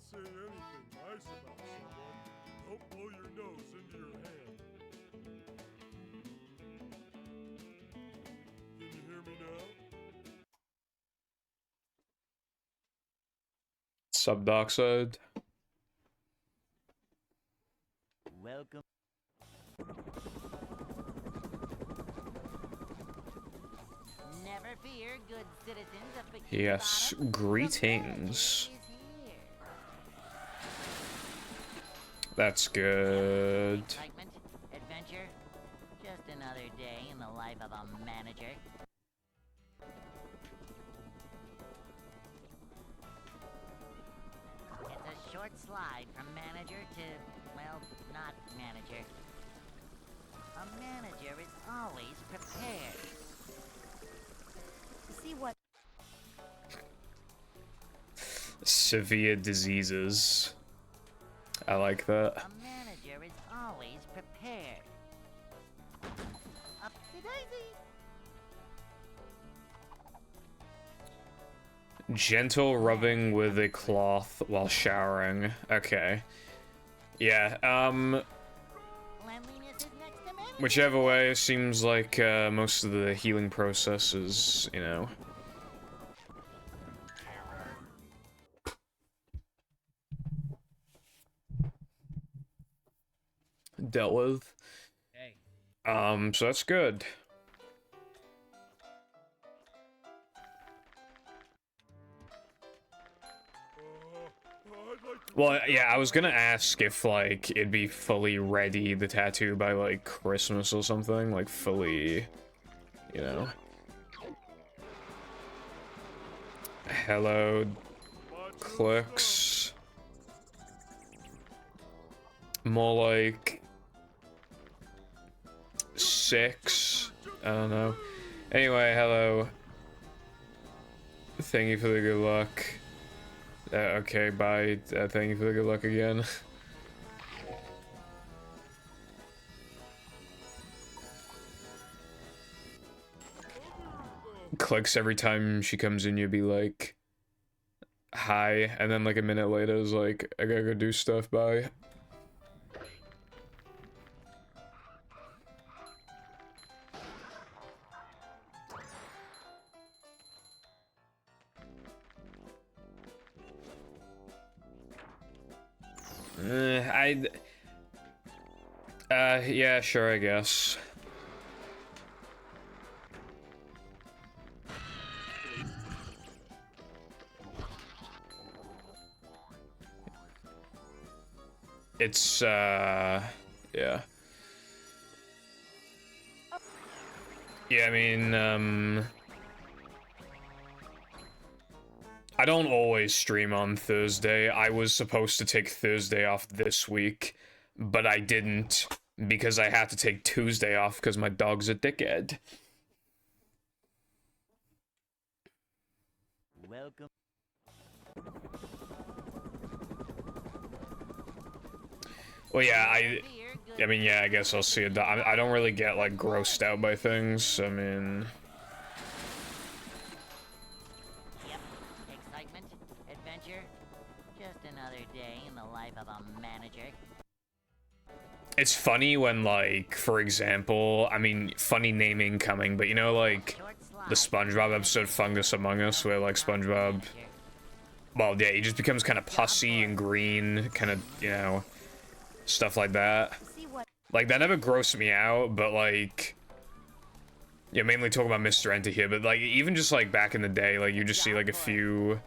say anything nice about someone, don't blow your nose into your hand. Can you hear me now? Subdoxide. Welcome. Never fear, good citizens of Bikini Yes, Bottom. greetings. The manager is here. That's good. Excitement, adventure, just another day in the life of a manager. It's a short slide from manager to, well, not manager. A manager is always prepared. See what Severe diseases. I like that. a manager is always prepared. Upsy daisy. Gentle rubbing with a cloth while showering. Okay. Yeah, Cleanliness is next to management. whichever way, it seems like most of the healing process is, you know, dealt with. Hey. So that's good. I'd like to Well, yeah, I was gonna ask if, like, it'd be fully ready, the tattoo, by, like, Christmas or something. Like, fully, you know. Hello, clicks. More like 6. I don't know. Anyway, hello. Thank you for the good luck. Okay, bye. Thank you for the good luck again. Clicks every time she comes in, you'd be like, hi, and then like a minute later is like, I gotta go do stuff, bye. Yeah, sure, I guess. It's, yeah. Yeah, I mean, I don't always stream on Thursday. I was supposed to take Thursday off this week, but I didn't because I had to take Tuesday off because my dog's a dickhead. Welcome. Well, yeah, Never fear, good I mean, yeah, I guess I'll see it. I don't really get, like, grossed out by things. I mean, Yep. Excitement, adventure, just another day in the life of a manager. it's funny when, like, for example, I mean, funny naming coming, but you know, like, Short slide the SpongeBob episode Fungus Among Us, where, like, SpongeBob, well, yeah, he just becomes kind of pussy and green, kind of, you know, stuff like that. See what Like, that never grossed me out, but, like, yeah, mainly talking about Mr. Enter here, but, like, even just, like, back in the day, like, you just see, like, a few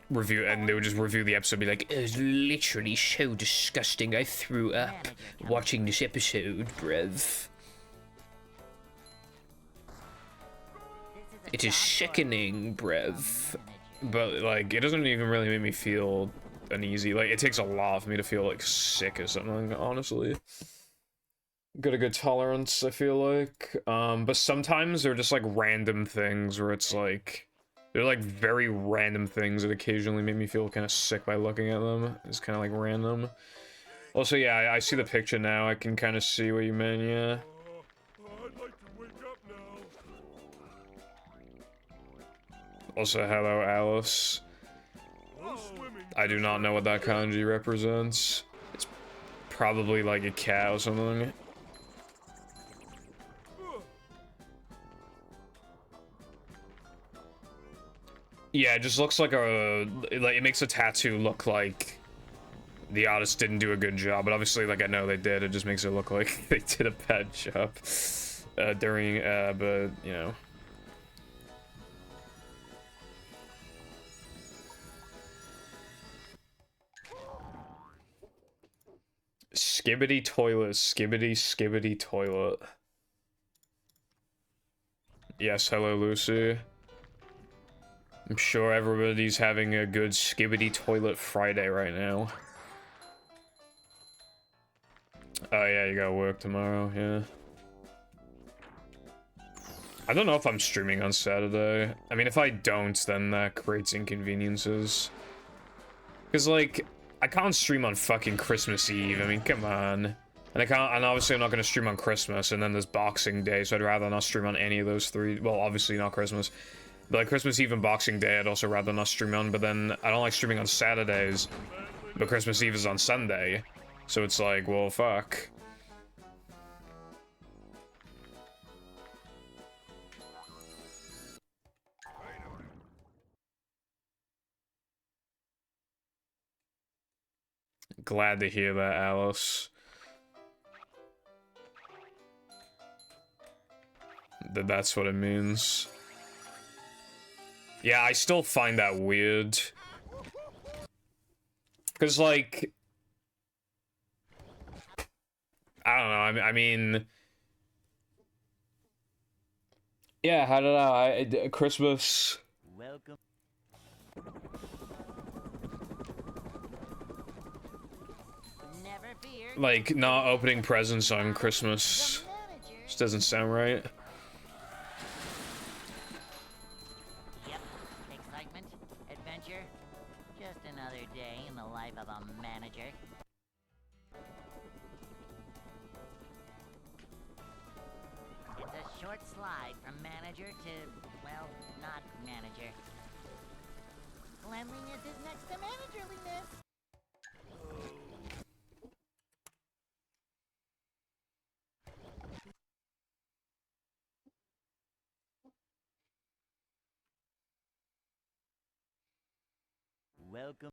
review, and they would just review the episode, be like, it was literally so disgusting, I threw up watching this episode, bruv. It is sickening, bruv. But, like, it doesn't even really make me feel uneasy. Like, it takes a lot for me to feel, like, sick or something, honestly. Got a good tolerance, I feel like. But sometimes they're just, like, random things where it's, like... They're, like, very random things that occasionally make me feel kind of sick by looking at them. It's kind of, like, random. Also, yeah, I see the picture now. I can kind of see what you meant, yeah. I'd like to wake up now. Also, hello, Alice. No swimming. I do not know what that kanji represents. It's probably like a cat or something. Yeah, it just looks like it makes a tattoo look like the artist didn't do a good job, but obviously, like, I know they did. It just makes it look like they did a bad job but, you know. Skibbity toilet, skibbity toilet. Yes, hello, Lucy. I'm sure everybody's having a good skibbity toilet Friday right now. Oh yeah, you gotta work tomorrow, yeah. I don't know if I'm streaming on Saturday. I mean, if I don't, then that creates inconveniences. Because, like, I can't stream on fucking Christmas Eve. I mean, come on. And obviously I'm not gonna stream on Christmas, and then there's Boxing Day, so I'd rather not stream on any of those three. Well, obviously not Christmas. But like Christmas Eve and Boxing Day, I'd also rather not stream on, but then I don't like streaming on Saturdays, but Christmas Eve is on Sunday. So it's like, well, fuck. Glad to hear that, Alice. That's what it means. Yeah, I still find that weird. Because, like... I don't know, I mean... Yeah, how did I... Christmas... Welcome. Never fear. Like, not opening presents on Christmas... The manager. Just doesn't sound right. Yep. Excitement, adventure. Just another day in the life of a manager. It's a short slide from manager to, well, not manager. Cleanliness is next to managerliness. Welcome.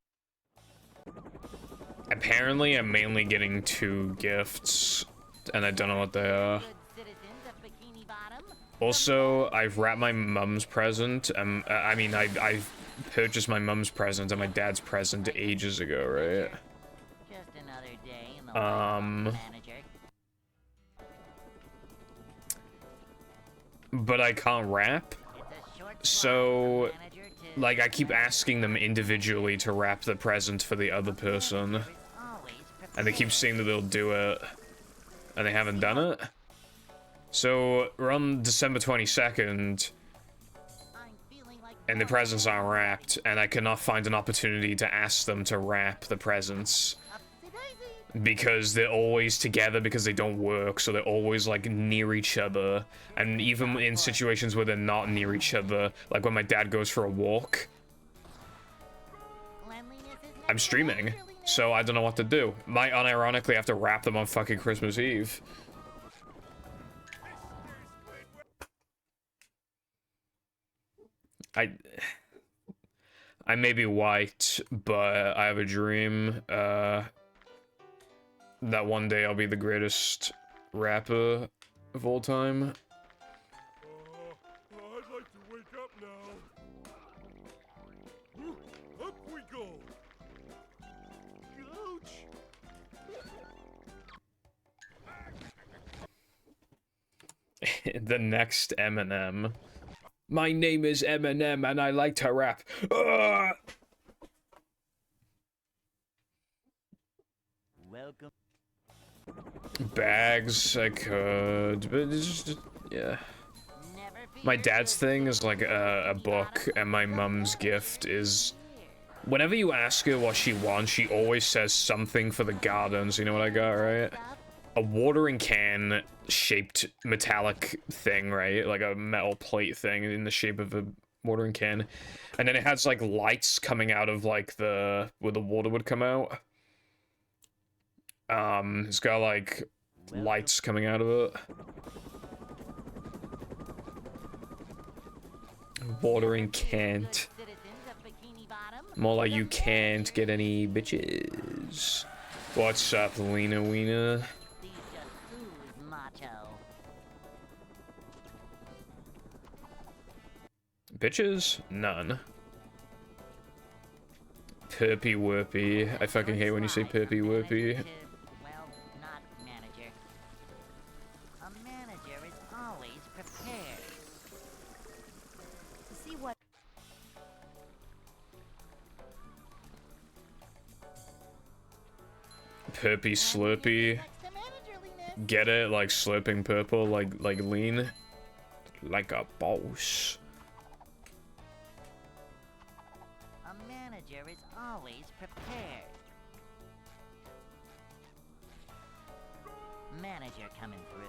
Apparently, I'm mainly getting 2 gifts, and I don't know what they are. Good citizens of Bikini Bottom. Also, I've wrapped my mom's present. I mean, I've purchased my mom's present and my dad's present ages ago, right? Just another day in the life of a manager. But I can't wrap. It's a short So, slide from manager to like, I keep asking them individually to wrap the present for the other person. manager is always And they keep prepared. saying that they'll do it. And they haven't done it. So, we're on December 22nd. I'm feeling like And the presents aren't wrapped, and I cannot find an opportunity to ask them to wrap the presents. upsy-daisy. Because they're always together because they don't work, so they're always, like, near each other. And even in situations where they're not near each other, like when my dad goes for a walk, Cleanliness is next I'm to streaming, managerliness. so I don't know what to do. Might unironically have to wrap them on fucking Christmas Eve. I may be white, but I have a dream, that one day I'll be the greatest rapper of all time. I'd like to wake up now. Up we go. Ouch. The next Eminem. My name is Eminem and I like to rap. Ugh! Welcome. Bags, I could, but it's just, yeah. Never My fear, dad's good thing is like a Bikini book, Bottom. and my mom's gift is, Here. whenever you ask her what she wants, she always says something for the gardens. You know what I got, right? Stuff. A watering can shaped metallic thing, right? Like a metal plate thing in the shape of a watering can, and then it has like lights coming out of like where the water would come out. It's got like lights coming out of it. Watering can't. More like you can't get any bitches. What's up, Lena Weena? Bitches? None. Perpy Wurpy. I fucking hate when you say Perpy Wurpy. Well, not manager. A manager is always prepared. To see what Perpy Slurpy. Get it? Like slurping purple, like lean. Like a boss. a manager is always prepared. Manager coming through.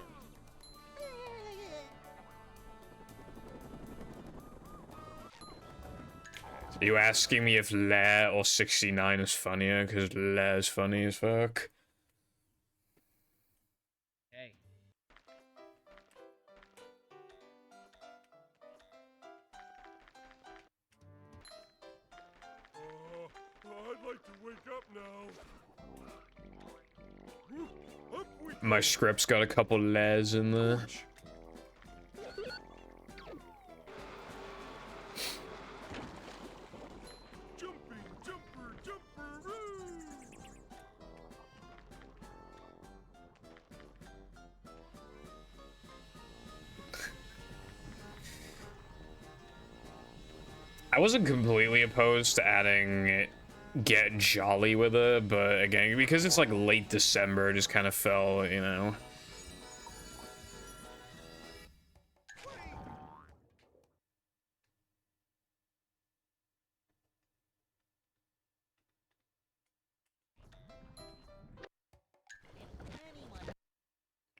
Are you asking me if Lair or 69 is funnier? Because Lair's funny as fuck. Hey. I'd like to wake up now. Up we My script's got a couple Lairs in there. jumping, jumper, jumperoo! I wasn't completely opposed to adding Get Jolly with it, but again, because it's like late December, it just kind of fell, you know.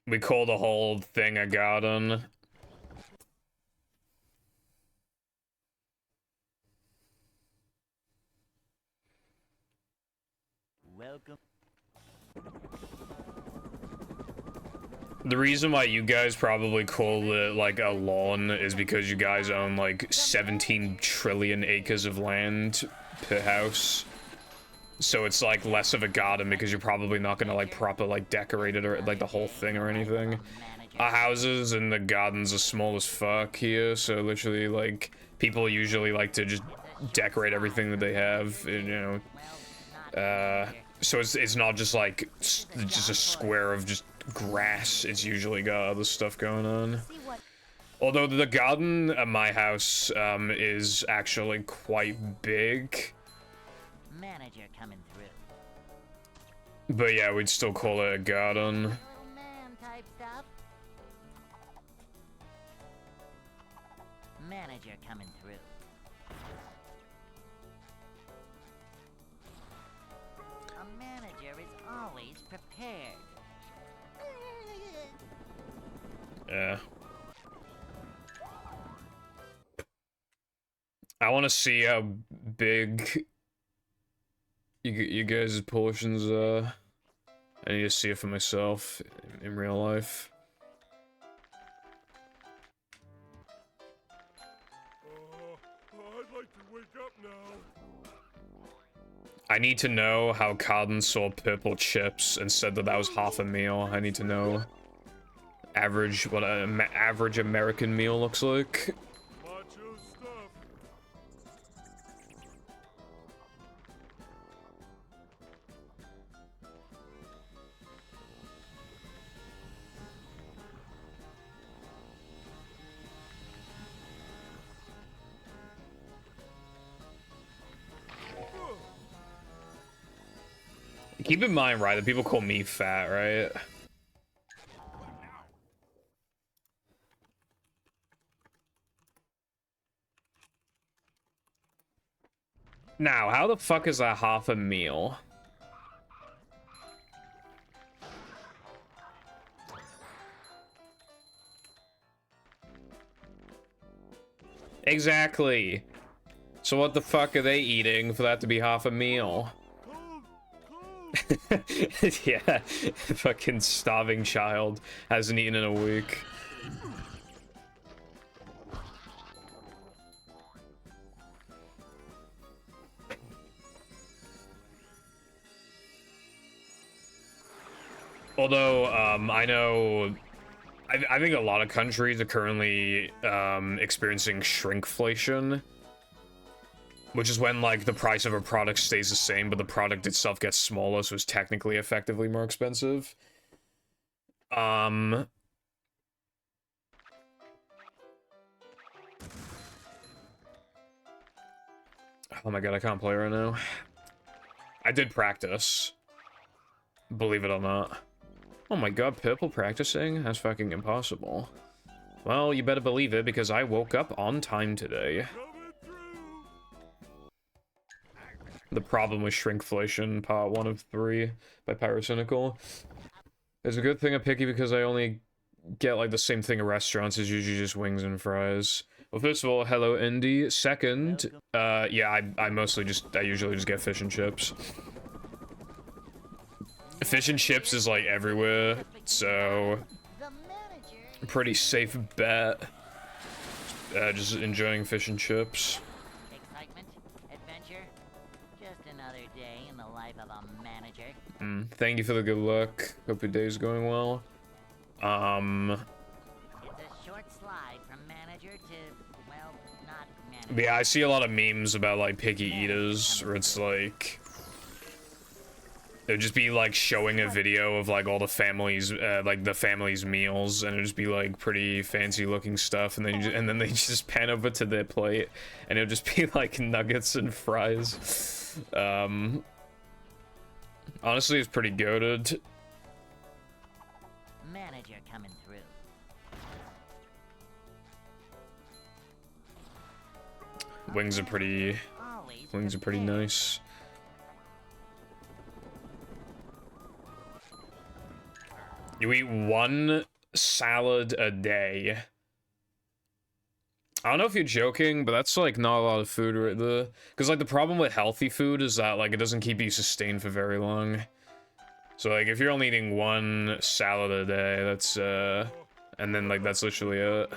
We call the whole thing a garden. Welcome. The reason why you guys probably call it like a lawn is because you guys own like 17 trillion acres of land per house. So it's like less of a garden because you're probably not gonna like proper like decorate it or like the whole thing or anything. Our houses and the gardens are small as fuck here, so literally like people usually like to just decorate everything that they have, and, you know. So it's not just like just a square of just grass. It's usually got other stuff going on. Although the garden at my house is actually quite big. Manager coming through. But yeah, we'd still call it a garden. Little man type stuff. Manager coming through. A manager is always prepared. Yeah. I want to see how big you guys' portions are. I need to see it for myself in real life. I'd like to wake up now. I need to know how Carden saw purple chips and said that that was half a meal. I need to know what an average American meal looks like. Macho stuff. Keep in mind, right, that people call me fat, right? Now, how the fuck is that half a meal? Exactly. So what the fuck are they eating for that to be half a meal? Yeah, fucking starving child hasn't eaten in a week. Although, I know, I think a lot of countries are currently experiencing shrinkflation, which is when like the price of a product stays the same, but the product itself gets smaller, so it's technically effectively more expensive. Oh my god, I can't play right now. I did practice. Believe it or not. Oh my god, purple practicing? That's fucking impossible. Well, you better believe it, because I woke up on time today. The Problem with Shrinkflation, part 1 of 3 by Pyrocynical. It's a good thing I'm picky because I only get like the same thing at restaurants. It's usually just wings and fries. Well, first of all, hello Indy. Second, yeah, I usually just get fish and chips. Fish and chips is like everywhere, so pretty safe bet. Just enjoying fish and chips. Excitement, adventure, just another day in the life of a manager. Thank you for the good luck. Hope your day's going well. It's a short slide from manager to, well, not manager. Yeah, I see a lot of memes about like picky eaters, where it's like it'd just be like showing a video of like all the families, like the family's meals, and it'd just be like pretty fancy looking stuff, and then they just pan over to their plate, and it'll just be like nuggets and fries. Honestly, it's pretty goated. Manager coming through. Wings are pretty nice. You eat 1 salad a day. I don't know if you're joking, but that's like not a lot of food right there. Because like the problem with healthy food is that like it doesn't keep you sustained for very long. So like if you're only eating 1 salad a day, that's and then like that's literally it.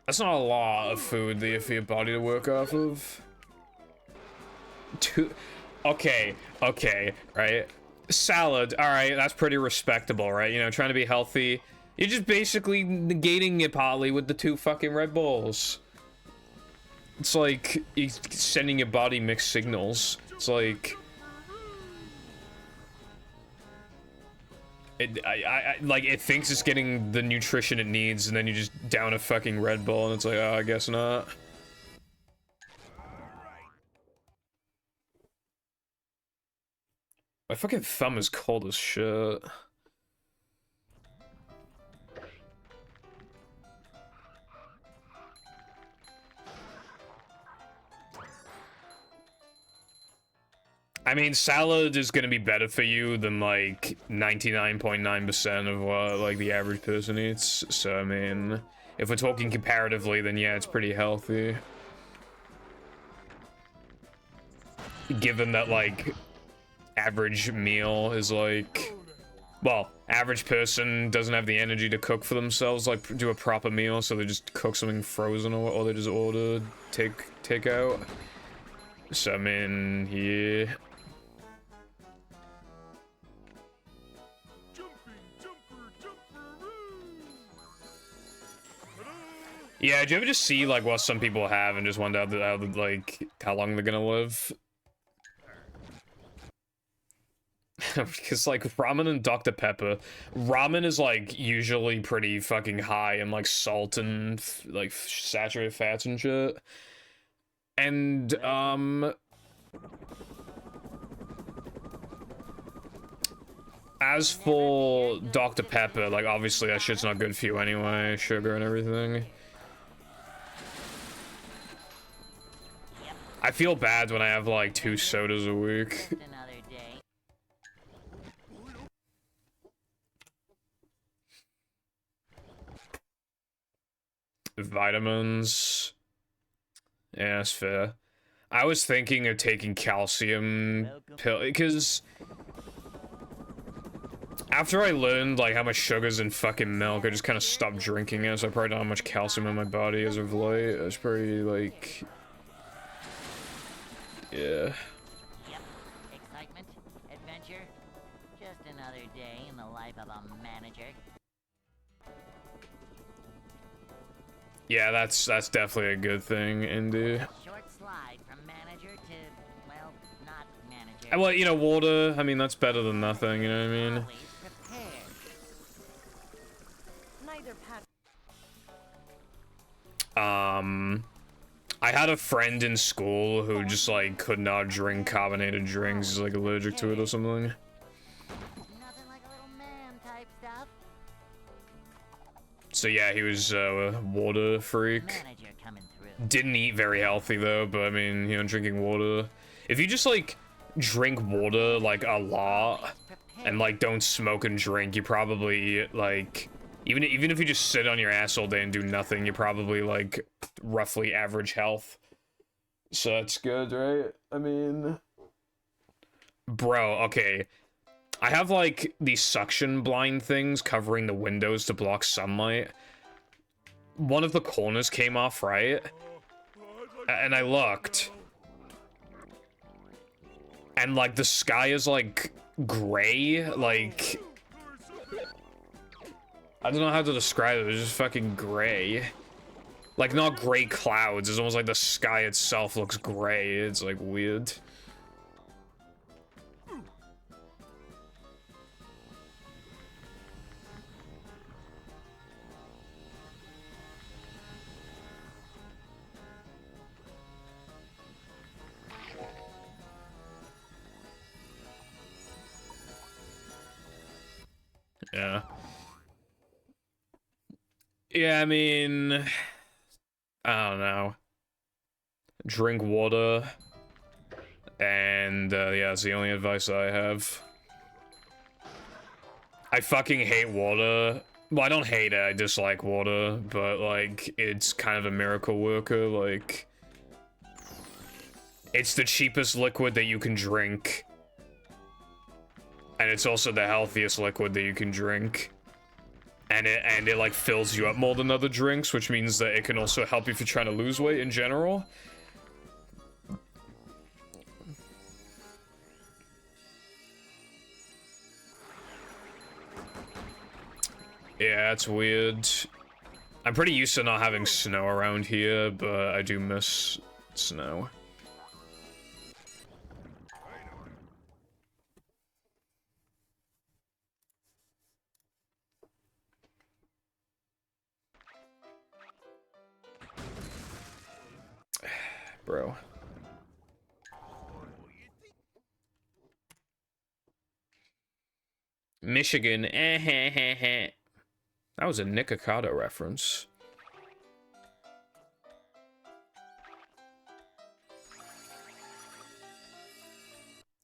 That's not a lot of food that for your body to work off of. Okay, right? Salad, alright, that's pretty respectable, right? You know, trying to be healthy. You're just basically negating it partly with the 2 fucking Red Bulls. It's like you're sending your body mixed signals. It's like like it thinks it's getting the nutrition it needs, and then you just down a fucking Red Bull, and it's like, oh, I guess not. My fucking thumb is cold as shit. I mean, salad is gonna be better for you than like 99.9% of what like the average person eats. So I mean, if we're talking comparatively, then yeah, it's pretty healthy. Given that like average meal is like, well, average person doesn't have the energy to cook for themselves, like do a proper meal, so they just cook something frozen or they just order take out. So I mean, yeah. Yeah, do you ever just see like what some people have and just wonder how long they're gonna live? Because like ramen and Dr. Pepper, ramen is like usually pretty fucking high in like salt and like saturated fats and shit. And as for Dr. Pepper, like obviously that shit's not good for you anyway, sugar and everything. I feel bad when I have like 2 sodas a week. vitamins. Yeah, that's fair. I was thinking of taking calcium pill because after I learned like how much sugar's in fucking milk, I just kind of stopped drinking it. So I probably don't have much calcium in my body as of late. It's pretty like, yeah. Yep. Excitement, adventure, just another day in the life of a manager. Yeah, that's definitely a good thing, Indy. Short slide from manager to, well, not manager. Well, you know, water, I mean, that's better than nothing, you know what I mean? Always prepared. Neither Pat. I had a friend in school who just, like, could not drink carbonated drinks. He's, like, allergic to it or something. Nothing like a little man type stuff. So, yeah, he was a water freak. Manager coming through. Didn't eat very healthy, though, but, I mean, you know, drinking water. If you just, like, drink water, like, a lot, and, like, don't smoke and drink, you probably, like... Even if you just sit on your ass all day and do nothing, you're probably, like, roughly average health. So that's good, right? I mean... Bro, okay. I have, like, these suction blind things covering the windows to block sunlight. One of the corners came off, right? And I looked. And, like, the sky is, like, gray, like... I don't know how to describe it, it's just fucking gray. Like, not gray clouds, it's almost like the sky itself looks gray, it's, like, weird. Yeah. Yeah, I mean... I don't know. Drink water. And, yeah, that's the only advice I have. I fucking hate water. Well, I don't hate it, I dislike water, but, like, it's kind of a miracle worker, like... It's the cheapest liquid that you can drink. And it's also the healthiest liquid that you can drink. And it like fills you up more than other drinks, which means that it can also help you if you're trying to lose weight in general. Yeah, it's weird. I'm pretty used to not having snow around here, but I do miss snow. Bro. Michigan, That was a Nikocado reference.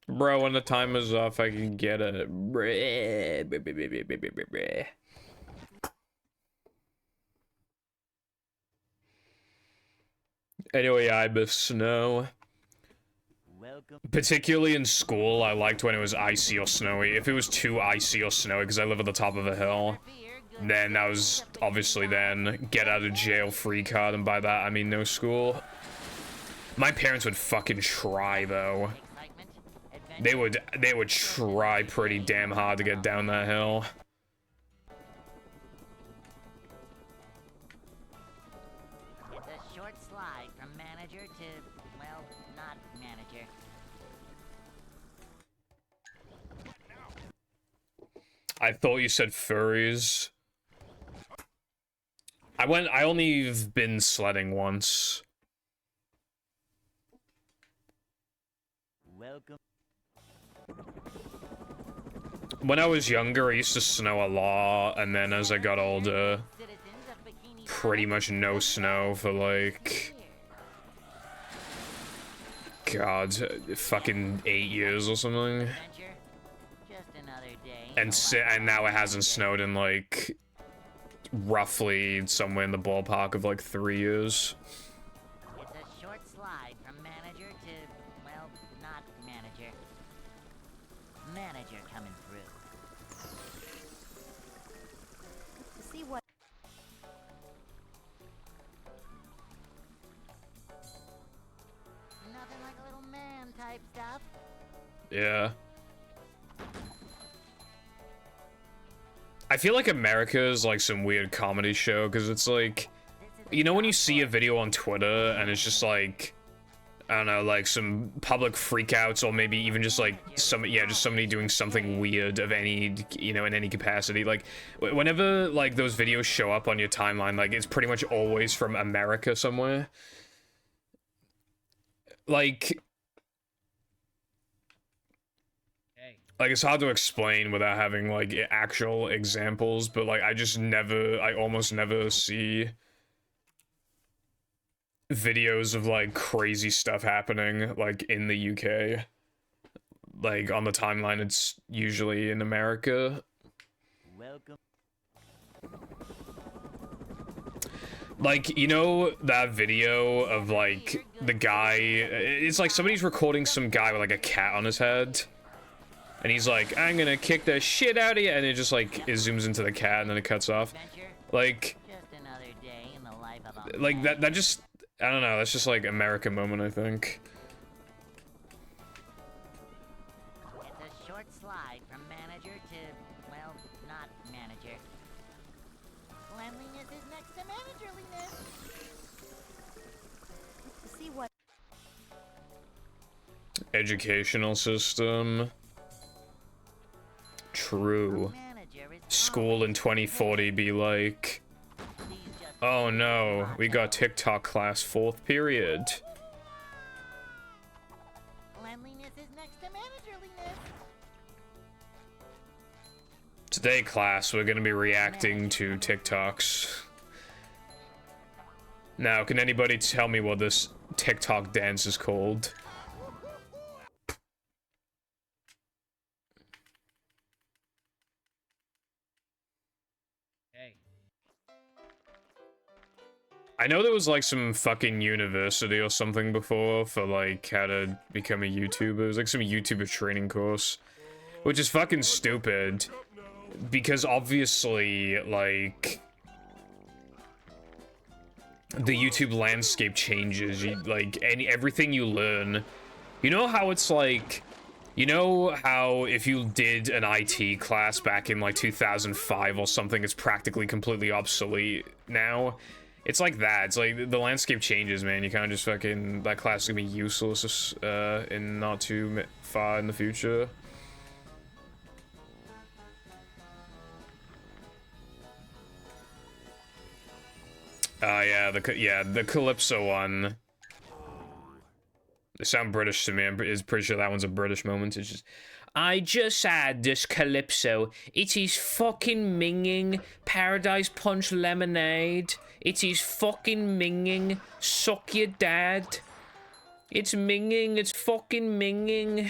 Bro, when the time is off, I can get it. Anyway, I miss snow. Welcome. Particularly in school, I liked when it was icy or snowy. If it was too icy or snowy, because I live at the top of a hill, then that was obviously then get out of jail free card, and by that I mean no school. My parents would fucking try though. They would try pretty damn hard to get down that hill. The short slide from manager to, well, not manager. I thought you said furries. I only have been sledding once. Welcome. When I was younger, it used to snow a lot, and then as I got older, pretty much no snow for like... God, fucking 8 years or something. And now it hasn't snowed in like roughly somewhere in the ballpark of like 3 years. It's a short slide from manager to, well, not manager. Manager coming through. See what? Nothing like a little man type stuff. Yeah. I feel like America is like some weird comedy show, because it's like, you know when you see a video on Twitter and it's just like, I don't know, like some public freakouts, or maybe even just like just somebody doing something weird of any, you know, in any capacity. Like whenever like those videos show up on your timeline, like it's pretty much always from America somewhere. Like it's hard to explain without having like actual examples, but like I almost never see videos of like crazy stuff happening like in the UK. Like on the timeline, it's usually in America. Welcome. Like, you know that video of like the guy, it's like somebody's recording some guy with like a cat on his head, and he's like, I'm gonna kick the shit out of you, and it just like it zooms into the cat and then it cuts off. Like Just another day in the life of a like that just, I don't know, that's just like America moment, I think. It's a short slide from manager to, well, not manager. Cleanliness is next to managerliness. See what? Educational system. True. Manager is School in 2040 be like, Please just oh no, we got TikTok class 4th period. cleanliness is next to managerliness. Today, class, we're gonna be reacting to TikToks. Now, can anybody tell me what this TikTok dance is called? I know there was like some fucking university or something before for like how to become a YouTuber. It was like some YouTuber training course, which is fucking stupid, because obviously like the YouTube landscape changes. Everything you learn, you know how it's like, you know how if you did an IT class back in like 2005 or something, it's practically completely obsolete now. It's like that. It's like the landscape changes, man. You kind of just fucking, that class is gonna be useless in not too far in the future. Yeah, the Calypso one. They sound British to me. I'm pretty sure that one's a British moment. It's just, I just had this Calypso. It is fucking minging. Paradise Punch lemonade. It is fucking minging. Suck your dad. It's minging. It's fucking minging.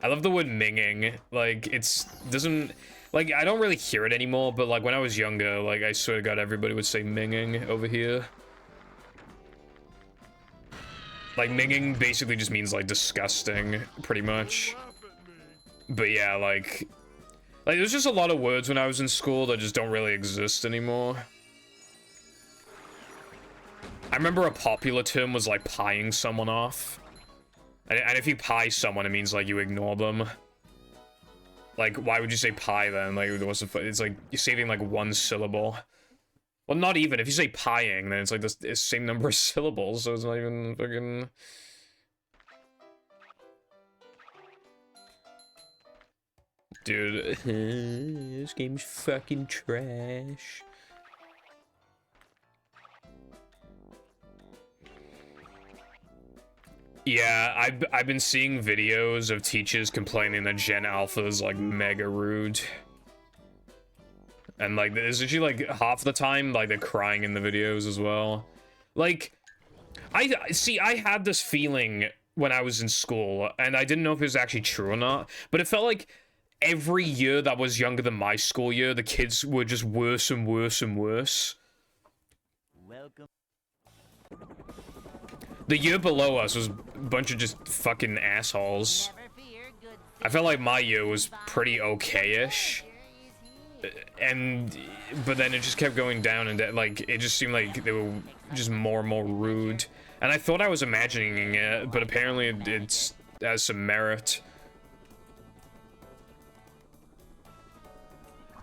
I love the word minging. Like, doesn't, like, I don't really hear it anymore, but like when I was younger, like, I swear to God, everybody would say minging over here. Like, minging basically just means, like, disgusting, pretty much. But yeah, like, there's just a lot of words when I was in school that just don't really exist anymore. I remember a popular term was, like, pieing someone off. And if you pie someone, it means, like, you ignore them. Like, why would you say pie then? Like, it's like, you're saving, like, one syllable. Well, not even. If you say pieing, then it's like the same number of syllables, so it's not even fucking... Dude, this game's fucking trash. Yeah, I've been seeing videos of teachers complaining that Gen Alpha is like mega rude. And like, there's actually like half the time, like they're crying in the videos as well. Like, I had this feeling when I was in school, and I didn't know if it was actually true or not, but it felt like every year that was younger than my school year, the kids were just worse and worse and worse. Welcome. The year below us was a bunch of just fucking assholes. Never fear, good I felt like my year was pretty okay-ish. But then it just kept going down, and like it just seemed like they were just more and more rude. And I thought I was imagining it, but apparently it has some merit.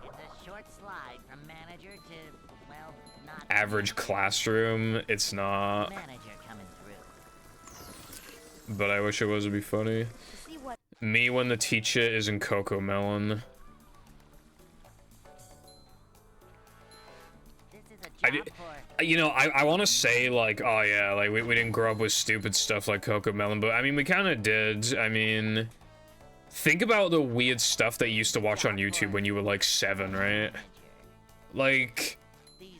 It's a short slide from manager to, well, not Average classroom, it's not. manager coming through. But I wish it was, it'd be funny. See what? Me when the teacher is in Cocomelon. This is a I job did- for You know, I want to say, like, oh yeah, like, we didn't grow up with stupid stuff like Cocomelon, but I mean, we kind of did. I mean, think about the weird stuff that you used to watch on YouTube when you were, like, 7, right? Like,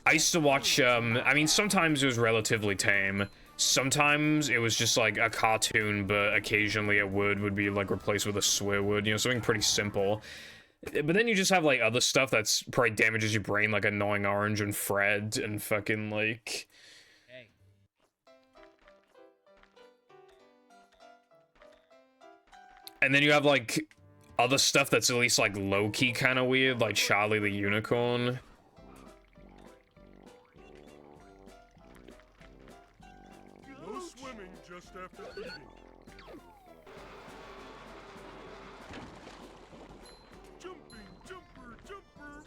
I used to watch, I mean, sometimes it was relatively tame. Sometimes it was just, like, a cartoon, but occasionally a word would be, like, replaced with a swear word, you know, something pretty simple. But then you just have, like, other stuff that's probably damages your brain, like Annoying Orange and Fred and fucking, like... And then you have, like, other stuff that's at least, like, low-key kind of weird, like Charlie the Unicorn. No swimming just after eating. Jumping, jumper,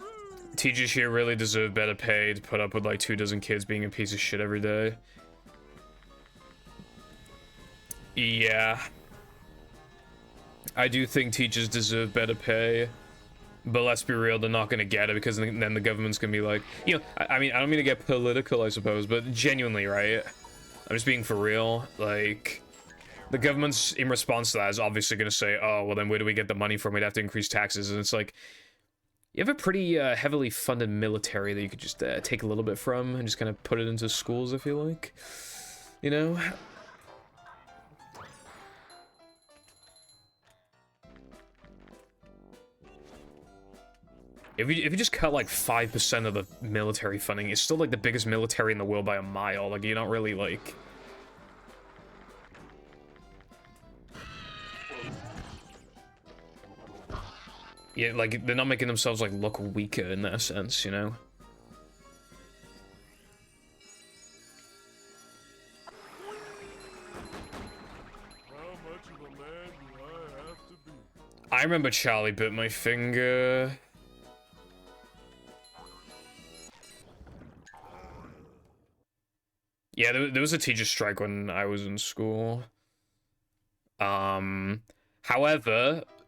woo! Teachers here really deserve better pay to put up with, like, 24 kids being a piece of shit every day. Yeah. I do think teachers deserve better pay. But let's be real, they're not gonna get it because then the government's gonna be like, you know, I mean, I don't mean to get political, I suppose, but genuinely, right? I'm just being for real. Like, the government's, in response to that, is obviously gonna say, oh, well then where do we get the money from? We'd have to increase taxes. And it's like, you have a pretty heavily funded military that you could just take a little bit from and just kind of put it into schools, I feel like. You know? If you just cut like 5% of the military funding, it's still like the biggest military in the world by a mile. Like, you don't really like... Yeah, like, they're not making themselves like look weaker in that sense, you know? How much of a man do I have to be? I remember Charlie bit my finger. Yeah, there was a teacher strike when I was in school. However,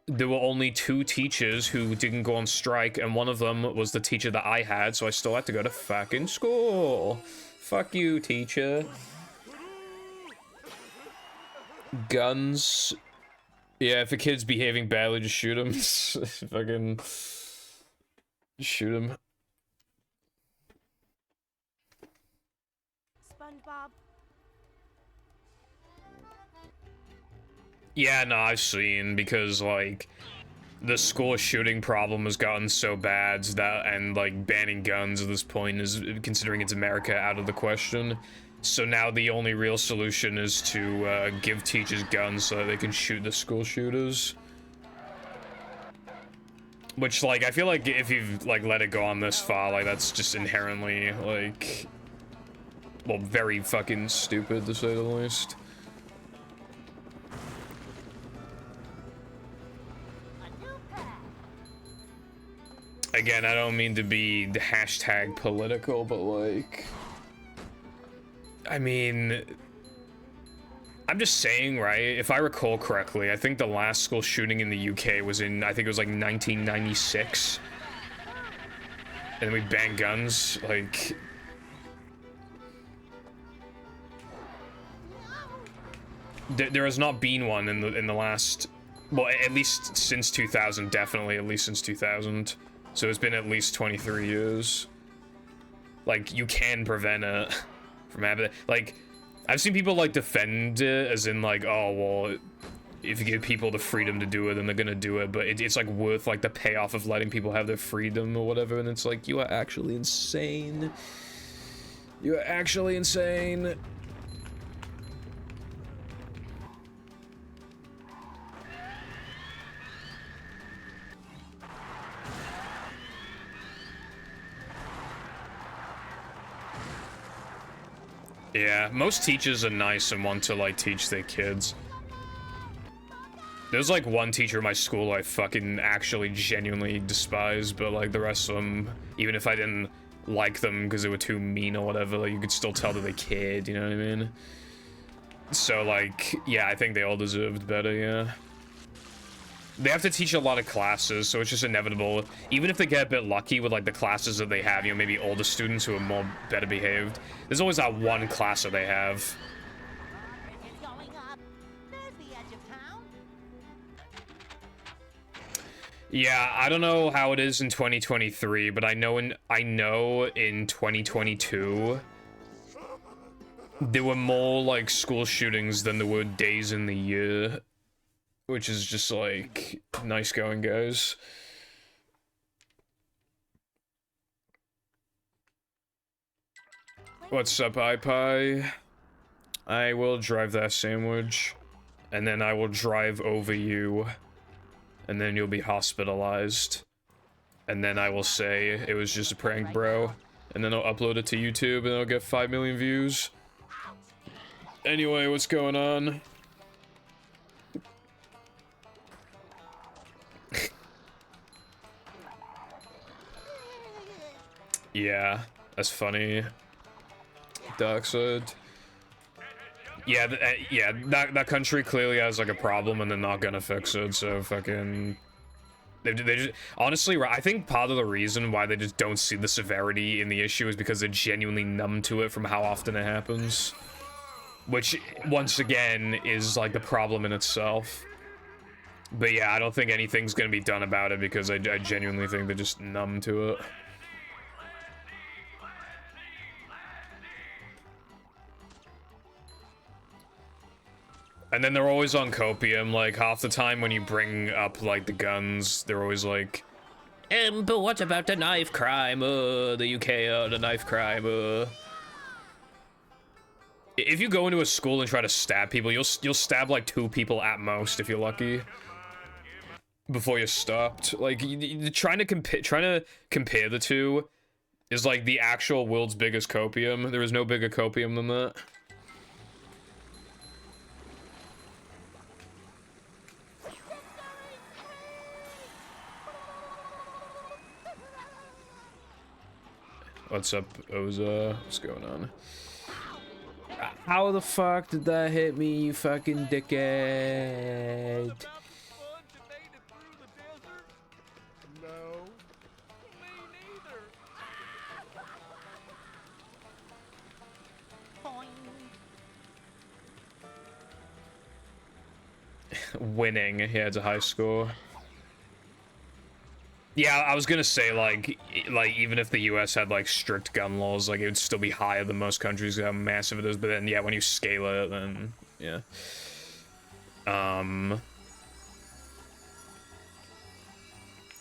there were only 2 teachers who didn't go on strike, and one of them was the teacher that I had, so I still had to go to fucking school. Fuck you, teacher. Guns. Yeah, if a kid's behaving badly, just shoot him. Fucking... shoot him. SpongeBob. Yeah, no, I've seen, because, like, the school shooting problem has gotten so bad that, and, like, banning guns at this point is, considering it's America, out of the question. So now the only real solution is to, give teachers guns so that they can shoot the school shooters. Which, like, I feel like if you've, like, let it go on this far, like, that's just inherently, like... well, very fucking stupid, to say the least. Again, I don't mean to be the hashtag political, but like... I mean... I'm just saying, right? If I recall correctly, I think the last school shooting in the UK was in, I think it was like 1996. And we banned guns, like... There has not been one in the last... well, at least since 2000, definitely, at least since 2000. So it's been at least 23 years. Like, you can prevent it from happening. Like, I've seen people, like, defend it, as in, like, oh, well, if you give people the freedom to do it, then they're gonna do it, but it's like worth like the payoff of letting people have their freedom or whatever, and it's like, you are actually insane. You are actually insane. Yeah, most teachers are nice and want to, like, teach their kids. There's, like, one teacher in my school I fucking actually genuinely despise, but, like, the rest of them, even if I didn't like them because they were too mean or whatever, like, you could still tell that they cared, you know what I mean? So, like, yeah, I think they all deserved better, yeah. They have to teach a lot of classes, so it's just inevitable. Even if they get a bit lucky with, like, the classes that they have, you know, maybe older students who are more better behaved, there's always that one class that they have. It's going up. There's the edge of town. Yeah, I don't know how it is in 2023, but I know in 2022 there were more, like, school shootings than there were days in the year. Which is just, like, nice going, guys. What's up, iPie? I will drive that sandwich, and then I will drive over you, and then you'll be hospitalized. And then I will say, it was just a prank, bro. And then I'll upload it to YouTube, and I'll get 5 million views. Anyway, what's going on? Yeah, that's funny. Darkseid. Yeah, yeah, that country clearly has, like, a problem, and they're not gonna fix it, so fucking... They just... Honestly, I think part of the reason why they just don't see the severity in the issue is because they're genuinely numb to it from how often it happens. Which, once again, is, like, the problem in itself. But yeah, I don't think anything's gonna be done about it because I genuinely think they're just numb to it. And then they're always on copium, like, half the time when you bring up, like, the guns, they're always like, but what about the knife crime, the UK, the knife crime, If you go into a school and try to stab people, you'll stab, like, 2 people at most, if you're lucky. Before you're stopped. Like, trying to compare the two is, like, the actual world's biggest copium. There is no bigger copium than that. What's up, Oza? What's going on? How the fuck did that hit me, you fucking dickhead? No. Winning. Yeah, it's a high score. Yeah, I was gonna say, like even if the US had, like, strict gun laws, like, it would still be higher than most countries, how massive it is, but then, yeah, when you scale it, then, yeah. I'm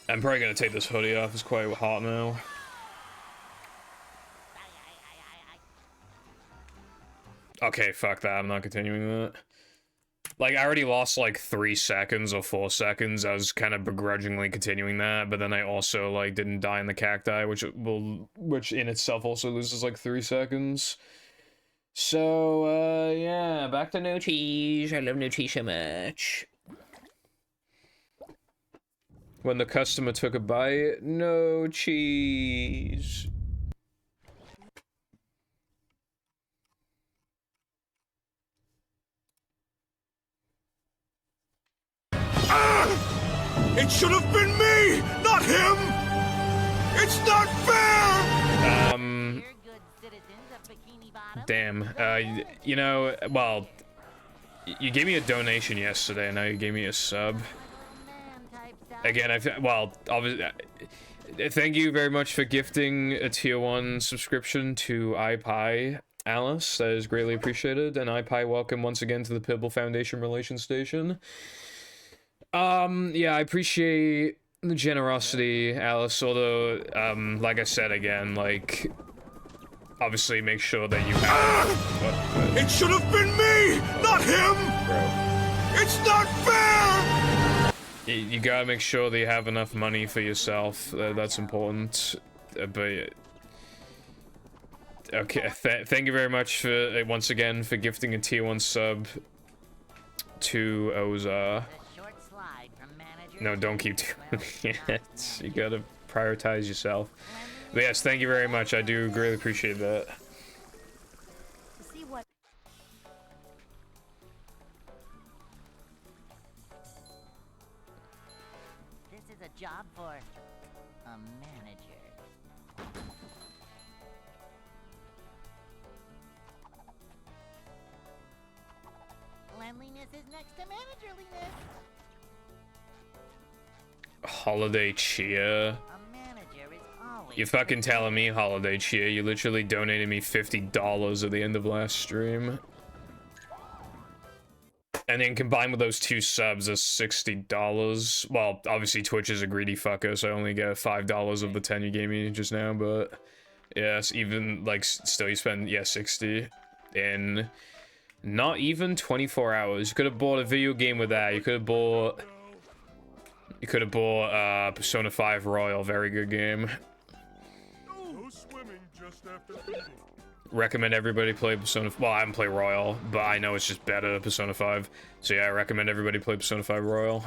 probably gonna take this hoodie off, it's quite hot now. Okay, fuck that, I'm not continuing that. Like, I already lost, like, 3 seconds or 4 seconds. I was kind of begrudgingly continuing that, but then I also, like, didn't die in the cacti, which in itself also loses, like, 3 seconds. So, yeah, back to no cheese. I love no cheese so much. When the customer took a bite, no cheese. It should have been me, not him! It's not fair! You're good citizens of Bikini Bottom. Damn, you know, well, you gave me a donation yesterday, and now you gave me a sub. Again, well, obviously, thank you very much for gifting a tier 1 subscription to iPie. Alice, that is greatly appreciated. And iPie, welcome once again to the Pibble Foundation Relations Station. Yeah, I appreciate the generosity, Alice, although, like I said again, like, obviously make sure that you have... It should have been me, not him! Bro. It's not fair! You gotta make sure that you have enough money for yourself. That's important. But... Okay, thank you very much for, once again, for gifting a tier 1 sub to Oza. No, don't keep doing it. You gotta prioritize yourself. But yes, thank you very much. I do greatly appreciate that. See what? This is a job for a manager. Cleanliness is next to managerliness. Holiday Cheer. A manager is always You fucking telling me, Holiday Cheer? You literally donated me $50 at the end of last stream. And then combined with those 2 subs, that's $60. Well, obviously Twitch is a greedy fucker, so I only get $5 of the 10 you gave me just now, but... Yes, even, like, still you spend, yeah, 60 in not even 24 hours. You could have bought a video game with that. You could have bought... You could have bought Persona 5 Royal, very good game. No swimming just after eating. Recommend everybody play Persona... Well, I haven't played Royal, but I know it's just better, Persona 5. So yeah, I recommend everybody play Persona 5 Royal.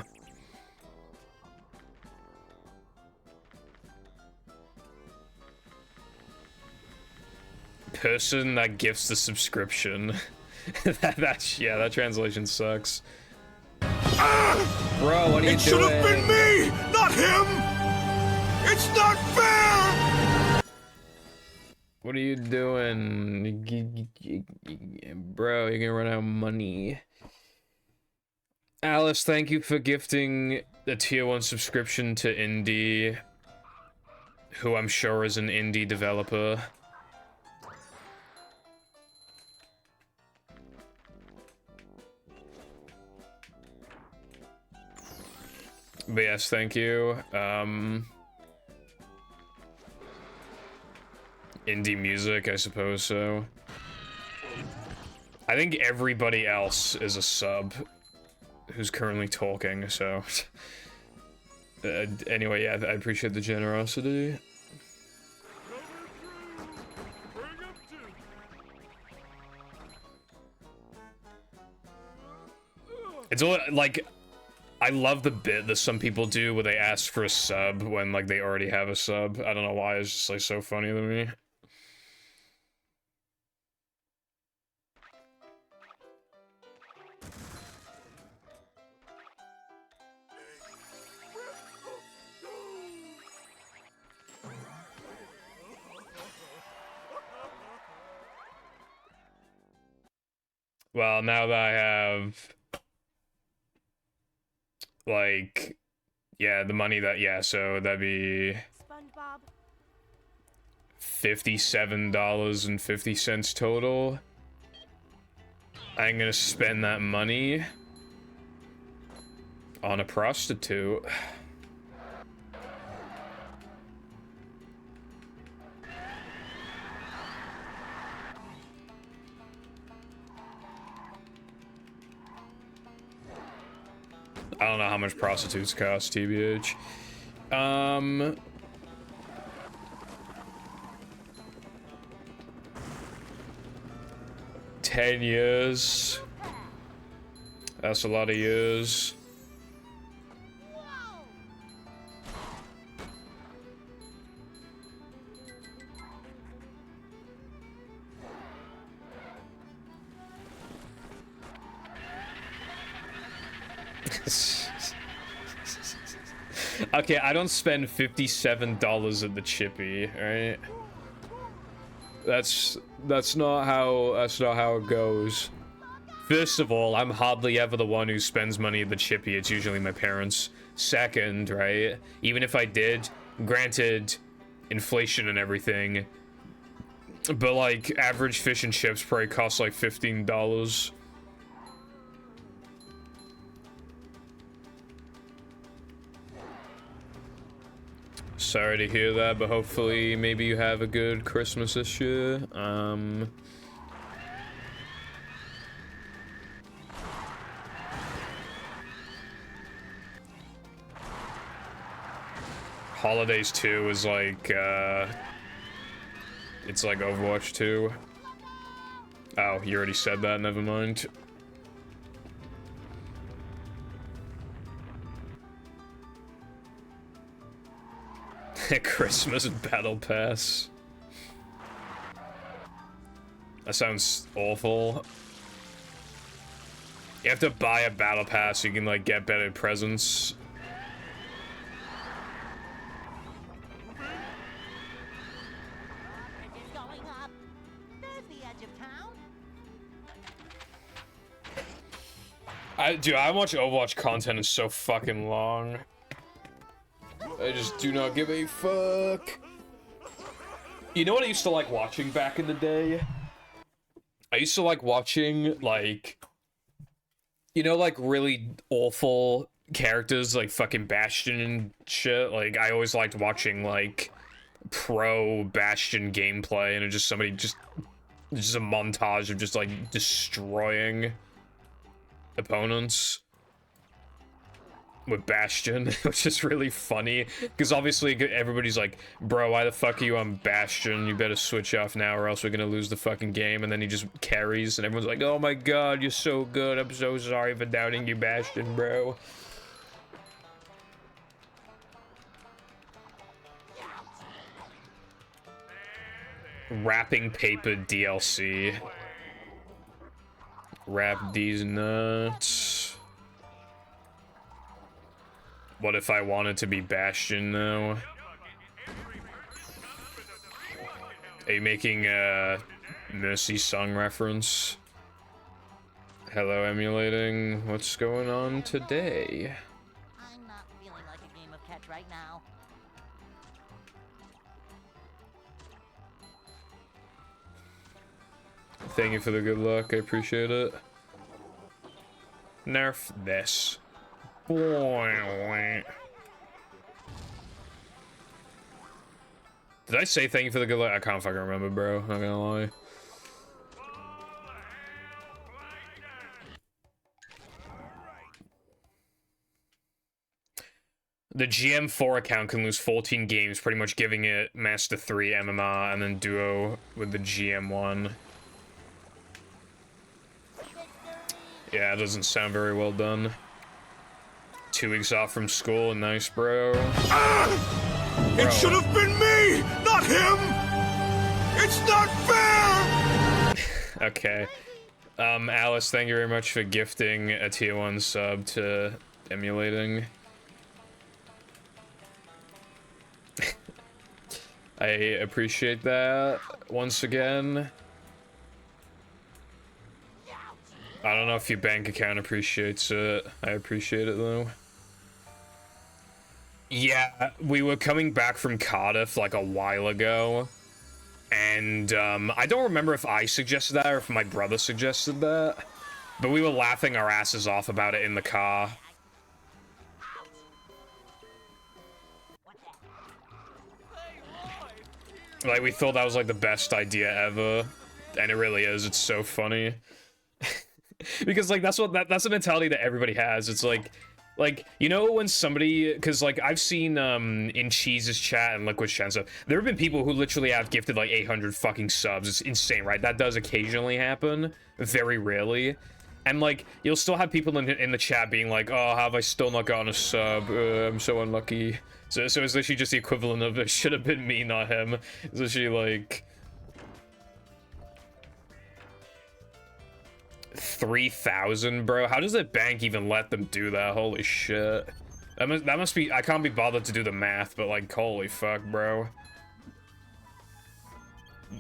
Person that gifts the subscription. that translation sucks. Bro, what are you doing? It should have been me, not him! It's not fair! What are you doing? Bro, you're gonna run out of money. Alice, thank you for gifting the tier 1 subscription to Indie, who I'm sure is an indie developer. But yes, thank you. Indie music, I suppose so. I think everybody else is a sub who's currently talking, so... anyway, yeah, I appreciate the generosity. It's all, like... I love the bit that some people do where they ask for a sub when, like, they already have a sub. I don't know why, it's just, like, so funny to me. Well, now that I have... like, yeah, the money that, yeah, so that'd be SpongeBob. $57.50 total. I'm gonna spend that money on a prostitute. I don't know how much prostitutes cost, TBH. 10 years. That's a lot of years. Okay, I don't spend $57 at the Chippy, right? That's not how it goes. First of all, I'm hardly ever the one who spends money at the Chippy. It's usually my parents. Second, right? Even if I did, granted, inflation and everything, But like average fish and chips probably cost like $15. Sorry to hear that, but hopefully maybe you have a good Christmas this year. Holidays 2 is like, it's like Overwatch 2. Oh, you already said that, never mind. Christmas Battle Pass. That sounds awful. You have to buy a Battle Pass so you can, like, get better presents. Bridges going up. There's the edge of town. Dude, how much Overwatch content is so fucking long? I just do not give a fuck. You know what I used to like watching back in the day? I used to like watching, like, you know, like really awful characters like fucking Bastion and shit. Like, I always liked watching like pro Bastion gameplay, and it just somebody just a montage of just like destroying opponents with Bastion, which is really funny because obviously everybody's like, bro, why the fuck are you on Bastion? You better switch off now or else we're gonna lose the fucking game. And then he just carries and everyone's like, oh my god, you're so good, I'm so sorry for doubting you, Bastion, bro. Wrapping paper DLC. Wrap these nuts. What if I wanted to be Bastion though? Are you making a Mercy Song reference? Hello, emulating. What's going on today? I'm not feeling like a game of catch right now. Thank you for the good luck. I appreciate it. Nerf this. Did I say thank you for the good luck? I can't fucking remember, bro. Not gonna lie. The GM4 account can lose 14 games, pretty much giving it Master 3 MMR and then duo with the GM1. Yeah, it doesn't sound very well done. 2 weeks off from school, nice, bro. It should have been me, not him! It's not fair! Okay. Alice, thank you very much for gifting a tier 1 sub to emulating. I appreciate that once again. I don't know if your bank account appreciates it. I appreciate it though. Yeah, we were coming back from Cardiff like a while ago, and I don't remember if I suggested that or if my brother suggested that, but we were laughing our asses off about it in the car. Like, we thought that was like the best idea ever, and it really is. It's so funny. Because like that's the mentality that everybody has. It's like you know when somebody, because like I've seen in Cheese's chat and Liquid's chat and stuff, there have been people who literally have gifted like 800 fucking subs. It's insane, right? That does occasionally happen, very rarely. And like you'll still have people in the chat being like, oh, have I still not gotten a sub? I'm so unlucky. So it's literally just the equivalent of it should have been me, not him. It's literally like 3,000, bro. How does the bank even let them do that? Holy shit. That must be, I can't be bothered to do the math, but like, holy fuck, bro.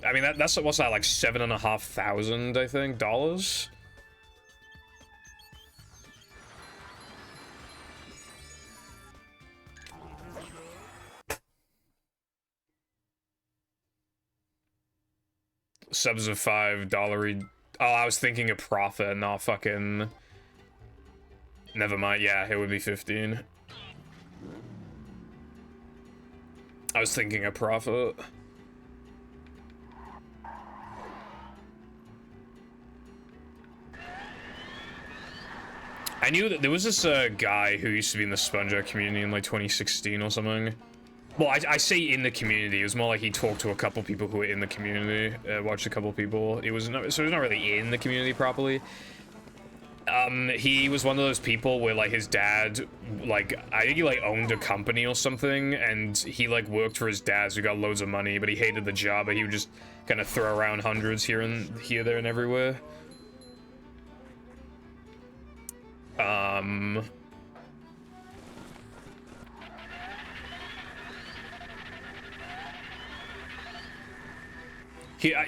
I mean, that's what's that, like $7,500, I think, dollars? subs of $5. Oh, I was thinking of profit, not fucking. Never mind. Yeah, it would be 15. I was thinking of profit. I knew that there was this guy who used to be in the SpongeBob community in like 2016 or something. Well, I say in the community. It was more like he talked to a couple people who were in the community, watched a couple people. It was not, so he's not really in the community properly. He was one of those people where like his dad, like I think he like owned a company or something, and he like worked for his dad, so he got loads of money, but he hated the job, but he would just kind of throw around hundreds here, there, and everywhere.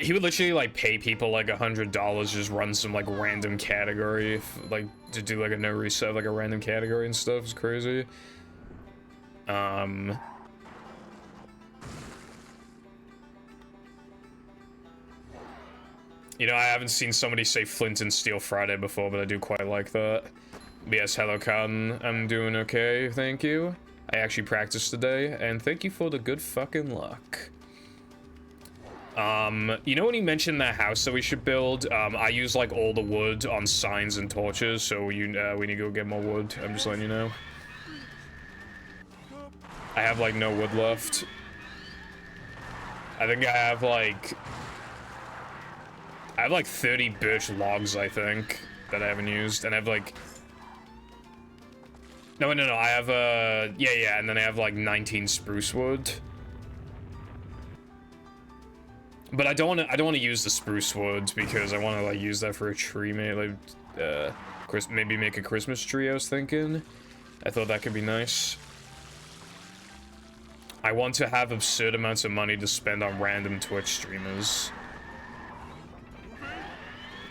He would literally like pay people like $100, just run some like random category, like to do like a no reset, like a random category and stuff. It's crazy. You know, I haven't seen somebody say Flint and Steel Friday before, but I do quite like that. But yes, hello, Cotton. I'm doing okay, thank you. I actually practiced today, and thank you for the good fucking luck. You know when you mentioned that house that we should build? I use like all the wood on signs and torches, so we need to go get more wood. I'm just letting you know. I have like no wood left. I think I have like 30 birch logs, I think, that I haven't used, and I have like no, I have yeah, and then I have like 19 spruce wood. But I don't want to use the spruce wood because I want to like use that for a tree, maybe like maybe make a Christmas tree. I was thinking. I thought that could be nice. I want to have absurd amounts of money to spend on random Twitch streamers.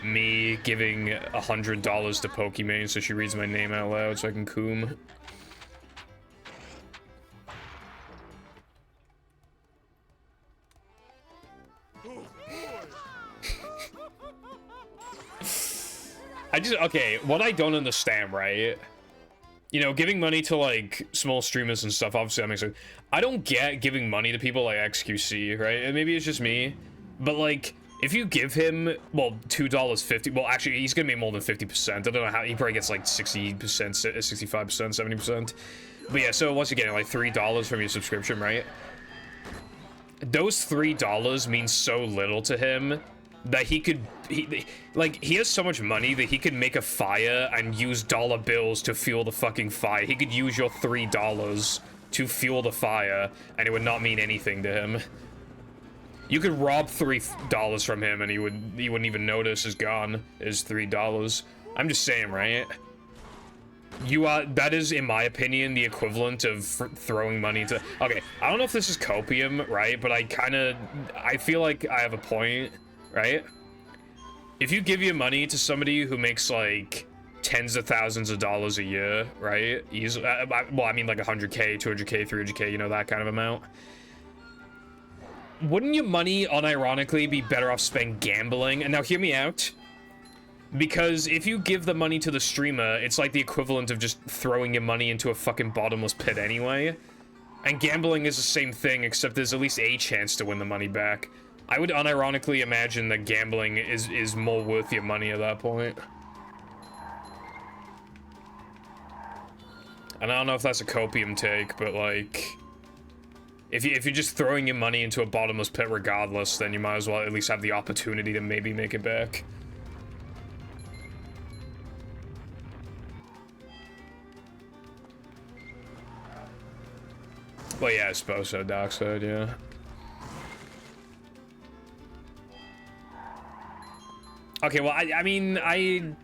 Me giving $100 to Pokimane so she reads my name out loud so I can coom. Okay, what I don't understand, right? You know, giving money to, like, small streamers and stuff, obviously that makes sense. I don't get giving money to people like XQC, right? And maybe it's just me, but, like, if you give him, well, $2.50, well, actually, he's gonna make more than 50%. I don't know how, he probably gets, like, 60%, 65%, 70%. But yeah, so once again, like, $3 from your subscription, right? Those $3 mean so little to him that he has so much money that he could make a fire and use dollar bills to fuel the fucking fire. He could use your $3 to fuel the fire, and it would not mean anything to him. You could rob $3 from him, and he wouldn't even notice is gone. Is $3. I'm just saying, right? That is, in my opinion, the equivalent of throwing money to. Okay, I don't know if this is copium, right? But I feel like I have a point. Right? If you give your money to somebody who makes like tens of thousands of dollars a year, right? Well, I mean like 100K, 200K, 300K, you know, that kind of amount. Wouldn't your money unironically be better off spent gambling? And now hear me out. Because if you give the money to the streamer, it's like the equivalent of just throwing your money into a fucking bottomless pit anyway. And gambling is the same thing, except there's at least a chance to win the money back. I would unironically imagine that gambling is more worth your money at that point. And I don't know if that's a copium take, but like, if you're just throwing your money into a bottomless pit regardless, then you might as well at least have the opportunity to maybe make it back. Well, yeah, I suppose so, Dockside, yeah. Okay, well, I mean, I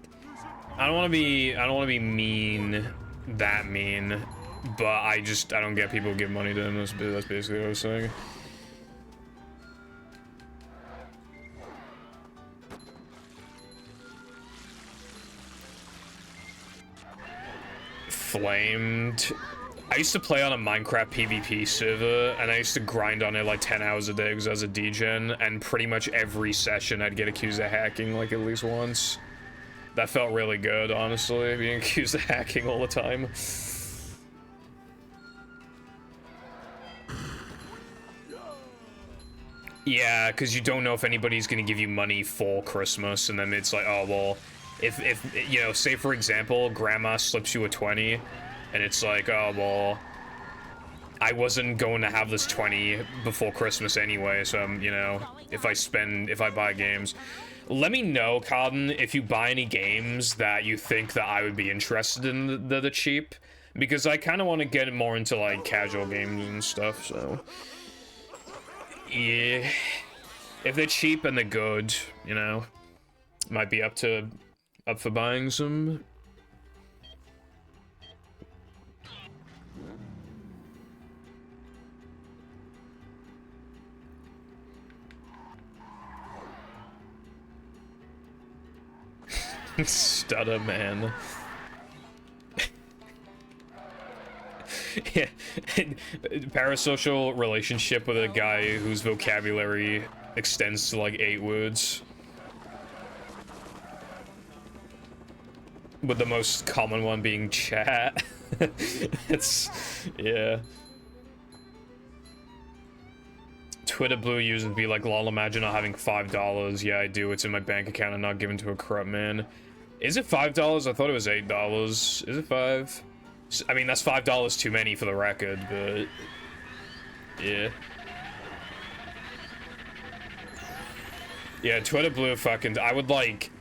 don't want to be mean, that mean, but I don't get people who give money to him. That's basically what I was saying. Flamed. I used to play on a Minecraft PvP server, and I used to grind on it like 10 hours a day because I was a degen, and pretty much every session I'd get accused of hacking like at least once. That felt really good, honestly, being accused of hacking all the time. Yeah, because you don't know if anybody's gonna give you money for Christmas, and then it's like, oh, well, if you know, say for example, grandma slips you a 20, and it's like, oh, well, I wasn't going to have this 20 before Christmas anyway, so, you know, if I buy games. Let me know, Cotton, if you buy any games that you think that I would be interested in the cheap, because I kind of want to get more into, like, casual games and stuff, so... Yeah, if they're cheap and they're good, you know, might be up for buying some. Stutter man. Yeah, parasocial relationship with a guy whose vocabulary extends to like 8 words. With the most common one being chat. It's, yeah. Twitter Blue users be like, lol, imagine not having $5. Yeah, I do. It's in my bank account and not given to a corrupt man. Is it $5? I thought it was $8. Is it 5? I mean, that's $5 too many for the record, but... Yeah. Yeah, Twitter Blue fucking... I would like...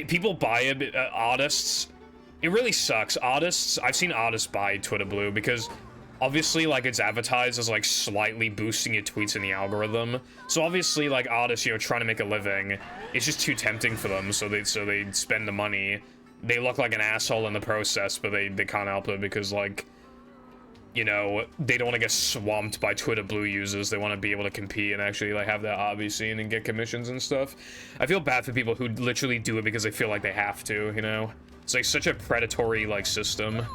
people buy it, artists... It really sucks. Artists... I've seen artists buy Twitter Blue because... Obviously, like, it's advertised as, like, slightly boosting your tweets in the algorithm. So obviously, like, artists, you know, trying to make a living, it's just too tempting for them, so they spend the money. They look like an asshole in the process, but they can't help it because, like, you know, they don't want to get swamped by Twitter Blue users. They want to be able to compete and actually, like, have their hobby seen and get commissions and stuff. I feel bad for people who literally do it because they feel like they have to, you know? It's, like, such a predatory, like, system.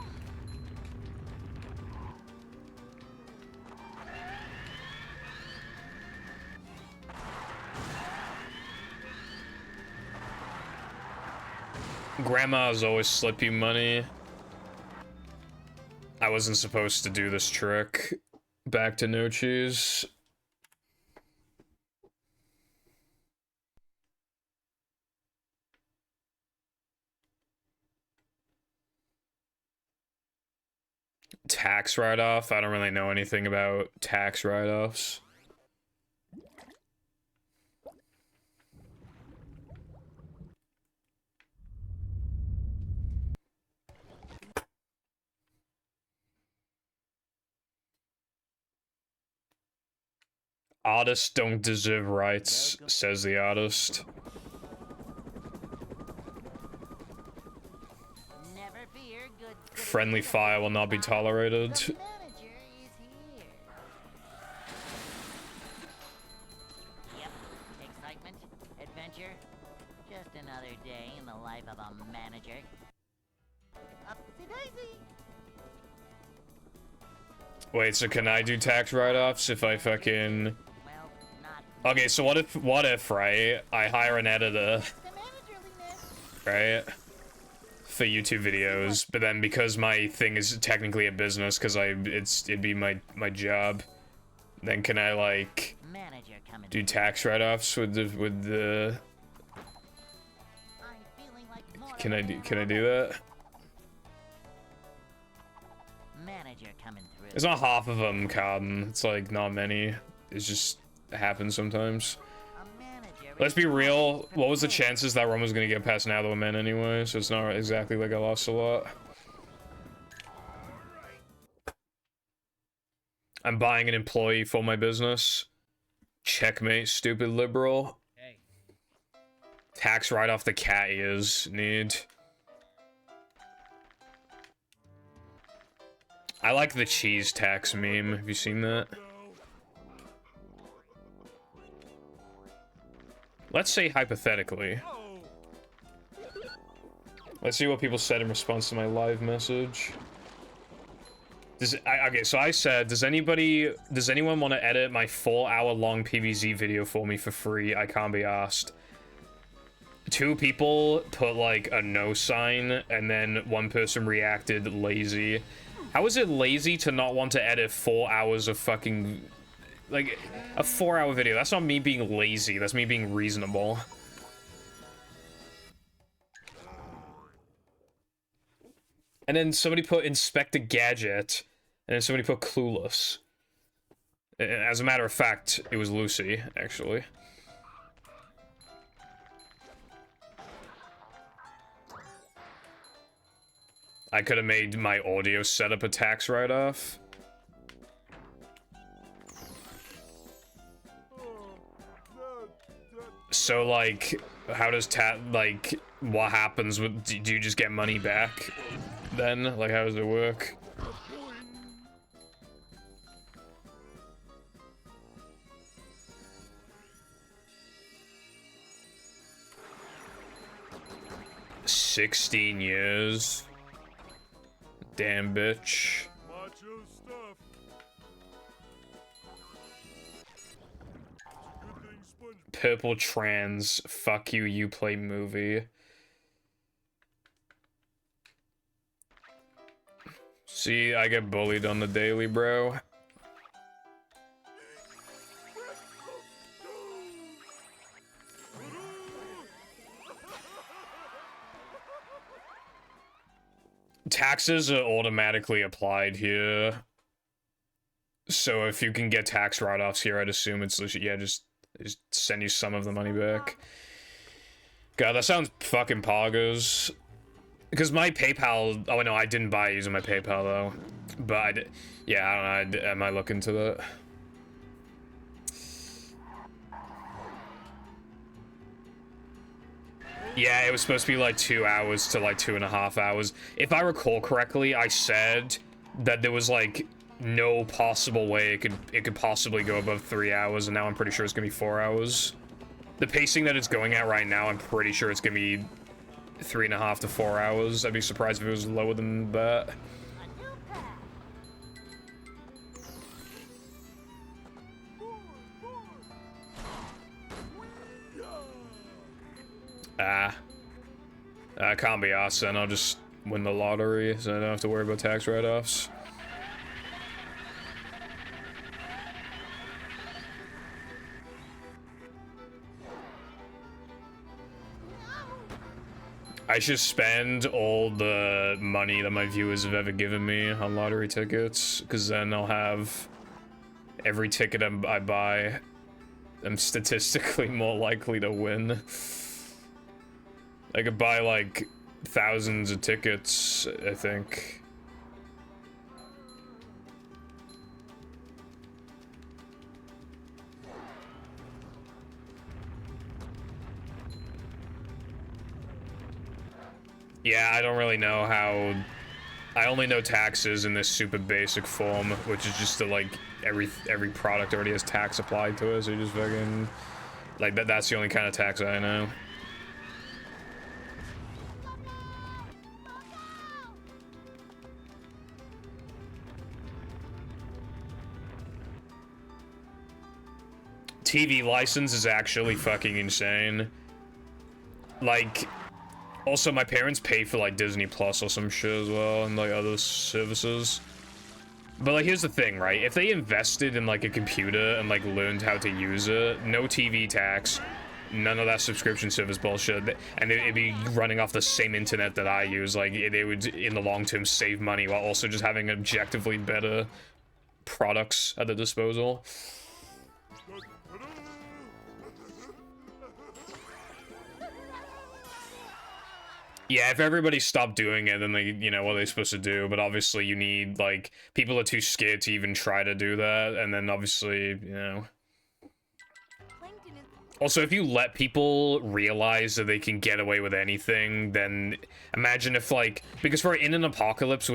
Grandmas always slip you money. I wasn't supposed to do this trick. Back to no cheese. Tax write-off? I don't really know anything about tax write-offs. Artists don't deserve rights, says the artist. Never fear, good Friendly fire will not be tolerated. The manager is here. Yep, excitement, adventure, just another day in the life of a manager. Upsy-daisy. Wait, so can I do tax write-offs if I fucking... Well, not Okay, so what if, right, I hire an editor, the managerliness. right, for YouTube videos, but then because my thing is technically a business, because it'd be my job, then can I, like, Manager coming. do tax write-offs with the... I'm feeling like Can I do that? Manager coming through. It's not half of them, Cotton. It's like not many. It's just happens sometimes. A manager Let's is be real. always What was the prepared. chances that Rome was gonna get past Nether Men anyway? So it's not exactly like I lost a lot. I'm buying an employee for my business. Checkmate, stupid liberal. Hey. Tax right off the cat ears. Need. I like the cheese tax meme. Have you seen that? Let's say hypothetically. Let's see what people said in response to my live message. Okay, so I said, does anyone want to edit my 4-hour-long PvZ video for me for free? I can't be asked. 2 people put like a no sign, and then 1 person reacted lazy. How is it lazy to not want to edit 4 hours of fucking, like, a 4-hour video? That's not me being lazy, that's me being reasonable. And then somebody put Inspector Gadget, and then somebody put Clueless. As a matter of fact, it was Lucy, actually. I could have made my audio setup a tax write-off. So, like, how does what happens with, do you just get money back then? Like, how does it work? $16 years. Damn bitch. Macho stuff. Good thing Sponge. Purple trans. Fuck you, you play movie. See, I get bullied on the daily, bro. Taxes are automatically applied here. So if you can get tax write-offs here, I'd assume it's legit. Yeah, just send you some of the money back. God, that sounds fucking poggers. Because my PayPal... Oh, no, I didn't buy it using my PayPal, though. But I did... Yeah, I don't know. I might look into that. Yeah, it was supposed to be like 2 hours to like 2.5 hours. If I recall correctly, I said that there was like no possible way it could possibly go above 3 hours, and now I'm pretty sure it's gonna be 4 hours. The pacing that it's going at right now, I'm pretty sure it's gonna be 3.5 to 4 hours. I'd be surprised if it was lower than that. Can't be asked then. I'll just win the lottery, so I don't have to worry about tax write-offs. I should spend all the money that my viewers have ever given me on lottery tickets, because then I'll have every ticket I buy, I'm statistically more likely to win. I could buy like thousands of tickets, I think. Yeah, I don't really know how... I only know taxes in this super basic form, which is just that, like, every product already has tax applied to it, so you just fucking... Like, that's the only kind of tax I know. TV license is actually fucking insane. Like, also my parents pay for like Disney Plus or some shit as well, and like other services. But like, here's the thing, right? If they invested in like a computer and like learned how to use it, no TV tax, none of that subscription service bullshit, and it'd be running off the same internet that I use. Like, they would in the long term save money while also just having objectively better products at their disposal. Yeah, if everybody stopped doing it, then they, you know, what are they supposed to do? But obviously you need, like, people are too scared to even try to do that, and then obviously, you know. Also, if you let people realize that they can get away with anything, then imagine if, like, because in an apocalypse, the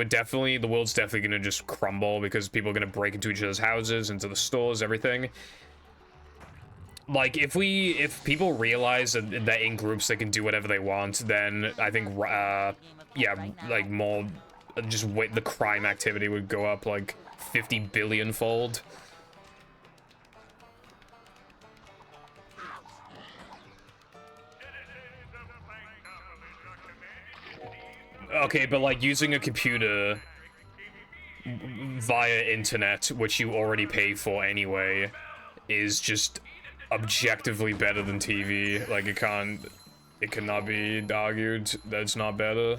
world's definitely gonna just crumble, because people are gonna break into each other's houses, into the stores, everything. Like, if people realize that in groups they can do whatever they want, then I think, yeah, like, more just wait, the crime activity would go up like 50 billion fold. Okay, but like using a computer via internet, which you already pay for anyway, is just objectively better than TV. Like it cannot be argued that it's not better.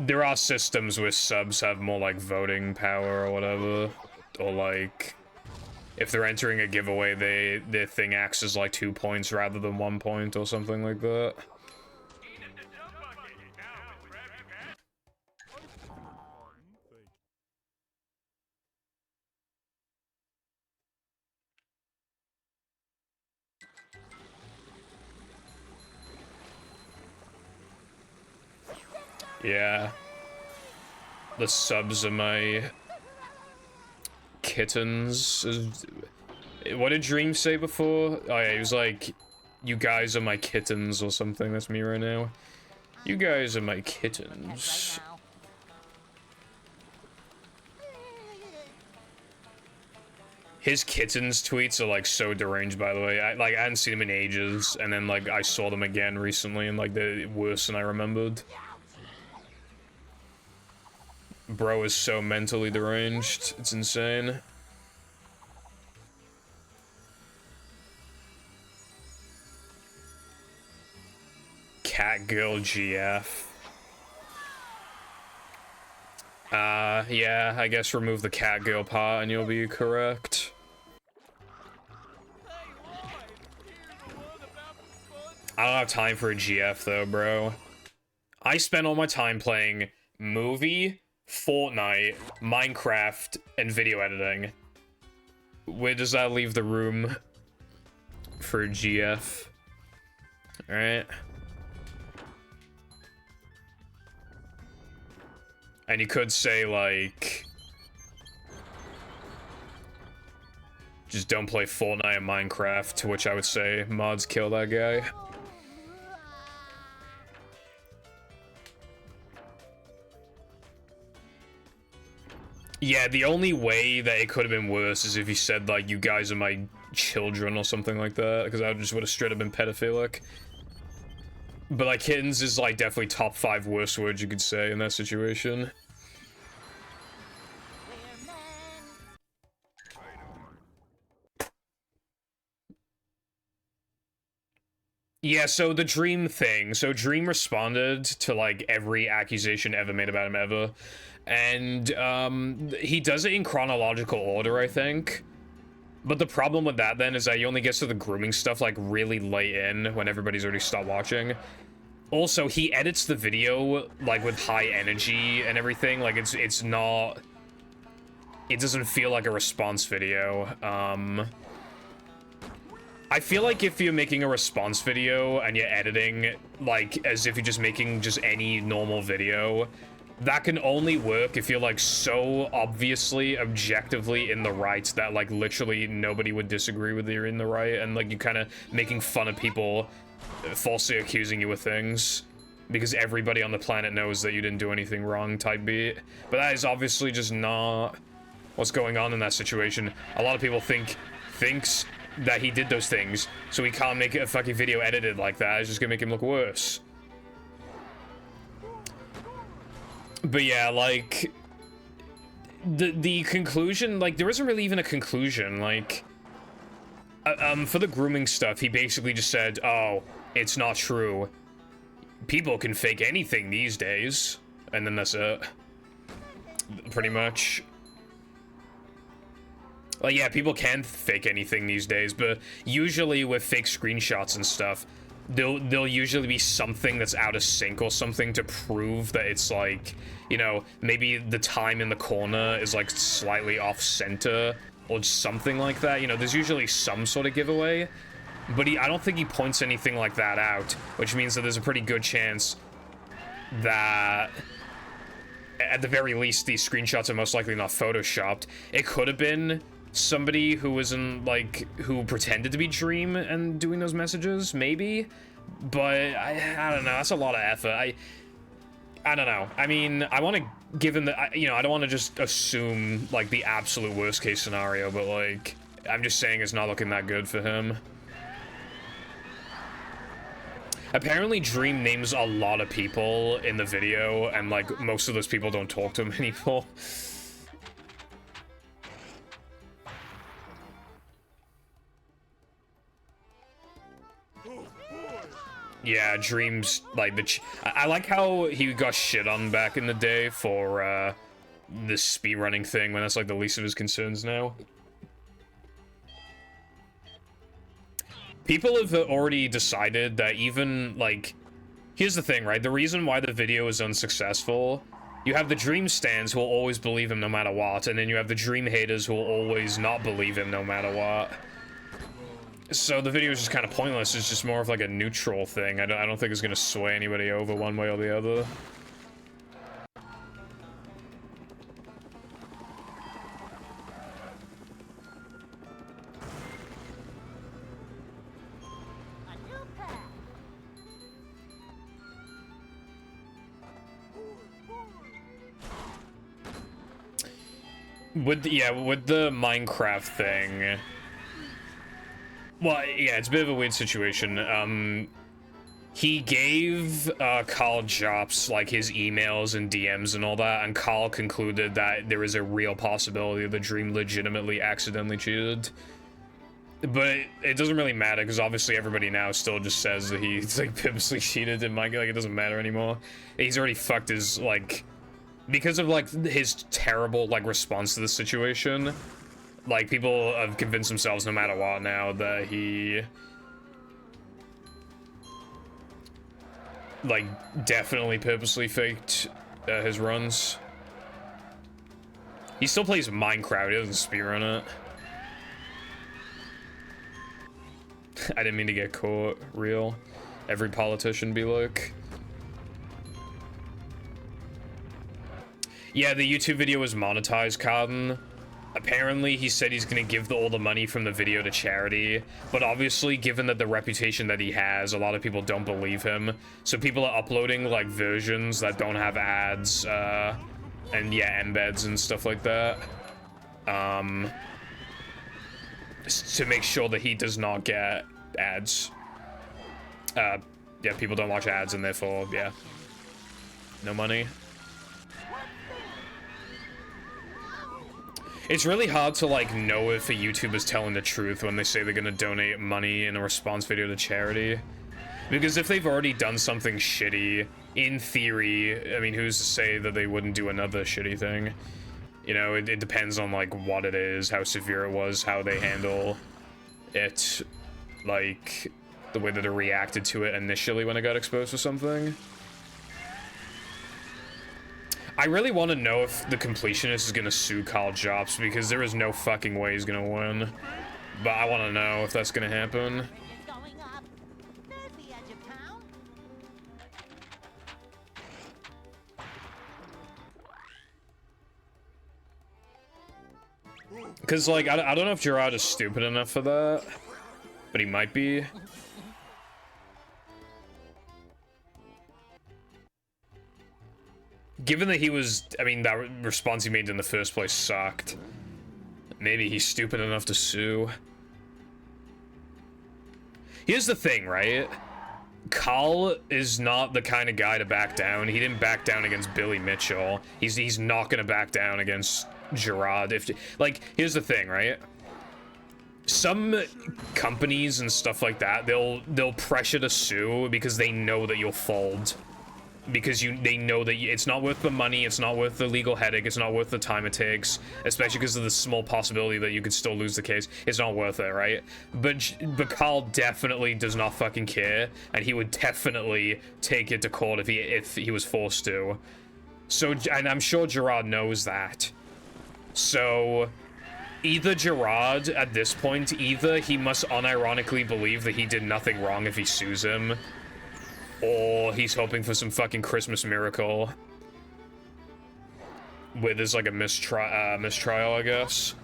There are systems where subs have more like voting power or whatever, or like if they're entering a giveaway, their thing acts as like 2 points rather than 1 point or something like that. Yeah. The subs are my kittens. What did Dream say before? Oh yeah, he was like, you guys are my kittens or something. That's me right now. You guys are my kittens. His kittens tweets are like so deranged, by the way. I hadn't seen them in ages, and then like I saw them again recently, and like they're worse than I remembered. Bro is so mentally deranged. It's insane. Catgirl GF. Yeah, I guess remove the Catgirl part and you'll be correct. I don't have time for a GF though, bro. I spend all my time playing movie, Fortnite, Minecraft, and video editing. Where does that leave the room for GF? Alright. And you could say, like, just don't play Fortnite and Minecraft, to which I would say, mods kill that guy. Yeah, the only way that it could have been worse is if you said, like, you guys are my children or something like that, because I just would have straight up been pedophilic. But, like, kittens is, like, definitely top 5 worst words you could say in that situation. Yeah, so the Dream thing. So Dream responded to, like, every accusation ever made about him ever. And, he does it in chronological order, I think. But the problem with that, then, is that he only gets to the grooming stuff, like, really late in, when everybody's already stopped watching. Also, he edits the video, like, with high energy and everything. Like, it's not... It doesn't feel like a response video. I feel like if you're making a response video and you're editing, like, as if you're just making just any normal video, that can only work if you're, like, so obviously, objectively in the right that, like, literally nobody would disagree with you in the right, and, like, you're kind of making fun of people falsely accusing you of things because everybody on the planet knows that you didn't do anything wrong type beat. But that is obviously just not what's going on in that situation. A lot of people thinks that he did those things, so he can't make a fucking video edited like that. It's just gonna make him look worse. But yeah, like, the conclusion, like, there isn't really even a conclusion, like, for the grooming stuff, he basically just said, oh, it's not true. People can fake anything these days, and then that's it. Pretty much. Like, yeah, people can fake anything these days, but usually with fake screenshots and stuff, there'll usually be something that's out of sync or something to prove that it's, like, you know, maybe the time in the corner is, like, slightly off center or something like that. You know, there's usually some sort of giveaway, but I don't think he points anything like that out, which means that there's a pretty good chance that at the very least these screenshots are most likely not photoshopped. It could have been somebody who was in, like, who pretended to be Dream and doing those messages, maybe, but I don't know, that's a lot of effort. I don't know. I mean, I want to give him the, you know, I don't want to just assume, like, the absolute worst case scenario, but, like, I'm just saying it's not looking that good for him. Apparently, Dream names a lot of people in the video, and, like, most of those people don't talk to him anymore. Yeah, Dream's, like, I like how he got shit on back in the day for, this speedrunning thing, when that's, like, the least of his concerns now. People have already decided that even, like, here's the thing, right? The reason why the video is unsuccessful, you have the Dream stans who will always believe him no matter what, and then you have the Dream haters who will always not believe him no matter what. So the video is just kind of pointless. It's just more of like a neutral thing. I don't think it's gonna sway anybody over one way or the other. A new path. With the Minecraft thing. Well, yeah, it's a bit of a weird situation. He gave Carl Jops, like, his emails and DMs and all that, and Carl concluded that there is a real possibility the Dream legitimately accidentally cheated. But it doesn't really matter, because obviously everybody now still just says that he's, like, purposely cheated in Minecraft. Like, it doesn't matter anymore. He's already fucked his, like... Because of, like, his terrible, like, response to the situation... Like, people have convinced themselves no matter what now that he... Like, definitely purposely faked his runs. He still plays Minecraft, he doesn't speedrun it. I didn't mean to get caught, real. Every politician be like. Yeah, the YouTube video was monetized, Carden. Apparently, he said he's gonna give all the money from the video to charity, but obviously, given that the reputation that he has, a lot of people don't believe him. So people are uploading, like, versions that don't have ads, and yeah, embeds and stuff like that. To make sure that he does not get ads. Yeah, people don't watch ads, and therefore, yeah, no money. It's really hard to, like, know if a YouTuber's telling the truth when they say they're gonna donate money in a response video to charity. Because if they've already done something shitty, in theory, I mean, who's to say that they wouldn't do another shitty thing? You know, it depends on, like, what it is, how severe it was, how they handle it, like, the way that they reacted to it initially when it got exposed to something. I really want to know if the completionist is going to sue Carl Jops, because there is no fucking way he's going to win. But I want to know if that's going to happen. Going up. There's the edge of town. Because, like, I don't know if Gerard is stupid enough for that, but he might be. Given that he was, I mean, that response he made in the first place sucked. Maybe he's stupid enough to sue. Here's the thing, right? Carl is not the kind of guy to back down. He didn't back down against Billy Mitchell. He's not gonna back down against Gerard. Like, here's the thing, right? Some companies and stuff like that, they'll pressure to sue because they know that you'll fold. Because they know that it's not worth the money, it's not worth the legal headache, it's not worth the time it takes, especially because of the small possibility that you could still lose the case. It's not worth it, right? But Carl definitely does not fucking care, and he would definitely take it to court if he was forced to. So, and I'm sure Gerard knows that. So, either Gerard, at this point, either he must unironically believe that he did nothing wrong if he sues him, or he's hoping for some fucking Christmas miracle where there's like a mistrial, I guess.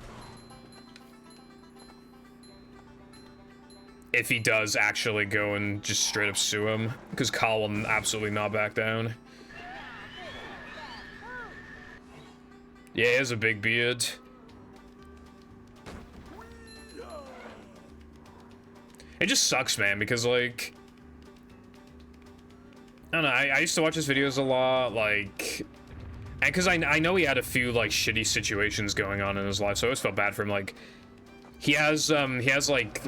If he does actually go and just straight up sue him, because Carl will absolutely not back down. Yeah, he has a big beard. It just sucks, man, because, like... I don't know, I used to watch his videos a lot, like... And because I know he had a few, like, shitty situations going on in his life, so I always felt bad for him, like... He has, like...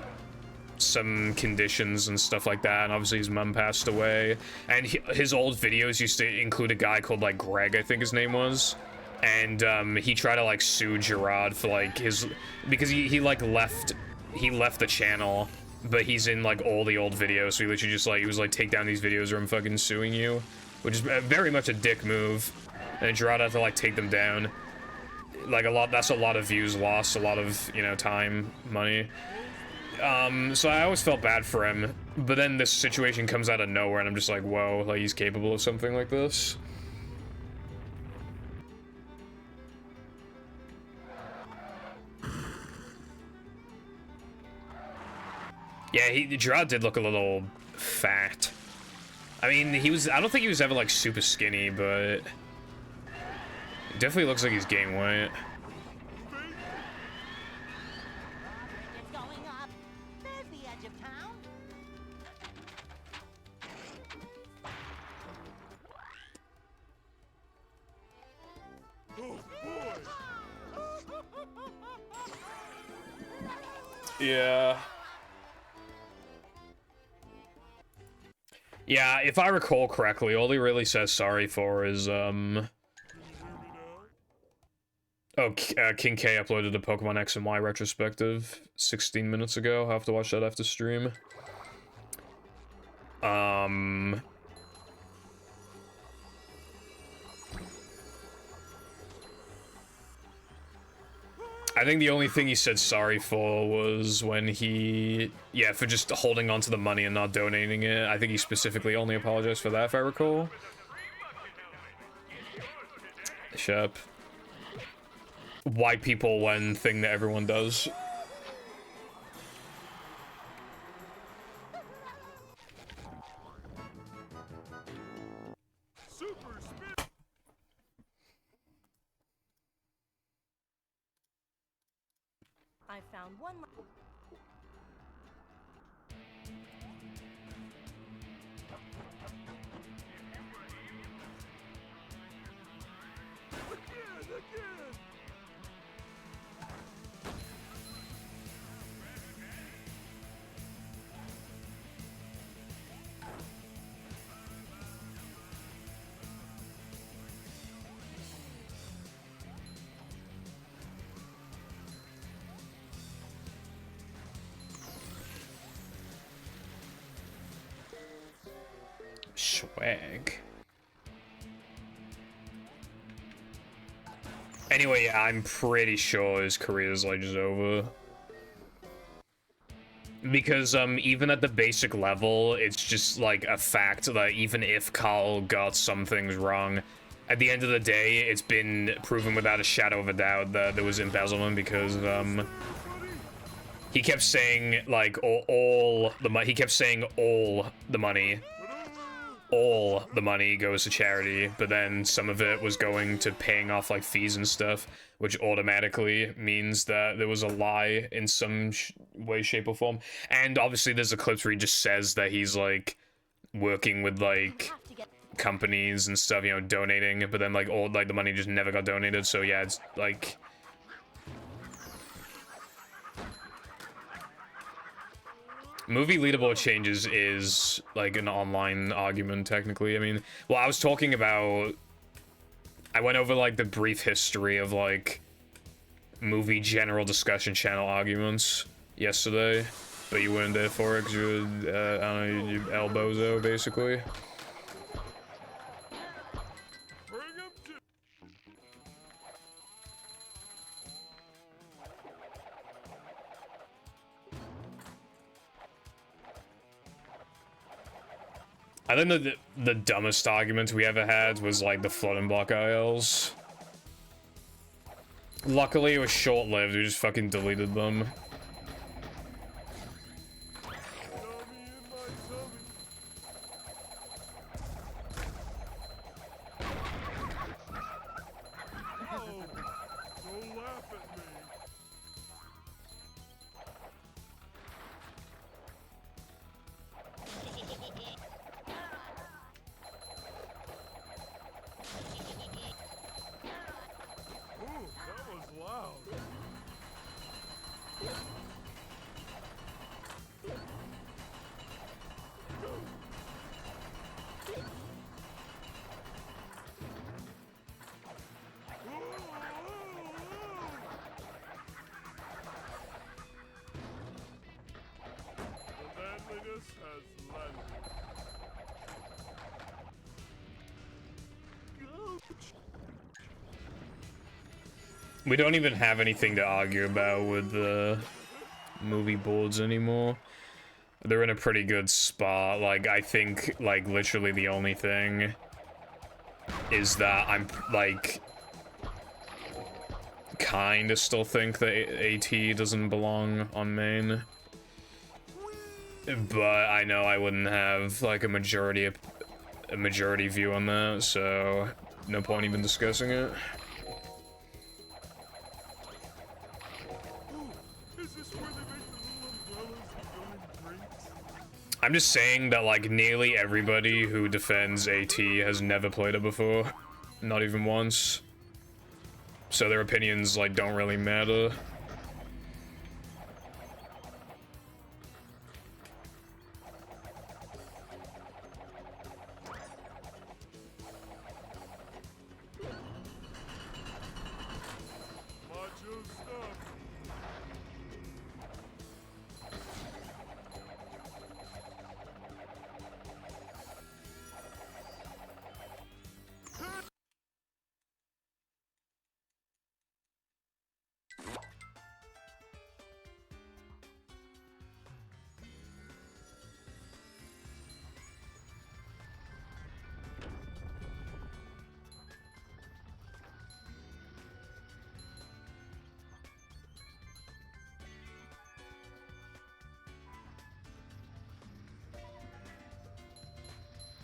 some conditions and stuff like that, and obviously his mom passed away, and his old videos used to include a guy called like Greg, I think his name was, and he tried to like sue Gerard for like his, because he like left the channel, but he's in like all the old videos, so he literally just like, he was like, take down these videos or I'm fucking suing you, which is very much a dick move, and Gerard had to like take them down. Like that's a lot of views lost, a lot of, you know, time, money. So I always felt bad for him, but then this situation comes out of nowhere and I'm just like, whoa, like he's capable of something like this. Yeah, Gerard did look a little fat. I mean, I don't think he was ever like super skinny, but it definitely looks like he's gained weight. Yeah. Yeah, if I recall correctly, all he really says sorry for is, Oh, King K uploaded a Pokemon X and Y retrospective 16 minutes ago. I'll have to watch that after stream. I think the only thing he said sorry for was when for just holding on to the money and not donating it. I think he specifically only apologized for that, if I recall. Shep. White people when thing that everyone does. I found one. Swag. Anyway, yeah, I'm pretty sure his career is like just over. Because even at the basic level, it's just like a fact that even if Carl got some things wrong, at the end of the day, it's been proven without a shadow of a doubt that there was embezzlement, because he kept saying like all the money. He kept saying all the money goes to charity, but then some of it was going to paying off like fees and stuff, which automatically means that there was a lie in some way, shape, or form. And obviously there's a clip where he just says that he's like working with like companies and stuff, you know, donating, but then like all like the money just never got donated. So yeah, it's like movie leaderboard changes is like an online argument, technically. I mean, well, I was talking about, I went over like the brief history of like movie general discussion channel arguments yesterday, but you weren't there for it because you were, I don't know, you elbozo, basically. I think that the dumbest argument we ever had was like the floating block ILs. Luckily, it was short-lived. We just fucking deleted them. We don't even have anything to argue about with the movie boards anymore. They're in a pretty good spot. Like, I think, like, literally the only thing is that I'm, like, kinda still think that AT doesn't belong on main. But I know I wouldn't have, like, a majority view on that, so no point even discussing it. I'm just saying that, like, nearly everybody who defends AT has never played it before. Not even once. So their opinions, like, don't really matter.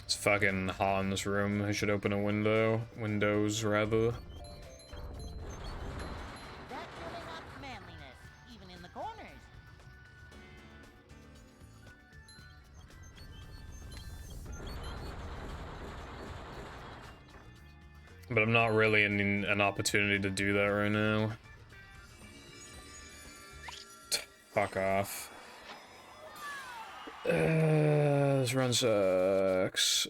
It's fucking hot in this room. I should open a window. Windows, rather. That's really not manliness, even in the corners. But I'm not really in an opportunity to do that right now. Fuck off. This run sucks.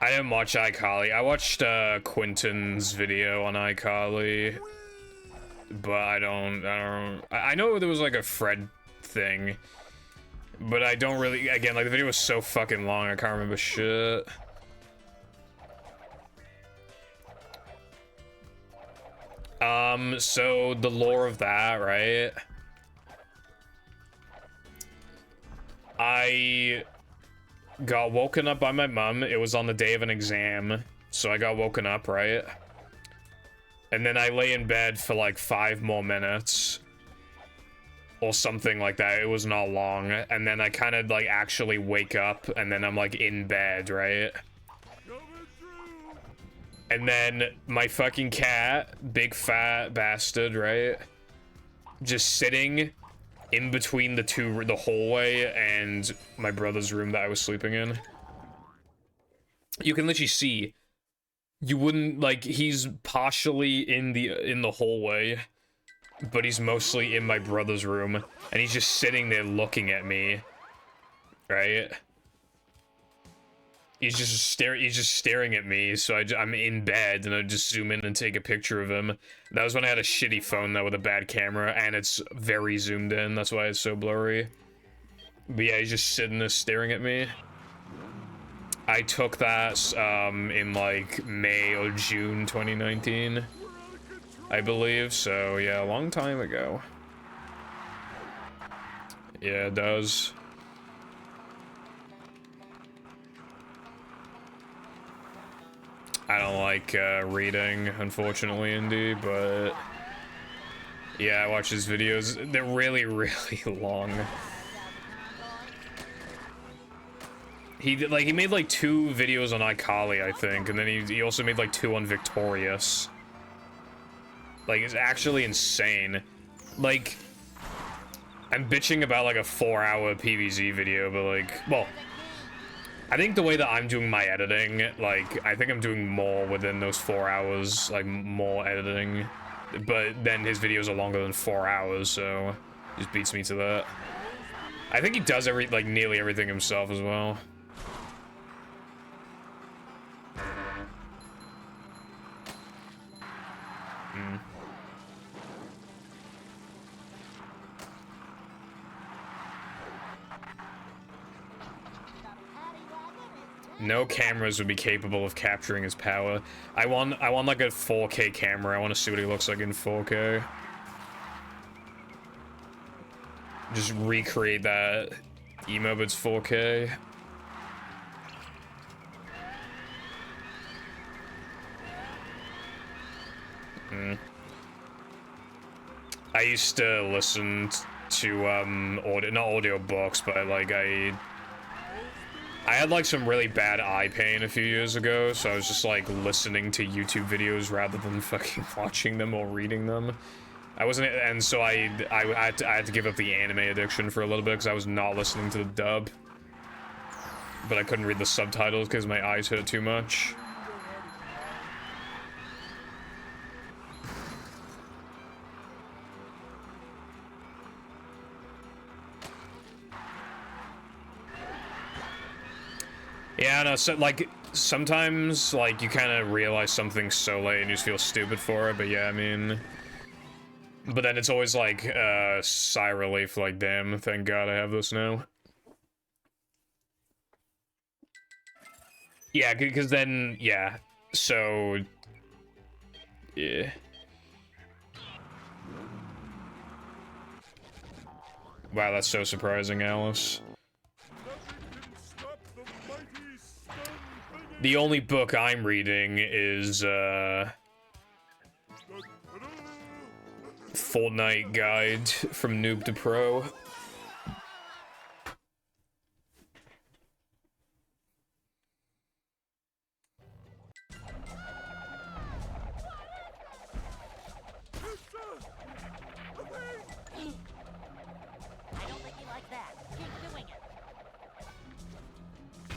I didn't watch iCarly. I watched Quentin's video on iCarly, but I know there was like a Fred thing, but I don't really, again, like the video was so fucking long, I can't remember shit. So the lore of that, right? I got woken up by my mom. It was on the day of an exam, so I got woken up, right? And then I lay in bed for like 5 more minutes or something like that. It was not long. And then I kind of like actually wake up, and then I'm like in bed, right? And then my fucking cat, big fat bastard, right? Just sitting in between the hallway and my brother's room that I was sleeping in. You can literally see. You wouldn't, like, he's partially in the hallway, but he's mostly in my brother's room, and he's just sitting there looking at me, right? He's just staring at me, so I'm in bed, and I just zoom in and take a picture of him. That was when I had a shitty phone, though, with a bad camera, and it's very zoomed in, that's why it's so blurry. But yeah, he's just sitting there staring at me. I took that in like May or June 2019, I believe. So yeah, a long time ago. Yeah, it does. I don't like reading, unfortunately, Indy, but yeah, I watch his videos. They're really, really long. He made like 2 videos on iCarly, I think, and then he also made like 2 on Victorious. Like, it's actually insane. Like, I'm bitching about like a 4-hour PVZ video, but like, well, I think the way that I'm doing my editing, like, I think I'm doing more within those 4 hours, like, more editing. But then his videos are longer than 4 hours, so just beats me to that. I think he does nearly everything himself as well. No cameras would be capable of capturing his power. I want like a 4K camera. I want to see what he looks like in 4K. Just recreate that emo, but it's 4K. I used to listen to audio, not audio books, but like I had like some really bad eye pain a few years ago, so I was just like listening to YouTube videos rather than fucking watching them or reading them. I wasn't, and so I had to give up the anime addiction for a little bit because I was not listening to the dub. But I couldn't read the subtitles because my eyes hurt too much. Yeah, no, so, like, sometimes, like, you kind of realize something so late and you just feel stupid for it, but yeah, I mean... But then it's always, like, sigh relief, like, damn, thank God I have this now. Yeah, because then, yeah, so... Yeah. Wow, that's so surprising, Alice. The only book I'm reading is, Fortnite Guide from Noob to Pro.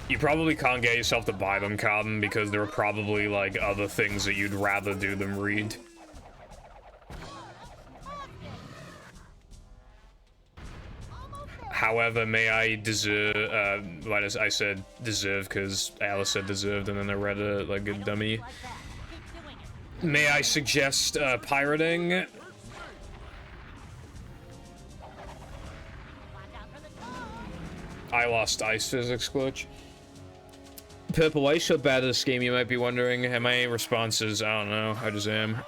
You probably can't get yourself to buy them, Carbon, because there are probably, like, other things that you'd rather do than read. However, may I deserve, like I said deserve because Alice said deserved and then I read it like a dummy. May I suggest pirating? I lost ice physics glitch. Purple, why are you so bad at this game, you might be wondering? And my response is, I don't know, I just am.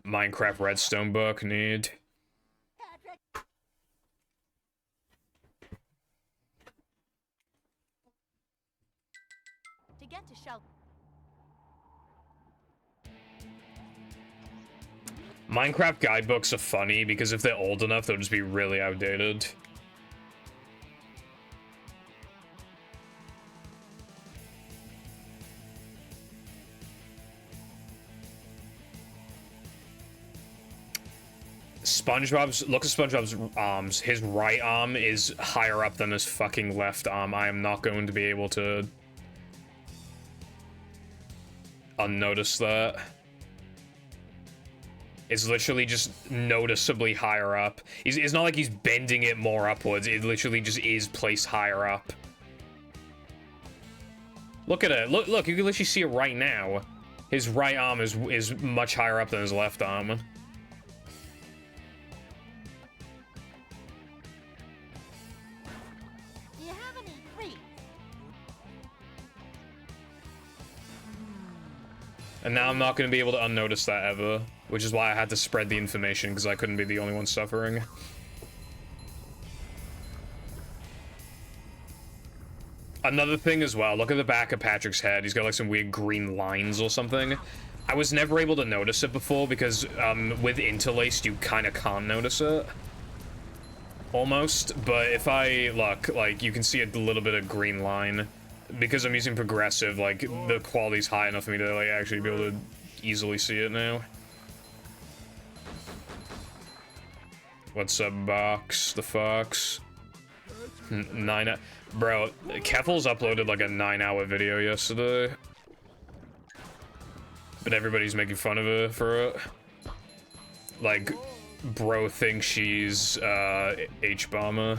Minecraft Redstone book, need. To get to shelter. Minecraft guidebooks are funny because if they're old enough, they'll just be really outdated. SpongeBob's, look at SpongeBob's arms. His right arm is higher up than his fucking left arm. I am not going to be able to unnotice that. It's literally just noticeably higher up. It's not like he's bending it more upwards. It literally just is placed higher up. Look at it. Look, you can literally see it right now. His right arm is much higher up than his left arm. Do you have any And now I'm not going to be able to unnotice that ever, which is why I had to spread the information, because I couldn't be the only one suffering. Another thing as well, look at the back of Patrick's head. He's got like some weird green lines or something. I was never able to notice it before because with interlaced you kind of can't notice it. Almost, but if I look, like, you can see a little bit of green line. Because I'm using progressive, like, the quality's high enough for me to, like, actually be able to easily see it now. What's up, Box? The Fox? Bro, Keffel's uploaded, like, a 9-hour video yesterday. But everybody's making fun of her for it. Like, bro thinks she's, H-Bomber.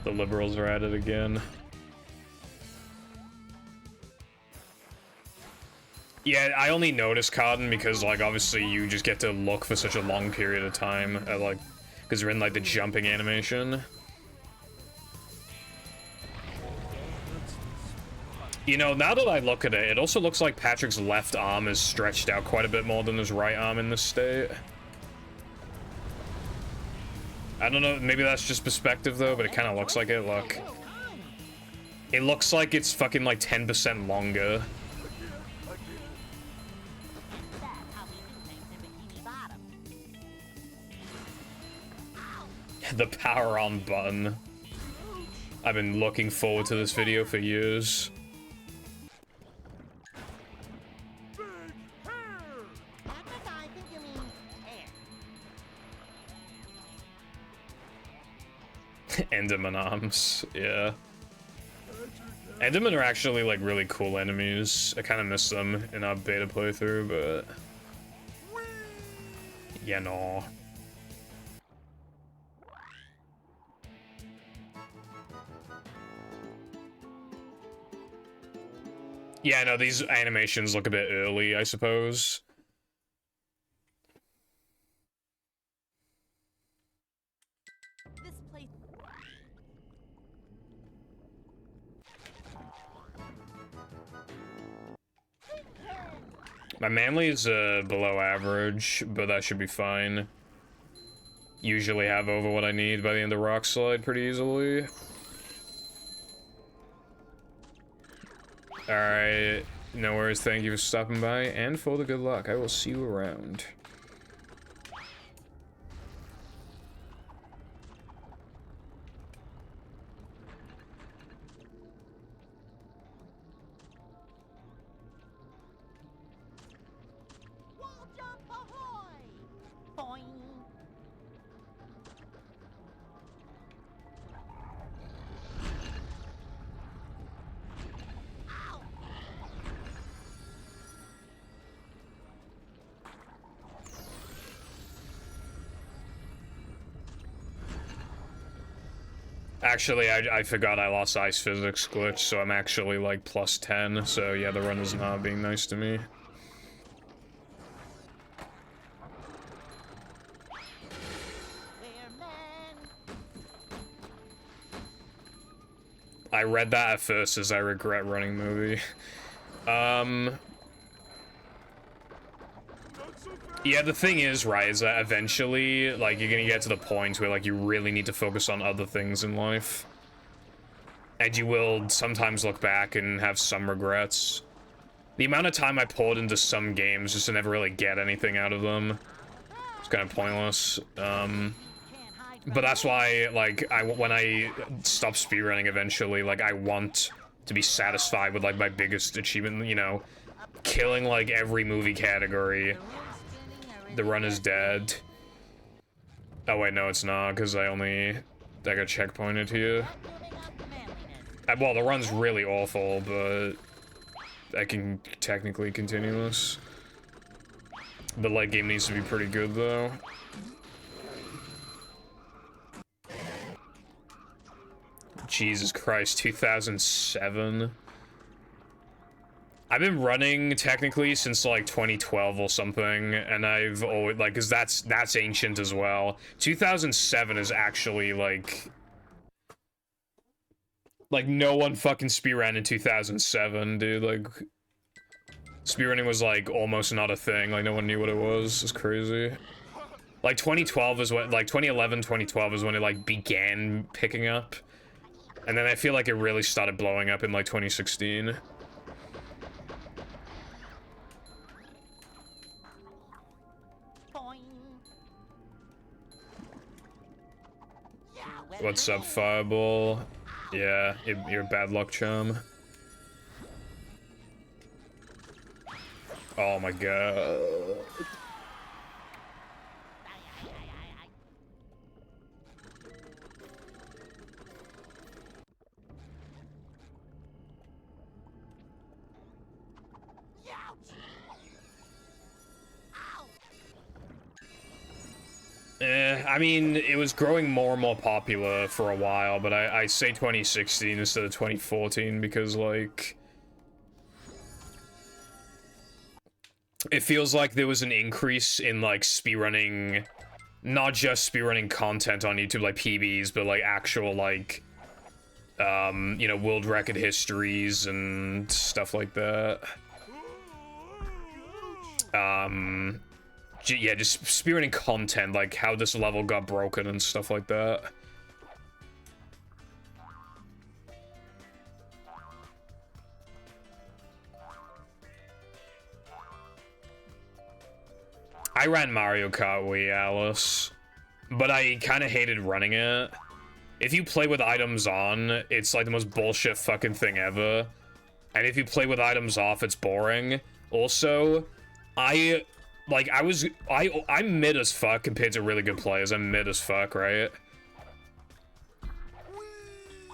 The liberals are at it again. Yeah, I only noticed Cotton because, like, obviously you just get to look for such a long period of time at, like, because you're in, like, the jumping animation. You know, now that I look at it, it also looks like Patrick's left arm is stretched out quite a bit more than his right arm in this state. I don't know, maybe that's just perspective though, but it kind of looks like it. Look. It looks like it's fucking like 10% longer. The power on button. I've been looking forward to this video for years. Enderman arms, yeah. Enderman are actually like really cool enemies. I kind of miss them in our beta playthrough, but yeah, no. Yeah, no, these animations look a bit early, I suppose. My manly is below average, but that should be fine. Usually have over what I need by the end of Rock Slide pretty easily. Alright, no worries, thank you for stopping by, and for the good luck. I will see you around. Actually, I forgot I lost Ice Physics glitch, so I'm actually like +10, so yeah, the run is not being nice to me. I read that at first as I regret running movie. Yeah, the thing is, right, is that eventually, like, you're gonna get to the point where, like, you really need to focus on other things in life. And you will sometimes look back and have some regrets. The amount of time I poured into some games just to never really get anything out of them, it's kind of pointless. But that's why, like, when I stop speedrunning eventually, like, I want to be satisfied with, like, my biggest achievement, you know, killing, like, every movie category. The run is dead. Oh wait, no it's not, because I got checkpointed here. Well, the run's really awful, but I can technically continue this. The late game needs to be pretty good, though. Jesus Christ, 2007? I've been running technically since like 2012 or something, and I've always like, cause that's ancient as well. 2007 is actually like no one fucking speedran in 2007, dude. Like speedrunning was like almost not a thing. Like no one knew what it was. It's crazy. Like 2012 is when, like 2011, 2012 is when it like began picking up, and then I feel like it really started blowing up in like 2016. What's up, Fireball? Yeah, you're a bad luck charm. Oh my god. I mean, it was growing more and more popular for a while, but I say 2016 instead of 2014 because, like, it feels like there was an increase in, like, speedrunning, not just speedrunning content on YouTube, like PBs, but, like, actual, like, you know, world record histories and stuff like that. Yeah, just speedrunning content, like how this level got broken and stuff like that. I ran Mario Kart Wii, Alice, but I kind of hated running it. If you play with items on, it's like the most bullshit fucking thing ever. And if you play with items off, it's boring. Also, I'm mid as fuck compared to really good players. I'm mid as fuck, right?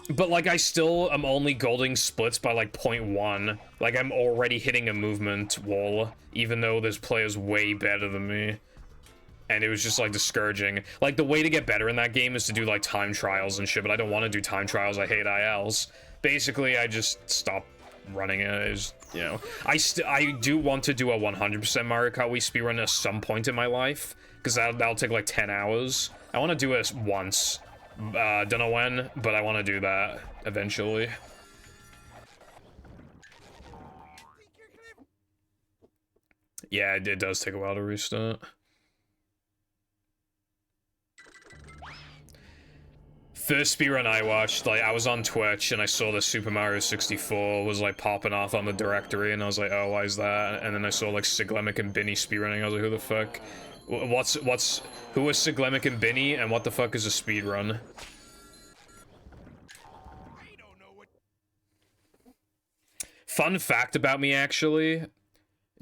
But, like, I still am only golding splits by, like, 0.1. Like, I'm already hitting a movement wall, even though there's players way better than me. And it was just, like, discouraging. Like, the way to get better in that game is to do, like, time trials and shit, but I don't want to do time trials. I hate ILs. Basically, I just stopped running it. Is, you know, I do want to do a 100% Mario Kart Wii speedrun at some point in my life, because that'll take like 10 hours. I want to do it once. Don't know when, but I want to do that eventually. Yeah, it does take a while to restart. First speedrun I watched, like, I was on Twitch and I saw the Super Mario 64 was like popping off on the directory, and I was like, oh, why is that? And then I saw like Siglemic and Binny speedrunning. I was like, who the fuck? Who is Siglemic and Binny, and what the fuck is a speedrun? Fun fact about me, actually.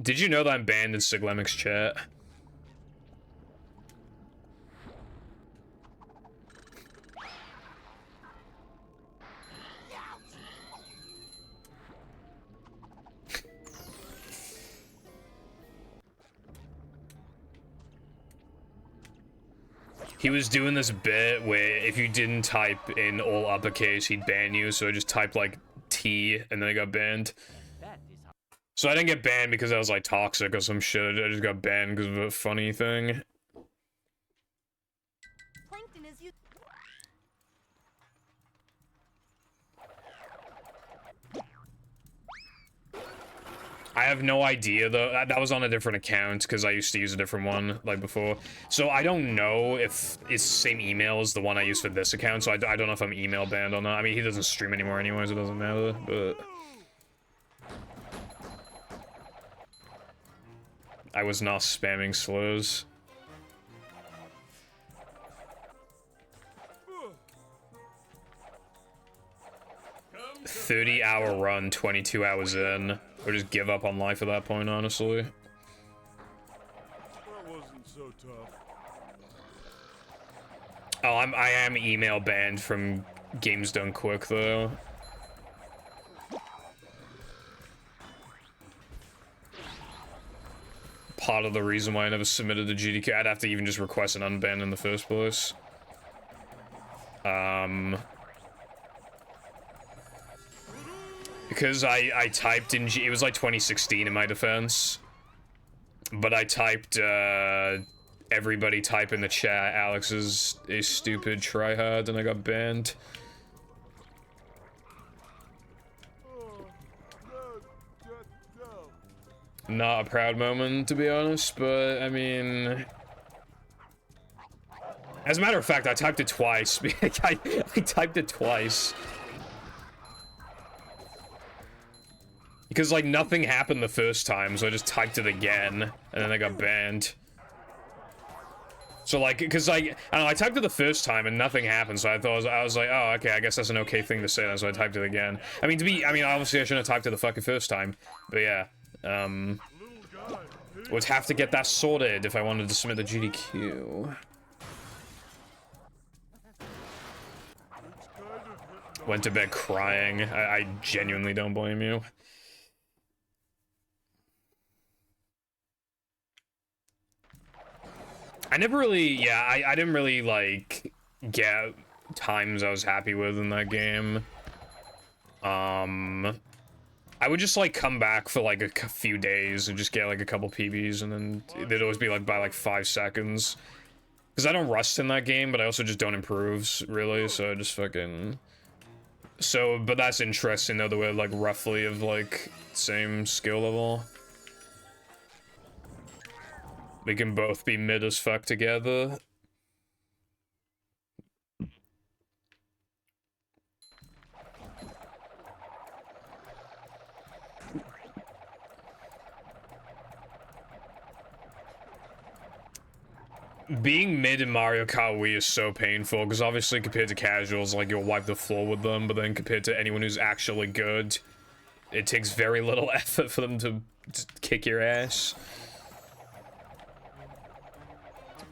Did you know that I'm banned in Siglemic's chat? He was doing this bit where if you didn't type in all uppercase, he'd ban you, so I just typed like T and then I got banned. So I didn't get banned because I was like toxic or some shit. I just got banned because of a funny thing. Plankton is you. I have no idea though. That was on a different account because I used to use a different one like before. So I don't know if it's the same email as the one I use for this account. So I don't know if I'm email banned or not. I mean, he doesn't stream anymore anyways. It doesn't matter. But I was not spamming slows. 30-hour run, 22 hours in. Or just give up on life at that point, honestly. That wasn't so tough. Oh, I am email banned from Games Done Quick, though. Part of the reason why I never submitted the GDQ, I'd have to even just request an unban in the first place. Because I typed in it was like 2016 in my defense, but I typed everybody type in the chat Alex is a stupid tryhard and I got banned. Not a proud moment, to be honest, but I mean, as a matter of fact, I typed it twice. I typed it twice. Because, like, nothing happened the first time, so I just typed it again, and then I got banned. So, like, because, like, I don't know, I typed it the first time, and nothing happened, so I was like, oh, okay, I guess that's an okay thing to say, so I typed it again. I mean, obviously I shouldn't have typed it the fucking first time, but yeah. Would have to get that sorted if I wanted to submit the GDQ. Went to bed crying. I genuinely don't blame you. I never really, yeah, I didn't really, like, get times I was happy with in that game. I would just, like, come back for, like, a few days and just get, like, a couple PBs, and then they'd always be, like, by, like, 5 seconds. Because I don't rust in that game, but I also just don't improve, really, so I just fucking... So, but that's interesting, though, that we're, like, roughly of, like, same skill level. We can both be mid as fuck together. Being mid in Mario Kart Wii is so painful, because obviously compared to casuals, like, you'll wipe the floor with them, but then compared to anyone who's actually good, it takes very little effort for them to kick your ass.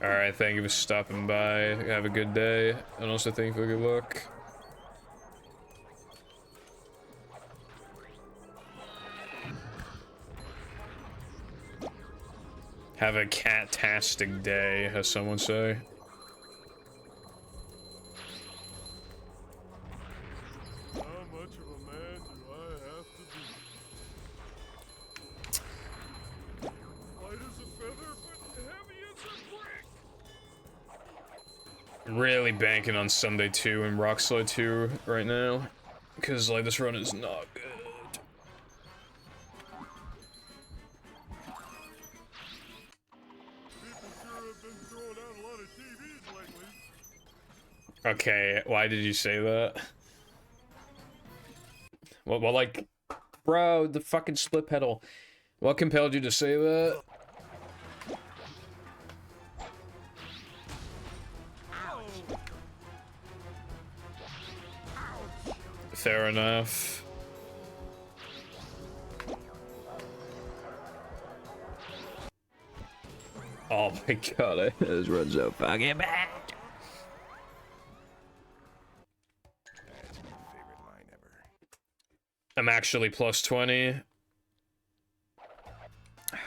Alright, thank you for stopping by. Have a good day. And also thank you for good luck. Have a cat-tastic day, as someone say. How much of a man do I have to be? Light as a feather, but heavy as a brick. Really banking on Sunday 2 and Rockslide 2 right now. Because, like, this run is not good. Okay, why did you say that? Well, like, bro, the fucking split pedal. What compelled you to say that? Fair enough. Oh my god, this runs so fucking bad. I'm actually plus 20.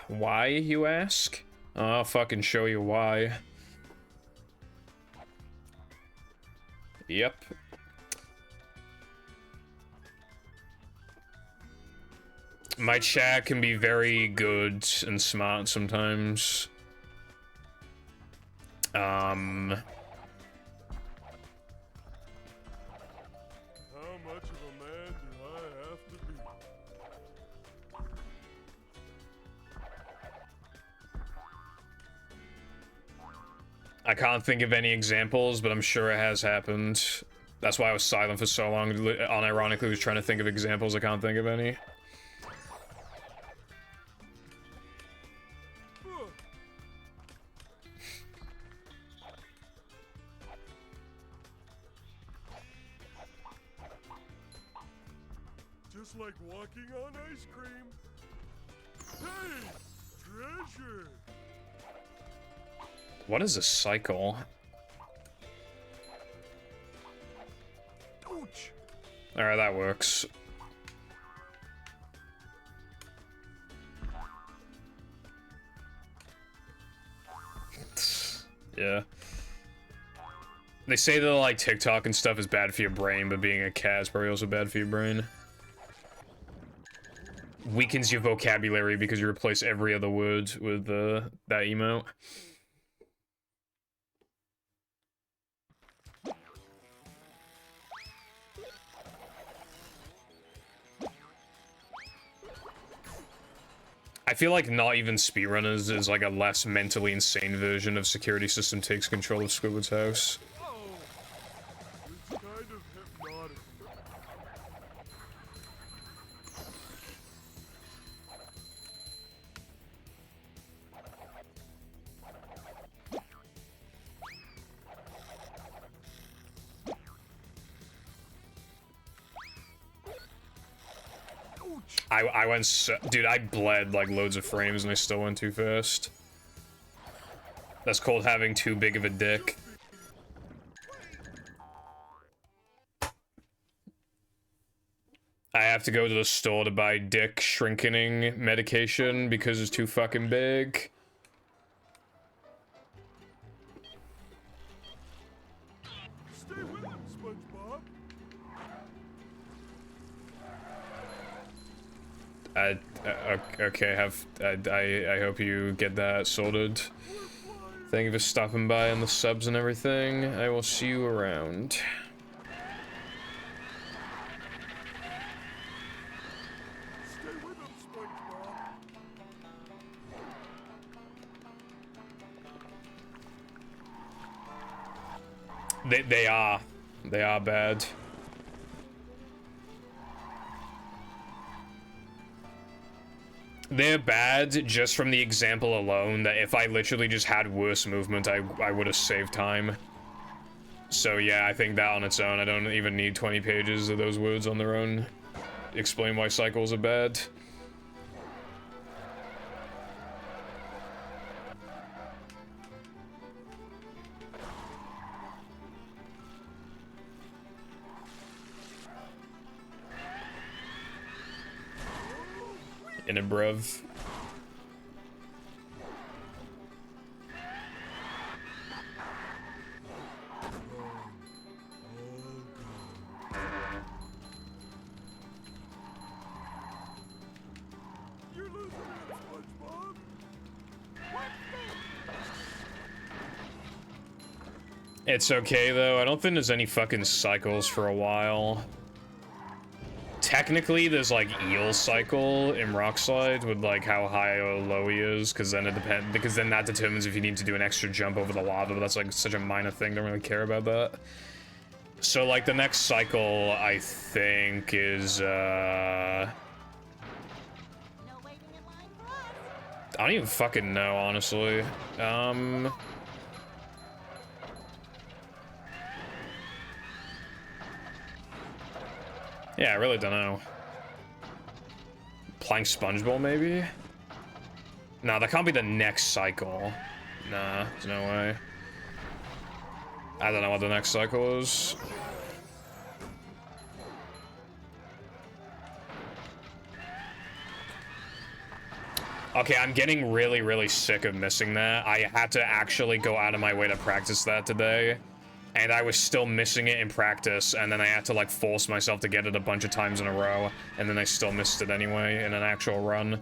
Why, you ask? I'll fucking show you why. Yep. My chat can be very good and smart sometimes. How much of a man do I have to be? I can't think of any examples, but I'm sure it has happened. That's why I was silent for so long. Unironically, I was trying to think of examples. I can't think of any. Just like walking on ice cream. Hey, treasure. What is a cycle? Ouch. Alright, that works. Yeah. They say that, like, TikTok and stuff is bad for your brain, but being a cat is probably also bad for your brain. weakens your vocabulary because you replace every other word with that emote. I feel like not even speedrunners is like a less mentally insane version of Security System takes control of Squidward's house. It's kind of hypnotic. I went so, dude, I bled like loads of frames and I still went too fast. That's called having too big of a dick. I have to go to the store to buy dick shrinkening medication because it's too fucking big. Stay with him, SpongeBob. Okay, I hope you get that sorted. Thank you for stopping by and the subs and everything. I will see you around. Stay with him, SpongeBob. They are bad. They're bad just from the example alone that if I literally just had worse movement, I would have saved time. So yeah, I think that on its own, I don't even need 20 pages of those words on their own. Explain why cycles are bad. In a bruv. You're losing it, SpongeBob. It's okay though, I don't think there's any fucking cycles for a while. Technically, there's like eel cycle in Rockslide with like how high or low he is, because then that determines if you need to do an extra jump over the lava, but that's like such a minor thing, don't really care about that. So like the next cycle I think is No waiting in line for us. I don't even fucking know, honestly. Yeah, I really don't know. Playing SpongeBob, maybe? Nah, that can't be the next cycle. Nah, there's no way. I don't know what the next cycle is. Okay, I'm getting really, really sick of missing that. I had to actually go out of my way to practice that today. And I was still missing it in practice, and then I had to like force myself to get it a bunch of times in a row, and then I still missed it anyway in an actual run.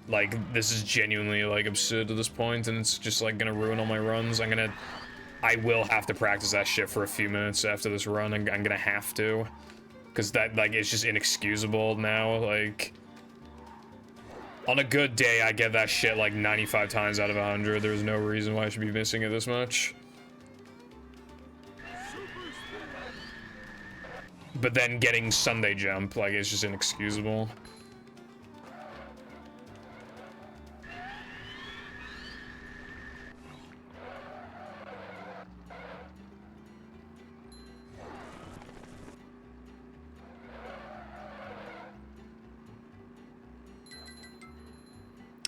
Like, this is genuinely like absurd at this point, and it's just like gonna ruin all my runs. I will have to practice that shit for a few minutes after this run. I'm gonna have to, because that like it's just inexcusable now. Like, on a good day, I get that shit like 95 times out of 100. There's no reason why I should be missing it this much. But then getting Sunday jump, like, it's just inexcusable.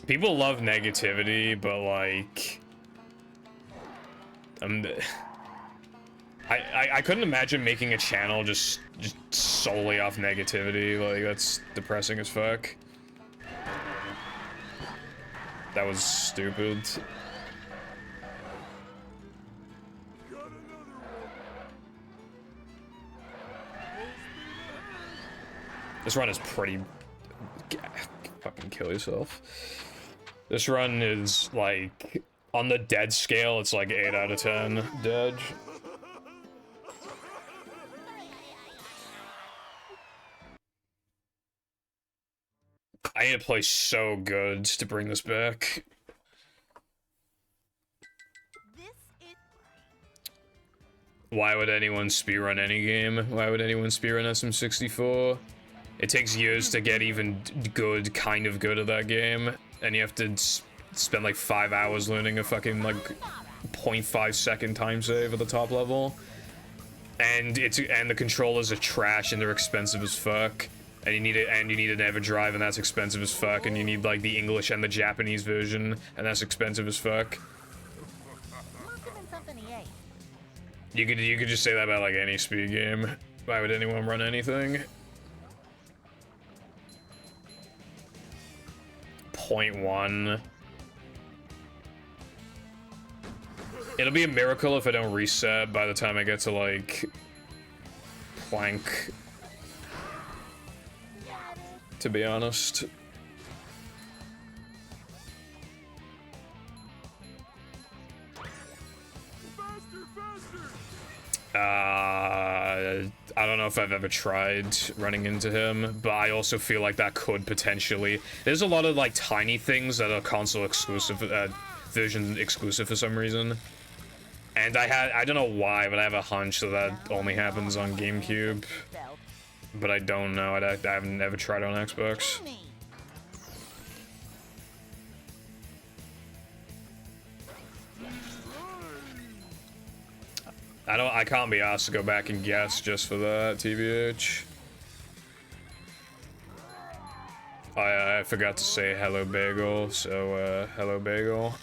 People love negativity, but like, I couldn't imagine making a channel just solely off negativity. Like, that's depressing as fuck. That was stupid. Got another one. Full speed ahead. This run is pretty... Fucking kill yourself. This run is like on the dead scale, it's like 8 out of 10 dead. I need to play so good to bring this back. Why would anyone speedrun any game? Why would anyone speedrun SM64? It takes years to get even good, kind of good at that game, and you have to spend like 5 hours learning a fucking like 0.5 second time save at the top level. And the controllers are trash and they're expensive as fuck. And you need an EverDrive and that's expensive as fuck. And you need like the English and the Japanese version and that's expensive as fuck. You could just say that about like any speed game. Why would anyone run anything? 0.1. It'll be a miracle if I don't reset by the time I get to like Plank. To be honest. I don't know if I've ever tried running into him, but I also feel like that could potentially. There's a lot of like tiny things that are console exclusive, version exclusive for some reason. And I don't know why, but I have a hunch that only happens on GameCube. But I don't know. I haven't ever tried it on Xbox. I can't be asked to go back and guess just for that, TBH. I forgot to say hello bagel, so hello bagel.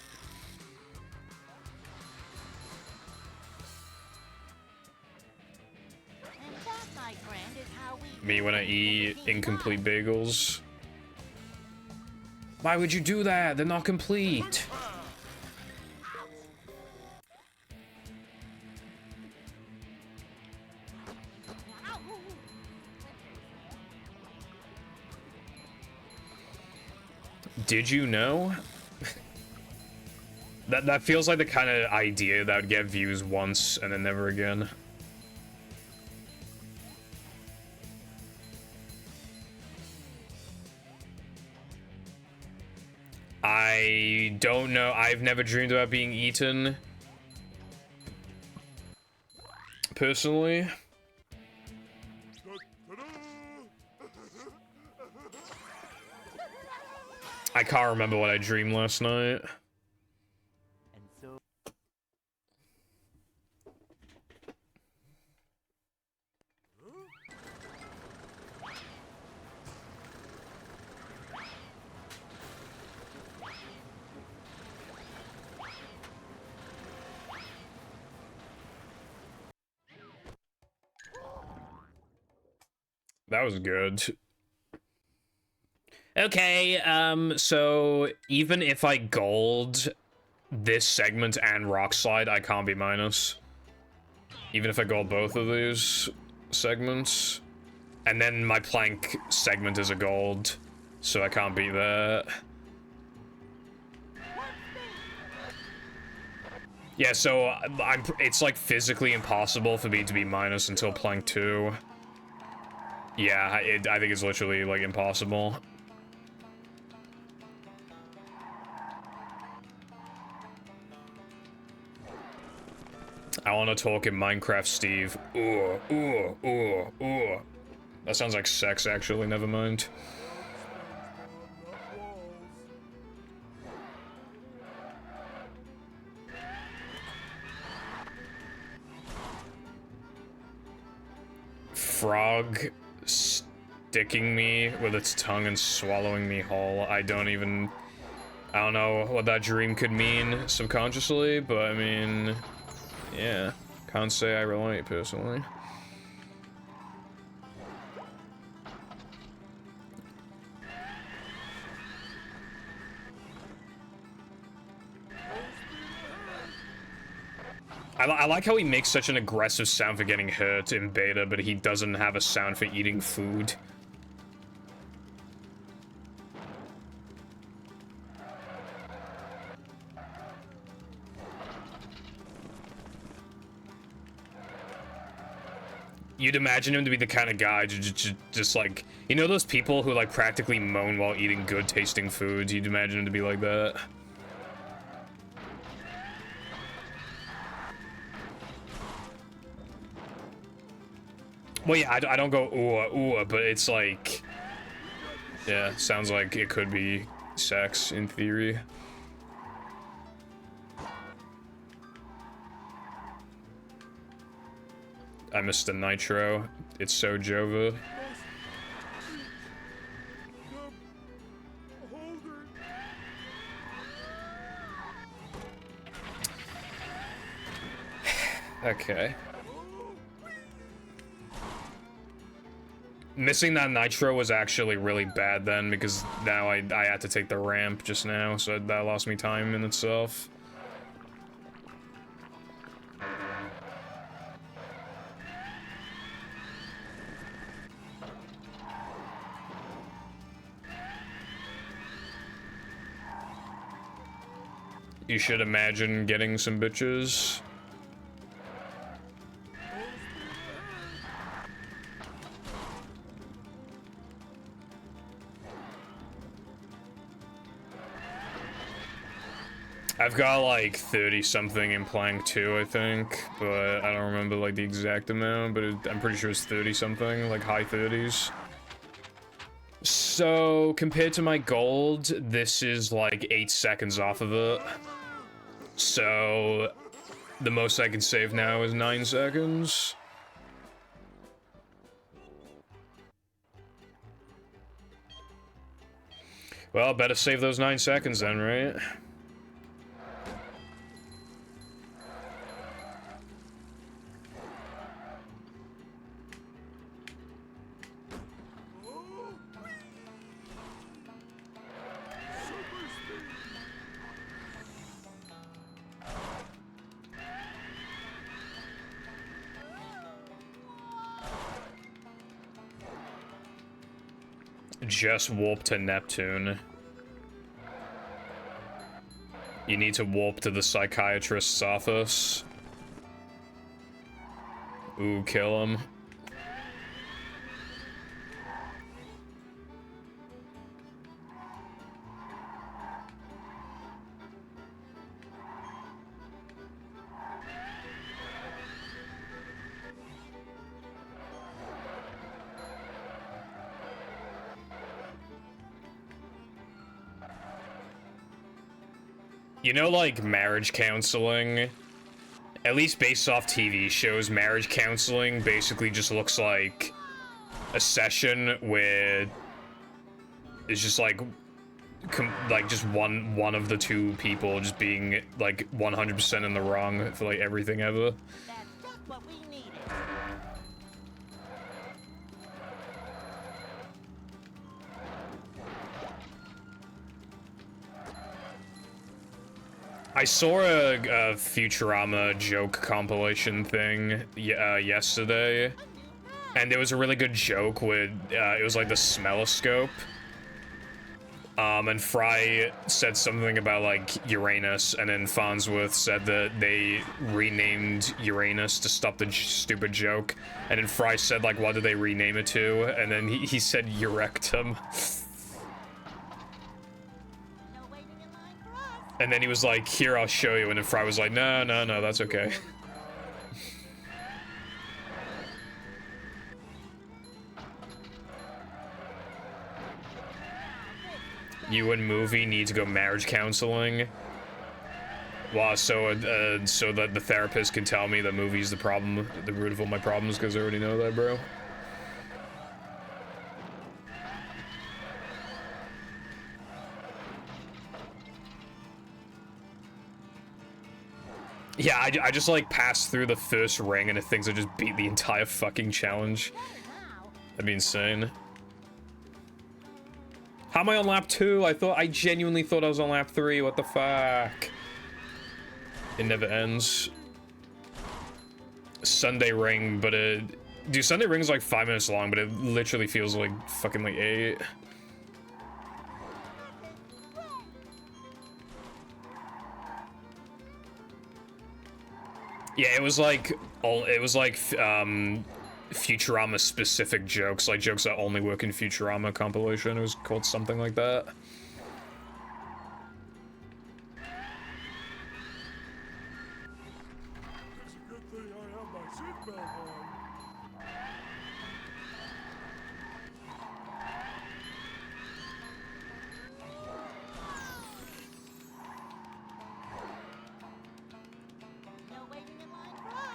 Me when I eat incomplete bagels. Why would you do that? They're not complete. Did you know? That feels like the kind of idea that would get views once and then never again. I don't know. I've never dreamed about being eaten. Personally. I can't remember what I dreamed last night. That was good. Okay, so even if I gold this segment and Rock Slide, I can't be minus. Even if I gold both of these segments. And then my Plank segment is a gold, so I can't beat that. Yeah, so it's like physically impossible for me to be minus until Plank 2. Yeah, I think it's literally like impossible. I want to talk in Minecraft, Steve. Ooh, ooh, ooh, ooh. That sounds like sex, actually. Never mind. Frog sticking me with its tongue and swallowing me whole. I don't know what that dream could mean subconsciously, but I mean... yeah, can't say I relate personally. I like how he makes such an aggressive sound for getting hurt in beta, but he doesn't have a sound for eating food. you'd imagine him to be the kind of guy just like, you know those people who like practically moan while eating good tasting foods? You'd imagine him to be like that. Well, yeah, I don't go ooh, but it's like, yeah, sounds like it could be sex in theory. I missed the nitro. It's so Jova. Okay. Missing that nitro was actually really bad then, because now I had to take the ramp just now, so that lost me time in itself. You should imagine getting some bitches. I've got like 30 something in Plank 2, I think, but I don't remember like the exact amount, but I'm pretty sure it's 30 something, like high 30s. So compared to my gold, this is like 8 seconds off of it. So the most I can save now is 9 seconds. Well, better save those 9 seconds then, right? Just warp to Neptune. You need to warp to the psychiatrist's office. Ooh, kill him. You know, like, marriage counseling, at least based off TV shows, marriage counseling basically just looks like a session where it's just like just one of the two people just being like 100% in the wrong for like everything ever. That's just what we needed. I saw a Futurama joke compilation thing yesterday, and there was a really good joke with it was like the smelloscope. And Fry said something about like Uranus, and then Farnsworth said that they renamed Uranus to stop the stupid joke, and then Fry said like, what did they rename it to? And then he said Eurectum. And then he was like, here, I'll show you. And then Fry was like, no, that's okay. You and Movie need to go marriage counseling. Wow, so that the therapist can tell me that Movie's the problem, the root of all my problems, because I already know that, bro. Yeah, I just like passed through the first ring and it thinks I just beat the entire fucking challenge. That'd be insane. How am I on lap 2? I genuinely thought I was on lap 3. What the fuck? It never ends. Sunday ring, but dude, Sunday ring is like 5 minutes long, but it literally feels like fucking like 8. Yeah, it was like Futurama specific jokes, like jokes that only work in Futurama compilation. It was called something like that. It's a good thing I have my seatbelt on. No waiting in line for us.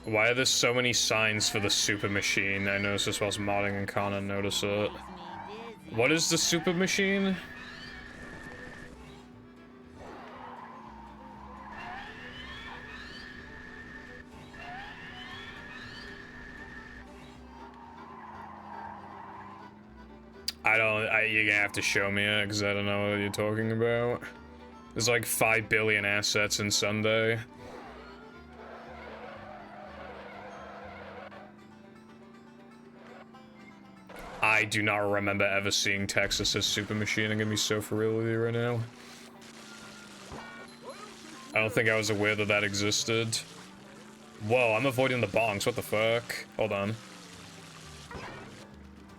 Why are there so many signs for the super machine? I noticed this whilst modding and Kana notice it. Makes me dizzy. What is the super machine? You're gonna have to show me it, because I don't know what you're talking about. There's like 5 billion assets in Sunday. I do not remember ever seeing Texas's super machine. I'm gonna be so for real with you right now. I don't think I was aware that that existed. Whoa, I'm avoiding the bonks. What the fuck? Hold on.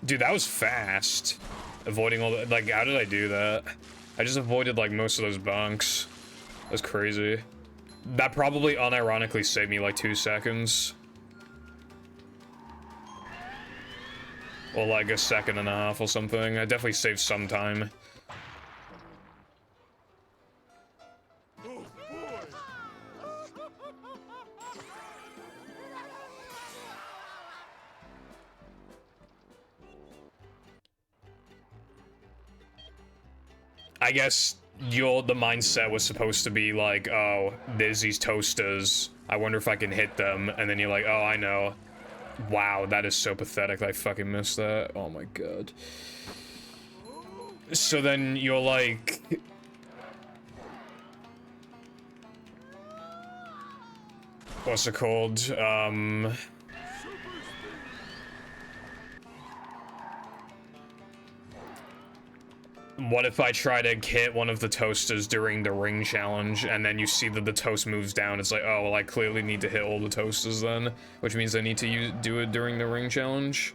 Dude, that was fast. Avoiding all the, like, how did I do that? I just avoided, like, most of those bunks. That's crazy. That probably unironically saved me, like, 2 seconds. Or, like, a second and a half or something. I definitely saved some time. Oh boy! I guess the mindset was supposed to be like, oh, there's these toasters. I wonder if I can hit them. And then you're like, oh, I know. Wow, that is so pathetic. I fucking missed that. Oh my god. So then you're like... What's it called? What if I try to hit one of the toasters during the ring challenge, and then you see that the toast moves down? It's like, oh, well, I clearly need to hit all the toasters then, which means I need to do it during the ring challenge.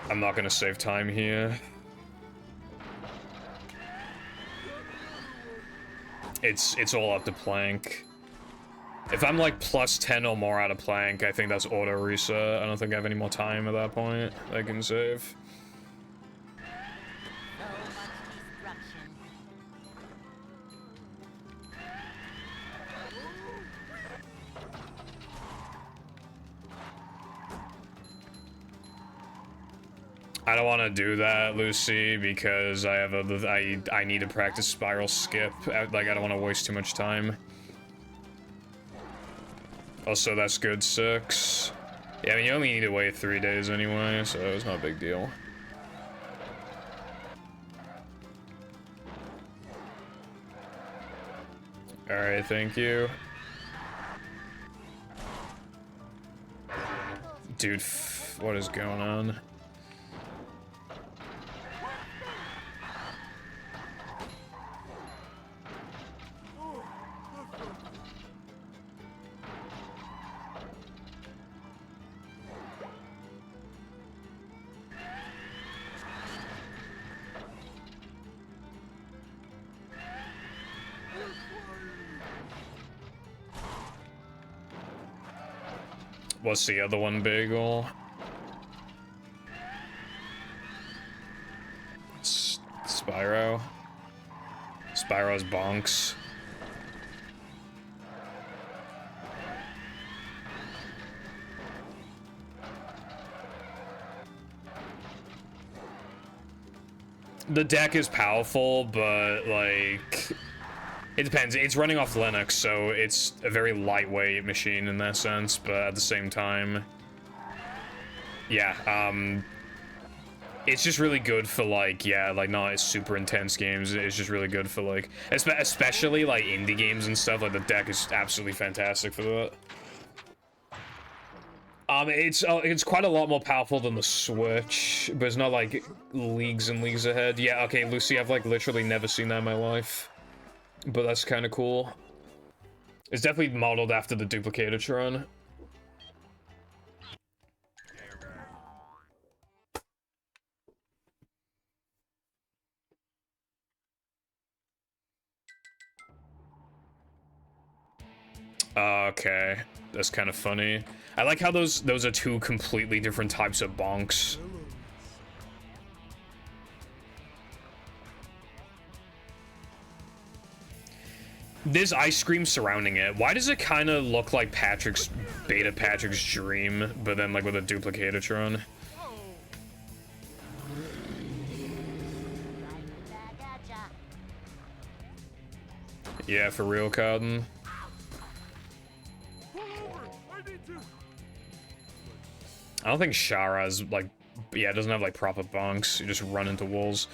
I'm not gonna save time here. It's all up to plank. If I'm like plus 10 or more out of plank, I think that's auto reset. I don't think I have any more time at that point I can save. So much destruction. I don't want to do that, Lucy, because I have I need to practice spiral skip. Like, I don't want to waste too much time. Also, that's good 6. Yeah, I mean, you only need to wait 3 days anyway, so it's not a big deal. Alright, thank you. Dude, what is going on? What's the other one, Bagel? Spyro. Spyro's bonks. The deck is powerful, but like... It depends. It's running off Linux, so it's a very lightweight machine in that sense, but at the same time... Yeah, it's just really good for like, yeah, like not super intense games. It's just really good for like, especially like indie games and stuff. Like the deck is absolutely fantastic for that. It's quite a lot more powerful than the Switch, but it's not like leagues and leagues ahead. Yeah, okay, Lucy, I've like literally never seen that in my life, but that's kind of cool. It's definitely modeled after the Duplicator-tron. Okay, that's kind of funny. I like how those are two completely different types of bonks. There's ice cream surrounding it. Why does it kind of look like Beta Patrick's dream, but then like with a Duplicator-tron? Yeah, for real, Cotton. I don't think Shara's like, yeah, it doesn't have like proper bonks. You just run into walls.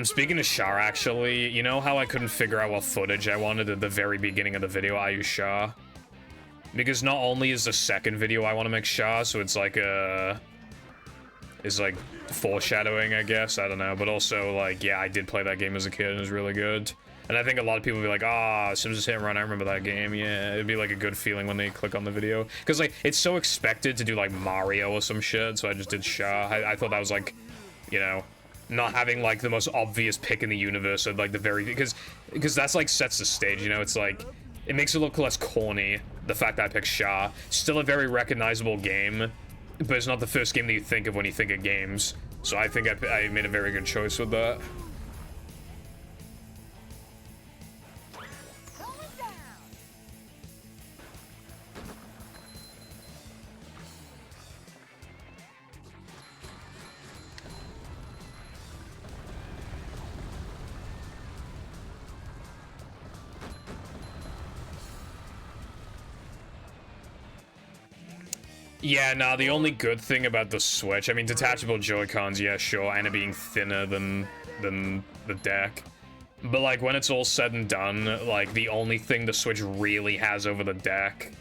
Speaking of Shara, actually, you know how I couldn't figure out what footage I wanted at the very beginning of the video? I use Sha. Because not only is the second video I want to make Sha, so it's like foreshadowing, I guess. I don't know. But also, like, yeah, I did play that game as a kid and it was really good. And I think a lot of people will be like, ah, Sims Hit and Run, I remember that game. Yeah, it'd be like a good feeling when they click on the video. Because, like, it's so expected to do, like, Mario or some shit, so I just did Sha. I thought that was, like, you know, not having, like, the most obvious pick in the universe at, like, the very... Because that's, like, sets the stage, you know? It's, like, it makes it look less corny, the fact that I picked Sha. Still a very recognizable game, but it's not the first game that you think of when you think of games. So I think I made a very good choice with that. Yeah, nah, the only good thing about the Switch, I mean, detachable Joy-Cons, yeah, sure, and it being thinner than the deck. But, like, when it's all said and done, like, the only thing the Switch really has over the deck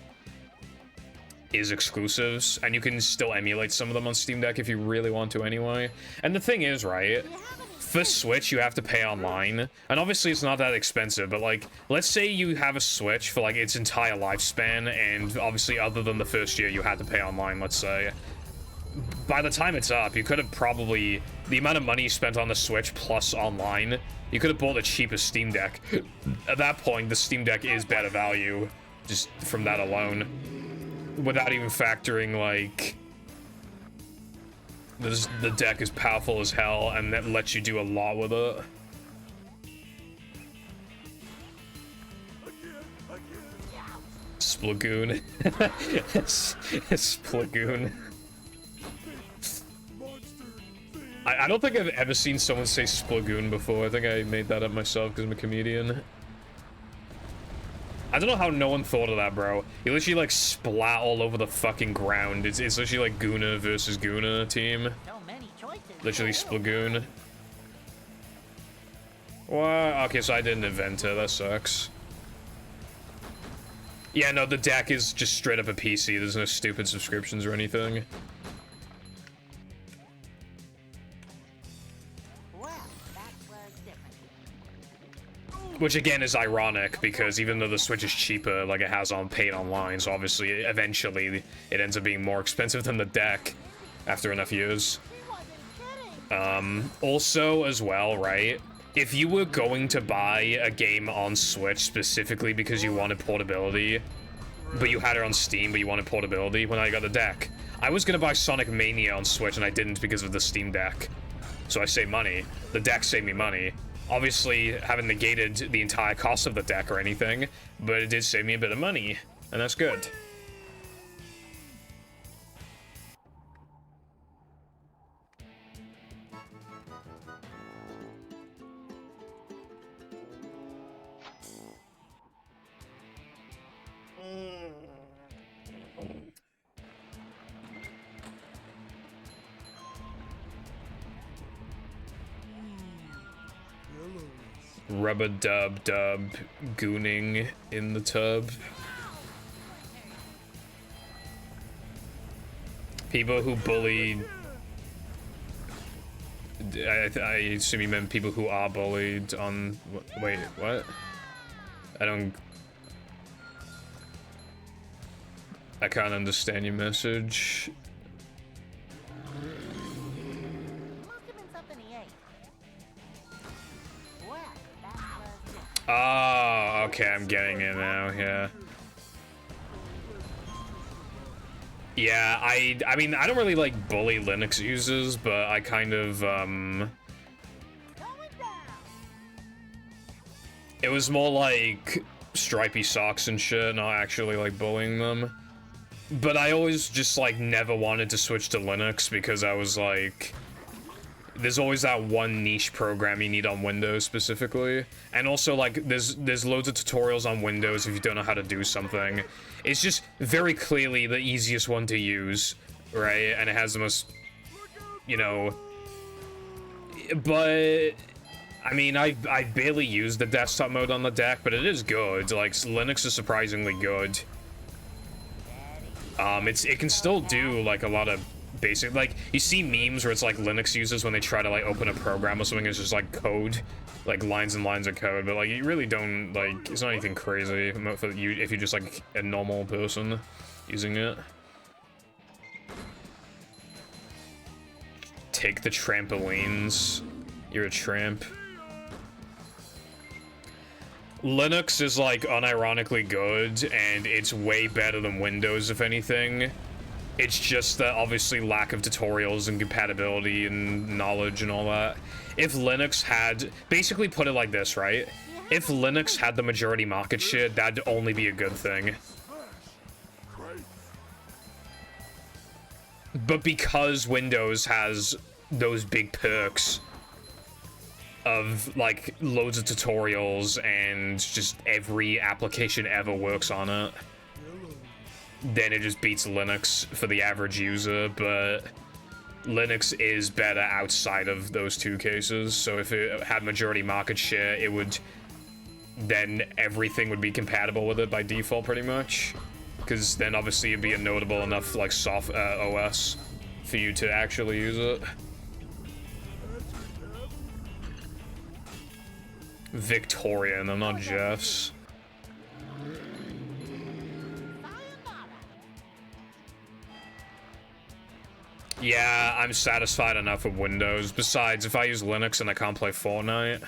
is exclusives, and you can still emulate some of them on Steam Deck if you really want to anyway. And the thing is, right, for Switch, you have to pay online, and obviously it's not that expensive, but, like, let's say you have a Switch for, like, its entire lifespan, and obviously other than the first year you had to pay online, let's say. By the time it's up, you could have probably, the amount of money you spent on the Switch plus online, you could have bought the cheapest Steam Deck. At that point, the Steam Deck is better value, just from that alone, without even factoring, like, the deck is powerful as hell, and that lets you do a lot with it. Splagoon. Splagoon. I don't think I've ever seen someone say Splagoon before. I think I made that up myself because I'm a comedian. I don't know how no one thought of that, bro. You literally, like, splat all over the fucking ground. It's literally, like, Guna versus Guna team. So many choices. Literally Splagoon. What? Okay, so I didn't invent it. That sucks. Yeah, no, the deck is just straight up a PC. There's no stupid subscriptions or anything. Well, that was different. Which again is ironic because even though the Switch is cheaper, like it has on paid online, so obviously eventually it ends up being more expensive than the deck after enough years. Also as well, right? If you were going to buy a game on Switch specifically because you wanted portability, but you had it on Steam but you wanted portability, well now you got the deck. I was gonna buy Sonic Mania on Switch and I didn't because of the Steam Deck. So I saved money. The deck saved me money. Obviously, haven't negated the entire cost of the deck or anything, but it did save me a bit of money, and that's good. Rubber dub gooning in the tub. People who bullied. I assume you meant people who are bullied on. Wait, what? I can't understand your message. Must have been something he ate. Well, that was it. Oh, okay, I'm getting it now, yeah. Yeah, I mean, I don't really like bully Linux users, but I kind of, it was more like stripy socks and shit, not actually like bullying them. But I always just like never wanted to switch to Linux because I was like, there's always that one niche program you need on Windows specifically. And also like there's loads of tutorials on Windows if you don't know how to do something. It's just very clearly the easiest one to use, right? And it has the most, you know, but I mean, I barely use the desktop mode on the deck, but it is good. Like Linux is surprisingly good. It can still do like a lot of basic, like you see memes where it's like Linux users when they try to like open a program or something, it's just like code, like lines and lines of code, but like you really don't, like, it's not anything crazy for you if you're just like a normal person using it. Take the trampolines. You're a tramp. Linux is like unironically good, and it's way better than Windows, if anything. It's just that obviously lack of tutorials and compatibility and knowledge and all that. If Linux had, basically put it like this, right? If Linux had the majority market share, that'd only be a good thing. But because Windows has those big perks of like loads of tutorials and just every application ever works on it, then it just beats Linux for the average user. But Linux is better outside of those two cases. So if it had majority market share, it would, then everything would be compatible with it by default pretty much, because then obviously it'd be a notable enough like soft OS for you to actually use it. Victorian, I'm not Jeff's. Yeah, I'm satisfied enough with Windows. Besides, if I use Linux and I can't play Fortnite.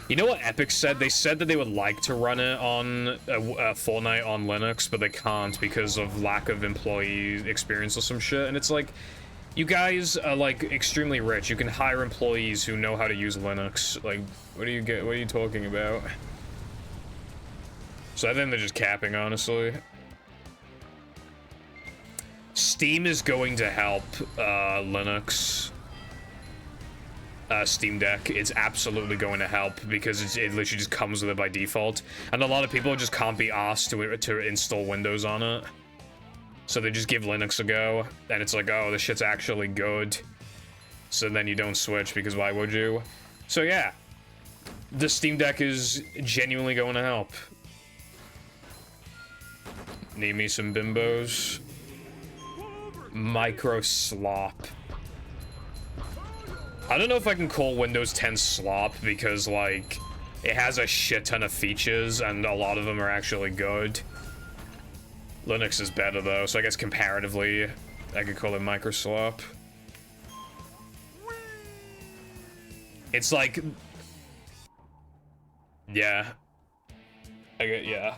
You know what Epic said? They said that they would like to run it on Fortnite on Linux, but they can't because of lack of employee experience or some shit. And it's like, you guys are like extremely rich. You can hire employees who know how to use Linux. Like, what are you talking about? So I think they're just capping, honestly. Steam is going to help Linux. Steam Deck, it's absolutely going to help because it literally just comes with it by default, and a lot of people just can't be asked to install Windows on it, so they just give Linux a go, and it's like, oh, this shit's actually good, so then you don't switch because why would you? So yeah, the Steam Deck is genuinely going to help. Need me some bimbos. Micro slop. I don't know if I can call Windows 10 slop because, like, it has a shit ton of features and a lot of them are actually good. Linux is better though, so I guess comparatively, I could call it micro slop. It's like, yeah. I get, yeah.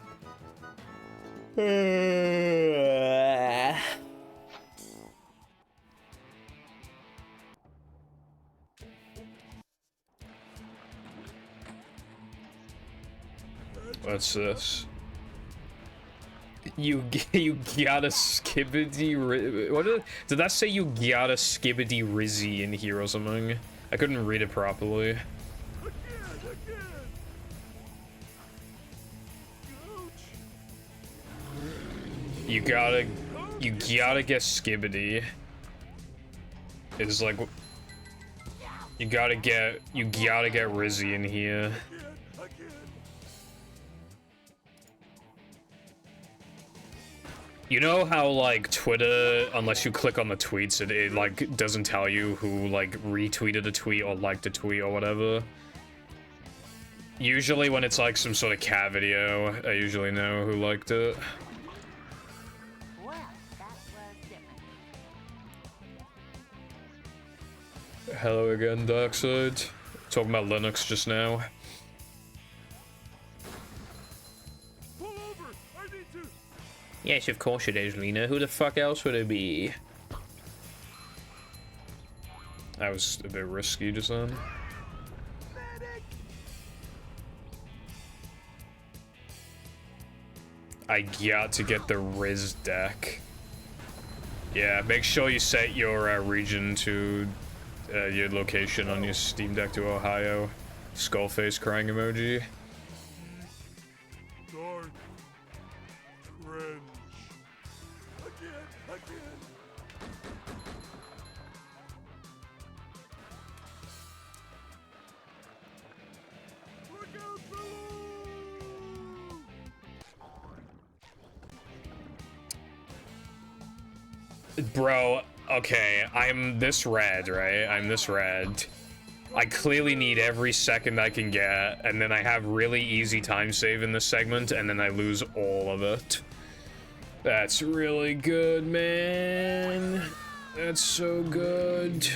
What's this? You gotta skibbity what did that say? You gotta skibbity rizzy in here or something? I couldn't read it properly. You gotta get skibbity. is like you gotta get Rizzy in here. You know how like Twitter, unless you click on the tweets, it like doesn't tell you who like retweeted a tweet or liked a tweet or whatever? Usually when it's like some sort of cat video, I usually know who liked it. Well, that was different. Hello again, Darkseid. Talking about Linux just now. Pull over! I need to. Yes, of course it is, Lena. Who the fuck else would it be? That was a bit risky just then. I got to get the Riz deck. Yeah, make sure you set your region to your location on your Steam Deck to Ohio. Skullface crying emoji. Dark. Cringe. Again. Look out below! Bro, okay, I'm this red, right? I'm this red. I clearly need every second I can get, and then I have really easy time save in this segment, and then I lose all of it. That's really good, man. That's so good.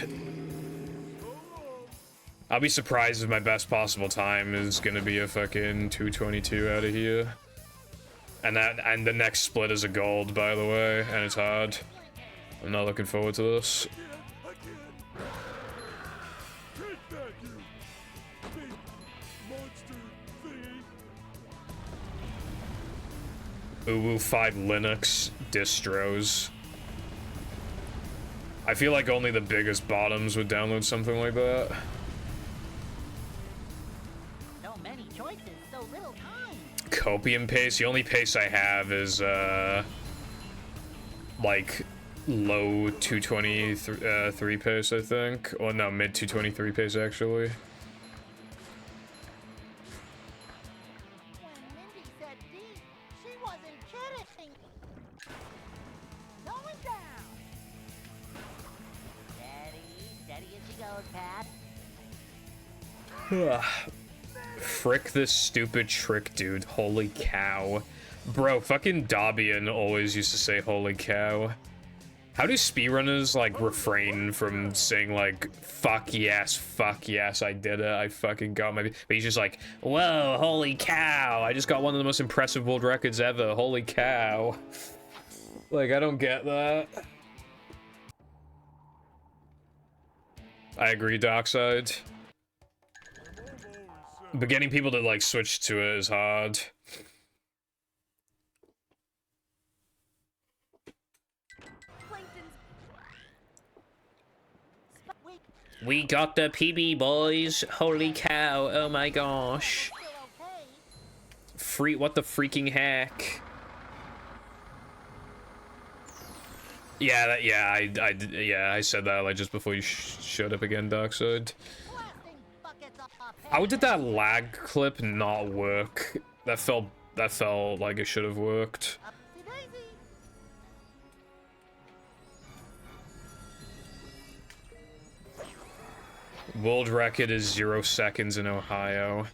I'll be surprised if my best possible time is gonna be a fucking 222 out of here. And the next split is a gold, by the way, and it's hard. I'm not looking forward to this. Take that, you big monster thingy! Uwu 5 Linux distros. I feel like only the biggest bottoms would download something like that. So many choices, so little time. Copium paste. The only paste I have is like low 223 pace, I think. Well, no, mid 223 pace actually. When Mindy said D, she wasn't kidding. Going down. Steady as she goes, Pat. Frick this stupid trick, dude. Holy cow. Bro, fucking Dabian always used to say holy cow. How do speedrunners, like, refrain from saying, like, fuck yes, I did it, I fucking got my... But he's just like, whoa, holy cow, I just got one of the most impressive world records ever, holy cow. Like, I don't get that. I agree, Darkseid. But getting people to, like, switch to it is hard. We got the PB, boys. Holy cow, oh my gosh. What the freaking heck? Yeah, I said that, like, just before you showed up again, Darkseid. How did that lag clip not work? That felt like it should have worked. World record is 0 seconds in Ohio.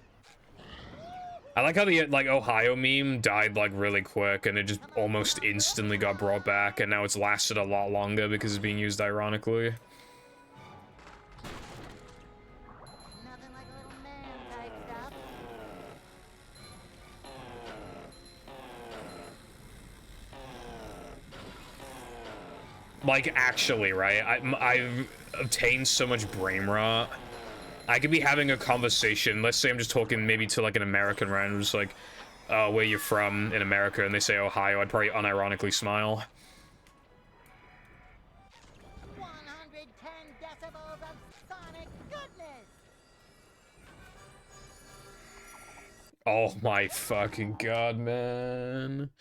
I like how the, like, Ohio meme died, like, really quick, and it just almost instantly got brought back, and now it's lasted a lot longer because it's being used ironically. Nothing like a little man type stuff. Like, actually, right? I've obtained so much brain rot. I could be having a conversation, let's say I'm just talking maybe to, like, an American random, just like, where you're from in America, and they say Ohio, I'd probably unironically smile. 110 decibels of sonic goodness. Oh my fucking god, man.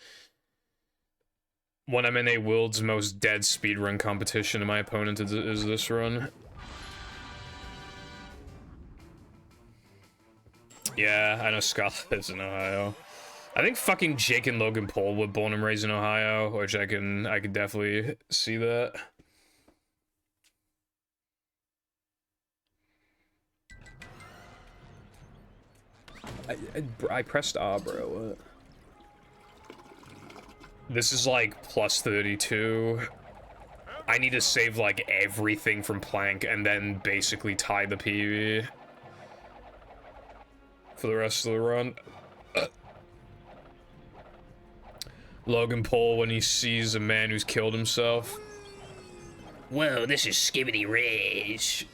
When I'm in a world's most dead speedrun competition and my opponent is this run. Yeah, I know Scarlet is in Ohio. I think fucking Jake and Logan Paul were born and raised in Ohio, which I could definitely see that. I pressed R, bro. What? This is like plus 32. I need to save like everything from Plank and then basically tie the PB for the rest of the run. Logan Paul when he sees a man who's killed himself. Whoa, this is Skibbity Rage.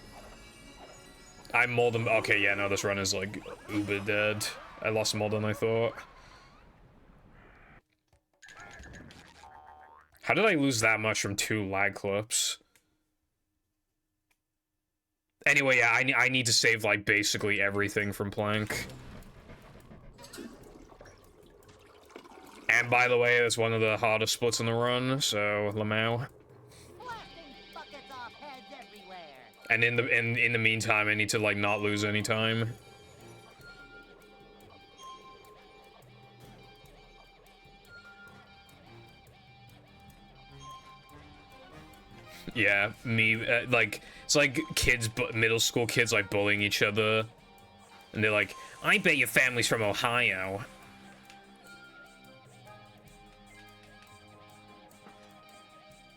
I'm more than... Okay, yeah, no, this run is like uber dead. I lost more than I thought. How did I lose that much from 2 lag clips? Anyway, yeah, I need to save like basically everything from Plank. And by the way, it's one of the hardest splits in the run, so Lamau. And in the meantime, I need to like not lose any time. Yeah, me like it's like kids, middle school kids like bullying each other, and they're like, "I bet your family's from Ohio."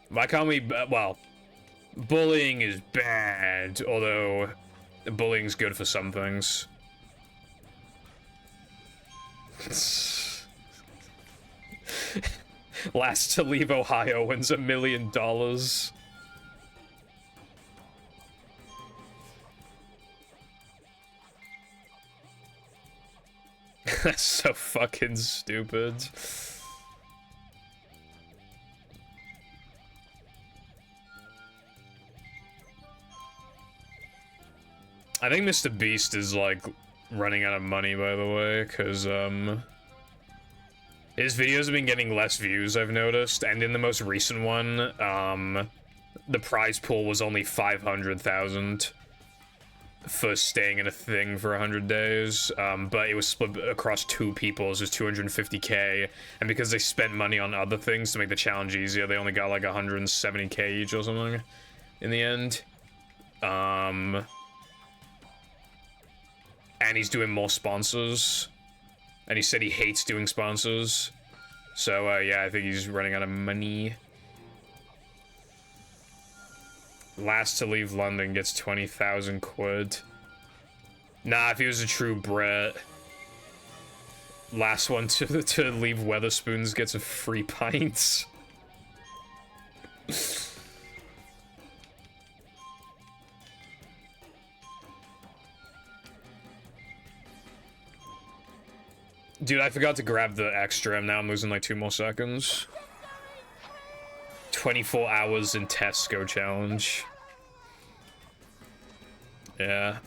Why can't we? Well, bullying is bad, although bullying's good for some things. Last to leave Ohio wins $1 million. That's so fucking stupid. I think Mr. Beast is like running out of money, by the way, because his videos have been getting less views, I've noticed, and in the most recent one, the prize pool was only 500,000 for staying in a thing for 100 days, but it was split across 2 people, so it was 250k, and because they spent money on other things to make the challenge easier, they only got like 170k each or something in the end. And he's doing more sponsors, and he said he hates doing sponsors, so yeah, I think he's running out of money. Last to leave London gets 20,000 quid. Nah, if he was a true Brit. Last one to leave Weatherspoons gets a free pint. Dude, I forgot to grab the extra, and now I'm losing like 2 more seconds. 24 hours in Tesco challenge. Yeah.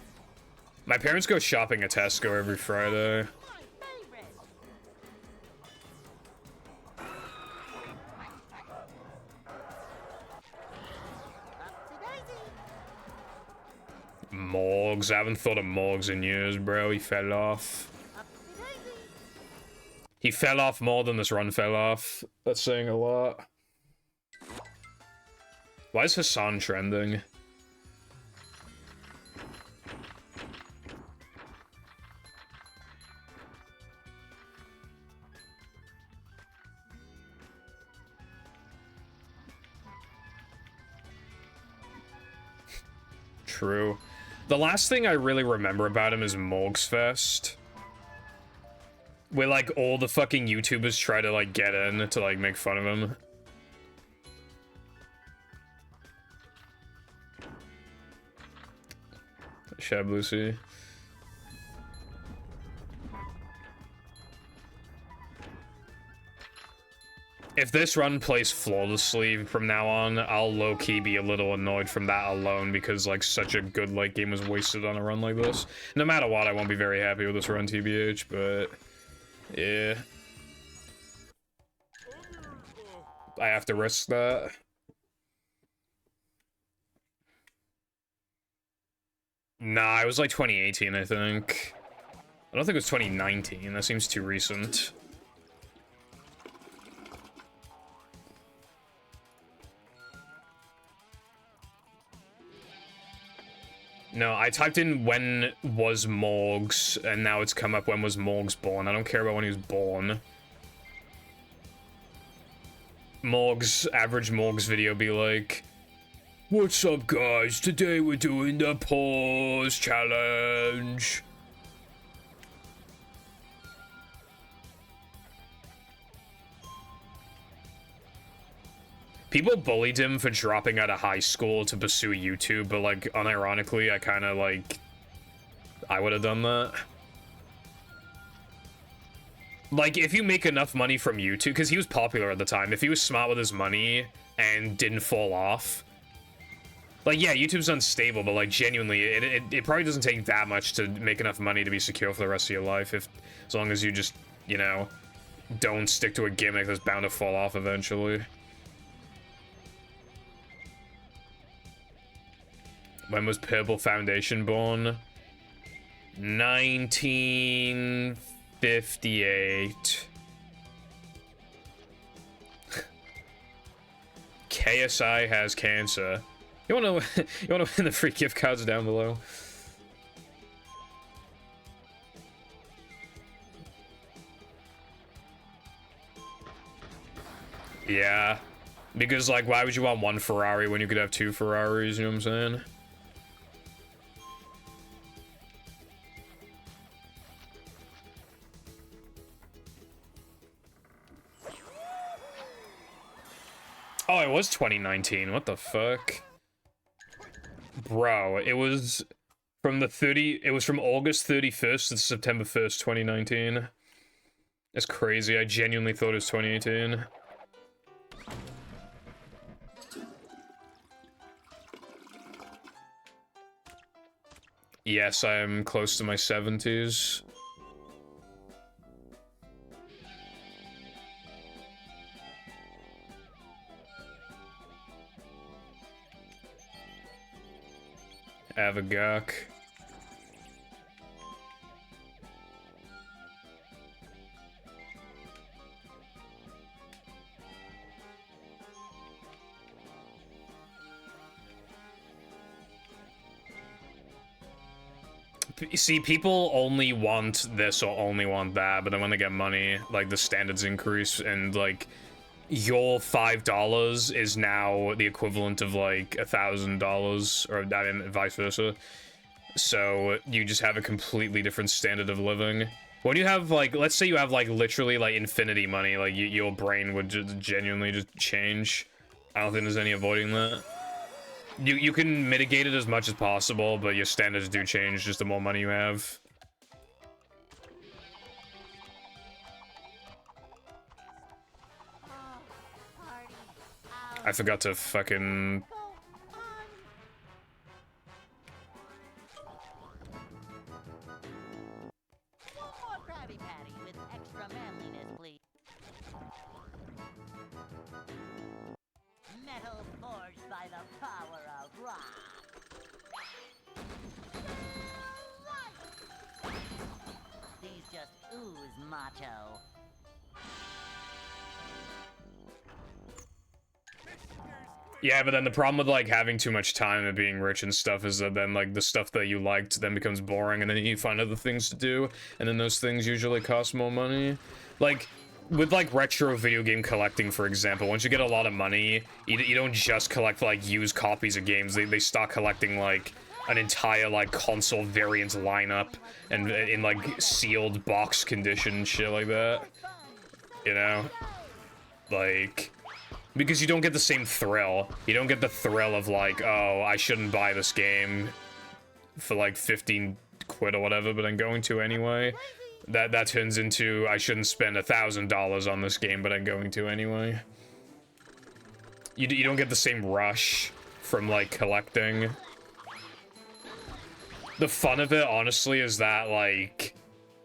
My parents go shopping at Tesco every Friday. Morgs. I haven't thought of Morgs in years, bro. He fell off. He fell off more than this run fell off. That's saying a lot. Why is Hassan trending? True. The last thing I really remember about him is Morgs Fest, where like all the fucking YouTubers try to like get in to like make fun of him. Shab Lucy. If this run plays flawlessly from now on, I'll low-key be a little annoyed from that alone, because like such a good late game was wasted on a run like this. No matter what, I won't be very happy with this run, TBH, but yeah. I have to risk that. Nah, it was like 2018, I think. I don't think it was 2019. That seems too recent. No, I typed in when was Morgs, and now it's come up when was Morgs born. I don't care about when he was born. Morgs, average Morgs video be like, "What's up, guys? Today we're doing the pause challenge." People bullied him for dropping out of high school to pursue YouTube, but, like, unironically, I kind of, like, I would have done that. Like, if you make enough money from YouTube, because he was popular at the time, if he was smart with his money and didn't fall off, like, yeah, YouTube's unstable, but, like, genuinely, it probably doesn't take that much to make enough money to be secure for the rest of your life, as long as you just, you know, don't stick to a gimmick that's bound to fall off eventually. When was Purple Foundation born? 1958. KSI has cancer. You wanna win the free gift cards down below? Yeah. Because, like, why would you want one Ferrari when you could have two Ferraris, you know what I'm saying? Oh, it was 2019. What the fuck? Bro, it was from August 31st to September 1st, 2019. That's crazy. I genuinely thought it was 2018. Yes, I am close to my 70s. Avagok. See, people only want this or only want that, but then when they get money, like, the standards increase, and, like, your $5 is now the equivalent of, like, $1,000, or, I mean, vice versa. So, you just have a completely different standard of living. When you have, like, let's say you have, like, literally, like, infinity money, like, your brain would just genuinely just change. I don't think there's any avoiding that. You can mitigate it as much as possible, but your standards do change just the more money you have. I forgot to fucking... One more Krabby Patty with extra manliness, please. Metal forged by the power of rock. These just ooze macho. Yeah, but then the problem with, like, having too much time and being rich and stuff is that then, like, the stuff that you liked then becomes boring, and then you find other things to do, and then those things usually cost more money. Like, with, like, retro video game collecting, for example, once you get a lot of money, you don't just collect, like, used copies of games. They start collecting, like, an entire, like, console variant lineup, and in, like, sealed box condition and shit like that. You know? Like... because you don't get the same thrill. You don't get the thrill of, like, oh, I shouldn't buy this game for, like, 15 quid or whatever, but I'm going to anyway. That turns into, I shouldn't spend $1,000 on this game, but I'm going to anyway. You don't get the same rush from, like, collecting. The fun of it, honestly, is that, like,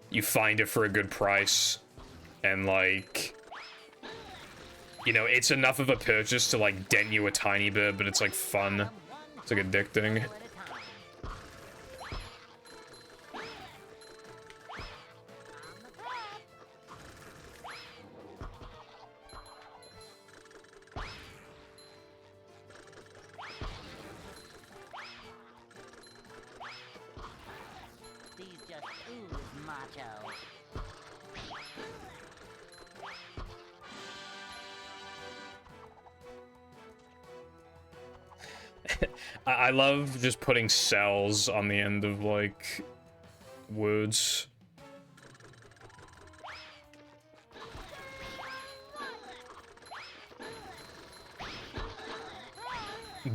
you find it for a good price. And, like... you know, it's enough of a purchase to like dent you a tiny bit, but it's like fun. It's like addicting. These just ooze macho. I love just putting cells on the end of like words.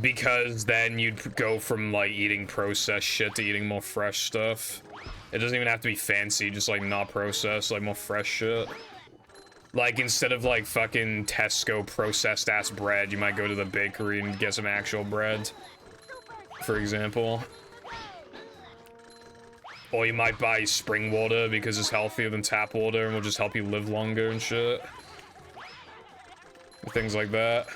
Because then you'd go from like eating processed shit to eating more fresh stuff. It doesn't even have to be fancy, just like not processed, like more fresh shit. Like instead of like fucking Tesco processed ass bread, you might go to the bakery and get some actual bread, for example. Or you might buy spring water because it's healthier than tap water and will just help you live longer and shit. Things like that.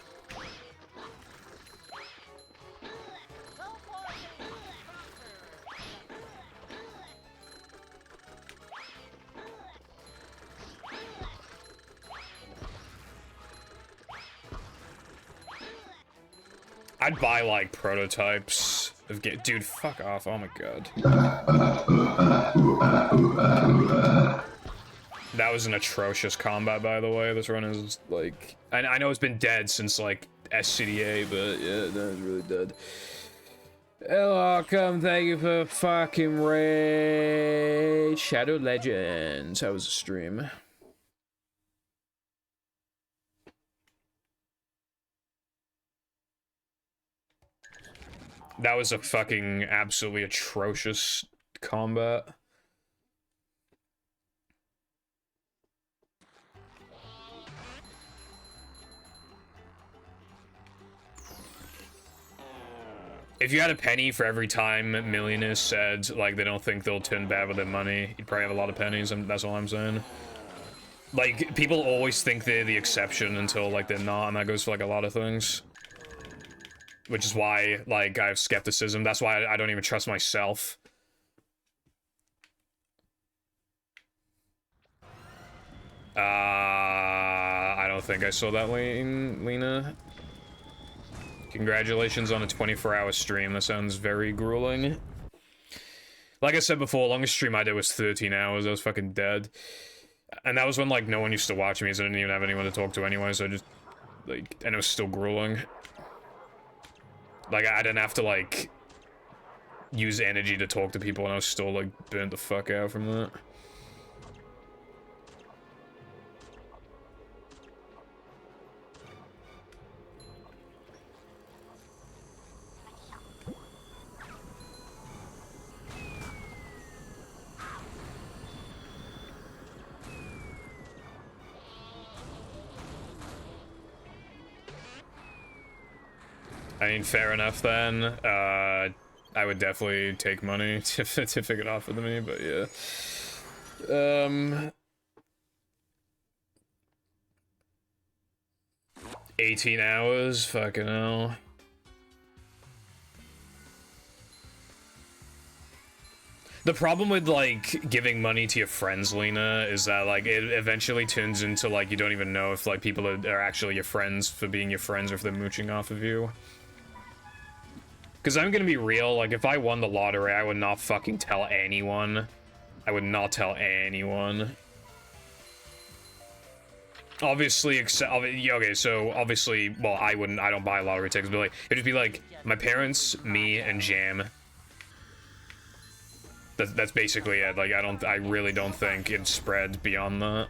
I'd buy like prototypes of dude, fuck off. Oh my god. That was an atrocious combat, by the way. This run is like, I know it's been dead since like SCDA, but yeah, that was really dead. Hello, welcome, thank you for fucking raid. Shadow Legends. How was the stream? That was a fucking absolutely atrocious combat. If you had a penny for every time millionaires said, like, they don't think they'll turn bad with their money, you'd probably have a lot of pennies, and that's all I'm saying. Like, people always think they're the exception until, like, they're not, and that goes for, like, a lot of things. Which is why, like, I have skepticism. That's why I don't even trust myself. I don't think I saw that, Lena. Congratulations on a 24-hour stream. That sounds very grueling. Like I said before, longest stream I did was 13 hours. I was fucking dead. And that was when, like, no one used to watch me, so I didn't even have anyone to talk to anyway, so I just, like, and it was still grueling. Like, I didn't have to, like, use energy to talk to people, and I was still, like, burnt the fuck out from that. I mean, fair enough then. I would definitely take money to pick it off with me, but yeah. 18 hours? Fucking hell. The problem with, like, giving money to your friends, Lena, is that, like, it eventually turns into, like, you don't even know if, like, people are actually your friends for being your friends or if they're mooching off of you. Because I'm gonna be real, like, if I won the lottery, I would not fucking tell anyone. I would not tell anyone. Obviously, okay, so, obviously, well, I don't buy lottery tickets, but, like, it'd be, like, my parents, me, and Jam. That's basically it. Like, I really don't think it'd spread beyond that.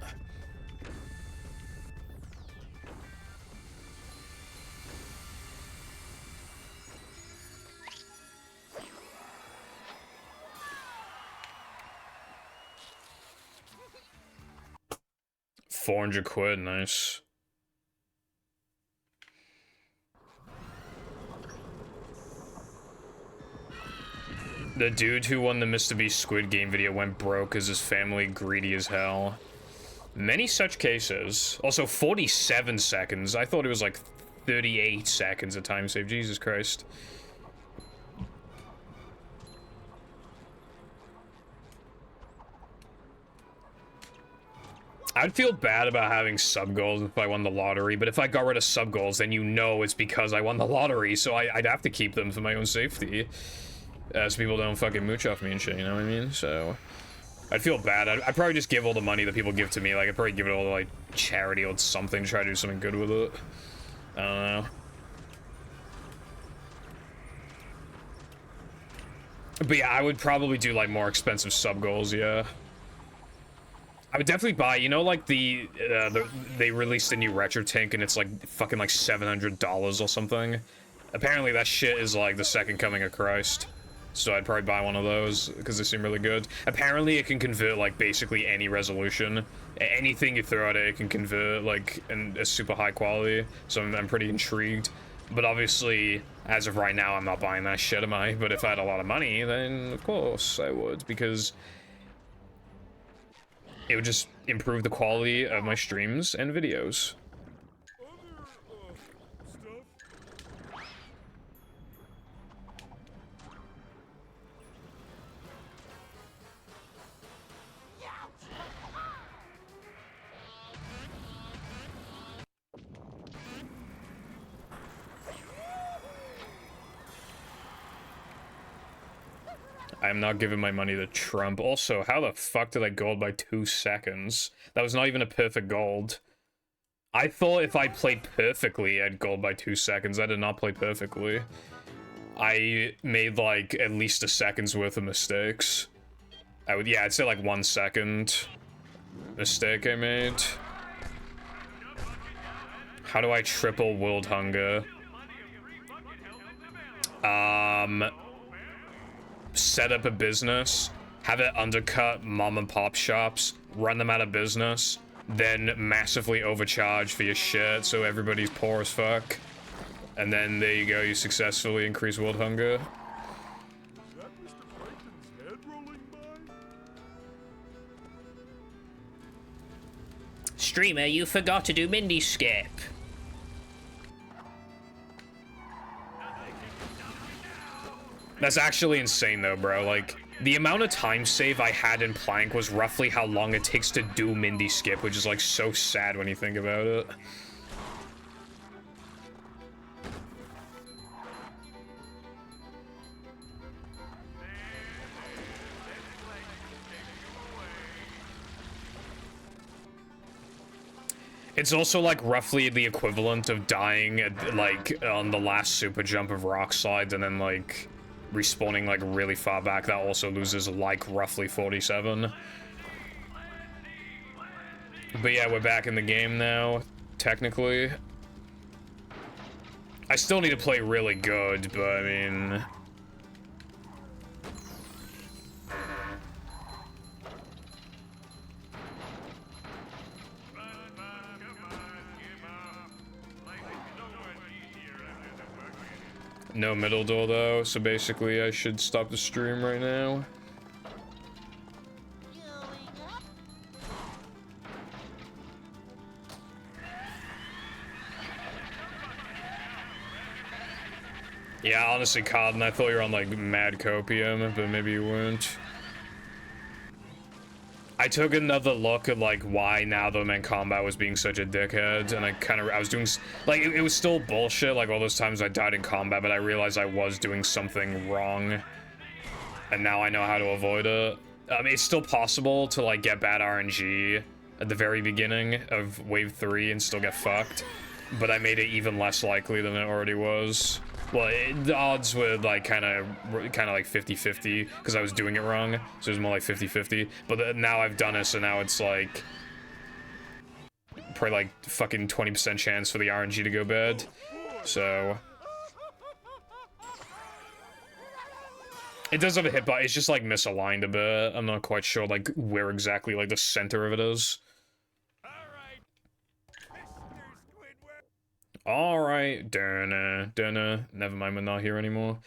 £400, nice. The dude who won the Mr. Beast Squid Game video went broke because his family greedy as hell. Many such cases. Also, 47 seconds. I thought it was like 38 seconds of time save. Jesus Christ. I'd feel bad about having sub goals if I won the lottery, but if I got rid of sub goals, then you know it's because I won the lottery, so I'd have to keep them for my own safety. So people don't fucking mooch off me and shit, you know what I mean? So I'd feel bad. I'd probably just give all the money that people give to me. Like, I'd probably give it all to, like, charity or something, try to do something good with it. I don't know. But yeah, I would probably do, like, more expensive sub goals, yeah. I would definitely buy, you know, like they released a new retro tank and it's like fucking like $700 or something. Apparently that shit is like the second coming of Christ. So I'd probably buy one of those because they seem really good. Apparently it can convert like basically any resolution. Anything you throw at it, it can convert like in a super high quality. So I'm pretty intrigued. But obviously, as of right now, I'm not buying that shit, am I? But if I had a lot of money, then of course I would, because it would just improve the quality of my streams and videos. I'm not giving my money to Trump. Also, how the fuck did I gold by 2 seconds? That was not even a perfect gold. I thought if I played perfectly, I'd gold by 2 seconds. I did not play perfectly. I made like at least a second's worth of mistakes. Yeah, I'd say like 1 second mistake I made. How do I triple world hunger? Set up a business, have it undercut mom and pop shops, run them out of business, then massively overcharge for your shit so everybody's poor as fuck. And then there you go, you successfully increase world hunger. Streamer, you forgot to do Mindy Skip. That's actually insane though, bro. Like, the amount of time save I had in Plank was roughly how long it takes to do Mindy Skip, which is like so sad when you think about it. It's also like roughly the equivalent of dying at, like on the last super jump of Rock Slide and then like respawning like really far back. That also loses like roughly 47. But yeah, we're back in the game now, technically. I still need to play really good, but I mean... No middle door though, so basically I should stop the stream right now. Yeah, honestly, Cotton, I thought you were on like mad copium, but maybe you weren't. I took another look at like why now the man combat was being such a dickhead, and I was doing like it was still bullshit like all those times I died in combat, but I realized I was doing something wrong, and now I know how to avoid it. I mean, it's still possible to like get bad RNG at the very beginning of wave 3 and still get fucked, but I made it even less likely than it already was. Well, the odds were like kind of like 50-50 because I was doing it wrong, so it was more like 50-50. But now I've done it, so now it's like probably like fucking 20% chance for the RNG to go bad. So it does have a hitbox. It's just like misaligned a bit. I'm not quite sure like where exactly like the center of it is. Alright, Durna. Never mind, we're not here anymore.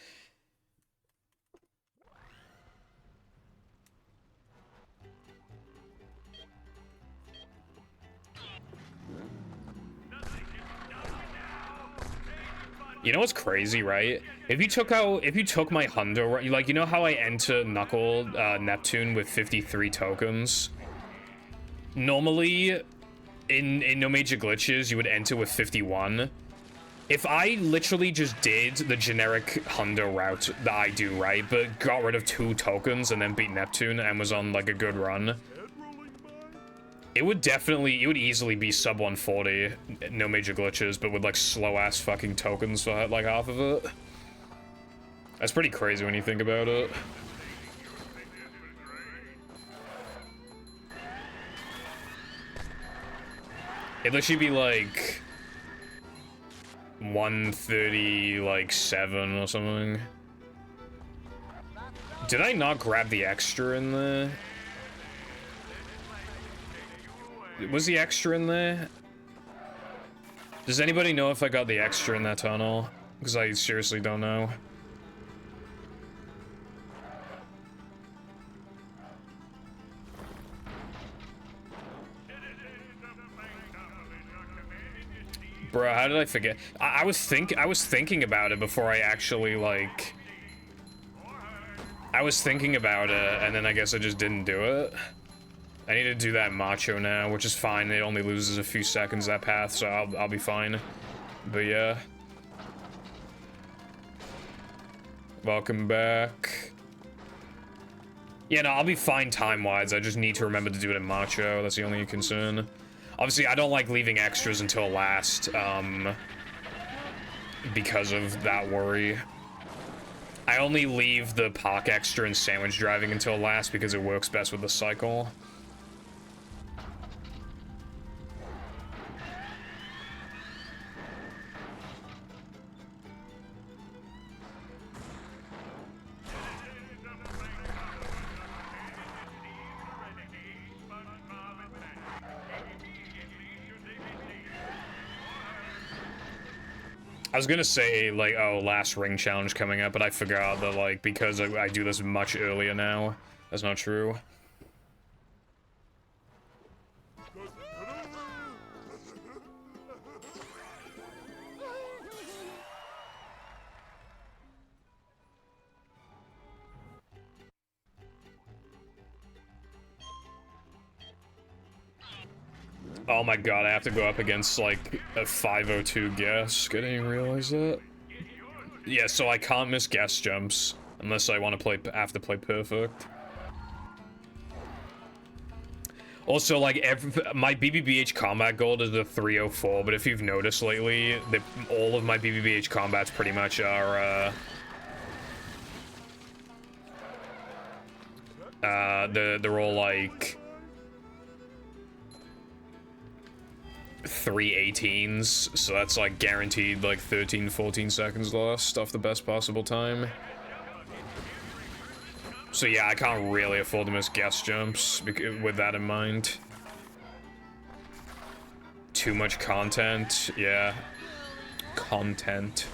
You know what's crazy, right? If you took my hundo, like, you know how I enter Knuckle Neptune with 53 tokens? Normally, in No Major Glitches, you would enter with 51. If I literally just did the generic hundo route that I do, right, but got rid of 2 tokens and then beat Neptune and was on, like, a good run, it would easily be sub 140, No Major Glitches, but with, like, slow-ass fucking tokens for, like, half of it. That's pretty crazy when you think about it. It'd literally be, like, 130, like, 7 or something. Did I not grab the extra in there? Was the extra in there? Does anybody know if I got the extra in that tunnel? Because I seriously don't know. Bro, how did I forget? I was thinking about it before I actually, like... I was thinking about it, and then I guess I just didn't do it. I need to do that macho now, which is fine. It only loses a few seconds, that path, so I'll be fine. But yeah. Welcome back. Yeah, no, I'll be fine time-wise. I just need to remember to do it in macho. That's the only concern. Obviously, I don't like leaving extras until last, because of that worry. I only leave the park extra and sandwich driving until last because it works best with the cycle. I was gonna say, like, oh, last ring challenge coming up, but I forgot that, like, because I do this much earlier now. That's not true. Oh my god, I have to go up against, like, a 502 guess. I didn't even realize that. Yeah, so I can't miss guess jumps unless I want to have to play perfect. Also, like, my BBBH combat gold is the 304, but if you've noticed lately, all of my BBBH combats pretty much are, they're all, like, 318s, so that's like guaranteed like 13-14 seconds lost off the best possible time. So yeah, I can't really afford to miss guess jumps with that in mind. Too much content, yeah. Content.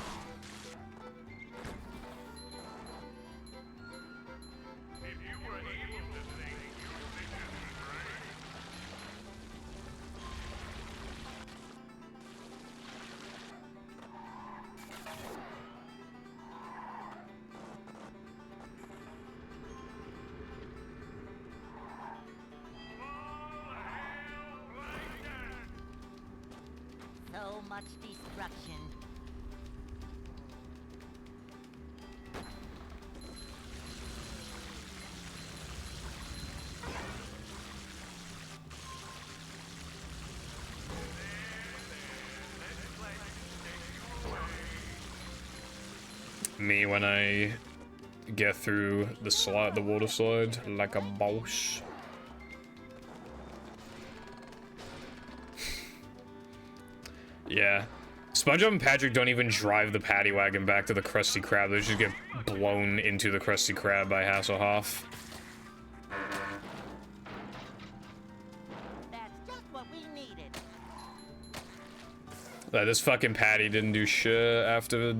So much destruction. Me when I get through the water slide like a boss. Yeah. SpongeBob and Patrick don't even drive the paddy wagon back to the Krusty Krab. They just get blown into the Krusty Krab by Hasselhoff. That's just what we needed. This fucking Patty didn't do shit after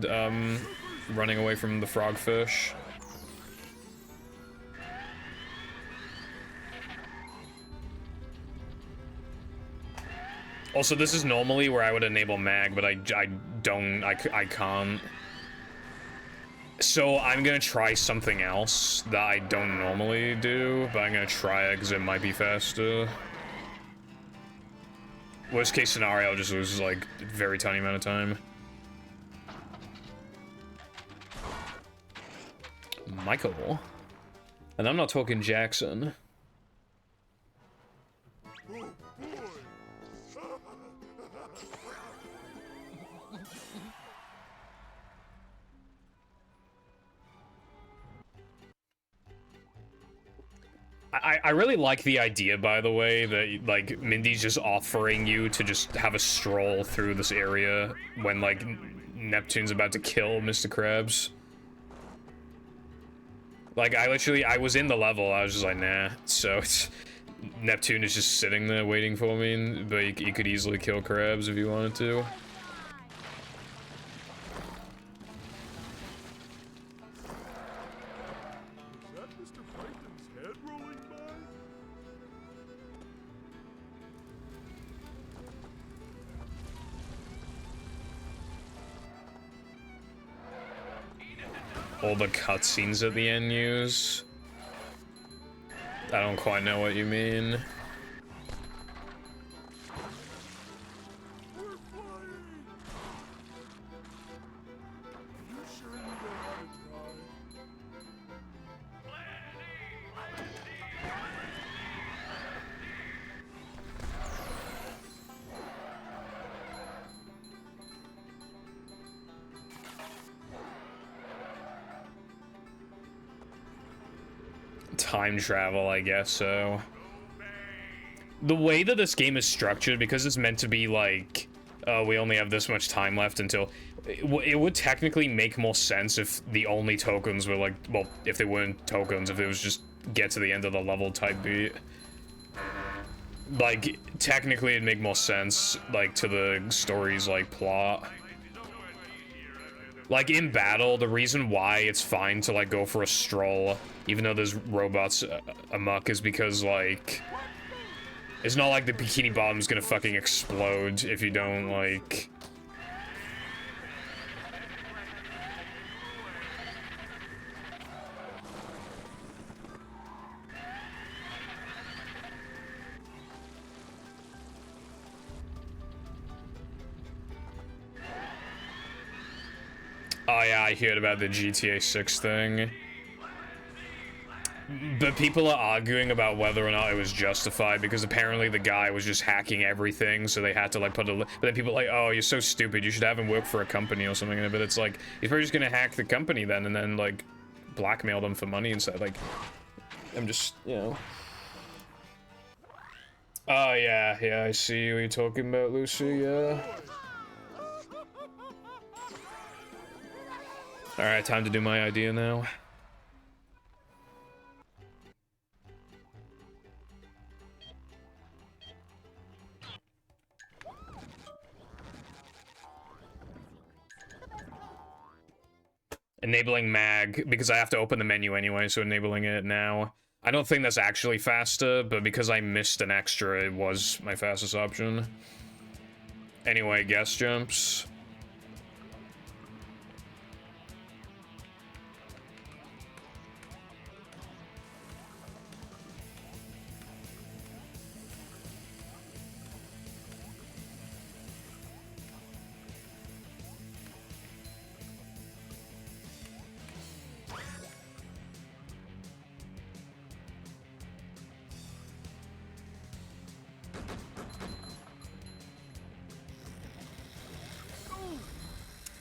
running away from the frogfish. Also, this is normally where I would enable mag, but I can't. So I'm gonna try something else that I don't normally do, but I'm gonna try it because it might be faster. Worst case scenario, I'll just lose like a very tiny amount of time. Michael. And I'm not talking Jackson. I really like the idea, by the way, that, like, Mindy's just offering you to just have a stroll through this area when, like, Neptune's about to kill Mr. Krabs. Like, I was in the level, I was just like, nah. So, Neptune is just sitting there waiting for me, but you could easily kill Krabs if you wanted to. All the cutscenes at the end use. I don't quite know what you mean. Time travel, I guess so. The way that this game is structured, because it's meant to be like, we only have this much time left until... It would technically make more sense if the only tokens were like, well, if they weren't tokens, if it was just get to the end of the level type beat. Like, technically it'd make more sense, like, to the story's, like, plot. Like, in battle, the reason why it's fine to, like, go for a stroll, even though there's robots amok, is because, like... It's not like the Bikini Bottom's gonna fucking explode if you don't, like... Oh yeah, I heard about the GTA 6 thing. But people are arguing about whether or not it was justified, because apparently the guy was just hacking everything, so they had to like put a... But then people are like, oh, you're so stupid, you should have him work for a company or something. But it's like, he's probably just gonna hack the company then, and then like blackmail them for money instead. Like, I'm just, you know... Oh yeah, I see what you're talking about, Lucy, yeah. Alright, time to do my idea now. Enabling mag, because I have to open the menu anyway, so enabling it now. I don't think that's actually faster, but because I missed an extra, it was my fastest option. Anyway, guest jumps.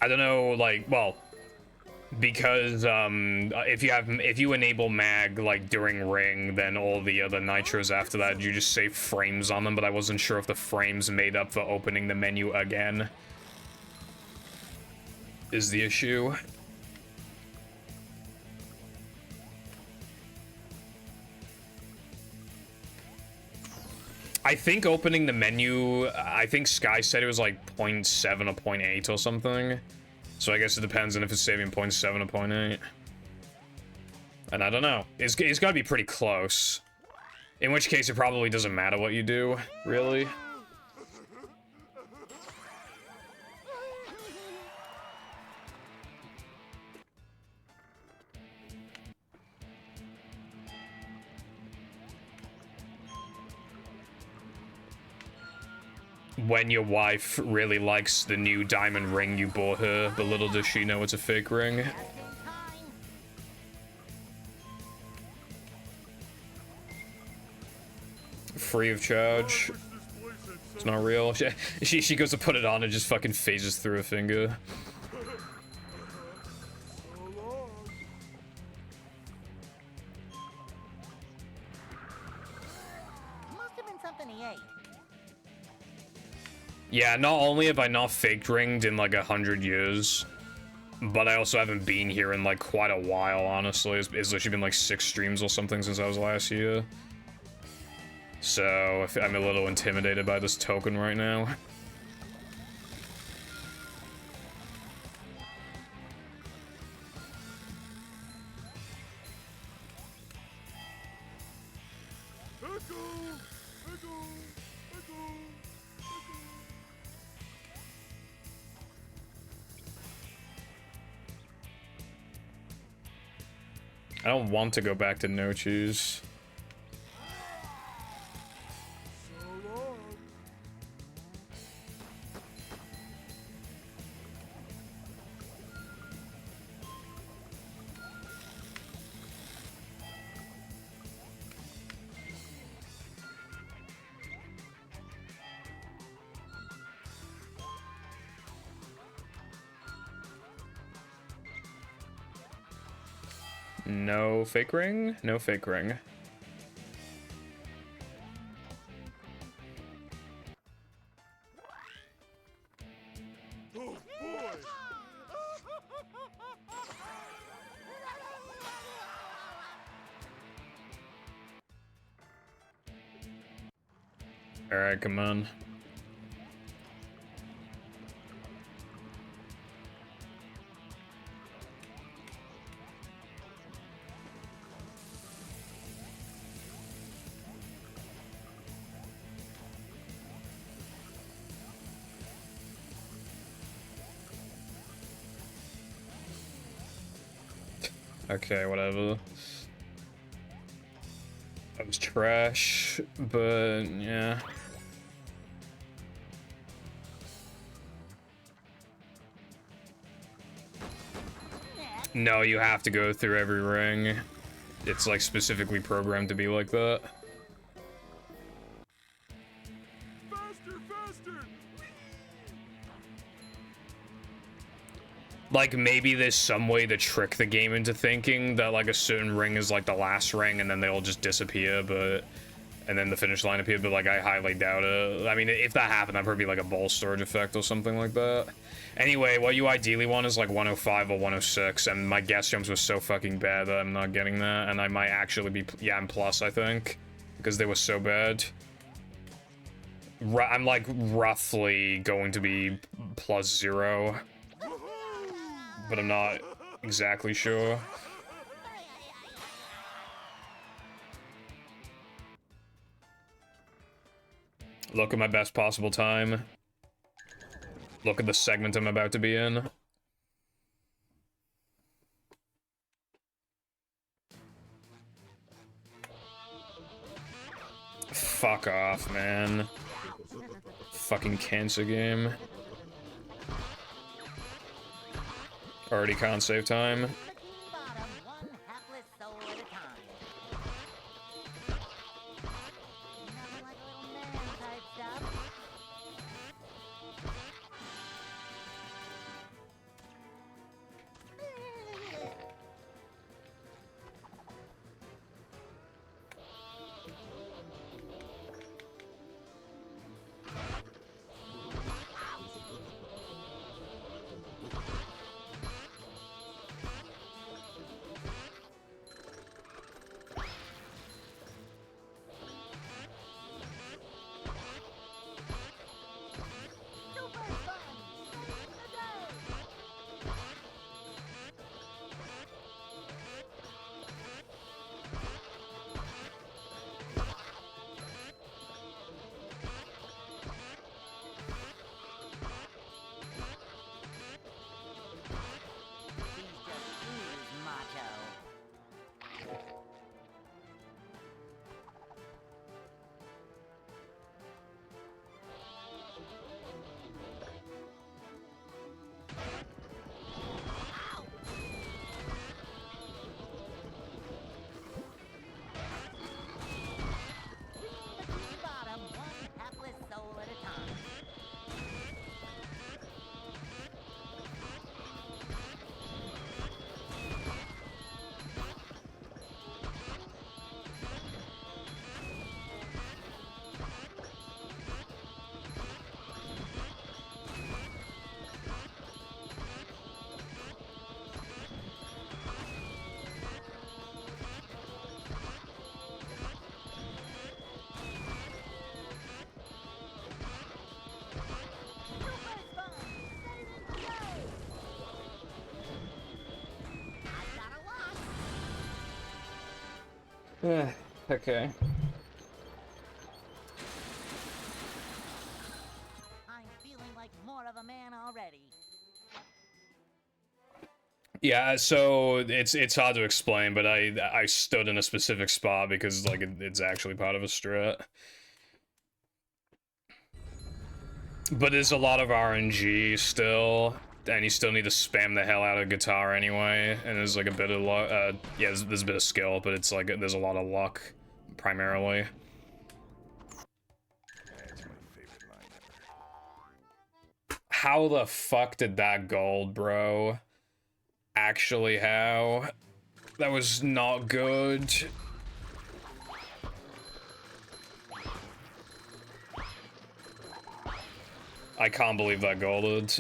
I don't know, like, well, because if you enable mag like during ring, then all the other nitros after that, you just save frames on them, but I wasn't sure if the frames made up for opening the menu again is the issue. I think opening the menu, I think Sky said it was like 0.7 or 0.8 or something. So I guess it depends on if it's saving 0.7 or 0.8. And I don't know. It's gotta be pretty close. In which case it probably doesn't matter what you do, really. when your wife really likes the new diamond ring you bought her, but little does she know it's a fake ring. Just in time. Free of charge. It's not real. She goes to put it on and just fucking phases through a finger. Must have been something he ate. Yeah, not only have I not faked ringed in like 100 years, but I also haven't been here in like quite a while, honestly. It's literally been like 6 streams or something since I was last year. So I'm a little intimidated by this token right now. I don't want to go back to no choose. No fake ring? No fake ring. Oh boy! Alright, come on. Okay, whatever. That was trash, but yeah. No, you have to go through every ring. It's like specifically programmed to be like that. Faster, faster! Like, maybe there's some way to trick the game into thinking that, like, a certain ring is, like, the last ring, and then they all just disappear, but... And then the finish line appeared, but, like, I highly doubt it. I mean, if that happened, that'd probably be, like, a ball storage effect or something like that. Anyway, what you ideally want is, like, 105 or 106, and my guess jumps were so fucking bad that I'm not getting that, and I might actually be... Yeah, I'm plus, I think, because they were so bad. I'm, like, roughly going to be +0. But I'm not exactly sure. Look at my best possible time. Look at the segment I'm about to be in. Fuck off, man. Fucking cancer game. Already can't save time. Bikini Bottom, one hapless soul at a time. Nothing like a little man type stuff. Okay. I'm feeling like more of a man already. Yeah, so it's hard to explain, but I stood in a specific spot because like it's actually part of a strat. But there's a lot of RNG still, and you still need to spam the hell out of guitar anyway. And there's like a bit of luck. Yeah, there's a bit of skill, but it's like there's a lot of luck primarily. That's my favorite line ever. How the fuck did that gold, bro? Actually, how? That was not good. I can't believe that golded.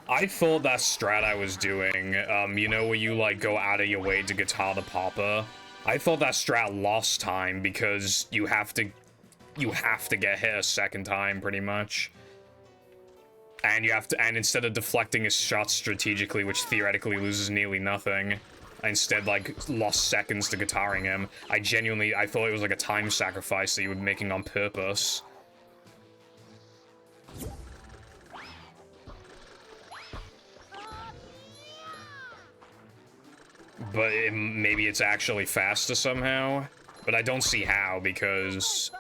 I thought that strat I was doing, you know, where you like go out of your way to guitar the popper. I thought that strat lost time because you have to get hit a second time pretty much. And you have to, and instead of deflecting his shots strategically, which theoretically loses nearly nothing, I instead like lost seconds to guitaring him. I thought it was like a time sacrifice that you were making on purpose. But maybe it's actually faster somehow. But I don't see how, because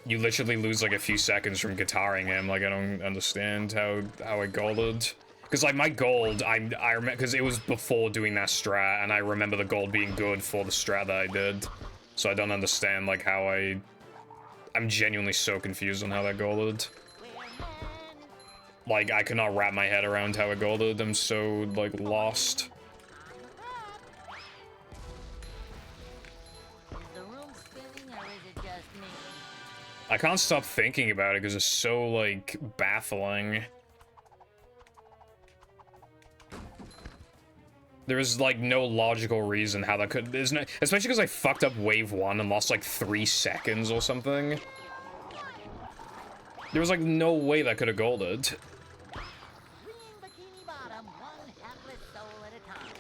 you literally lose like a few seconds from guitaring him. Like, I don't understand how I golded. Because like my gold, I remember, because it was before doing that strat, and I remember the gold being good for the strat that I did. So I don't understand like how I'm genuinely so confused on how that golded. Like, I cannot wrap my head around how it golded. I'm so, like, lost. Is the room spinning or is it just me? I can't stop thinking about it because it's so, like, baffling. There is, like, no logical reason how that could... There's no, especially because I fucked up wave 1 and lost, like, 3 seconds or something. There was, like, no way that could have golded.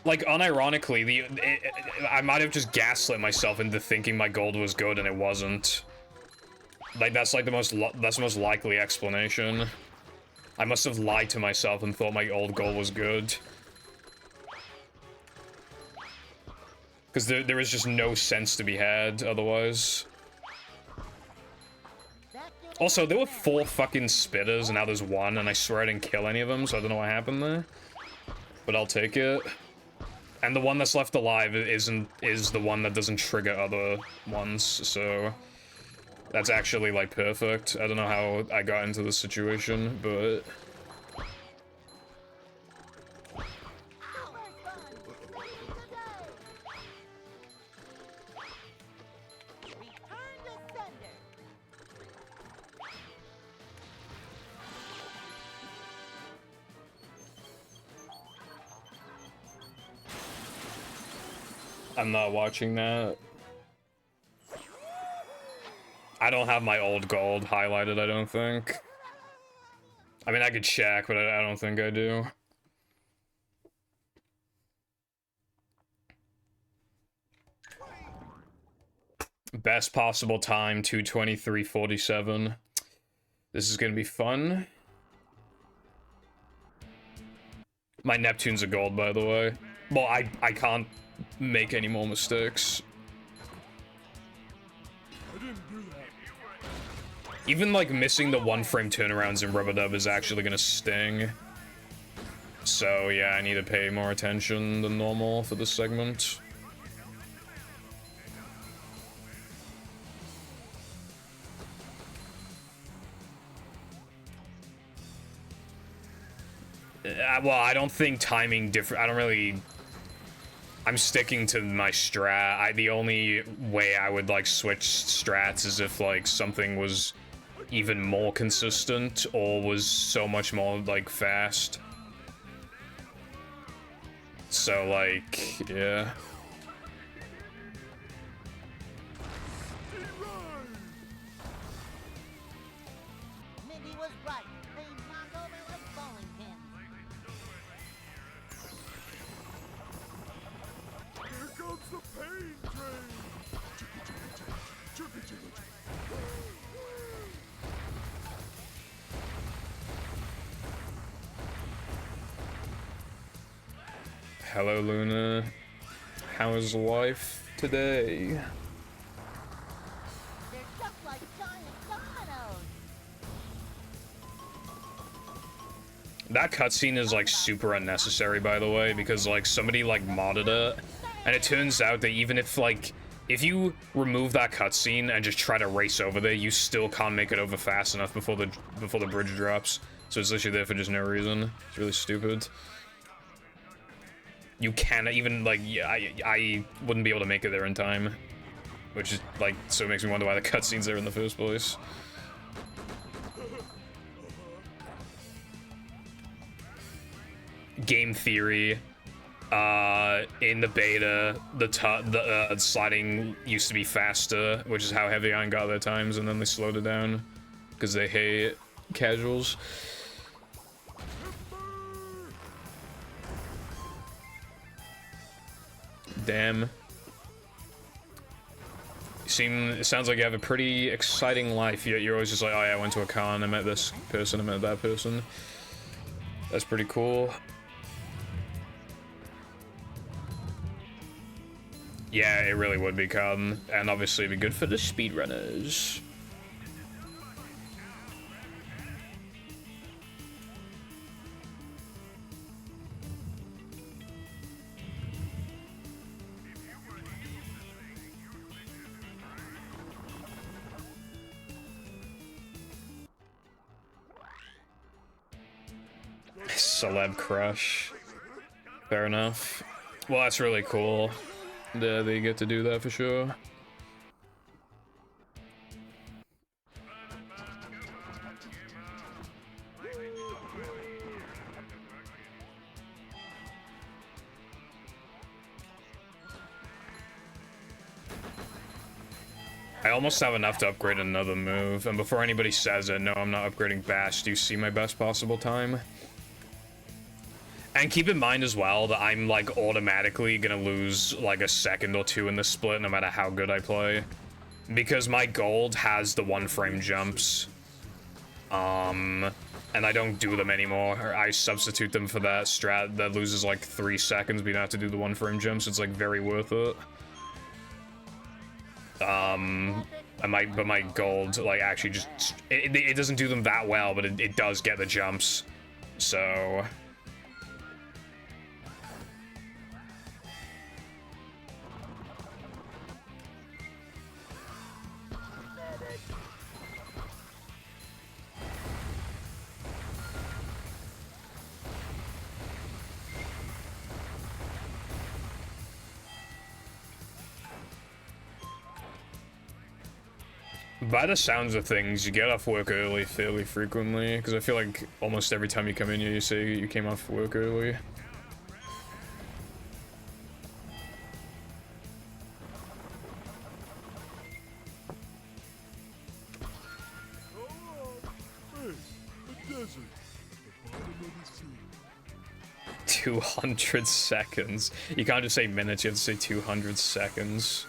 Like, unironically, I might have just gaslit myself into thinking my gold was good and it wasn't. Like, that's like the most likely explanation. I must have lied to myself and thought my old gold was good. Because there is just no sense to be had otherwise. Also, there were 4 fucking spitters and now there's 1, and I swear I didn't kill any of them, so I don't know what happened there. But I'll take it. And the one that's left alive is the one that doesn't trigger other ones, so that's actually like perfect. I don't know how I got into this situation, but I'm not watching that. I don't have my old gold highlighted, I don't think. I mean, I could check, but I don't think I do. Best possible time, 2:23:47. This is gonna be fun. My Neptune's a gold, by the way. Well, I can't make any more mistakes. Even like missing the 1-frame turnarounds in Rubber Dub is actually gonna sting. So yeah, I need to pay more attention than normal for this segment. Well, I don't think timing different. I don't really. I'm sticking to my strat. The only way I would like switch strats is if like something was even more consistent or was so much more like fast. So like, yeah. Cindy was right. They knock over like bowling pins. Here comes the pain train. Chugga, chugga, chugga. Hello, Luna. How is life today? They're just like giant dominoes. That cutscene is like super unnecessary, by the way, because like somebody like modded it, and it turns out that even if like if you remove that cutscene and just try to race over there, you still can't make it over fast enough before the bridge drops. So it's literally there for just no reason. It's really stupid. You cannot even like I wouldn't be able to make it there in time, which is like so it makes me wonder why the cutscene's there in the first place. Game theory. In the beta, the sliding used to be faster, which is how Heavy Iron got their times, and then they slowed it down because they hate casuals. Damn. It sounds like you have a pretty exciting life, yet you're always just like, oh yeah, I went to a con, I met this person, I met that person. That's pretty cool. Yeah, it really would be Cotton, and obviously it'd be good for the speedrunners. Celeb crush. Fair enough. Well, that's really cool. They get to do that for sure. I almost have enough to upgrade another move, and before anybody says it, no, I'm not upgrading Bash. Do you see my best possible time? And keep in mind as well that I'm like automatically gonna lose like a second or two in this split no matter how good I play. Because my gold has the 1-frame jumps. And I don't do them anymore. I substitute them for that strat that loses like 3 seconds, but you don't have to do the 1-frame jumps. It's like very worth it. But my gold like actually just it doesn't do them that well, but it does get the jumps. So by the sounds of things, you get off work early fairly frequently, because I feel like almost every time you come in here, you say you came off work early. Hey, the desert. The bottom of the sea. 200 seconds. You can't just say minutes, you have to say 200 seconds.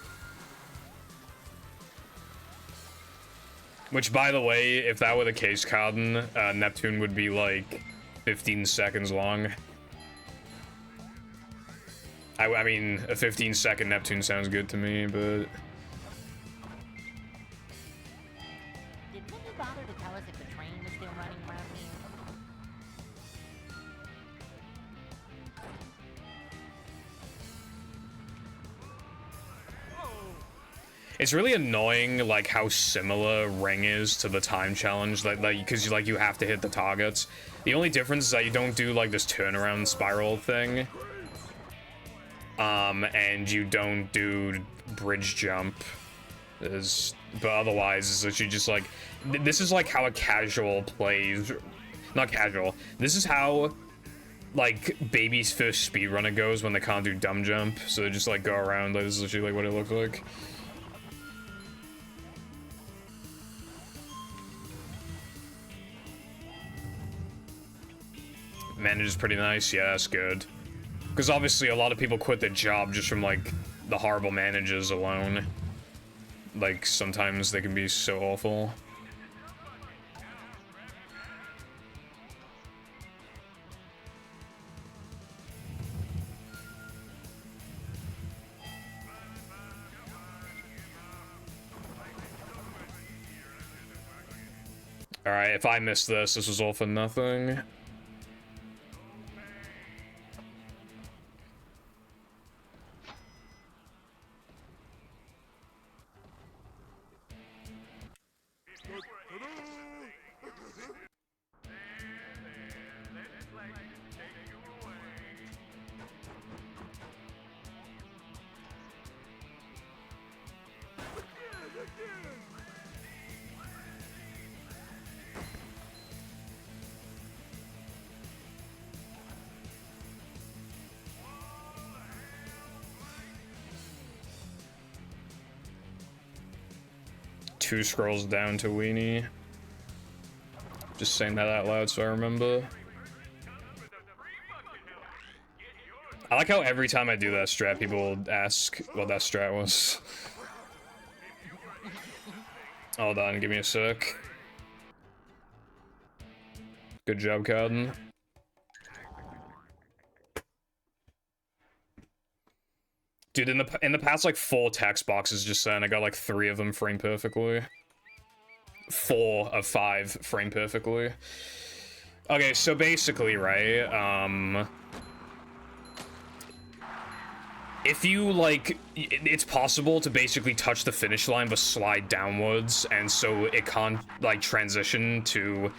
Which, by the way, if that were the case, Cotton, Neptune would be like 15 seconds long. I mean, a 15-second Neptune sounds good to me, but... Did Minnie bother to tell us if the train was still running around here? It's really annoying, like, how similar Ring is to the time challenge, like, because, like, you have to hit the targets. The only difference is that you don't do, like, this turnaround spiral thing. And you don't do bridge jump. But otherwise, it's literally just, like, this is, like, how a casual plays. Not casual. This is how, like, baby's first speedrunner goes when they can't do dumb jump. So they just, like, go around. Like, this is literally, like, what it looks like. Manager's pretty nice. Yeah, that's good. Because obviously a lot of people quit their job just from, like, the horrible managers alone. Like, sometimes they can be so awful. Alright, if I missed this was all for nothing. Two scrolls down to Weenie. Just saying that out loud so I remember. I like how every time I do that strat, people ask what that strat was. Hold on, give me a sec. Good job, Cowden. Dude, in the past, like, 4 text boxes just then, I got, like, 3 of them frame perfectly. 4 of 5 frame perfectly. Okay, so basically, right, if you, like, it's possible to basically touch the finish line but slide downwards, and so it can't, like, transition to,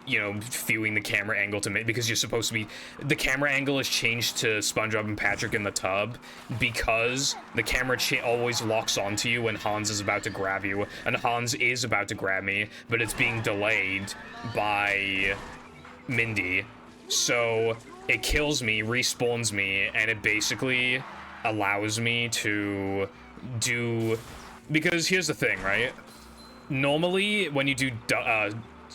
you know, viewing the camera angle to make, because you're supposed to be, the camera angle is changed to SpongeBob and Patrick in the tub because the camera always locks onto you when Hans is about to grab you, and Hans is about to grab me, but it's being delayed by Mindy, so it kills me, respawns me, and it basically allows me to do, because here's the thing, right? Normally when you do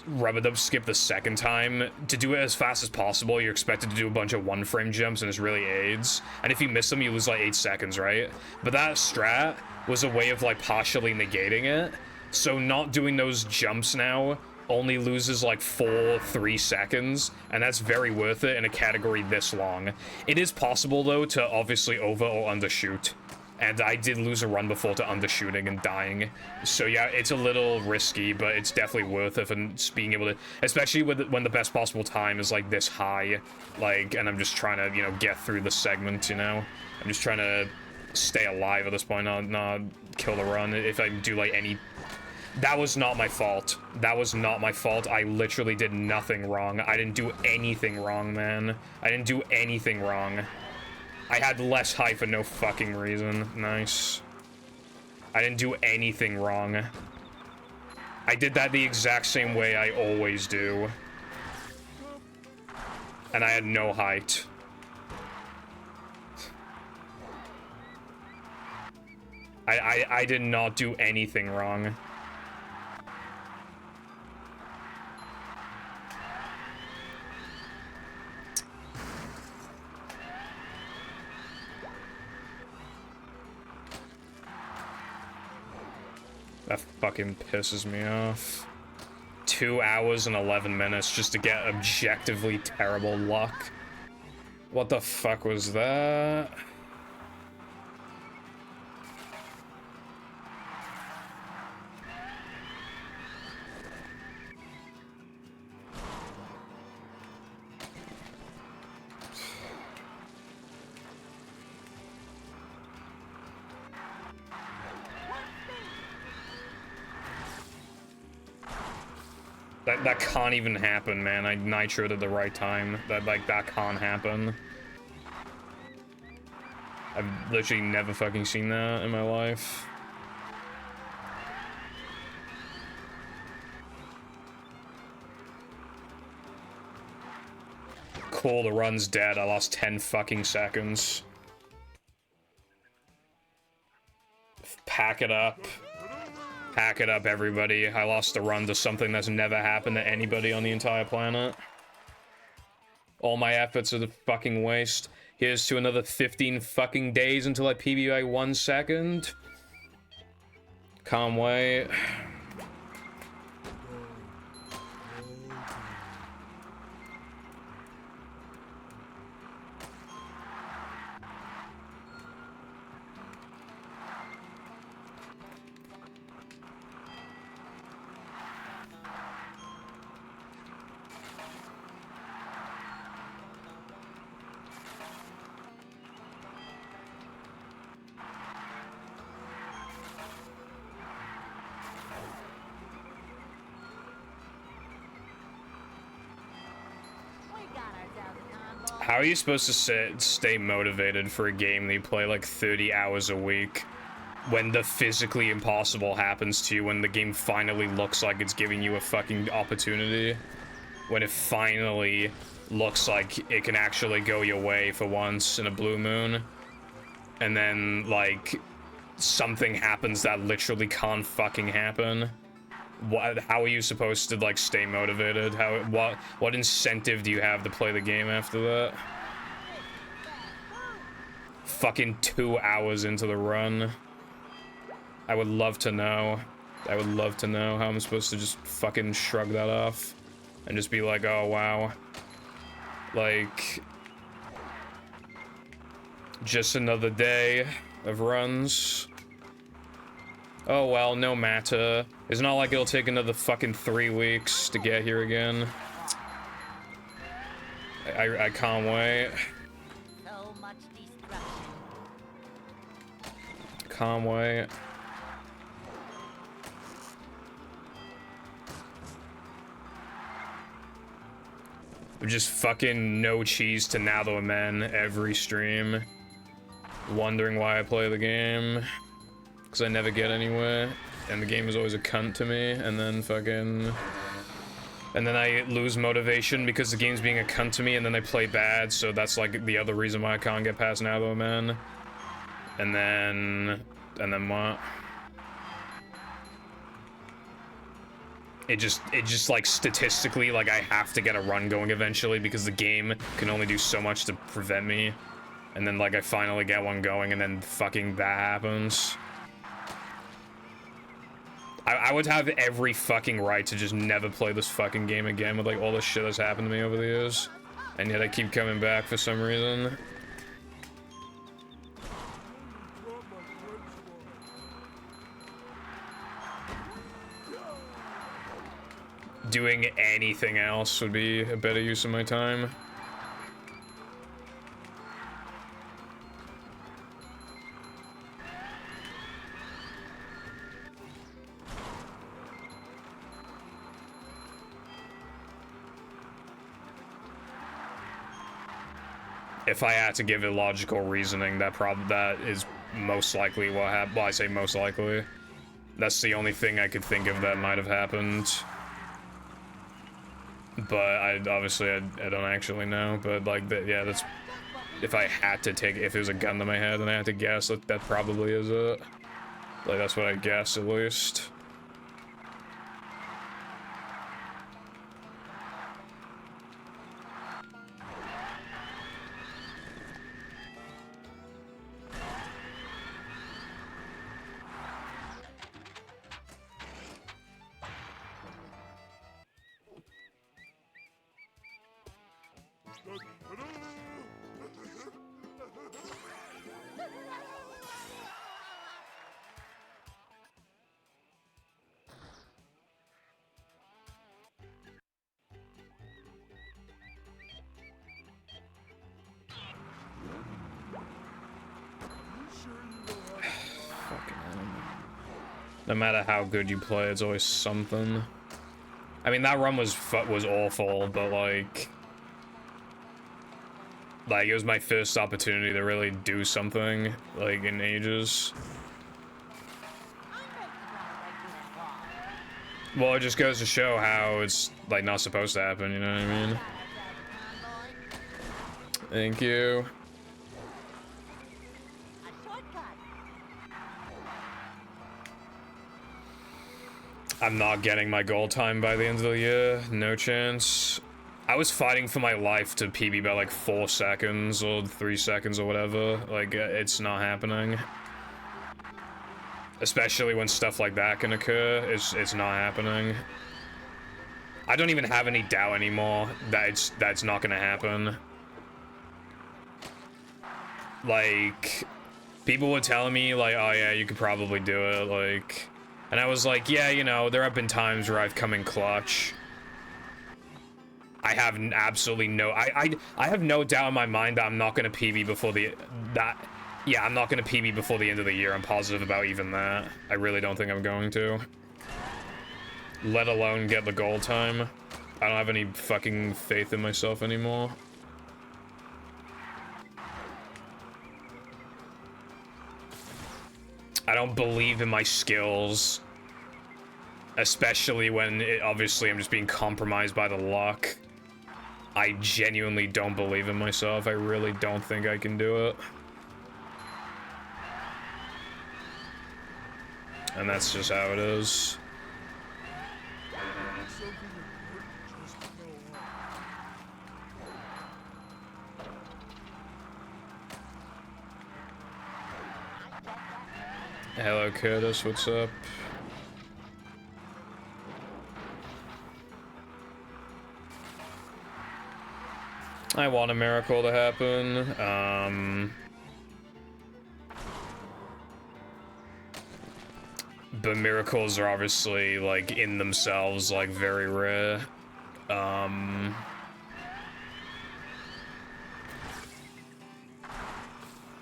rub-a-dub skip the second time, to do it as fast as possible, you're expected to do a bunch of 1-frame jumps, and this really aids. And if you miss them, you lose like 8 seconds, right? But that strat was a way of like partially negating it. So not doing those jumps now only loses like 3 seconds, and that's very worth it in a category this long. It is possible though to obviously over or undershoot. And I did lose a run before to undershooting and dying. So yeah, it's a little risky, but it's definitely worth it, and being able to, especially when the best possible time is like this high, like, and I'm just trying to, you know, get through the segment, you know? I'm just trying to stay alive at this point, not kill the run. If I do like any, that was not my fault. That was not my fault. I literally did nothing wrong. I didn't do anything wrong, man. I didn't do anything wrong. I had less high for no fucking reason. Nice. I didn't do anything wrong. I did that the exact same way I always do. And I had no height. I did not do anything wrong. That fucking pisses me off. 2 hours and 11 minutes just to get objectively terrible luck. What the fuck was that? That can't even happen, man. I nitroed at the right time. That can't happen. I've literally never fucking seen that in my life. Cool, the run's dead. I lost 10 fucking seconds. Pack it up. Pack it up, everybody. I lost the run to something that's never happened to anybody on the entire planet. All my efforts are the fucking waste. Here's to another 15 fucking days until I PBI 1 second. Can't wait. How are you supposed to stay motivated for a game that you play like 30 hours a week when the physically impossible happens to you, when the game finally looks like it's giving you a fucking opportunity, when it finally looks like it can actually go your way for once in a blue moon, and then like something happens that literally can't fucking happen? How are you supposed to like stay motivated? What incentive do you have to play the game after that? Fucking 2 hours into the run. I would love to know. I would love to know how I'm supposed to just fucking shrug that off and just be like, oh wow. Like, just another day of runs. Oh well, no matter. It's not like it'll take another fucking 3 weeks to get here again. I can't wait. So much destruction. Can't wait. Just fucking no cheese to Natho Men every stream. Wondering why I play the game. Because I never get anywhere, and the game is always a cunt to me, and then fucking... And then I lose motivation because the game's being a cunt to me, and then I play bad, so that's like the other reason why I can't get past Natho Men. And then what? It just like statistically, like I have to get a run going eventually because the game can only do so much to prevent me. And then like I finally get one going, and then fucking that happens. I would have every fucking right to just never play this fucking game again with like all the shit that's happened to me over the years. And yet I keep coming back for some reason. Doing anything else would be a better use of my time. If I had to give it logical reasoning, that is most likely what happened. Well, I say most likely. That's the only thing I could think of that might have happened. But obviously I don't actually know. But like yeah, that's if I had to take, if it was a gun to my head and I had to guess, that probably is it. Like that's what I guess at least. No matter how good you play, it's always something. I mean, that run was awful, but like it was my first opportunity to really do something, like, in ages. Well, it just goes to show how it's, like, not supposed to happen, you know what I mean? Thank you. I'm not getting my goal time by the end of the year. No chance. I was fighting for my life to PB by like 4 seconds or 3 seconds or whatever. Like, it's not happening. Especially when stuff like that can occur, it's not happening. I don't even have any doubt anymore that that's not gonna happen. Like, people were telling me, like, oh yeah, you could probably do it, like... And I was like, yeah, you know, there have been times where I've come in clutch. I have absolutely no... I have no doubt in my mind that I'm not gonna PB before the... Yeah, I'm not gonna PB before the end of the year. I'm positive about even that. I really don't think I'm going to. Let alone get the goal time. I don't have any fucking faith in myself anymore. I don't believe in my skills. Especially when, obviously, I'm just being compromised by the luck. I genuinely don't believe in myself. I really don't think I can do it. And that's just how it is. Hello, Curtis, what's up? I want a miracle to happen. But miracles are obviously, like, in themselves, like, very rare.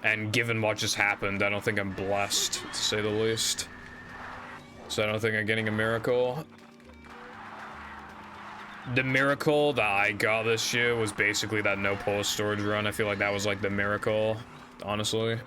And given what just happened, I don't think I'm blessed, to say the least. So I don't think I'm getting a miracle. The miracle that I got this year was basically that no polar storage run. I feel like that was, like, the miracle, honestly.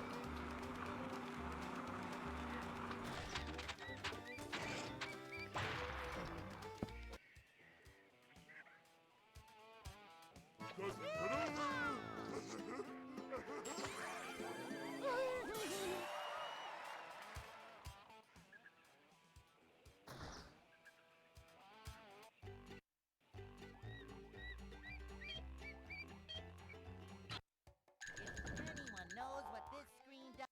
Anyone knows what this screen does?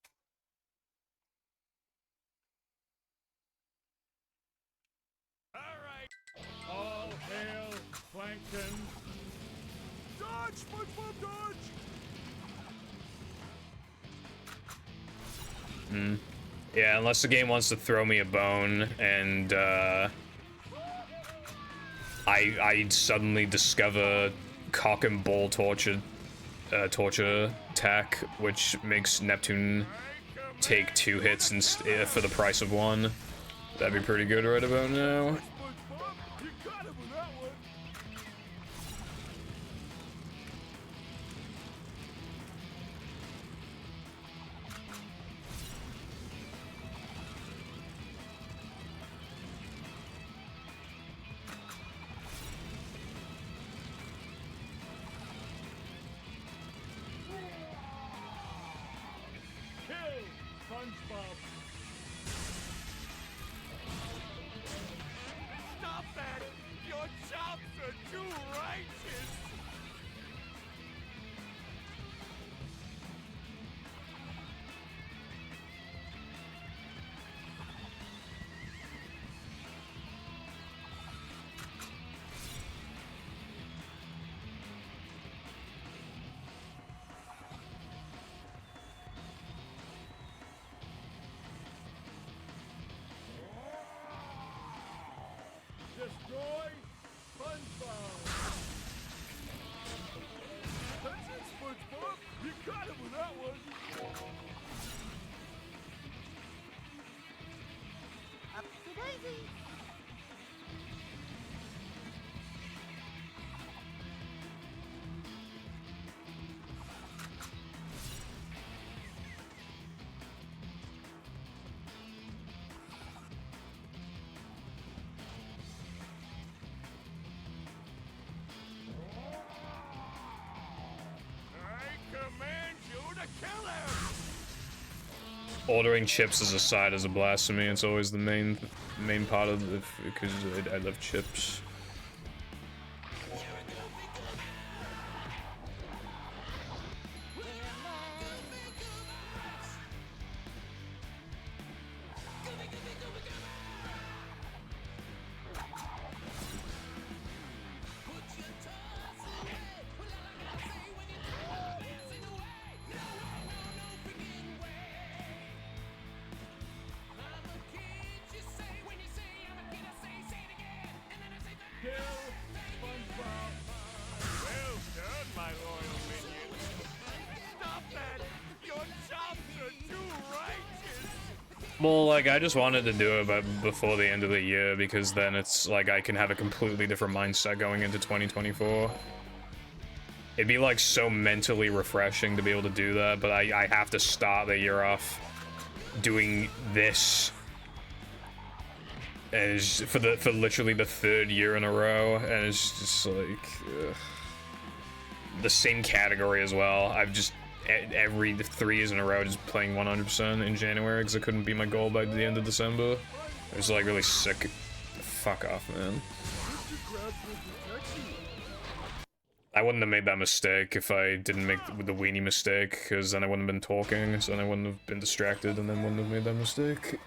All hail Plankton. Dodge, SpongeBob, dodge! Yeah, unless the game wants to throw me a bone and I suddenly discover cock and ball torture tech, which makes Neptune take 2 hits for the price of 1. That'd be pretty good right about now. SpongeBob, you got him with that one! Kill SpongeBob. Stop that! Your chops are too righteous! Destroy SpongeBob. That's it, SpongeBob! You got him with that one! Upsy daisy. I command you to kill him! Ordering chips as a side is a blasphemy. It's always the main part of the, because I love chips. Well, like, I just wanted to do it before the end of the year, because then it's like I can have a completely different mindset going into 2024. It'd be like so mentally refreshing to be able to do that, but I have to start the year off doing this and it's for literally the 3rd year in a row, and it's just like the same category as well. I've just every 3 years in a row just playing 100% in January because it couldn't be my goal by the end of December. It was like really sick. Fuck off, man. I wouldn't have made that mistake if I didn't make the weenie mistake, because then I wouldn't have been talking, so then I wouldn't have been distracted and then wouldn't have made that mistake.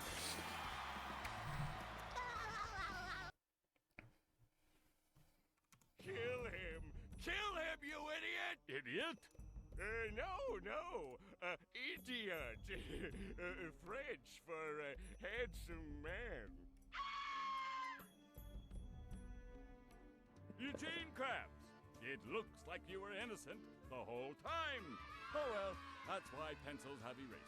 Kill him! Kill him, you idiot! Idiot? No. Idiot. French for handsome man. Eugene Krabs, it looks like you were innocent the whole time. Oh well, that's why pencils have erasers.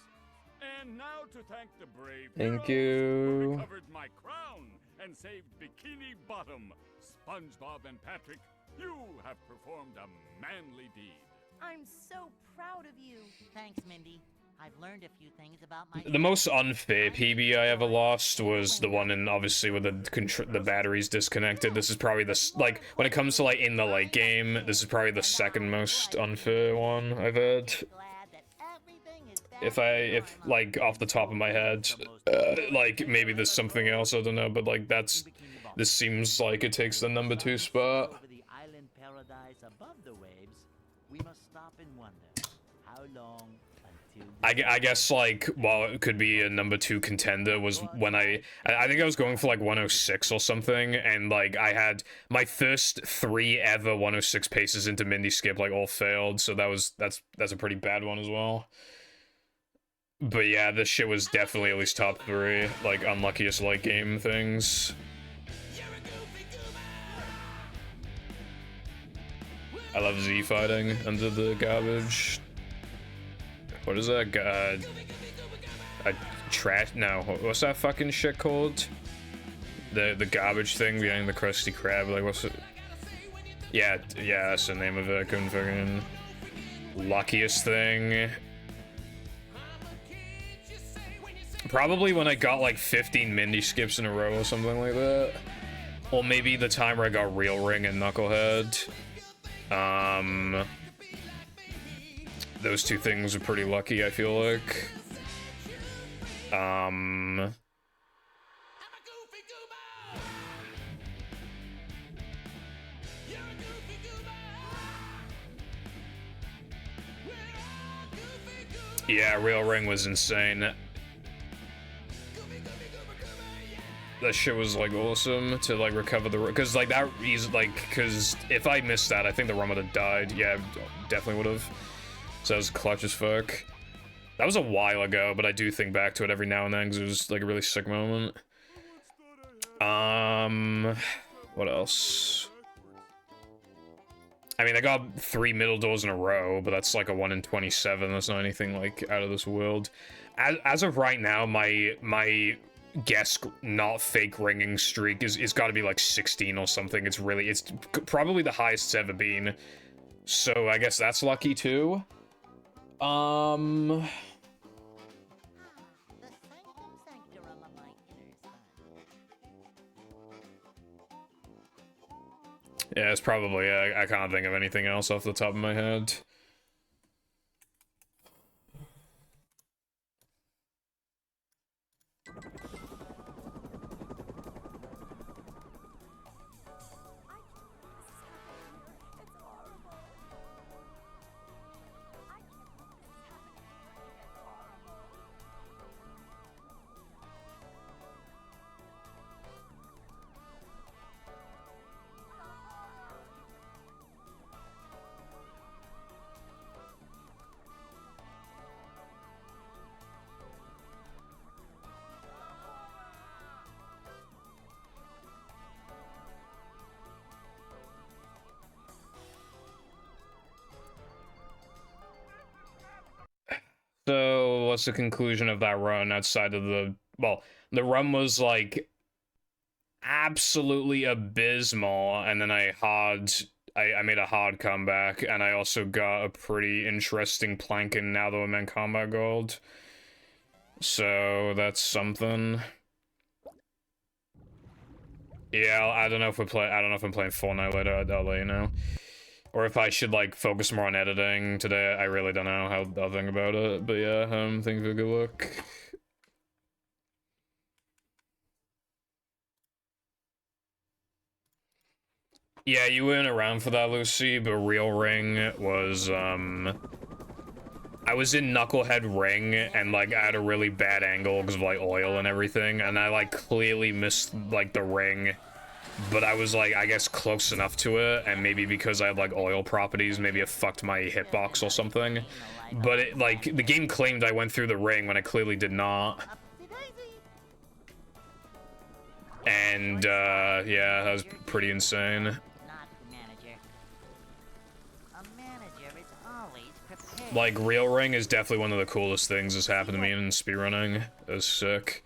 And now to thank the brave Thank heroes you. who recovered my crown and saved Bikini Bottom, SpongeBob and Patrick, you have performed a manly deed. I'm so proud of you. Thanks, Mindy. I've learned a few things about my. The most unfair PB I ever lost was the one in, obviously, with the batteries disconnected. This is probably like, when it comes to, like, in the late game, this is probably the 2nd most unfair one I've had. If like, off the top of my head, like, maybe there's something else, I don't know, but, like, this seems like it takes the number 2 spot. Over the island paradise above the waves, we must stop and wonder how long until. I guess, like, while it could be a number 2 contender was when I think I was going for, like, 106 or something, and, like, I had my first 3 ever 106 paces into Mindy Skip, like, all failed, so that's a pretty bad one as well. But yeah, this shit was definitely at least top 3, like, unluckiest late game things. I love Z fighting under the garbage. What is that? No, what's that fucking shit called? The garbage thing behind the Krusty Krab, like, what's it? Yeah, that's the name of it. I couldn't fucking... Luckiest thing. Probably when I got like 15 Mindy Skips in a row or something like that. Or maybe the time where I got Real Ring and Knucklehead. Those 2 things are pretty lucky, I feel like. Yeah, Real Ring was insane. That shit was, like, awesome to, like, recover the... Because, like, that is, like... Because if I missed that, I think the run would have died. Yeah, definitely would have. So that was clutch as fuck. That was a while ago, but I do think back to it every now and then, because it was, like, a really sick moment. What else? I mean, I got 3 middle doors in a row, but that's, like, a 1 in 27. That's not anything, like, out of this world. As of right now, my guess not fake ringing streak is got to be like 16 or something. It's probably the highest it's ever been, so I guess that's lucky too. The sanctum sanctorum of my inner son. Yeah, it's probably I can't think of anything else off the top of my head. So, what's the conclusion of that run outside of the well, the run was like absolutely abysmal, and then I made a hard comeback, and I also got a pretty interesting planking now that I'm in combat gold. So that's something. Yeah, I don't know if I'm playing Fortnite later. I'll let you know. Or if I should like focus more on editing today. I really don't know how I'll think about it. But yeah, thanks for a good look. Yeah, you weren't around for that, Lucy, but Real Ring was, I was in Knucklehead Ring, and, like, I had a really bad angle because of, like, oil and everything, and I, like, clearly missed, like, the ring, but I was, like, I guess close enough to it, and maybe because I had, like, oil properties, maybe it fucked my hitbox or something, but, it, like, the game claimed I went through the ring when I clearly did not. And, yeah, that was pretty insane. Not manager. A manager is always prepared. Like, Real Ring is definitely one of the coolest things that's happened to me in speedrunning. It was sick.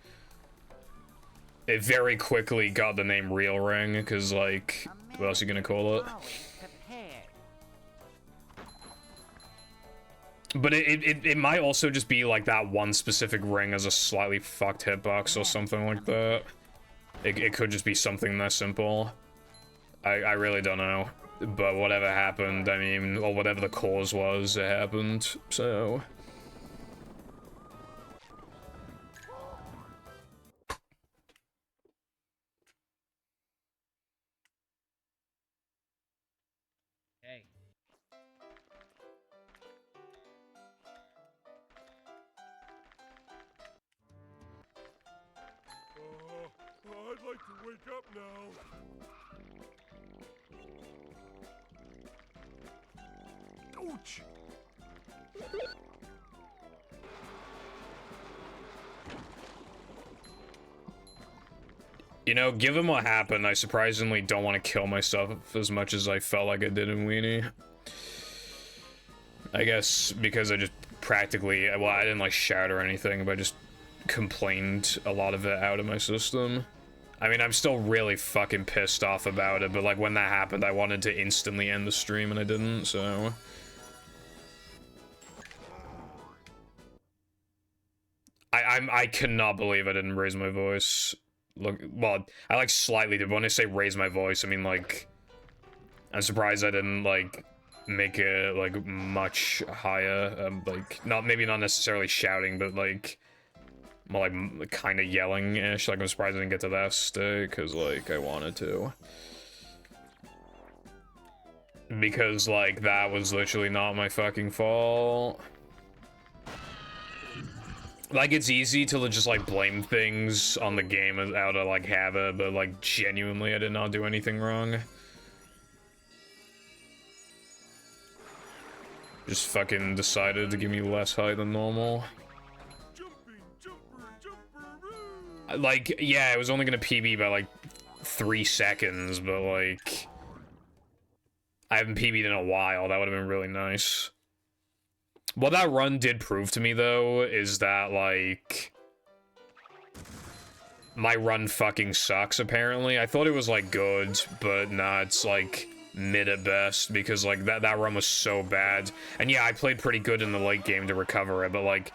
It very quickly got the name Real Ring, because, like, what else are you gonna call it? Always prepared. But it might also just be, like, that one specific ring as a slightly fucked hitbox or something like that. It could just be something that simple. I really don't know. But whatever happened, I mean, or whatever the cause was, it happened, so... Hey. I'd like to wake up now. Ouch! You know, given what happened, I surprisingly don't want to kill myself as much as I felt like I did in Weenie. I guess because I just practically, well, I didn't like shout or anything, but I just complained a lot of it out of my system. I mean, I'm still really fucking pissed off about it, but like when that happened, I wanted to instantly end the stream and I didn't, so... I cannot believe I didn't raise my voice. Look, well, I like slightly did, but when I say raise my voice, I mean like, I'm surprised I didn't like make it like much higher, like maybe not necessarily shouting, but like more like kind of yelling-ish. Like I'm surprised I didn't get to that state, because like I wanted to. Because like that was literally not my fucking fault. Like, it's easy to just, like, blame things on the game out of, like, habit, but, like, genuinely, I did not do anything wrong. Just fucking decided to give me less height than normal. Like, yeah, it was only gonna PB by, like, 3 seconds, but, like... I haven't PB'd in a while, that would've been really nice. What that run did prove to me, though, is that, like... my run fucking sucks, apparently. I thought it was, like, good, but nah, it's, like, mid at best, because, like, that run was so bad. And yeah, I played pretty good in the late game to recover it, but, like...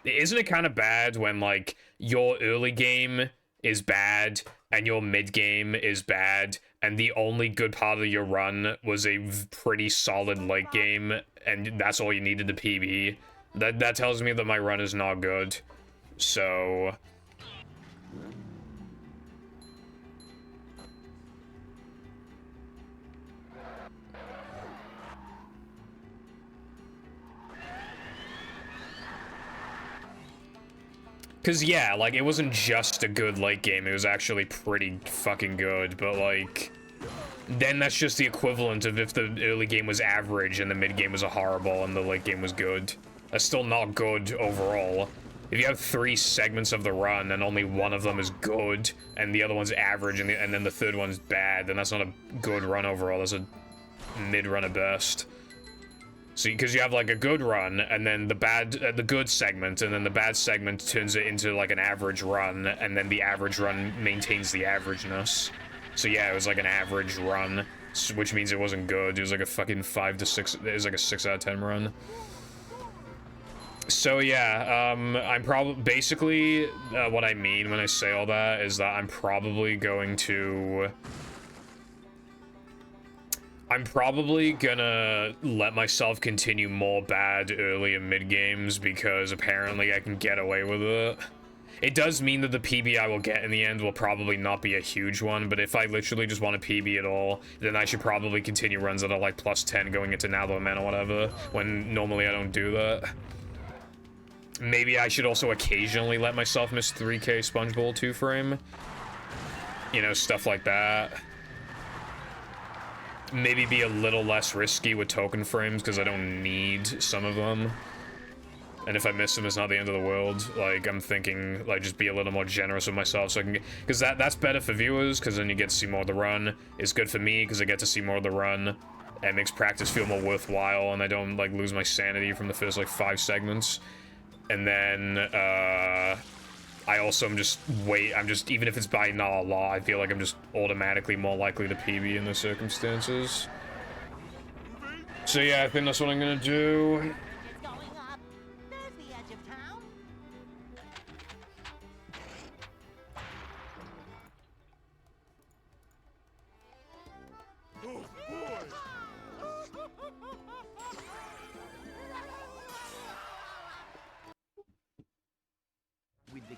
isn't it kind of bad when, like, your early game is bad, and your mid game is bad, and the only good part of your run was a pretty solid late game, and that's all you needed to PB. That tells me that my run is not good. So... Cause yeah, like, it wasn't just a good late game, it was actually pretty fucking good, but like... then that's just the equivalent of if the early game was average and the mid game was horrible and the late game was good. That's still not good overall. If you have 3 segments of the run and only one of them is good and the other one's average and then the third one's bad, then that's not a good run overall, that's a mid run at best. So, because you have like a good run, and then the good segment, and then the bad segment turns it into like an average run, and then the average run maintains the averageness. So yeah, it was like an average run, which means it wasn't good. It was like a fucking 5 to 6. It was like a 6 out of 10 run. So yeah, I'm probably basically what I mean when I say all that is that I'm probably gonna let myself continue more bad early and mid games because apparently I can get away with it. It does mean that the PB I will get in the end will probably not be a huge one, but if I literally just want a PB at all, then I should probably continue runs that are like plus 10 going into Nalo Men or whatever, when normally I don't do that. Maybe I should also occasionally let myself miss 3K SpongeBob 2-frame. You know, stuff like that. Maybe be a little less risky with token frames because I don't need some of them. And if I miss them, it's not the end of the world. Like, I'm thinking, like, just be a little more generous with myself so I can get... Because that's better for viewers, because then you get to see more of the run. It's good for me, because I get to see more of the run. It makes practice feel more worthwhile, and I don't, like, lose my sanity from the first, like, 5 segments. And then, I also am just even if it's by not a lot, I feel like I'm just automatically more likely to PB in the circumstances. So yeah, I think that's what I'm gonna do. It's going up. There's the edge of town. Oh, boy! With the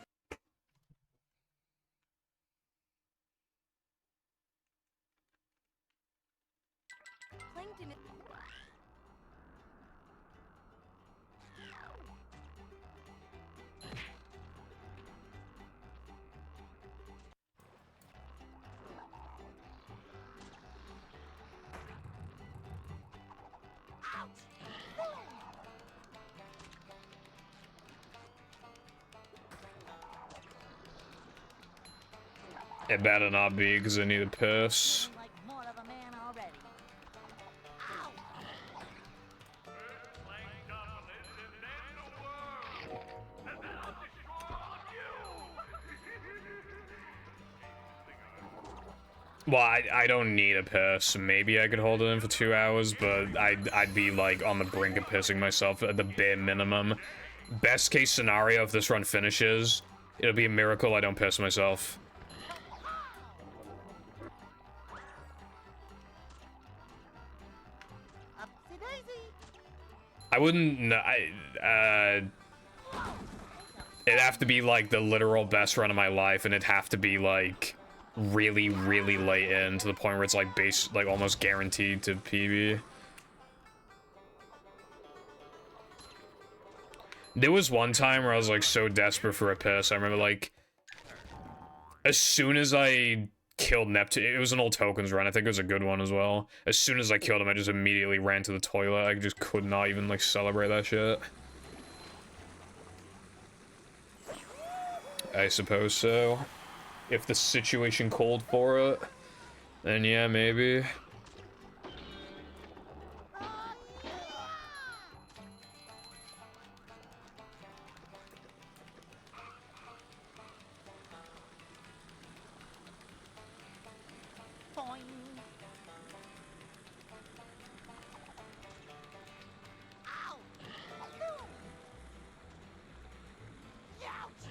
Plankton. It better not be, because I need a purse. like more of a man already. Ow! Well, I don't need a piss. Maybe I could hold it in for 2 hours, but I'd be like on the brink of pissing myself at the bare minimum. Best case scenario, if this run finishes, it'll be a miracle I don't piss myself. Upsy daisy. I wouldn't. It'd have to be like the literal best run of my life, and it'd have to be like really, really late in to the point where it's like almost guaranteed to PB. There was one time where I was like so desperate for a piss. I remember like as soon as I killed Neptune, it was an old tokens run. I think it was a good one as well. As soon as I killed him, I just immediately ran to the toilet. I just could not even like celebrate that shit. I suppose so. If the situation called for it, then yeah, maybe. Boing. Ow! Ouch!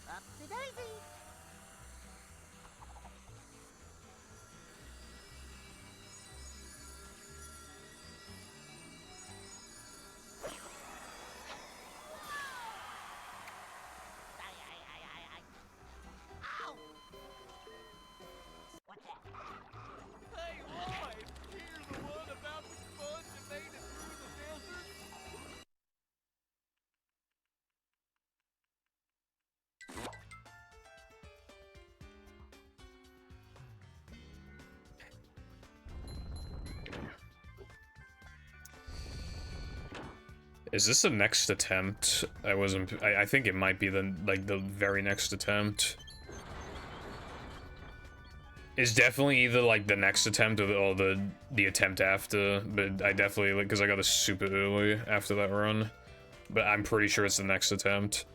Upsy daisy. Ow! What's that? Hey, Roy! Here's the one about the sponge that made it through the desert. Is this the next attempt? I think it might be the very next attempt. is definitely either like the next attempt or the attempt after, but I definitely, like, because I got this super early after that run, but I'm pretty sure it's the next attempt.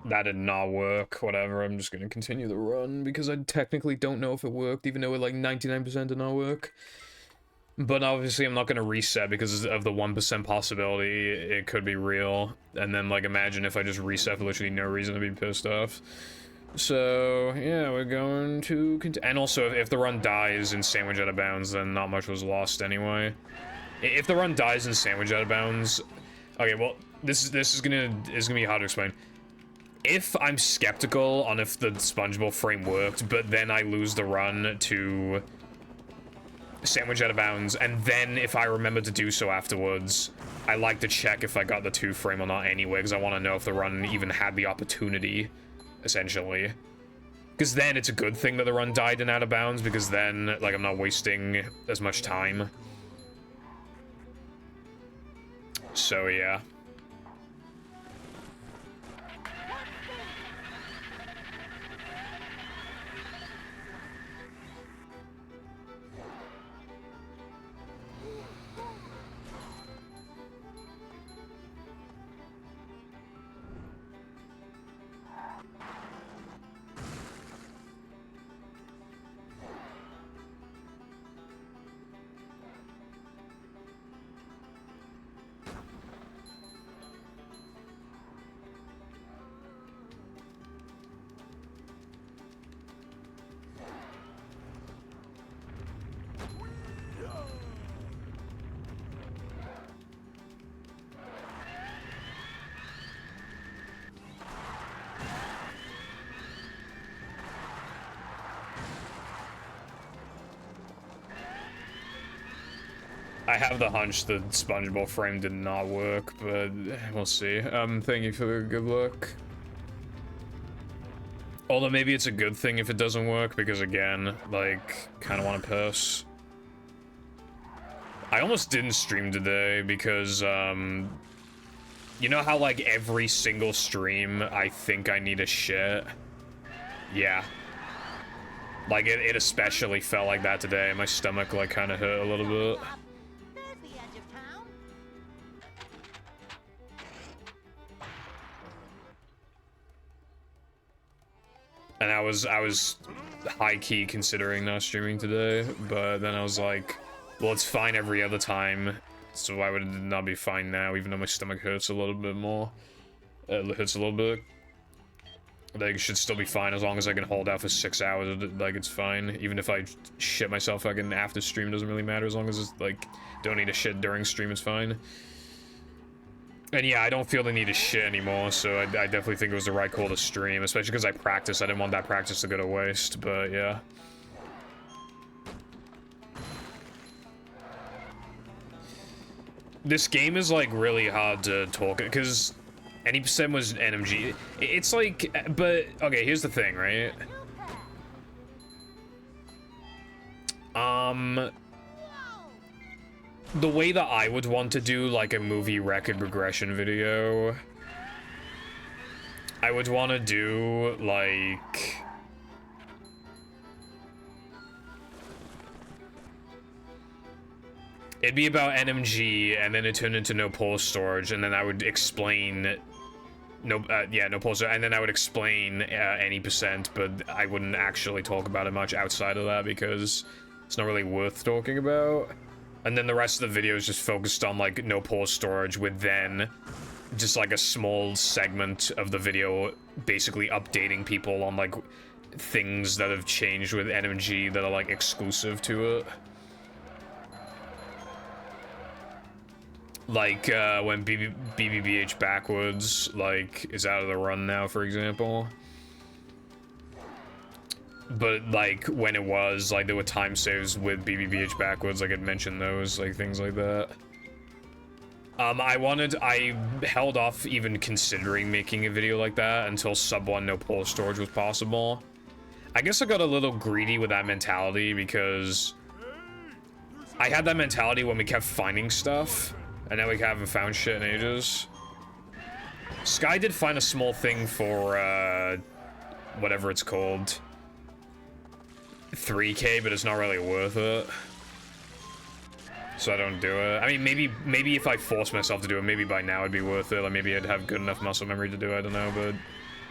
That did not work. Whatever, I'm just gonna continue the run because I technically don't know if it worked, even though it like 99% did not work. But obviously I'm not gonna reset because of the 1% possibility it could be real. And then like imagine if I just reset for literally no reason to be pissed off. So yeah, we're going to continue. And also if the run dies in Sandwich Out of Bounds, then not much was lost anyway. If the run dies in Sandwich Out of Bounds, okay, well this is gonna be hard to explain. If I'm skeptical on if the SpongeBob frame worked, but then I lose the run to Sandwich Out of Bounds, and then if I remember to do so afterwards, I like to check if I got the 2 frame or not anyway, because I want to know if the run even had the opportunity, essentially. Because then it's a good thing that the run died in Out of Bounds, because then, like, I'm not wasting as much time. So, yeah. I have the hunch the SpongeBob frame did not work, but we'll see. Thank you for the good luck. Although maybe it's a good thing if it doesn't work, because again, like, kind of want to piss. I almost didn't stream today because, you know how, like, every single stream I think I need a shit? Yeah. Like, it especially felt like that today. My stomach, like, kind of hurt a little bit. There's the edge of town. And I was high-key considering not streaming today, but then I was like, well, it's fine every other time, so why would it not be fine now, even though my stomach hurts a little bit more? It hurts a little bit. Like, it should still be fine as long as I can hold out for 6 hours, like, it's fine. Even if I shit myself, fucking after stream, doesn't really matter, as long as it's, like, don't need a shit during stream, it's fine. And yeah, I don't feel the need to shit anymore, so I definitely think it was the right call to stream, especially because I practice. I didn't want that practice to go to waste, but yeah. This game is, like, really hard to talk, because any percent was NMG. It's like, but, okay, here's the thing, right? The way that I would want to do, like, a movie record regression video, I would want to do, like, it'd be about NMG, and then it turned into no pole storage, and then I would explain no pole storage, and then I would explain any percent, but I wouldn't actually talk about it much outside of that because it's not really worth talking about. And then the rest of the video is just focused on, like, no pole storage, with then just, like, a small segment of the video basically updating people on, like, things that have changed with NMG that are, like, exclusive to it. Like, when BBBH Backwards, like, is out of the run now, for example. But, like, when it was, like, there were time saves with BBBH Backwards, like, I'd mentioned those, like, things like that. I held off even considering making a video like that until sub 1 no pull storage was possible. I guess I got a little greedy with that mentality because I had that mentality when we kept finding stuff, and now we haven't found shit in ages. Sky did find a small thing for, whatever it's called. 3K, but it's not really worth it. So I don't do it. I mean, maybe if I force myself to do it, maybe by now it'd be worth it. Like maybe I'd have good enough muscle memory to do it, I don't know, but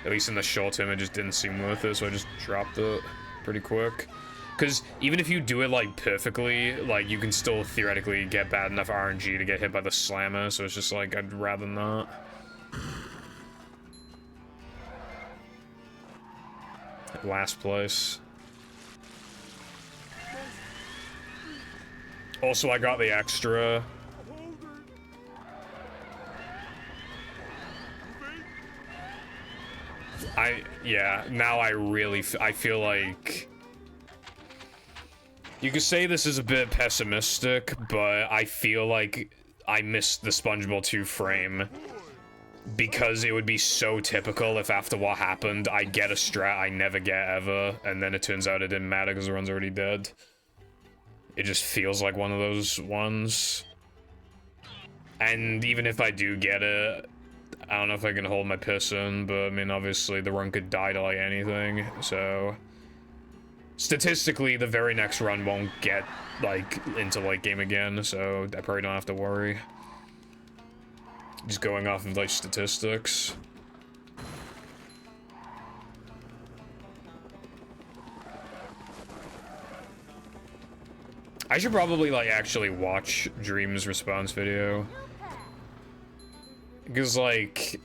at least in the short term it just didn't seem worth it, so I just dropped it pretty quick. Because even if you do it, like, perfectly, like, you can still theoretically get bad enough RNG to get hit by the slammer, so it's just like, I'd rather not. Last place. Also, I got the extra. Yeah, now I really, I feel like... You could say this is a bit pessimistic, but I feel like I missed the SpongeBob 2 frame. Because it would be so typical if after what happened, I get a strat I never get ever, and then it turns out it didn't matter because the run's already dead. It just feels like one of those ones. And even if I do get it, I don't know if I can hold my piston, but I mean, obviously the run could die to like anything, so... Statistically, the very next run won't get, like, into late game again, so I probably don't have to worry. Just going off of, like, statistics. I should probably, like, actually watch Dream's response video. Because, like...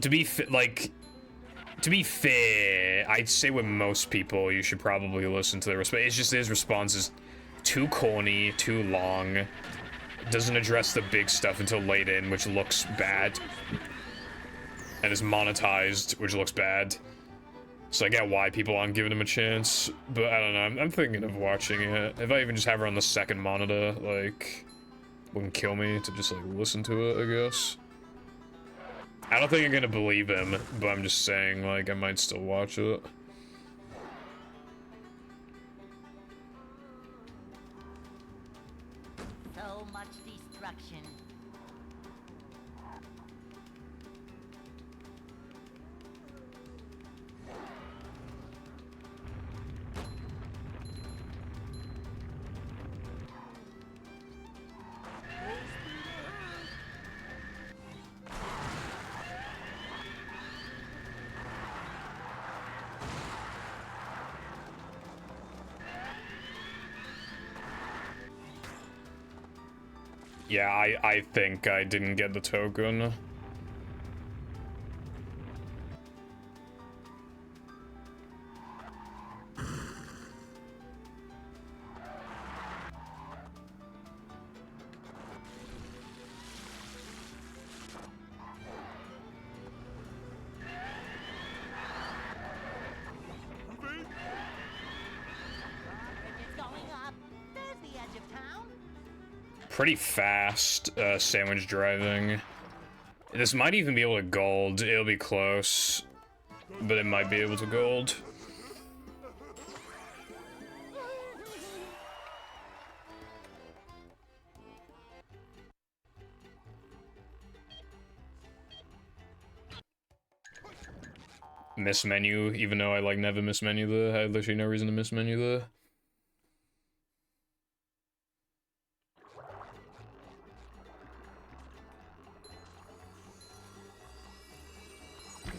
To be fair, I'd say with most people, you should probably listen to their response. It's just his response is too corny, too long. Doesn't address the big stuff until late in, which looks bad. And is monetized, which looks bad. So I get why people aren't giving him a chance. But I don't know, I'm thinking of watching it. If I even just have her on the second monitor, like, wouldn't kill me to just, like, listen to it, I guess. I don't think I'm gonna believe him, but I'm just saying, like, I might still watch it. So much destruction. Yeah, I think I didn't get the token. It's going up. There's the edge of town. Pretty fast, sandwich driving. This might even be able to gold. It'll be close, but it might be able to gold. Miss menu, even though I like never miss menu there. I had literally no reason to miss menu there.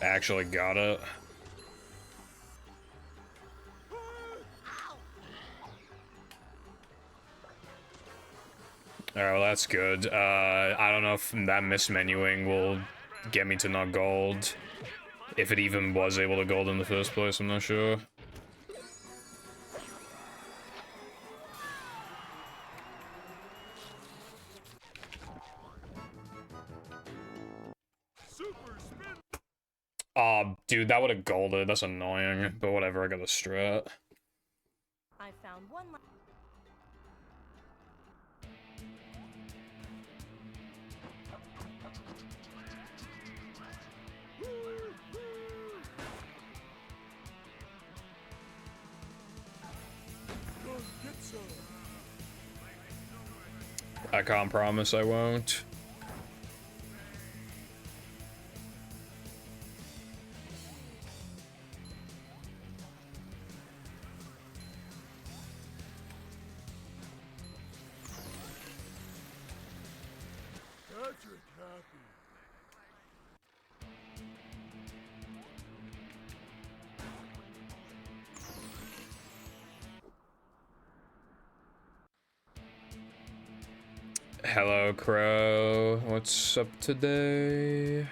Actually got it. Alright, well that's good. I don't know if that mismenuing will get me to not gold. If it even was able to gold in the first place, I'm not sure. Oh, dude, that would have golded. That's annoying. But whatever, I got a strat. I found one. I can't promise I won't. Patrick happy. Hello, Crow. What's up today?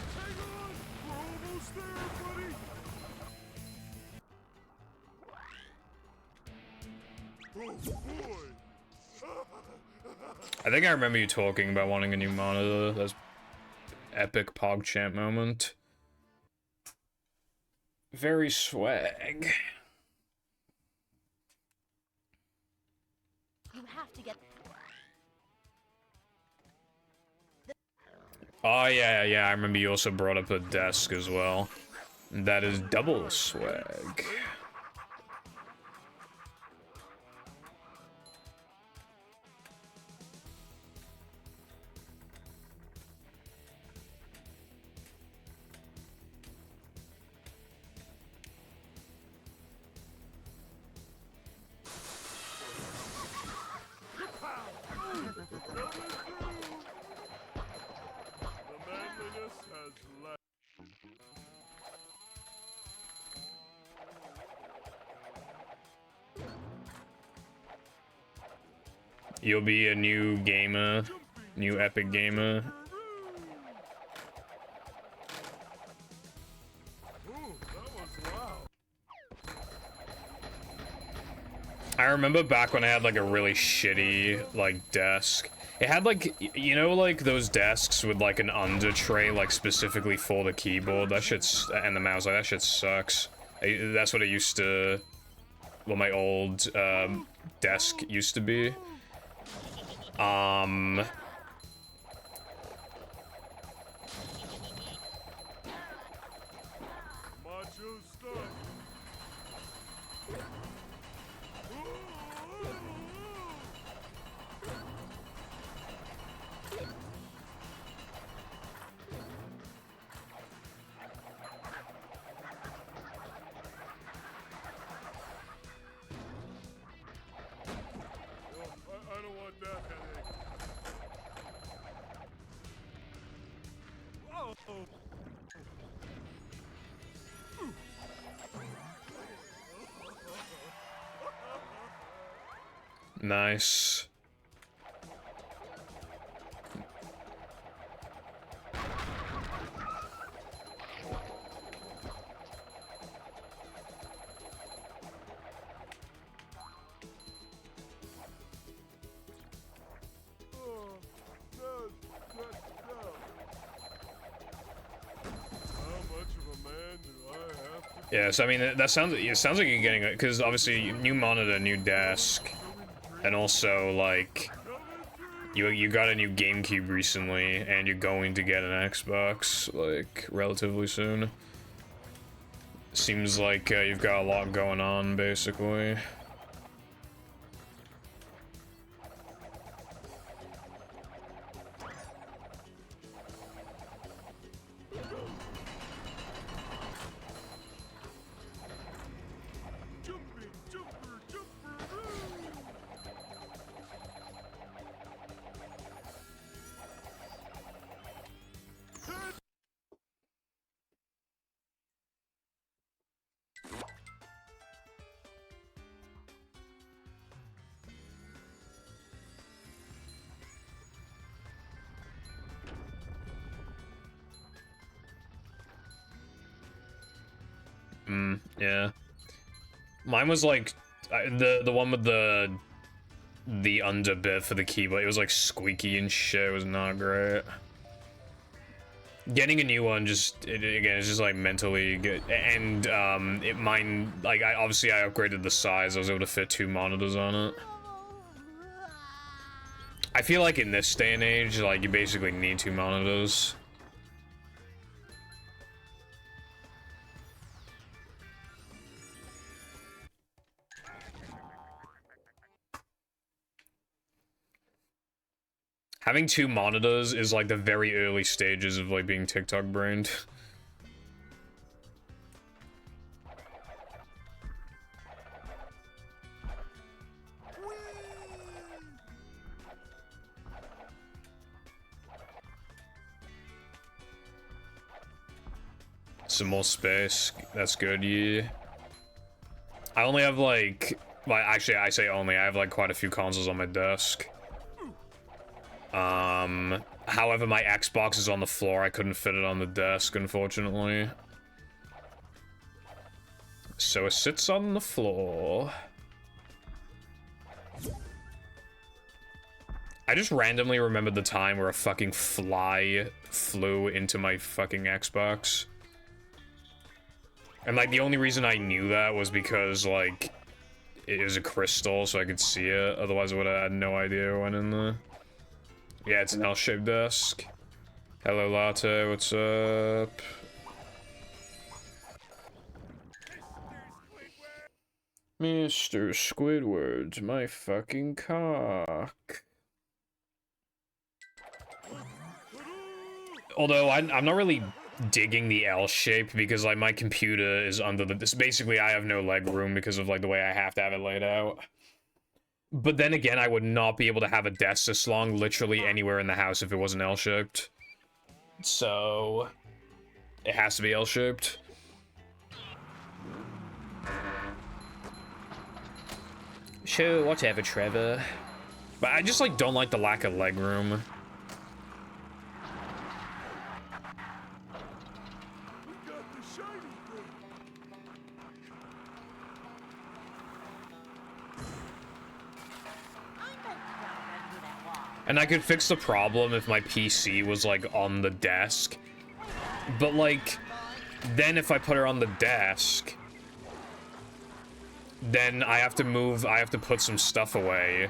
Hang on! We're almost there, buddy! Oh boy! I think I remember you talking about wanting a new monitor. That's epic PogChamp moment. Very swag. You have to get. Oh yeah, I remember you also brought up a desk as well. That is double swag. The manliness has left. You'll be a new gamer, new epic gamer. Ooh, that was loud. I remember back when I had like a really shitty like desk. It had like, you know, like those desks with like an under tray like specifically for the keyboard. That shit's, and the mouse, like that shit sucks. That's what it used to, well, my old desk used to be. Macho stuff. I don't want that headache. Oh. Nice. Oh, that. How much of a man do I have to Yeah, so I mean, that sounds, it sounds like you're getting, because obviously new monitor, new desk, and also like you got a new GameCube recently, and you're going to get an Xbox like relatively soon. Seems like you've got a lot going on, basically. jumping, jumper, roo! Yeah. Mine was like the one with the under bit for the keyboard. It was like squeaky and shit. It was not great. Getting a new one just again, it's just like mentally good. And mine, like, I upgraded the size. I was able to fit 2 monitors on it. I feel like in this day and age, like, you basically need 2 monitors. Having 2 monitors is like the very early stages of like being TikTok brained. Some more space. That's good, yeah. I only have like actually I say only, I have like quite a few consoles on my desk. However, my Xbox is on the floor. I couldn't fit it on the desk, unfortunately. So it sits on the floor. I just randomly remembered the time where a fucking fly flew into my fucking Xbox. And like the only reason I knew that was because like it was a crystal so I could see it. Otherwise I would have had no idea what went in there. Yeah, it's an L-shaped desk. Hello Latte, what's up? Mr. Squidward's my fucking cock. Although I'm not really digging the L shape because like my computer is under this. Basically, I have no leg room because of like the way I have to have it laid out. But then again, I would not be able to have a desk this long literally anywhere in the house if it wasn't L shaped. So it has to be L shaped. Sure, whatever, Trevor. But I just like don't like the lack of leg room. And I could fix the problem if my PC was, like, on the desk. But, like, then if I put her on the desk, then I have to put some stuff away.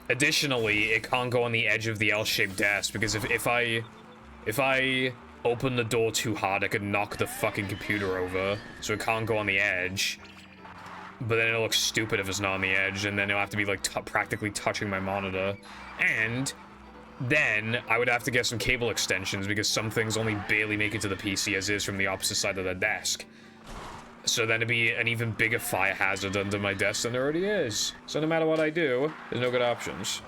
Additionally, it can't go on the edge of the L-shaped desk, because if I open the door too hard, I could knock the fucking computer over, so it can't go on the edge. But then it'll look stupid if it's not on the edge, and then it'll have to be, like, practically touching my monitor. And then I would have to get some cable extensions, because some things only barely make it to the PC as is from the opposite side of the desk. So then it'd be an even bigger fire hazard under my desk than there already is. So no matter what I do, there's no good options.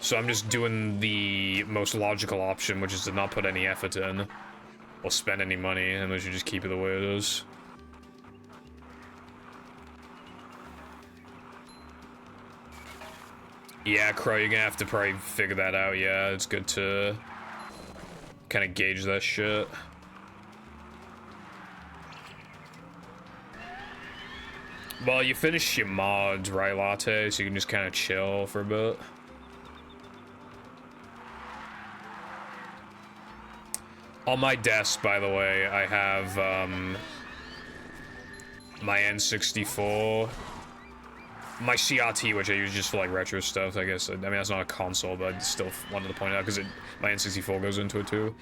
So I'm just doing the most logical option, which is to not put any effort in, or spend any money, and we should just keep it the way it is. Yeah, Crow, you're gonna have to probably figure that out. Yeah, it's good to kind of gauge that shit. Well, you finished your mods, right, Latte? So you can just kind of chill for a bit. On my desk, by the way, I have my N64. My CRT, which I use just for like retro stuff, I guess. I mean, that's not a console, but I still wanted to point out because my N64 goes into it too.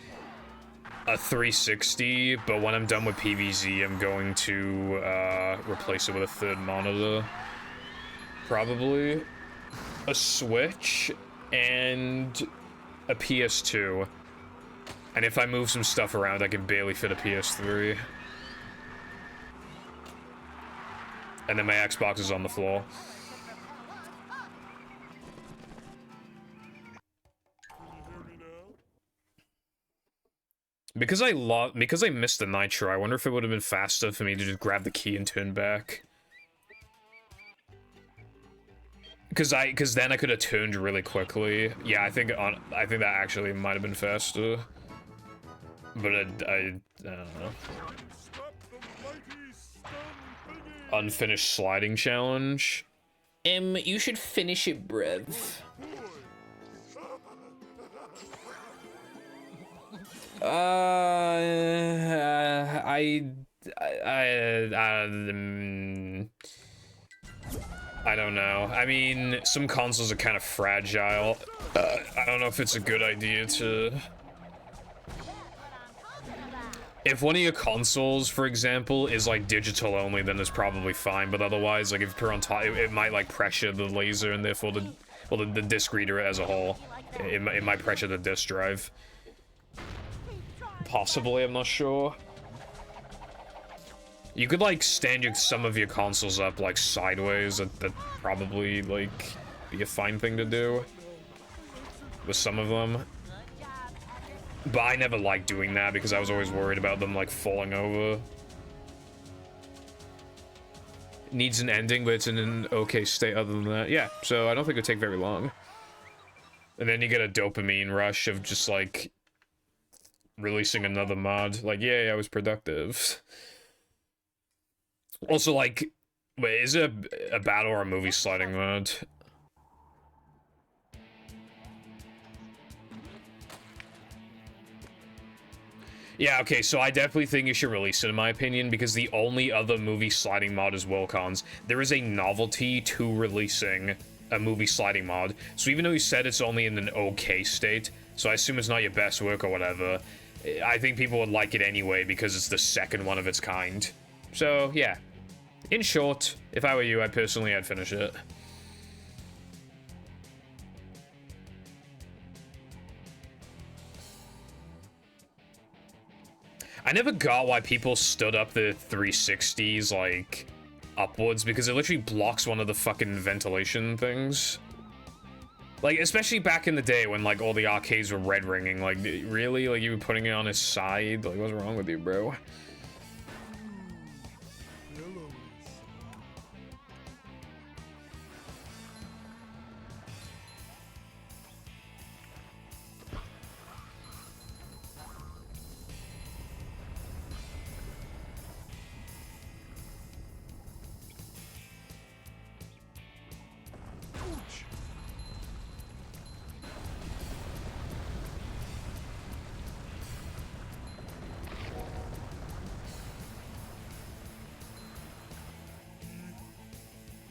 A 360, but when I'm done with PVZ, I'm going to replace it with a third monitor. Probably. A Switch and a PS2. And if I move some stuff around, I can barely fit a PS3. And then my Xbox is on the floor. Because I missed the nitro, I wonder if it would have been faster for me to just grab the key and turn back. Because then I could have turned really quickly. Yeah, I think that actually might have been faster. But I don't know. Unfinished sliding challenge. You should finish it, bruv. I don't know. I mean, some consoles are kind of fragile. I don't know if it's a good idea to If one of your consoles, for example, is like digital only, then it's probably fine. But otherwise, like if you put it on top, it might like pressure the laser and therefore the disc reader as a whole. It might pressure the disc drive. Possibly, I'm not sure. You could like stand some of your consoles up like sideways. That probably like be a fine thing to do with some of them. But I never liked doing that because I was always worried about them like falling over. Needs an ending, but it's in an okay state other than that. Yeah, so I don't think it'll take very long. And then you get a dopamine rush of just like releasing another mod. Like, yay, I was productive. Also, like, wait, is it a battle or a movie sliding mod? Yeah, okay, so I definitely think you should release it, in my opinion, because the only other movie sliding mod is Wilcons. There is a novelty to releasing a movie sliding mod, so even though you said it's only in an okay state, so I assume it's not your best work or whatever, I think people would like it anyway because it's the second one of its kind. So, yeah. In short, if I were you, I'd finish it. I never got why people stood up the 360s, like, upwards, because it literally blocks one of the fucking ventilation things. Like, especially back in the day when, like, all the arcades were red ringing. Like, really? Like, you were putting it on his side? Like, what's wrong with you, bro?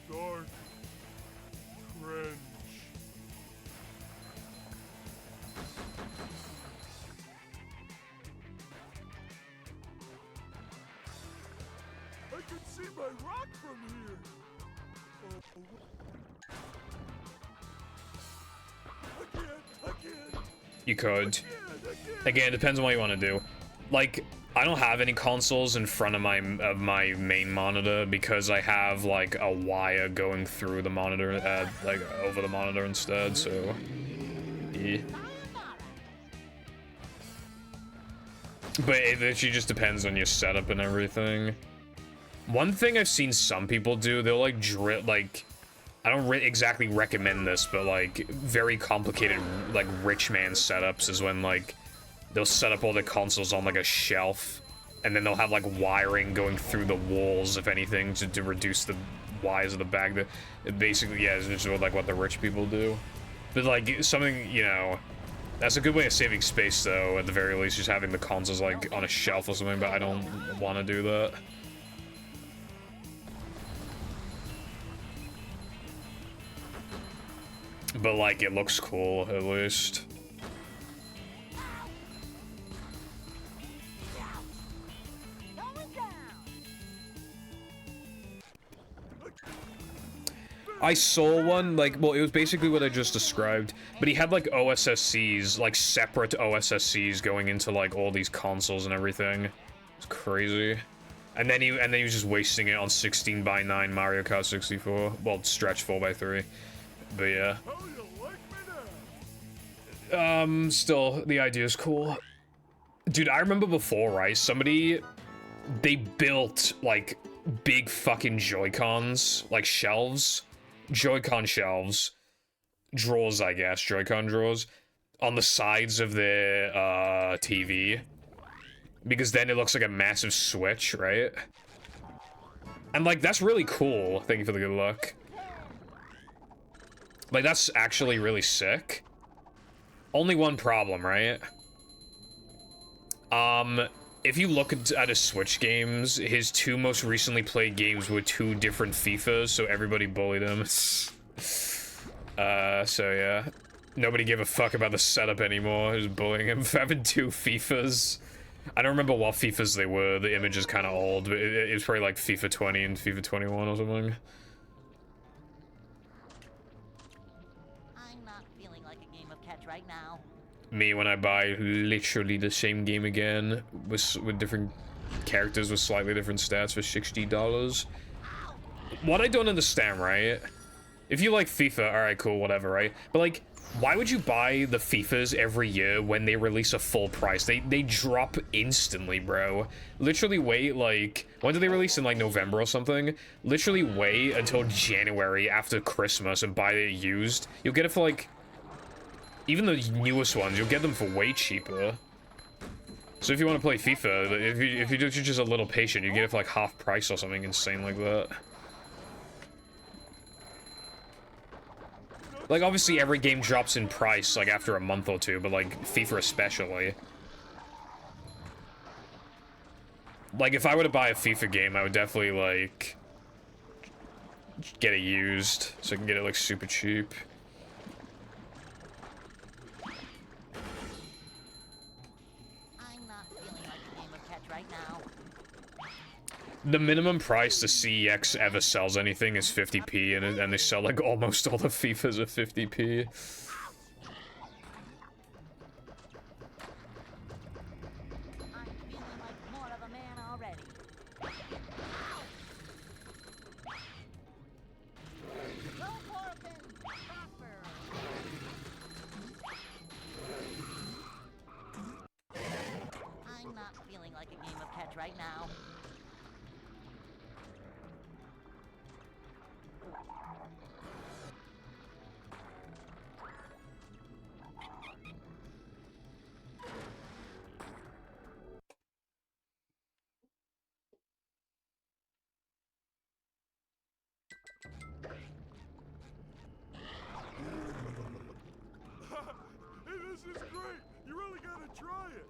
Dark trench. I can see my rock from here. Again. You could. Again, it depends on what you want to do. Like, I don't have any consoles in front of my main monitor because I have like a wire going through the monitor, like over the monitor instead. So, yeah. But it literally just depends on your setup and everything. One thing I've seen some people do, they'll like I don't exactly recommend this, but like very complicated like rich man setups is when like they'll set up all their consoles on like a shelf, and then they'll have like wiring going through the walls, if anything, to reduce the wires of the bag. Basically, yeah, it's just like what the rich people do. But like something, you know, that's a good way of saving space though, at the very least, just having the consoles like on a shelf or something, but I don't want to do that. But like, it looks cool, at least. I saw one, like, well, it was basically what I just described, but he had, like, OSSCs, like, separate OSSCs going into, like, all these consoles and everything. It's crazy. And then he was just wasting it on 16:9 Mario Kart 64. Well, stretch 4x3. But yeah. Still, the idea is cool. Dude, I remember before, right, they built, like, big fucking Joy-Cons, like, shelves. Joy-Con shelves, drawers, I guess, Joy-Con drawers, on the sides of their TV, because then it looks like a massive Switch, right? And like, that's really cool. Thank you for the good luck. Like, that's actually really sick. Only one problem, right? If you look at his Switch games, his two most recently played games were two different FIFAs, so everybody bullied him. So yeah. Nobody gave a fuck about the setup anymore, who's bullying him for having two FIFAs. I don't remember what FIFAs they were. The image is kind of old, but it was probably like FIFA 20 and FIFA 21 or something. I'm not feeling like a game of catch right now. Me when I buy literally the same game again with different characters with slightly different stats for $60. What I don't understand, right? If you like FIFA, alright, cool, whatever, right? But like, why would you buy the FIFAs every year when they release a full price? They drop instantly, bro. Literally wait, like, when did they release? In like November or something? Literally wait until January after Christmas and buy it used. You'll get it for like, even the newest ones, you'll get them for way cheaper. So if you want to play FIFA, if you're just a little patient, you get it for like half price or something insane like that. Like, obviously every game drops in price, like, after a month or two, but, like, FIFA especially. Like, if I were to buy a FIFA game, I would definitely, like, get it used, so I can get it, like, super cheap. I'm not feeling like a game of catch right now. The minimum price the CEX ever sells anything is 50p, and they sell, like, almost all the FIFAs at 50p. I'm feeling like more of a man already. Go forth and prosper. I'm not feeling like a game of catch right now. Hey, this is great! You really gotta try it!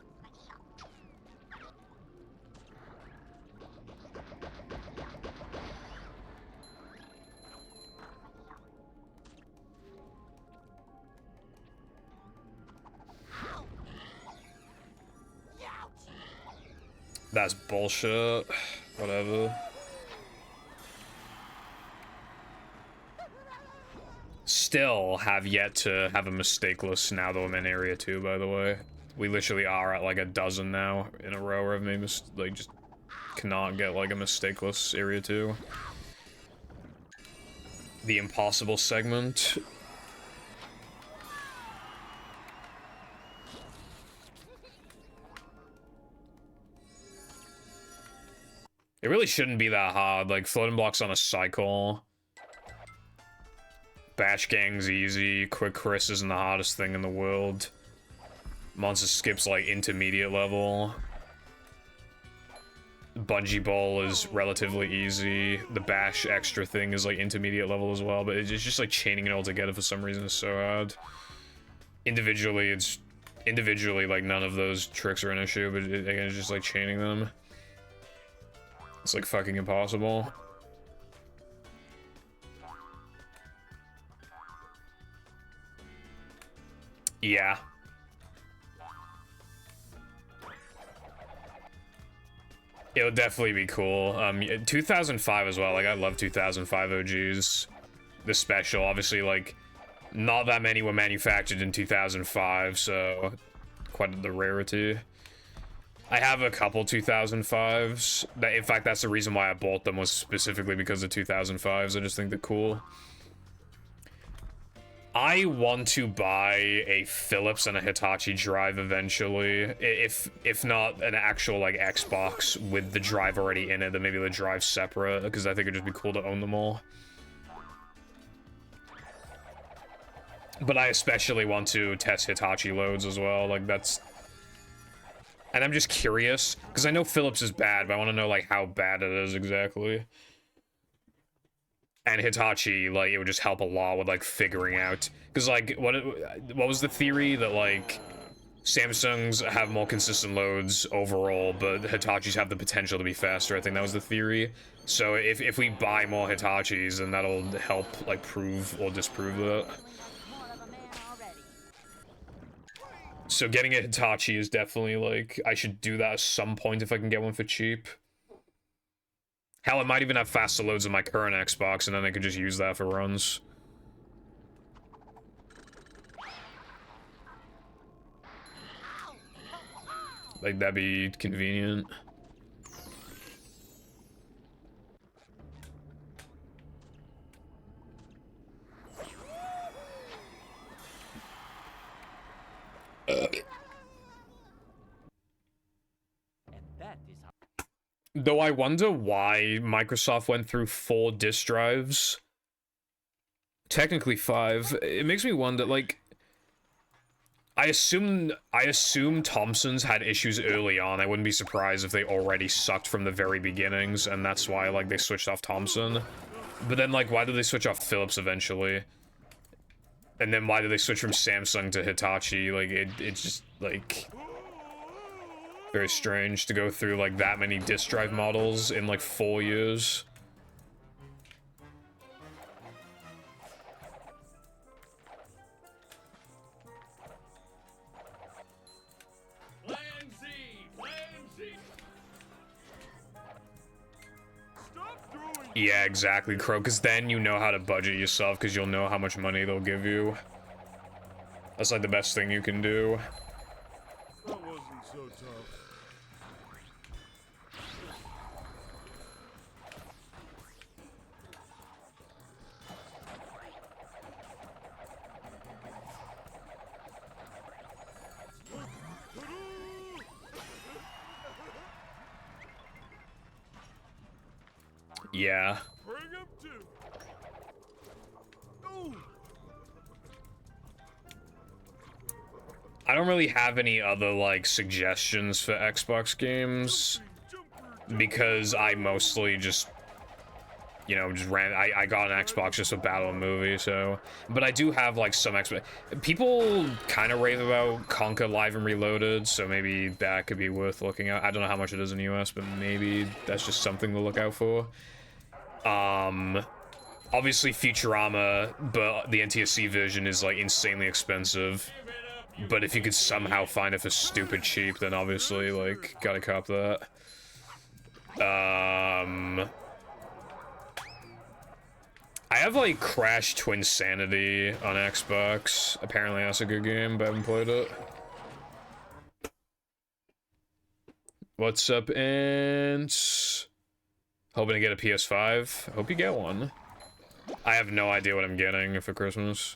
That's bullshit. Whatever. Still have yet to have a mistakeless now that I'm in Area 2, by the way. We literally are at like a dozen now in a row where I've made like just cannot get like a mistakeless Area 2. The impossible segment. It really shouldn't be that hard, like floating blocks on a cycle. Bash Gang's easy, Quick Chris isn't the hardest thing in the world. Monster Skip's like intermediate level. Bungee Ball is relatively easy. The Bash extra thing is like intermediate level as well, but it's just like chaining it all together for some reason is so hard. Individually, like none of those tricks are an issue, but again, it's just like chaining them. It's like fucking impossible. Yeah. It'll definitely be cool. 2005 as well. Like, I love 2005 OGs. The special, obviously, like, not that many were manufactured in 2005, so quite the rarity. I have a couple 2005s. That, in fact, that's the reason why I bought them, was specifically because of 2005s. I just think they're cool. I want to buy a Philips and a Hitachi drive eventually. If not an actual like Xbox with the drive already in it, then maybe the drive separate, because I think it'd just be cool to own them all. But I especially want to test Hitachi loads as well. Like that's, and I'm just curious because I know Philips is bad, but I want to know like how bad it is exactly. And Hitachi, like, it would just help a lot with, like, figuring out. Because, like, what was the theory? That, like, Samsungs have more consistent loads overall, but Hitachis have the potential to be faster. I think that was the theory. So if we buy more Hitachis, then that'll help, like, prove or disprove that. So getting a Hitachi is definitely, like, I should do that at some point if I can get one for cheap. Hell, I might even have faster loads on my current Xbox, and then I could just use that for runs. Like, that'd be convenient. Though I wonder why Microsoft went through 4 disk drives. Technically 5. It makes me wonder, like... I assume Thompson's had issues early on. I wouldn't be surprised if they already sucked from the very beginnings, and that's why, like, they switched off Thompson. But then, like, why did they switch off Philips eventually? And then why did they switch from Samsung to Hitachi? Like, it's just, like... very strange to go through, like, that many disk drive models in, like, 4 years. Yeah, exactly, Crow, because then you know how to budget yourself, because you'll know how much money they'll give you. That's, like, the best thing you can do. That wasn't so tough. Yeah. Bring him to. Ooh. I don't really have any other, like, suggestions for Xbox games, because I mostly just, you know, just ran, I got an Xbox just with Battle of Movie, so, but I do have, like, some Xbox, people kind of rave about Conker Live and Reloaded, so maybe that could be worth looking at. I don't know how much it is in the US, but maybe that's just something to look out for. Obviously Futurama, but the NTSC version is, like, insanely expensive. But if you could somehow find it for stupid cheap, then obviously, like, gotta cop that. I have, like, Crash Twinsanity on Xbox. Apparently that's a good game, but I haven't played it. What's up, Ants? Hoping to get a PS5. Hope you get one. I have no idea what I'm getting for Christmas.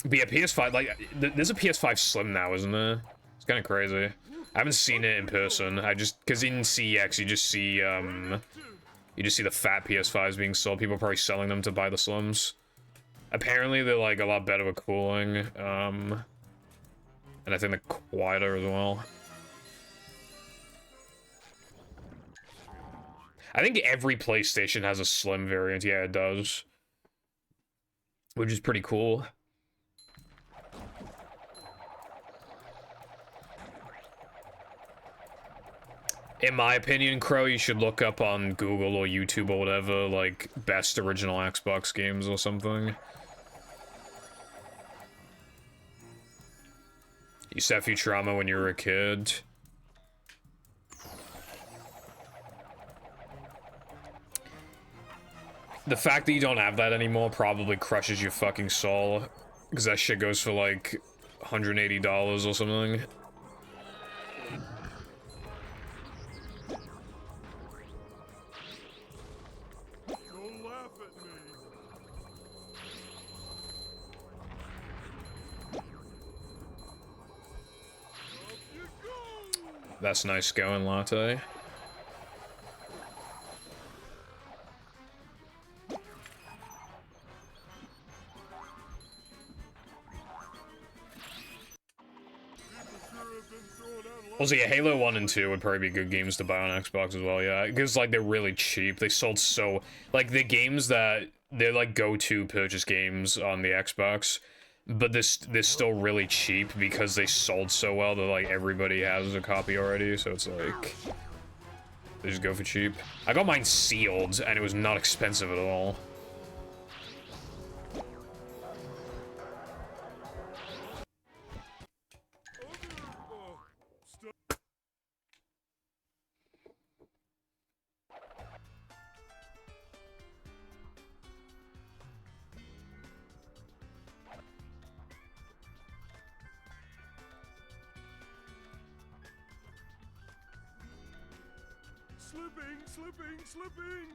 But yeah, PS5, like, there's a PS5 Slim now, isn't there? It's kind of crazy. I haven't seen it in person. I just, because in CEX, you just see the fat PS5s being sold. People are probably selling them to buy the Slims. Apparently, they're, like, a lot better with cooling. And I think they're quieter as well. I think every PlayStation has a Slim variant. Yeah, it does. Which is pretty cool. In my opinion, Crow, you should look up on Google or YouTube or whatever, like, best original Xbox games or something. You used to have Futurama when you were a kid. The fact that you don't have that anymore probably crushes your fucking soul. Because that shit goes for, like, $180 or something. That's nice going, Latte. Also, yeah, Halo 1 and 2 would probably be good games to buy on Xbox as well, yeah. Because, like, they're really cheap. They sold so... Like, the games that... They're, like, go-to purchase games on the Xbox. But they're still really cheap because they sold so well that, like, everybody has a copy already. So it's, like... They just go for cheap. I got mine sealed, and it was not expensive at all. Slipping.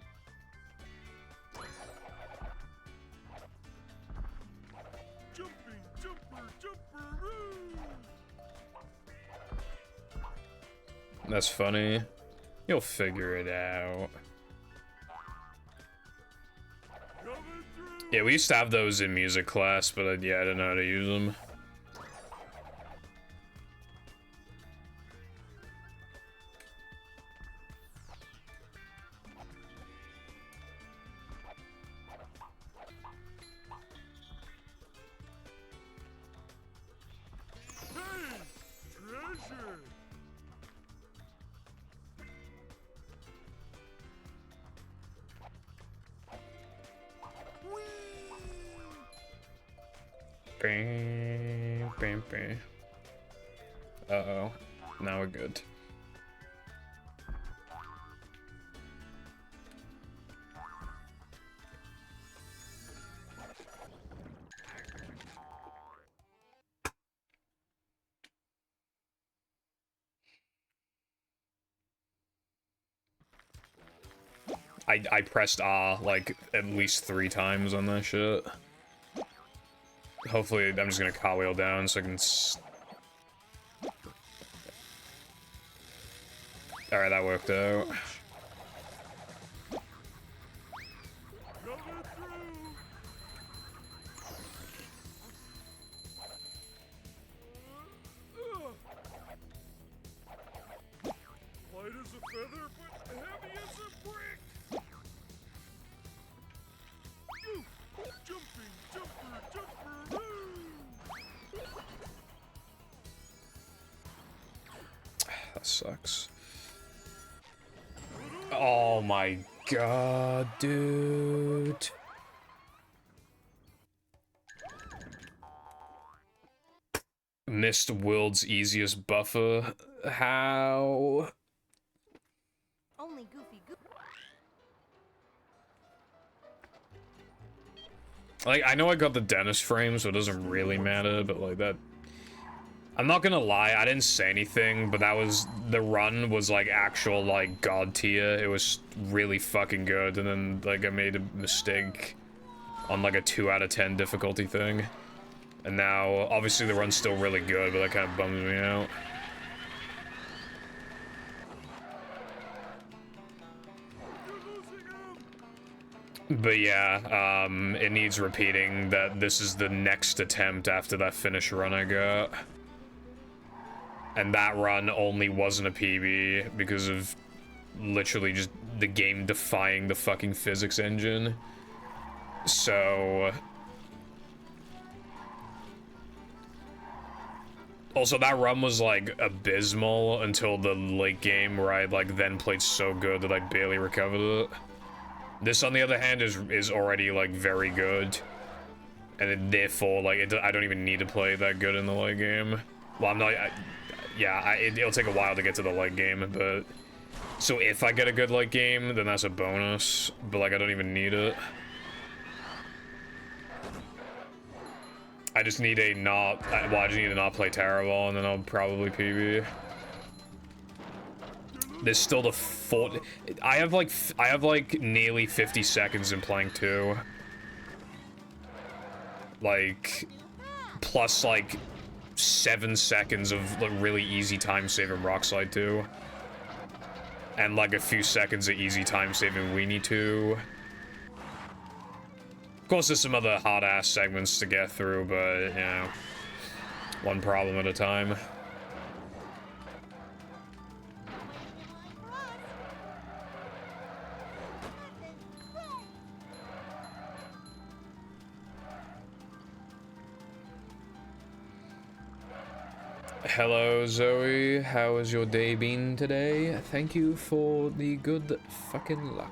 Jumping, jumperoo. That's funny. You'll figure it out. Coming through. Yeah, we used to have those in music class, but yeah, I didn't know how to use them. Hey, treasure. Bam, bam, bam. Uh-oh. Now we're good. I pressed R like at least 3 times on that shit. Hopefully, I'm just gonna cartwheel down so I can. Alright, that worked out. Coming through. Light as a feather, but heavy as a brick. Jumping, jumperoo. That sucks. Oh my god, dude. Missed world's easiest buffer. How? Only Goofy Goof. Like, I know I got the dentist frame, so it doesn't really matter, but like that. I'm not gonna lie, I didn't say anything, but that was, the run was like actual like god tier. It was really fucking good, and then like I made a mistake on like a 2 out of 10 difficulty thing. And now, obviously the run's still really good, but that kind of bums me out. But yeah, it needs repeating that this is the next attempt after that finish run I got. And that run only wasn't a PB because of literally just the game defying the fucking physics engine. So... Also, that run was, like, abysmal until the late game where I, like, then played so good that I barely recovered it. This, on the other hand, is already, like, very good. And it, therefore, like, I don't even need to play that good in the late game. Well, I'm not... it'll take a while to get to the late game, but... So if I get a good late game, then that's a bonus. But, like, I don't even need it. I just need a not... Well, I just need to not play terrible, and then I'll probably PB. There's still the I have like nearly 50 seconds in Plank 2. Like, plus like 7 seconds of like, really easy time saving Rock Slide 2. And like a few seconds of easy time saving Weenie 2. Of course, there's some other hard-ass segments to get through, but, you know, one problem at a time. Hello, Zoe. How has your day been today? Thank you for the good fucking luck.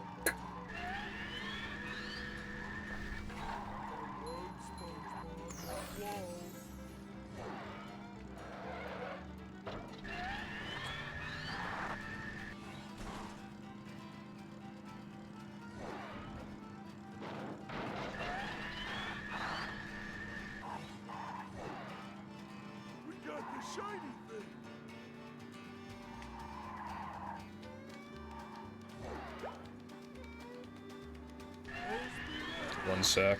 1 sec.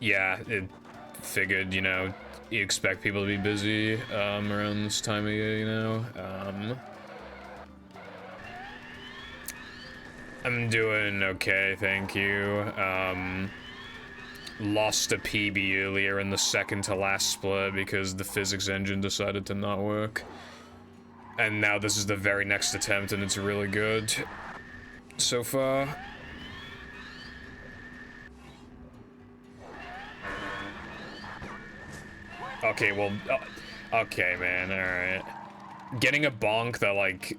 Yeah, it figured, you know, you expect people to be busy, around this time of year, you know? I'm doing okay, thank you. Lost a PB earlier in the second to last split because the physics engine decided to not work. And now this is the very next attempt and it's really good so far. Okay, well, okay, man, alright. Getting a bonk that, like,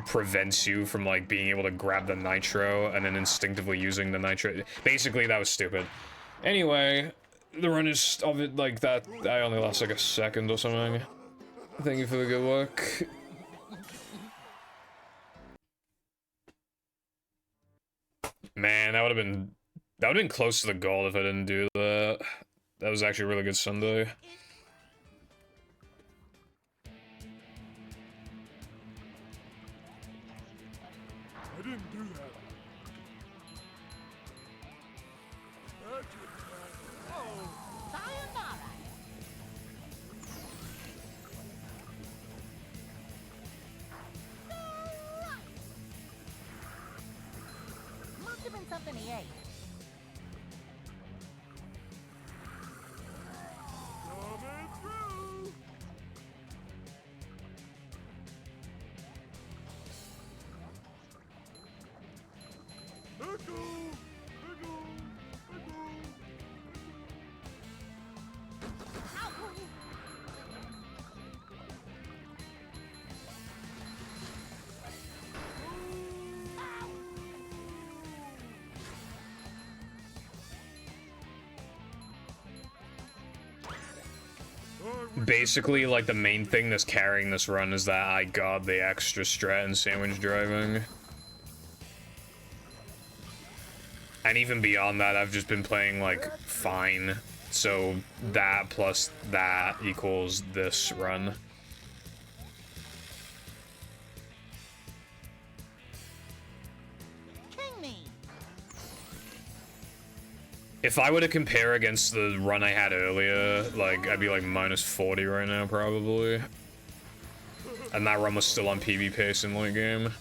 prevents you from, like, being able to grab the nitro and then instinctively using the nitro. Basically, that was stupid. Anyway, the run is of it like that. I only lost like a second or something. Thank you for the good work. Man, that would have been close to the goal if I didn't do that. That was actually a really good Sunday. I didn't do that. Sayonara. Must have been something he ate. Coming through. Echo. Basically, like, the main thing that's carrying this run is that I got the extra strat and sandwich driving. And even beyond that, I've just been playing, like, fine. So that plus that equals this run. King me. If I were to compare against the run I had earlier, like, I'd be like minus 40 right now, probably. And that run was still on PB pace in late game.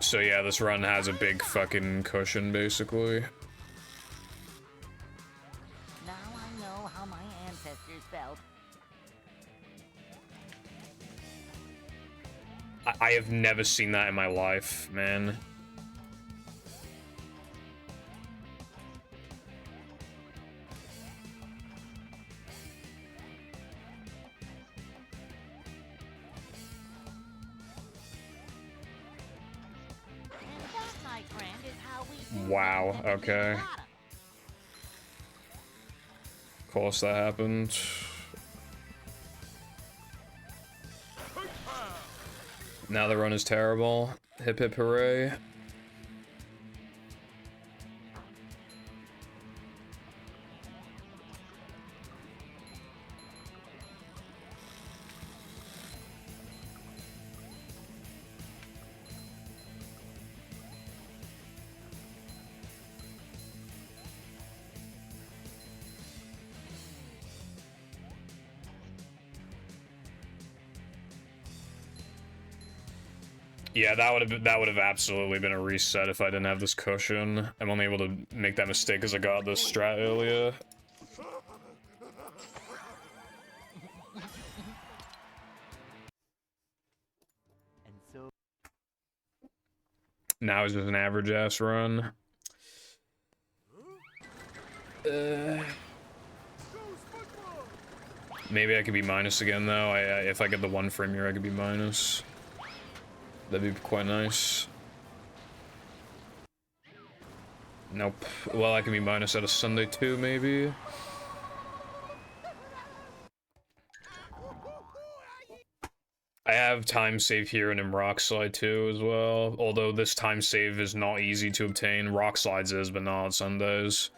So yeah, this run has a big fucking cushion, basically. Now I know how my ancestors felt. I have never seen that in my life, man. And that, my friend, is how we do Wow, things in the okay. Nevada. Of course that happened. Now the run is terrible. Hip hip hooray. Yeah, that would have absolutely been a reset if I didn't have this cushion. I'm only able to make that mistake because I got this strat earlier. And so Now it's just an average ass run. Maybe I could be minus again though. If I get the 1 frame here, I could be minus. That'd be quite nice. Nope. Well, I can be minus at a Sunday too, maybe. I have time save here and in Rock Slide too as well. Although this time save is not easy to obtain. Rock Slides is, but not on Sundays.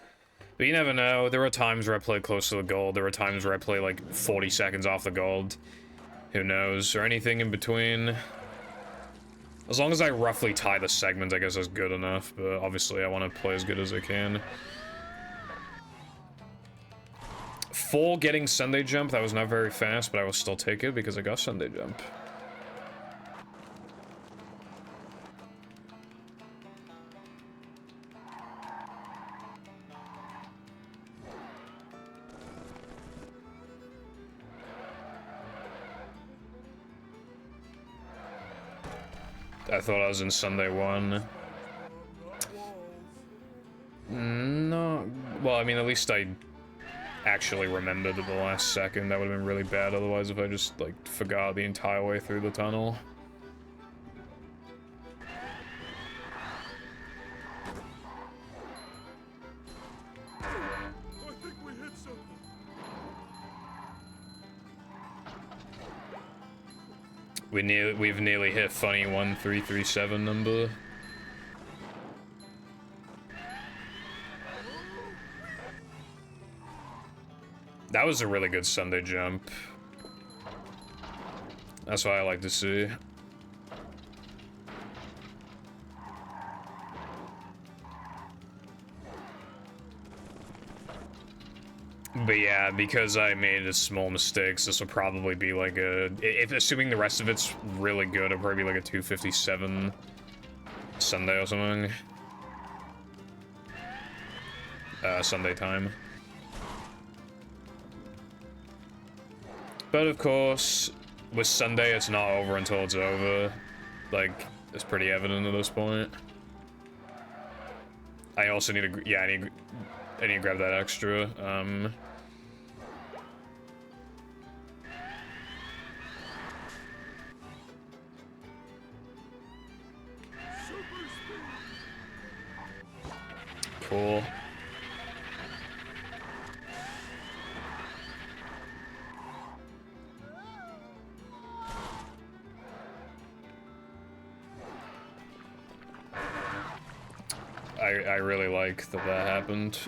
But you never know. There were times where I played close to the gold. There were times where I play like 40 seconds off the gold. Who knows? Or anything in between. As long as I roughly tie the segments, I guess that's good enough. But obviously, I want to play as good as I can. Full getting Sunday Jump. That was not very fast, but I will still take it because I got Sunday Jump. I thought I was in Sunday 1. No. Well, I mean, at least I actually remembered at the last second. That would have been really bad otherwise if I just, like, forgot the entire way through the tunnel. I think we hit something. We've nearly hit funny 1337 number. That was a really good Sunday jump. That's what I like to see. But yeah, because I made a small mistakes, this will probably be like a... If assuming the rest of it's really good, it'll probably be like a 257 Sunday or something. Sunday time. But of course, with Sunday, it's not over until it's over. Like, it's pretty evident at this point. I also need to... Yeah, I need to grab that extra. Cool. I really like that that happened.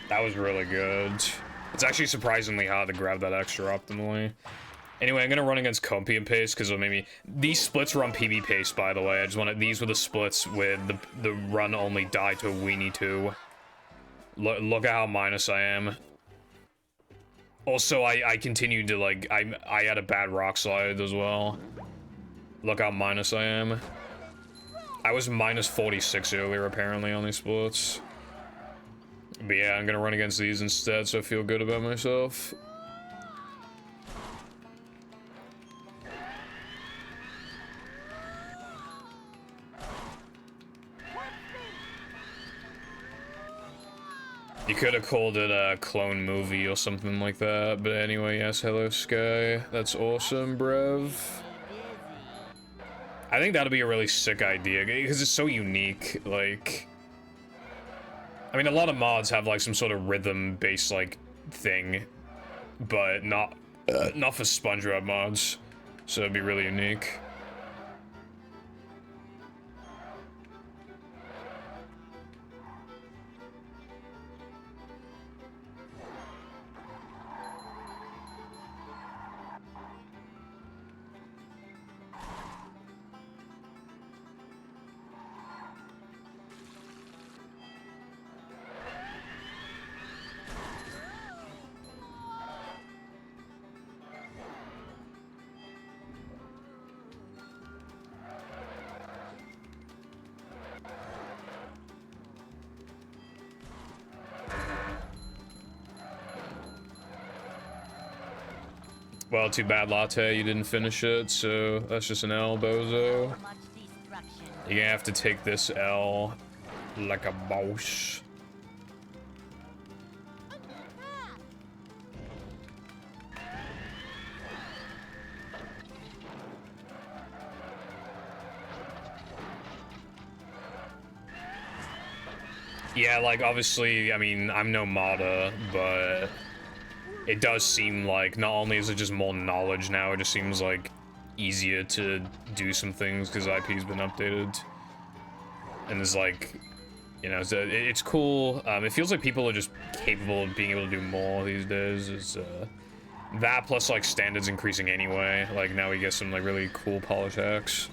That was really good. It's actually surprisingly hard to grab that extra optimally. Anyway, I'm gonna run against Compy and Pace because maybe these splits were on PB Pace, by the way. I just wanted these were the splits with the run only die to a weenie 2. Look at how minus I am. Also, I continued to like I had a bad rock slide as well. Look how minus I am. I was minus 46 earlier apparently on these splits. But yeah, I'm gonna run against these instead, so I feel good about myself. You could have called it a clone movie or something like that, but anyway, yes, hello Sky. That's awesome, bruv. I think that'd be a really sick idea, because it's so unique, like... I mean, a lot of mods have, like, some sort of rhythm-based, like, thing, but not for SpongeBob mods, so it'd be really unique. Well, too bad, Latte, you didn't finish it, so that's just an L, bozo. Much destruction You're gonna have to take this L like a boss. Yeah, like, obviously, I mean, I'm no modder, but it does seem like not only is it just more knowledge now, it just seems like easier to do some things because IP's been updated. And there's like, you know, so it's cool. It feels like people are just capable of being able to do more these days. Is that plus like standards increasing anyway. Like now we get some like really cool polish hacks.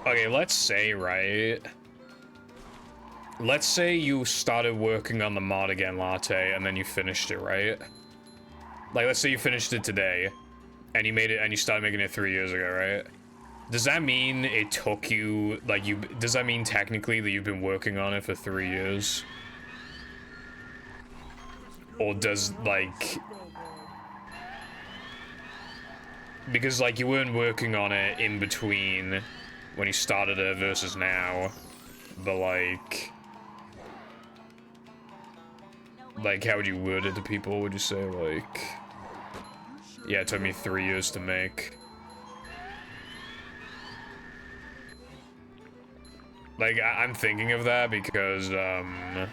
Okay, let's say, right? Let's say you started working on the mod again latte and then you finished it, right? Like, let's say you finished it today and you made it and you started making it 3 years ago, right? Does that mean it took you, like, does that mean technically that you've been working on it for 3 years? Or does, like... Because, like, you weren't working on it in between when you started it versus now, but like how would you word it to people? Would you say like, yeah, it took me 3 years to make? Like I'm thinking of that because I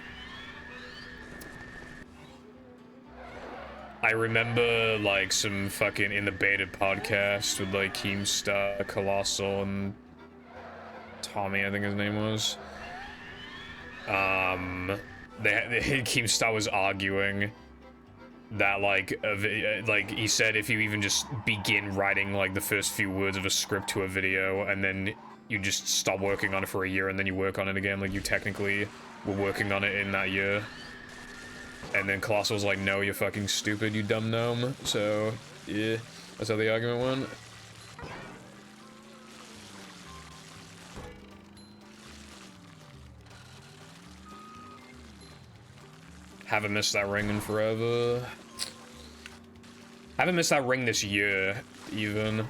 remember like some fucking In the Baited podcast with like Keemstar, Colossal, and Tommy, I think his name was. Keemstar was arguing that like he said if you even just begin writing like the first few words of a script to a video and then you just stop working on it for a year and then you work on it again, like you technically were working on it in that year. And then Colossal was like, no, you're fucking stupid, you dumb gnome. So yeah, that's how the argument went. Haven't missed that ring in forever. Haven't missed that ring this year, even.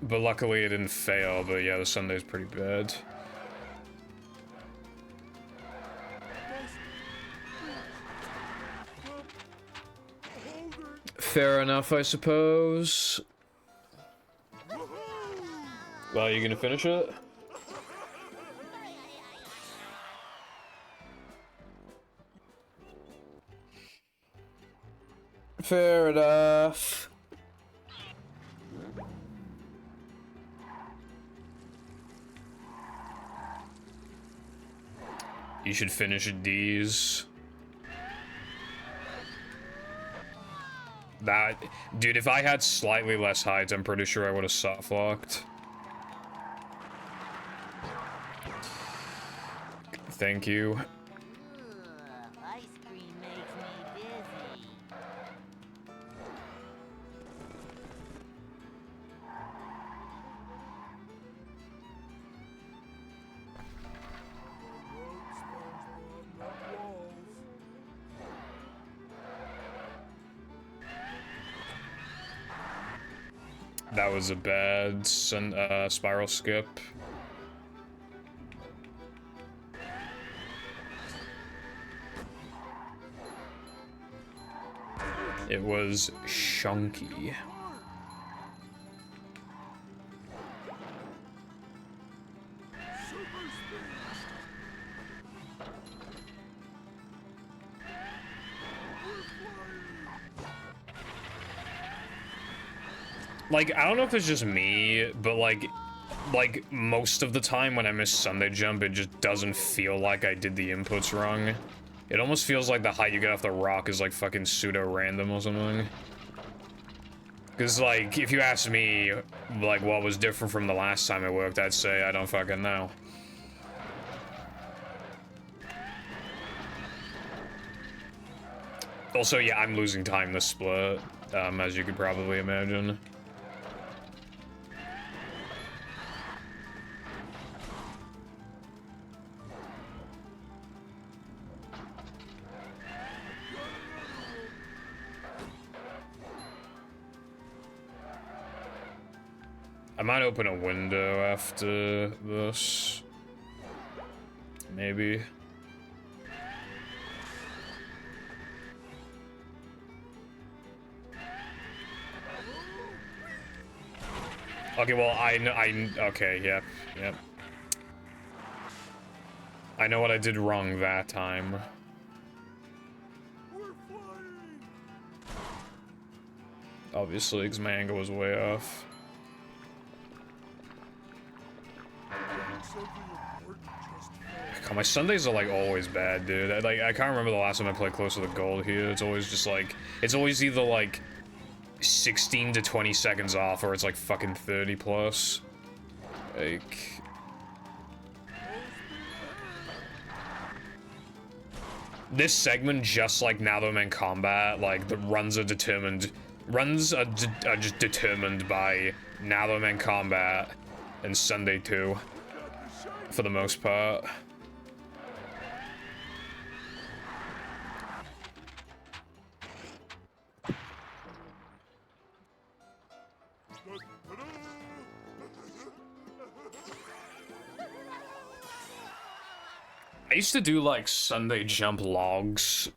But luckily it didn't fail, but yeah, the Sunday's pretty bad. Fair enough, I suppose. Well, are you gonna finish it? Fair enough. You should finish D's. That, dude, if I had slightly less height, I'm pretty sure I would have soft locked. Thank you. Ice cream makes me dizzy. That was a bad spiral skip. It was shunky. Like, I don't know if it's just me, but like most of the time when I miss Sunday Jump, it just doesn't feel like I did the inputs wrong. It almost feels like the height you get off the rock is like fucking pseudo-random or something. Because, like, if you ask me, like, what was different from the last time it worked, I'd say I don't fucking know. Also, yeah, I'm losing time this split, as you could probably imagine. I might open a window after this. Maybe. Okay, well, okay, yep. I know what I did wrong that time. Obviously, because my angle was way off. God, my Sundays are like always bad, dude. I can't remember the last time I played Close to the Gold here. It's always just like, it's always either like 16 to 20 seconds off, or it's like fucking 30 plus. Like, this segment, just like Now That I'm in Combat, like the runs are just determined by Now That I'm in Combat and Sunday 2, for the most part. I used to do like Sunday jump logs,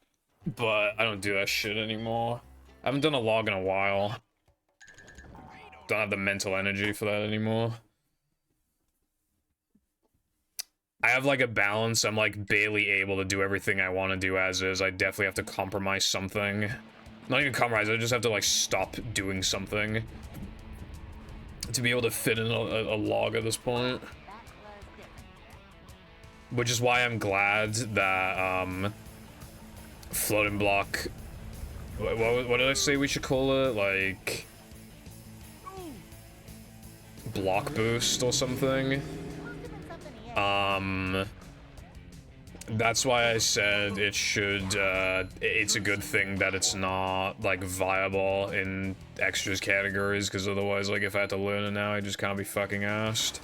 but I don't do that shit anymore. I haven't done a log in a while. Don't have the mental energy for that anymore. I have like a balance. I'm like barely able to do everything I want to do as is. I definitely have to compromise something. Not even compromise, I just have to like stop doing something to be able to fit in a log at this point. Which is why I'm glad that floating block, what did I say we should call it? Like block boost or something. That's why I said it should, it's a good thing that it's not like viable in extras categories, because otherwise, like, if I had to learn it now, I just can't be fucking asked.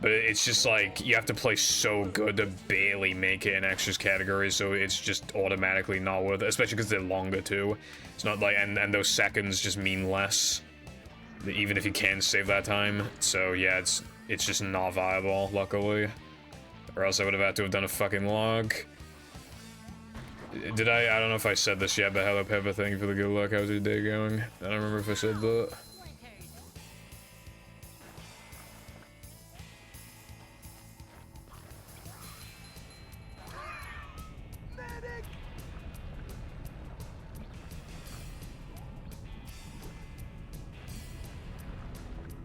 But it's just like, you have to play so good to barely make it in extras categories, so it's just automatically not worth it, especially because they're longer too. It's not like, and those seconds just mean less, even if you can save that time. So yeah, it's just not viable, luckily. Or else I would have had to have done a fucking log. Did I don't know if I said this yet, but hello Peppa, thank you for the good luck. How's your day going? I don't remember if I said that.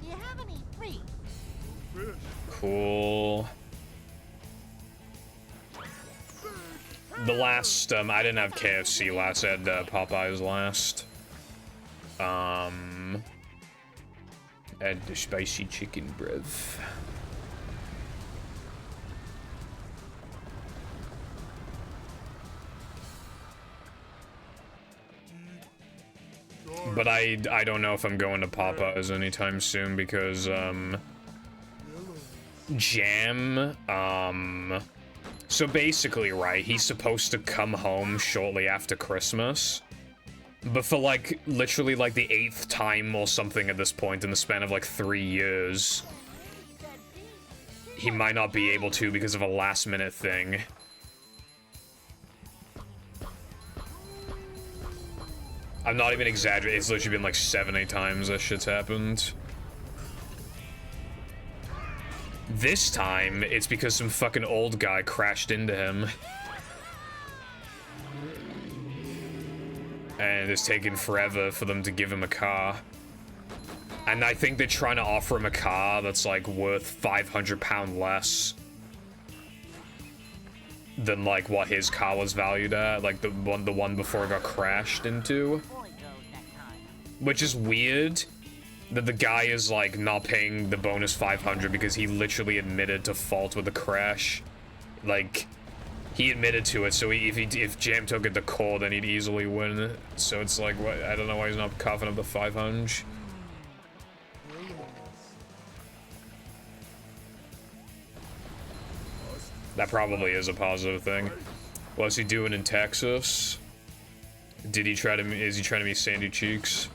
Do you have any free? Cool. The last, I didn't have KFC last, I had Popeyes last. And the spicy chicken breath. But I don't know if I'm going to Popeyes anytime soon because, Jam, so basically, right, he's supposed to come home shortly after Christmas, but for like, literally like the 8th time or something at this point in the span of like 3 years, he might not be able to because of a last minute thing. I'm not even exaggerating, it's literally been like 7-8 times that shit's happened. This time, it's because some fucking old guy crashed into him. And it's taken forever for them to give him a car. And I think they're trying to offer him a car that's like worth £500 less. than like what his car was valued at, like the one before it got crashed into. Boy goes that time. Which is weird that the guy is like not paying the bonus 500 because he literally admitted to fault with the crash. Like, he admitted to it, so if Jam took it to court, then he'd easily win. So it's like, what, I don't know why he's not coughing up the 500. That probably is a positive thing. What's he doing in Texas? Is he trying to be Sandy Cheeks?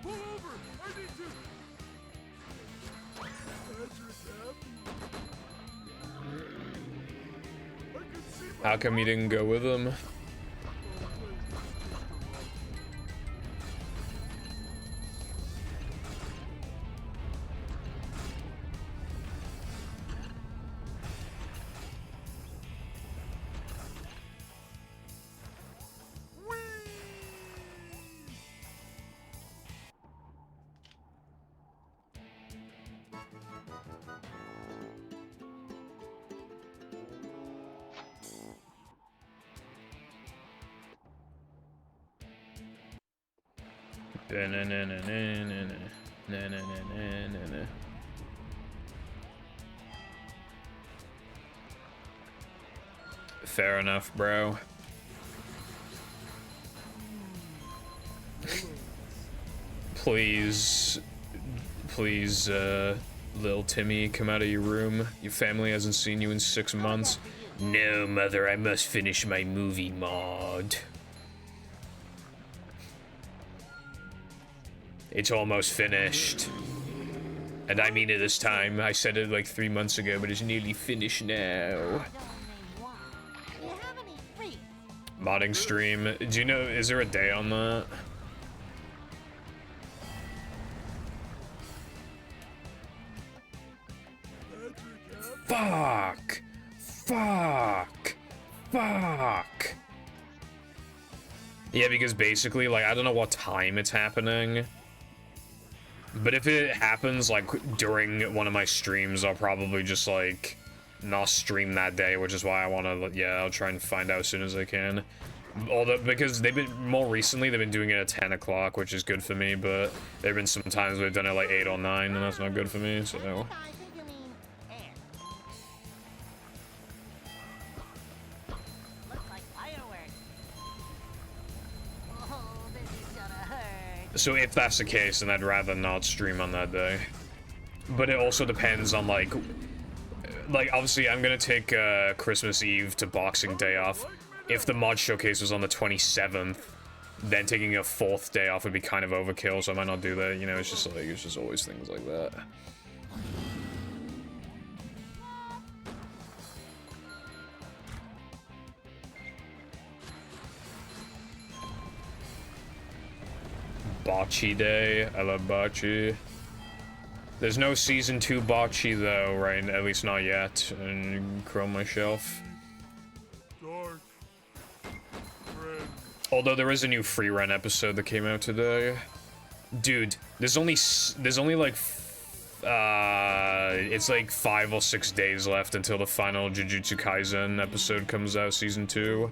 Pull over! I need to... Badger Cap? I can see my... How come you didn't go with him? Fair enough, bro. Please, little Timmy, come out of your room. Your family hasn't seen you in 6 months. No, mother, I must finish my movie mod. It's almost finished. And I mean it this time. I said it like 3 months ago, but it's nearly finished now. Don't name one. Do you have any free? Modding stream. Do you know, is there a day on that? Fuck! Fuck! Fuck! Yeah, because basically, like, I don't know what time it's happening. But if it happens, like, during one of my streams, I'll probably just, like, not stream that day, which is why I want to, yeah, I'll try and find out as soon as I can. Although, because they've been, more recently, they've been doing it at 10 o'clock, which is good for me, but there have been some times they've done it, like, 8 or 9, and that's not good for me, so... I think you mean air. Looks like fireworks. Oh, this is gonna hurt. So if that's the case, then I'd rather not stream on that day. But it also depends on, like, obviously I'm gonna take Christmas Eve to Boxing Day off. If the mod showcase was on the 27th, then taking a 4th day off would be kind of overkill, so I might not do that. You know, it's just like, it's just always things like that. Bocce Day. I love bocce. There's no season 2 bocce though, right? At least not yet. And Chrome my shelf. Dark. Red. Although there is a new free run episode that came out today. Dude, there's only like it's like 5 or 6 days left until the final Jujutsu Kaisen episode comes out, season 2.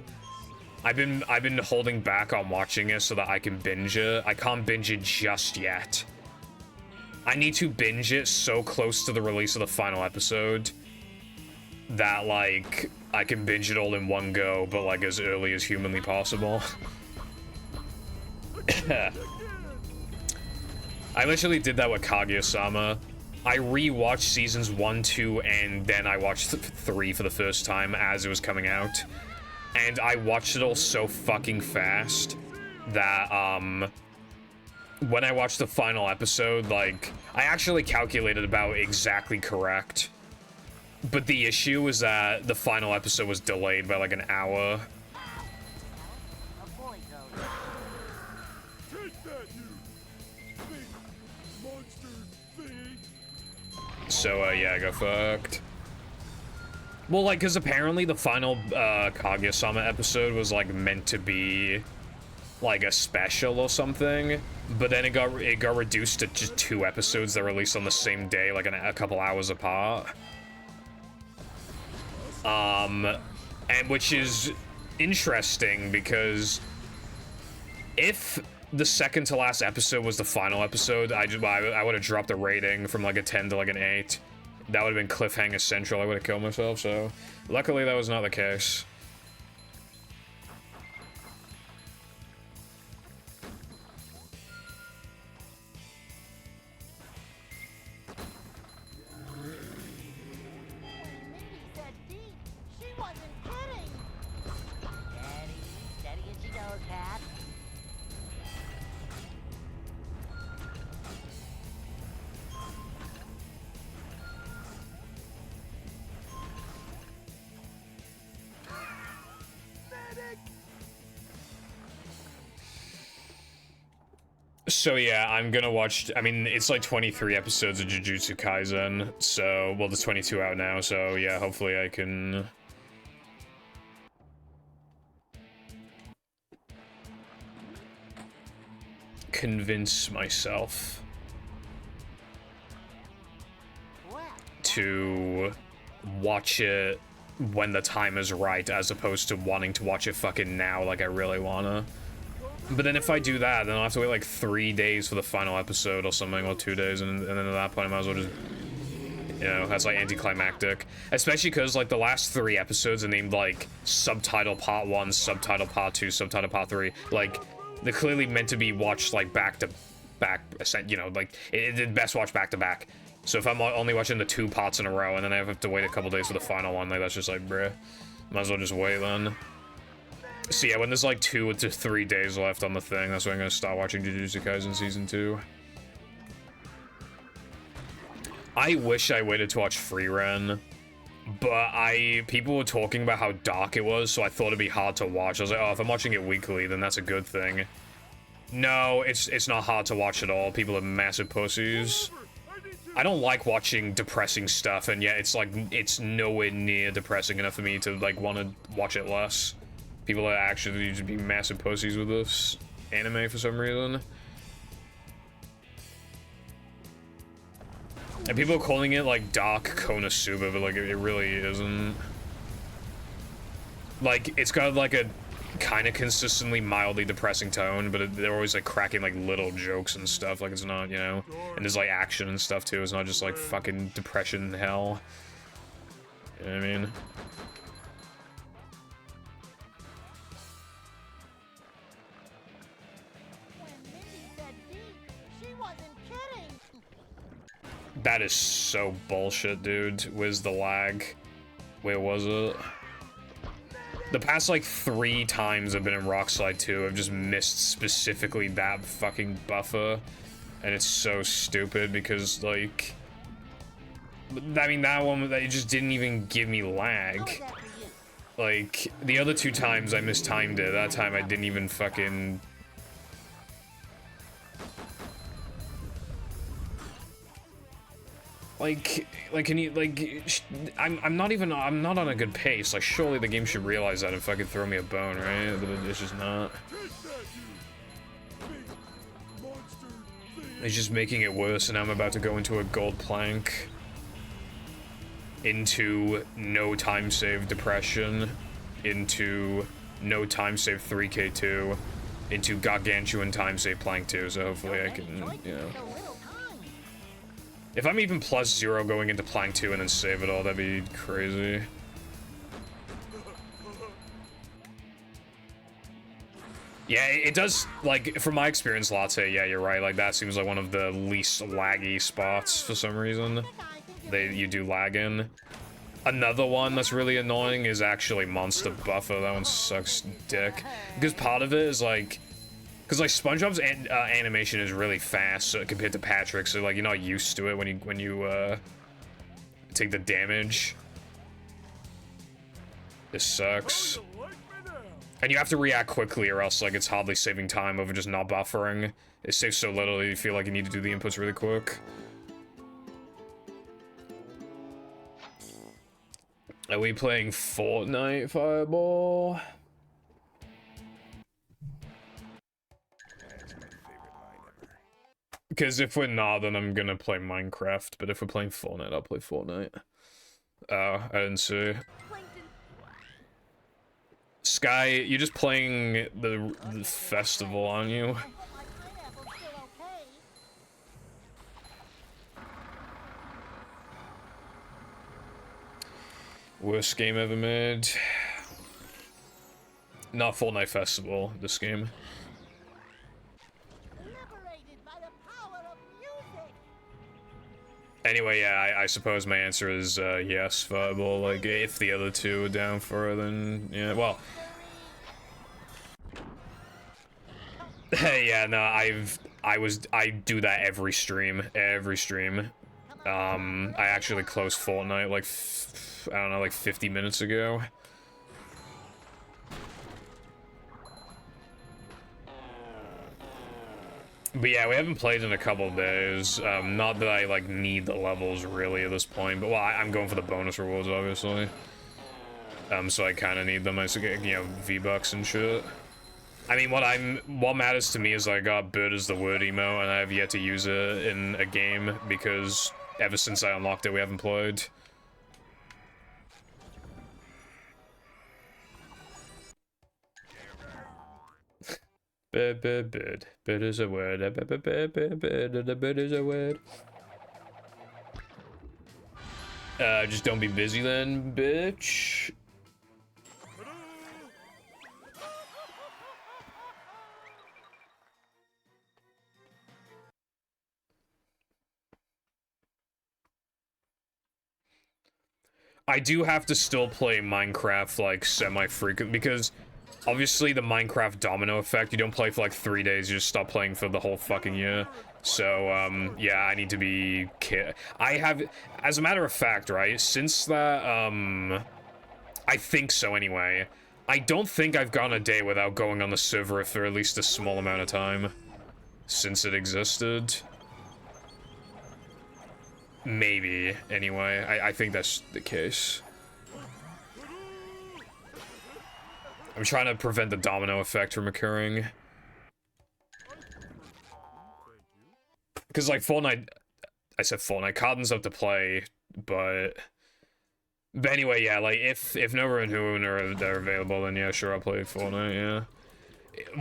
I've been holding back on watching it so that I can binge it. I can't binge it just yet. I need to binge it so close to the release of the final episode that, like, I can binge it all in one go, but, like, as early as humanly possible. I literally did that with Kaguya-sama. I rewatched seasons 1, 2, and then I watched 3 for the first time as it was coming out. And I watched it all so fucking fast that, when I watched the final episode, like, I actually calculated about exactly correct. But the issue was that the final episode was delayed by, like, an hour. A boy goes. Take that, you big monster thingy. So, yeah, I got fucked. Well, like, because apparently the final Kaguya-sama episode was, like, meant to be, like, a special or something, but then it got reduced to just 2 episodes that released on the same day, like, a couple hours apart. And which is interesting, because if the second to last episode was the final episode, I would have dropped the rating from, like, a 10 to, like, an 8. That would have been cliffhanger central. I would have killed myself, so luckily that was not the case. When Mindy said deep, she wasn't kidding. Steady, steady as she goes, Cat. So yeah, I'm gonna watch, I mean, it's like 23 episodes of Jujutsu Kaisen, so, well, there's 22 out now, so yeah, hopefully I can convince myself to watch it when the time is right, as opposed to wanting to watch it fucking now like I really wanna. But then if I do that, then I'll have to wait like 3 days for the final episode or something, or 2 days, and then at that point I might as well just, you know, that's like anticlimactic. Especially because like the last 3 episodes are named like subtitle part 1, subtitle part 2, subtitle part 3. Like, they're clearly meant to be watched like back to back, you know, like it's best watched back to back. So if I'm only watching the 2 parts in a row and then I have to wait a couple days for the final one, like that's just like, bruh, might as well just wait then. So yeah, when there's like 2 to 3 days left on the thing, that's when I'm gonna start watching Jujutsu Kaisen Season 2. I wish I waited to watch Frieren, but people were talking about how dark it was, so I thought it'd be hard to watch. I was like, oh, if I'm watching it weekly, then that's a good thing. No, it's not hard to watch at all. People are massive pussies. I don't like watching depressing stuff, and yet it's like, it's nowhere near depressing enough for me to like want to watch it less. People are actually just be massive pussies with this anime for some reason. And people are calling it like dark Konosuba, but like it really isn't. Like, it's got like a kind of consistently mildly depressing tone, but they're always like cracking like little jokes and stuff. Like, it's not, you know, and there's like action and stuff too. It's not just like fucking depression hell. You know what I mean? That is so bullshit, dude. Where's the lag? Where was it? The past, like, 3 times I've been in Rockslide 2, I've just missed specifically that fucking buffer. And it's so stupid because, like... I mean, that one, it just didn't even give me lag. Like, the other 2 times I mistimed it. That time I didn't even fucking... Like, can you, like, I'm not on a good pace. Like, surely the game should realize that and fucking throw me a bone, right? But it's just not. It's just making it worse, and I'm about to go into a gold plank. Into no time save depression. Into no time save 3K2. Into gargantuan time save plank 2, so hopefully I can, you know. If I'm even +0 going into Plank 2 and then save it all, that'd be crazy. Yeah, it does, like, from my experience, Latte, yeah, you're right, like, that seems like one of the least laggy spots for some reason. You do lag in. Another one that's really annoying is actually Monster Buffer. That one sucks dick. Because part of it is, like... Because, like, SpongeBob's animation is really fast compared to Patrick's, so, like, you're not used to it when you take the damage. This sucks. And you have to react quickly or else, like, it's hardly saving time over just not buffering. It saves so little you feel like you need to do the inputs really quick. Are we playing Fortnite, Fireball? That's my favorite line ever. Because if we're not, then I'm gonna play Minecraft. But if we're playing Fortnite, I'll play Fortnite. Oh, I didn't see. Sky, you're just playing the festival, aren't you? I hope my pineapple's still okay. Worst game ever made. Not Fortnite Festival, this game. Liberated by the power of music. Anyway, yeah, I suppose my answer is yes, Fireball. Like, if the other two are down for it, then yeah, well. Hey, yeah, no, I do that every stream. I actually closed Fortnite like, I don't know, like 50 minutes ago. But yeah, we haven't played in a couple of days. Not that I like need the levels really at this point, but well, I'm going for the bonus rewards obviously. So I kind of need them as to get, you know, V-Bucks and shit. I mean, what matters to me is I got Bird as the word emo, and I have yet to use it in a game because ever since I unlocked it, we haven't played. Bird is a word. Bird is a word. Just don't be busy then, bitch. I do have to still play Minecraft like semi-frequent because obviously the Minecraft domino effect, you don't play for like 3 days, you just stop playing for the whole fucking year. So yeah, I need to be I have, as a matter of fact, right, since that I think so anyway. I don't think I've gone a day without going on the server for at least a small amount of time since it existed. Maybe, anyway. I think that's the case. I'm trying to prevent the domino effect from occurring. Because, like, Fortnite... I said Fortnite. Cotton's up to play, but... But anyway, yeah, like, if Nova and Hoon are available, then yeah, sure, I'll play Fortnite, yeah.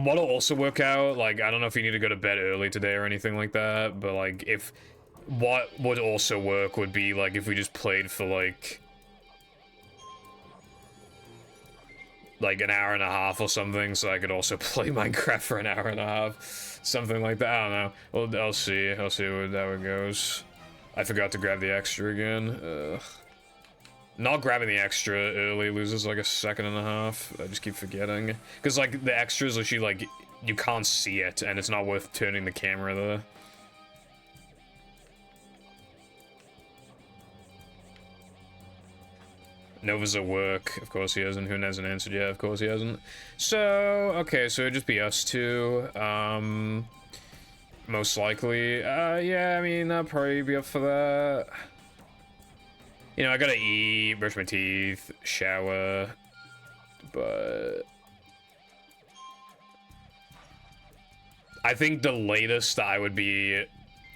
What'll also work out, like, I don't know if you need to go to bed early today or anything like that, but, like, if... What would also work would be, like, if we just played for, like an hour and a half or something, so I could also play Minecraft for an hour and a half. Something like that, I don't know. Well, I'll see how it goes. I forgot to grab the extra again. Not grabbing the extra early loses, like, a second and a half. I just keep forgetting. Because, like, the extra is literally, like, you can't see it, and it's not worth turning the camera there. Nova's at work. Of course he hasn't. Who hasn't answered yet? Of course he hasn't. So, okay, so it'd just be us two. Most likely. Yeah, I mean, I'll probably be up for that. You know, I gotta eat, brush my teeth, shower, but... I think the latest I would be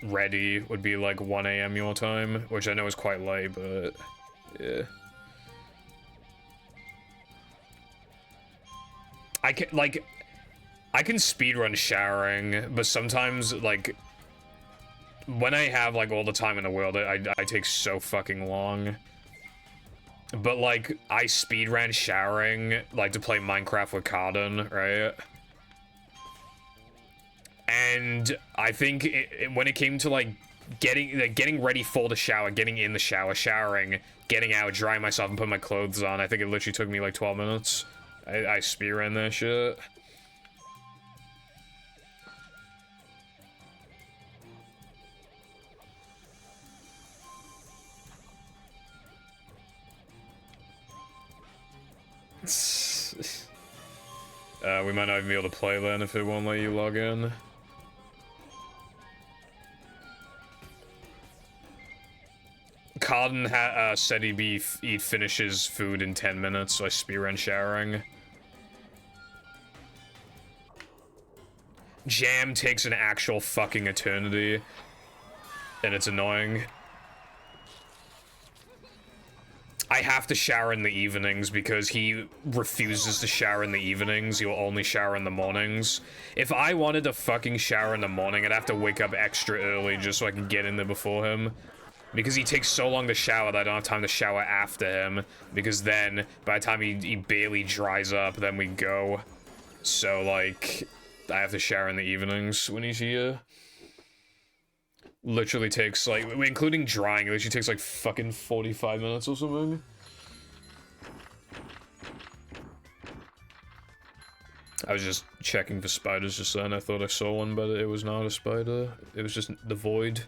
ready would be like 1 AM your time, which I know is quite late, but yeah. I can speedrun showering, but sometimes, like, when I have, like, all the time in the world, I take so fucking long. But, like, I speedran showering, like, to play Minecraft with Cardin, right? And I think when it came to, like, getting ready for the shower, getting in the shower, showering, getting out, drying myself, and putting my clothes on, I think it literally took me, like, 12 minutes. I speedran that shit. We might not even be able to play then if it won't let you log in. Carden said he'd finish his food in 10 minutes, so I speedrun showering. Jam takes an actual fucking eternity, and it's annoying. I have to shower in the evenings because he refuses to shower in the evenings. He'll only shower in the mornings. If I wanted to fucking shower in the morning, I'd have to wake up extra early just so I can get in there before him. Because he takes so long to shower that I don't have time to shower after him. Because then, by the time he barely dries up, then we go. So, like, I have to shower in the evenings when he's here. Literally takes, like, including drying, it literally takes, like, fucking 45 minutes or something. I was just checking for spiders just then. I thought I saw one, but it was not a spider. It was just the void.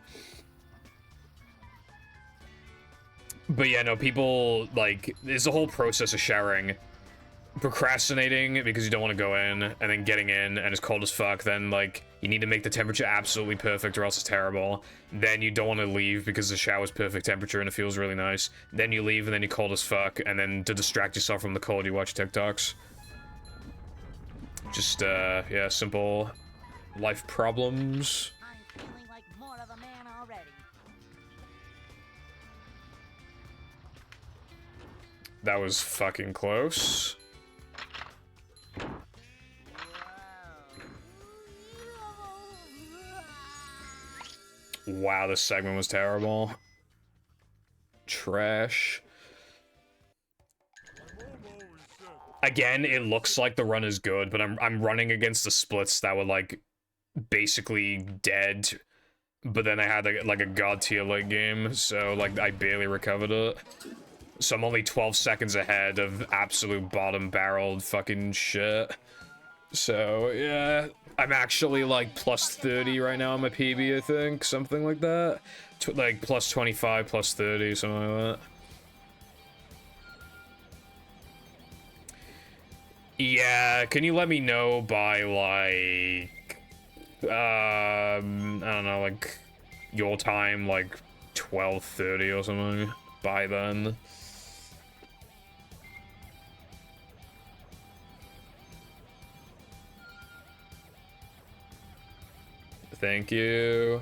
But yeah, no, people, like, there's a whole process of showering. Procrastinating because you don't want to go in, and then getting in and it's cold as fuck. Then, like, you need to make the temperature absolutely perfect or else it's terrible. Then you don't want to leave because the shower's perfect temperature and it feels really nice. Then you leave and then you're cold as fuck, and then to distract yourself from the cold you watch TikToks. Just yeah, simple life problems. I'm feeling like more of a man already. That was fucking close. Wow, this segment was terrible. Trash. Again, it looks like the run is good, but I'm running against the splits that were, like, basically dead. But then I had, like a god tier late game, so, like, I barely recovered it. So I'm only 12 seconds ahead of absolute bottom barreled fucking shit. So, yeah. I'm actually, like, plus 30 right now on my PB, I think. Something like that. Like, plus 25, plus 30, something like that. Yeah, can you let me know by, like... I don't know, like, your time, like, 12:30 or something? By then. Thank you.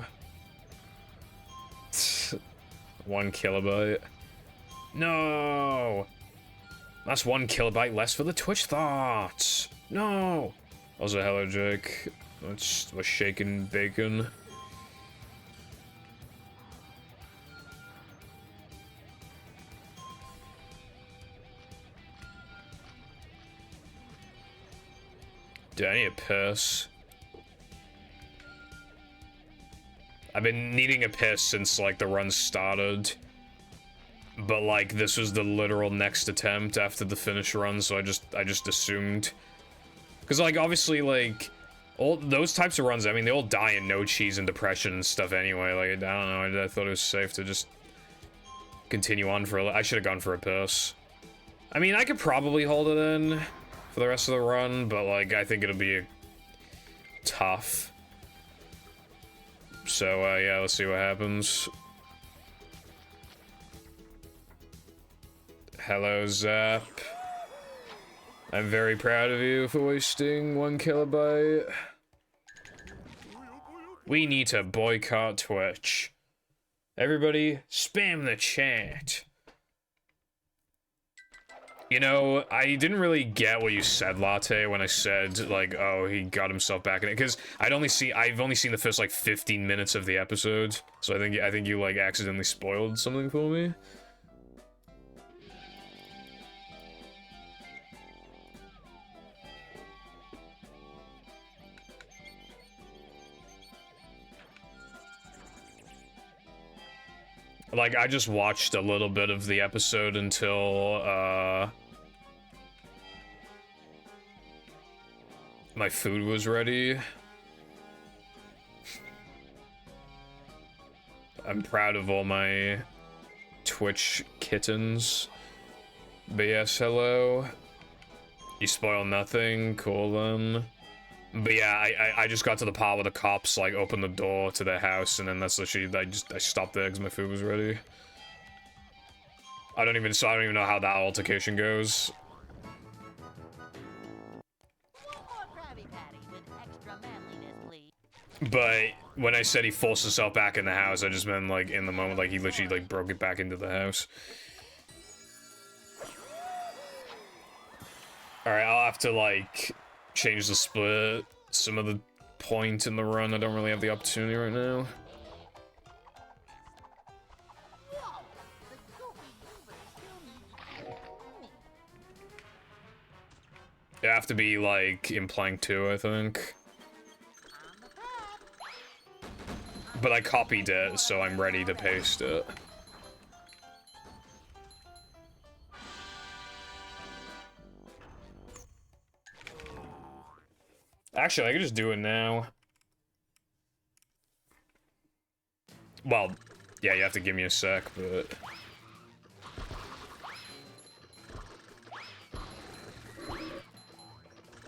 1 kilobyte. No! That's 1 kilobyte less for the Twitch thoughts. No! Also, hello, Jake. We're shaking bacon. Dude, I need a piss. I've been needing a piss since, like, the run started. But, like, this was the literal next attempt after the finish run, so I just assumed. Because, like, obviously, like, all those types of runs, I mean, they all die in no cheese and depression and stuff anyway. Like, I don't know, I thought it was safe to just continue on for I should have gone for a piss. I mean, I could probably hold it in for the rest of the run, but, like, I think it'll be tough. So, yeah, let's see what happens. Hello, Zap. I'm very proud of you for wasting 1 kilobyte. We need to boycott Twitch. Everybody, spam the chat. You know, I didn't really get what you said, Latte, when I said, like, oh, he got himself back in it, because I've only seen the first, like, 15 minutes of the episode, so I think you, like, accidentally spoiled something for me. Like, I just watched a little bit of the episode until, my food was ready. I'm proud of all my Twitch kittens. But yes, hello. You spoil nothing, cool then. But yeah, I just got to the part where the cops, like, opened the door to their house, and then that's literally, I stopped there because my food was ready. I don't even know how that altercation goes. One more Krabby Patty with extra manliness, please. But when I said he forced himself back in the house, I just meant like in the moment, like he literally like broke it back into the house. Alright, I'll have to like change the split, some of the point in the run. I don't really have the opportunity right now. Whoa! The goofy goober still needs grooming. You have to be like in plank 2, I think. On the pad. But I copied it, so I'm ready to paste it. Actually, I can just do it now. Well, yeah, you have to give me a sec, but...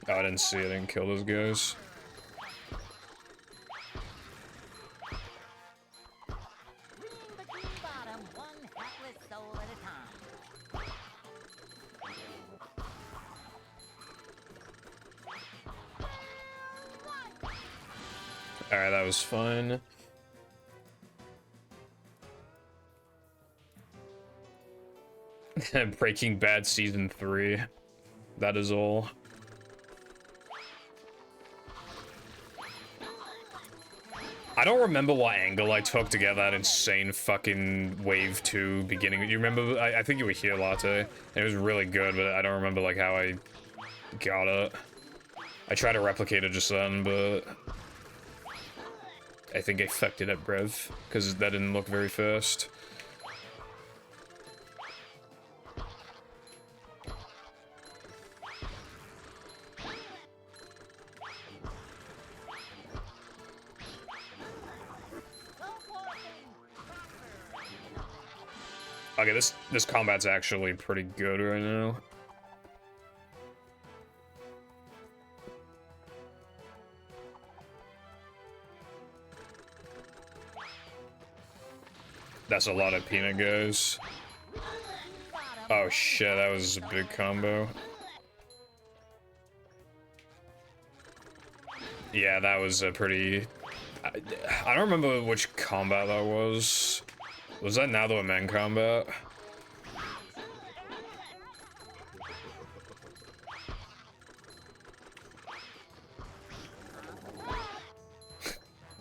Oh, I didn't see it. I didn't kill those guys. Green bikini bottom, one hapless soul at a time. Alright, that was fun. Breaking Bad Season 3. That is all. I don't remember what angle I took to get that insane fucking Wave 2 beginning. You remember? I think you were here, Latte. It was really good, but I don't remember like how I got it. I tried to replicate it just then, but I think I fucked it up, bruv, because that didn't look very fast. Okay, this combat's actually pretty good right now. That's a lot of peanut guys. Oh shit, that was a big combo. Yeah, that was a pretty... I don't remember which combat that was. Was that Now the Men combat?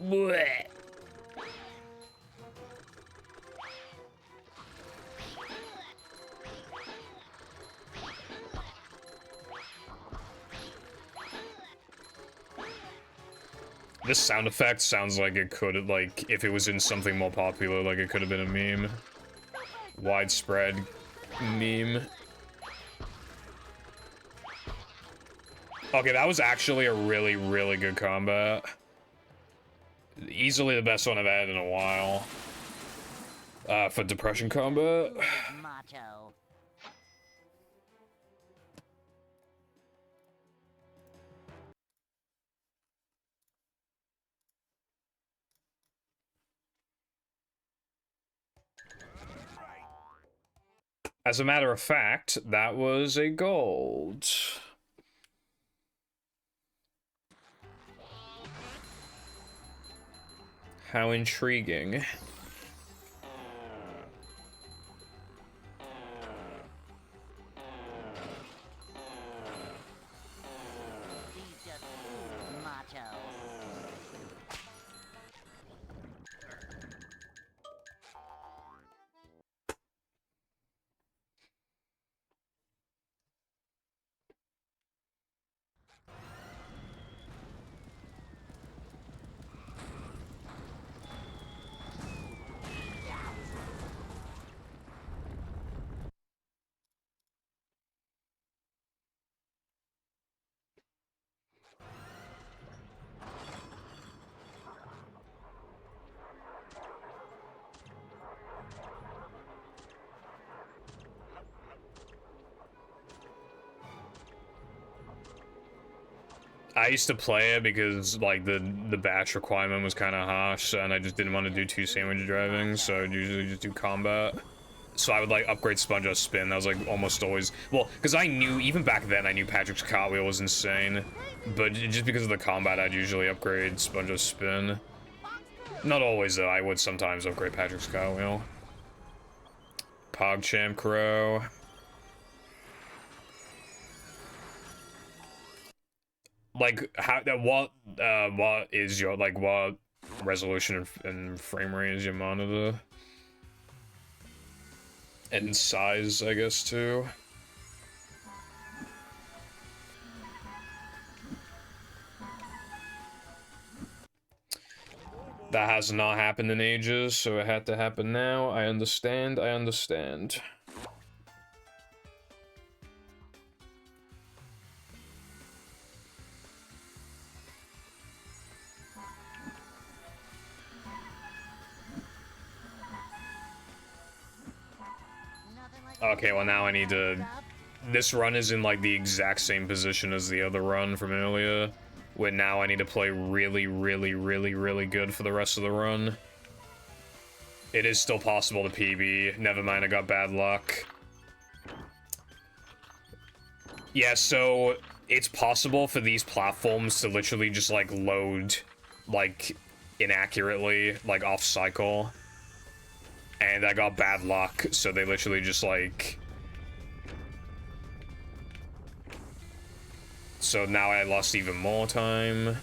Blech. This sound effect sounds like it could, like, if it was in something more popular, like it could have been a meme. Widespread meme. Okay, that was actually a really, really good combat. Easily the best one I've had in a while. For depression combat. Macho. As a matter of fact, that was a gold. How intriguing. He's just macho. I used to play it because like the batch requirement was kind of harsh, and I just didn't want to do 2 sandwich driving, so I'd usually just do combat. So I would like upgrade Sponge on Spin. That was like almost always, well, because I knew, even back then, I knew Patrick's Cartwheel was insane. But just because of the combat, I'd usually upgrade Sponge on Spin. Not always though, I would sometimes upgrade Patrick's Cartwheel. PogChamp Crow. Like, how, what is your, like, what resolution and frame rate is your monitor? And size, I guess, too. That has not happened in ages, so it had to happen now. I understand, I understand. Okay, well now I need to... This run is in like the exact same position as the other run from earlier. Where now I need to play really, really, really, really good for the rest of the run. It is still possible to PB. Never mind, I got bad luck. Yeah, so it's possible for these platforms to literally just like load like inaccurately, like off cycle. And I got bad luck, so they literally just like... So now I lost even more time.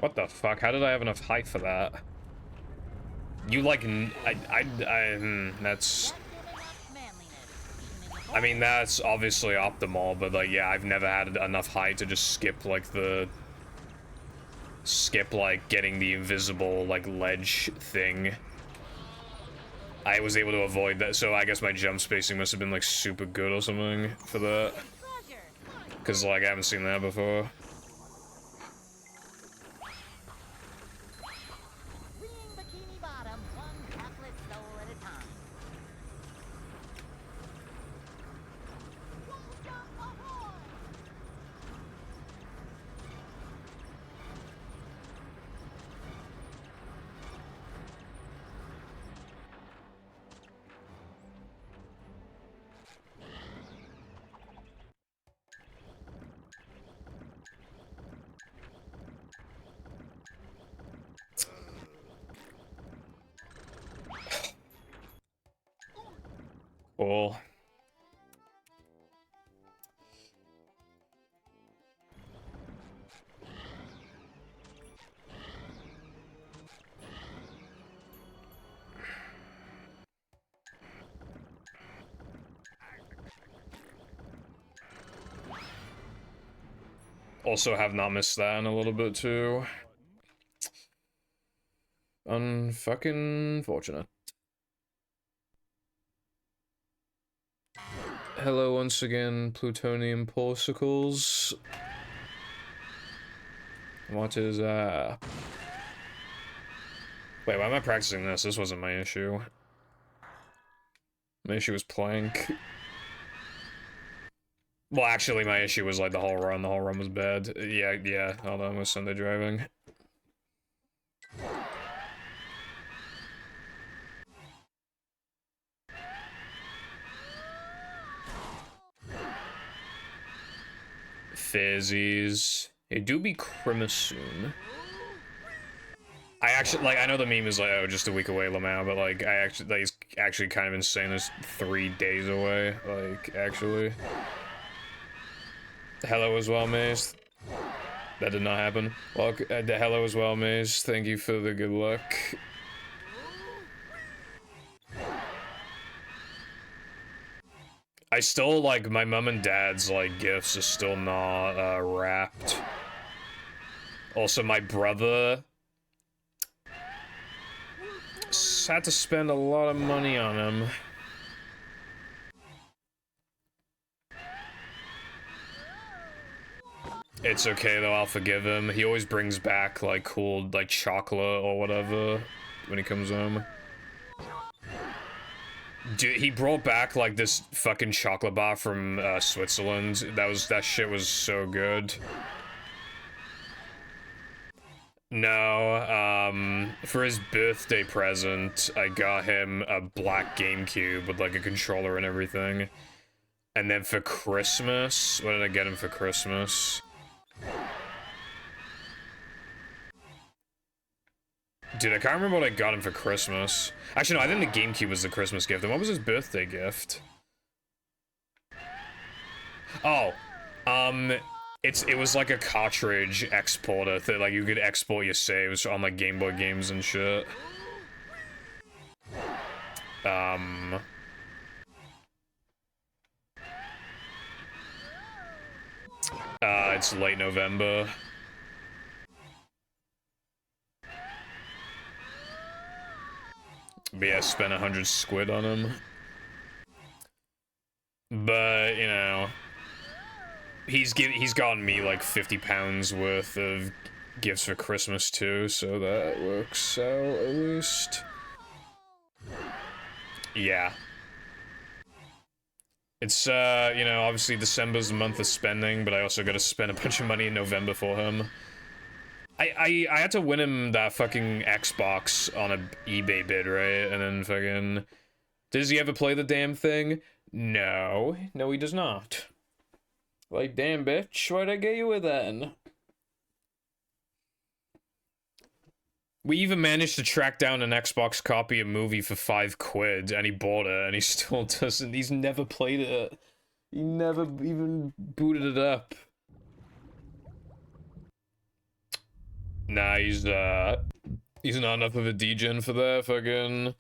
What the fuck? How did I have enough height for that? You like, that's... I mean, that's obviously optimal, but like, yeah, I've never had enough height to just skip like the... Skip like getting the invisible like ledge thing. I was able to avoid that, so I guess my jump spacing must have been like super good or something for that. Cause like, I haven't seen that before. Cool. Also have not missed that in a little bit too. Unfucking fortunate. Hello once again, plutonium popsicles. What is Wait, why am I practicing this? This wasn't my issue. My issue was plank. Well, actually, my issue was like the whole run. The whole run was bad. Yeah. Hold on, with Sunday driving. Fizzies. It do be Christmas soon. I actually, like, I know the meme is like, oh, just a week away, Lamau, but like, like, it's actually kind of insane. It's 3 days away, like, actually. Hello as well, Maze. That did not happen. Well, hello as well, Maze. Thank you for the good luck. I still, like, my mom and dad's, like, gifts are still not, wrapped. Also, my brother had to spend a lot of money on him. It's okay, though, I'll forgive him. He always brings back, like, cool, like, chocolate or whatever when he comes home. Dude, he brought back, like, this fucking chocolate bar from, Switzerland. That shit was so good. No, for his birthday present, I got him a black GameCube with, like, a controller and everything. And then for Christmas, what did I get him for Christmas? Dude, I can't remember what I got him for Christmas. Actually, no, I think the GameCube was the Christmas gift. And what was his birthday gift? Oh, it was like a cartridge exporter that, like, you could export your saves on, like, Game Boy games and shit. It's late November. But yeah, spent 100 squid on him. But, you know, he's gotten me like 50 pounds worth of gifts for Christmas too, so that works out at least. Yeah. It's, you know, obviously December's the month of spending, but I also gotta spend a bunch of money in November for him. I had to win him that fucking Xbox on a eBay bid, right? And then fucking... Does he ever play the damn thing? No. No, he does not. Like, damn, bitch, why'd I get you with then? We even managed to track down an Xbox copy of Movie for 5 quid, and he bought it, and he still doesn't. He's never played it. He never even booted it up. Nah, he's not enough of a degen for that, fucking...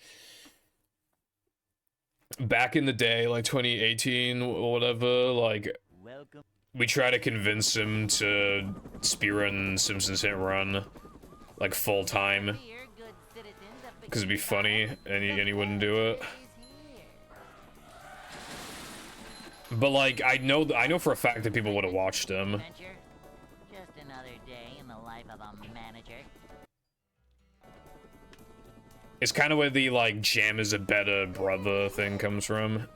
Back in the day, like 2018 or whatever, like... Welcome. We try to convince him to speedrun Simpsons Hit Run, like, full-time. Here, good citizens of the Because it'd be funny, and he wouldn't do it. is here. But, like, I know for a fact that people would have watched him. Adventure? Just another day in the life of a manager. It's kind of where the, like, Jam is a better brother thing comes from.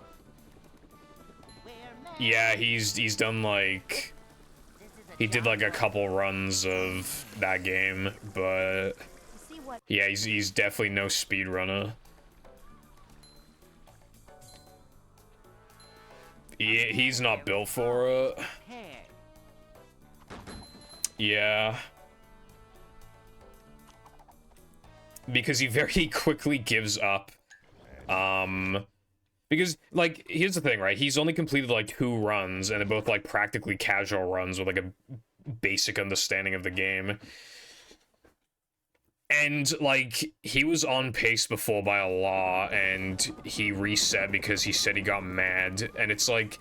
Yeah, he's done, like... He did, like, a couple runs of that game, but... Yeah, he's definitely no speedrunner. He's not built for it. Yeah. Because he very quickly gives up. Because, like, here's the thing, right? He's only completed, like, 2 runs, and they're both, like, practically casual runs with, like, a basic understanding of the game. And, like, he was on pace before by a lot, and he reset because he said he got mad. And it's like,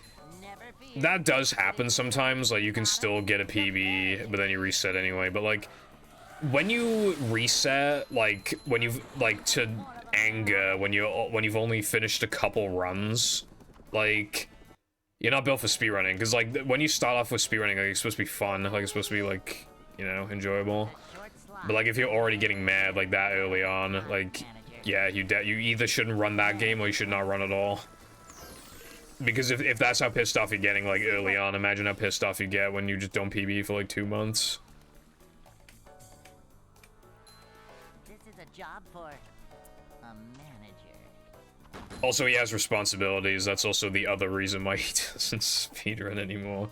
that does happen sometimes. Like, you can still get a PB, but then you reset anyway. But, like, when you reset, like, when you've, like, to anger, when you've only finished a couple runs, like, you're not built for speedrunning. Because, like, when you start off with speedrunning, like, it's supposed to be fun. Like, it's supposed to be, like, you know, enjoyable. But, like, if you're already getting mad, like, that early on, like, yeah, you either shouldn't run that game or you should not run at all. Because if that's how pissed off you're getting, like, early on, imagine how pissed off you get when you just don't PB for, like, 2 months. This is a job for a manager. Also, he has responsibilities. That's also the other reason why he doesn't speedrun anymore.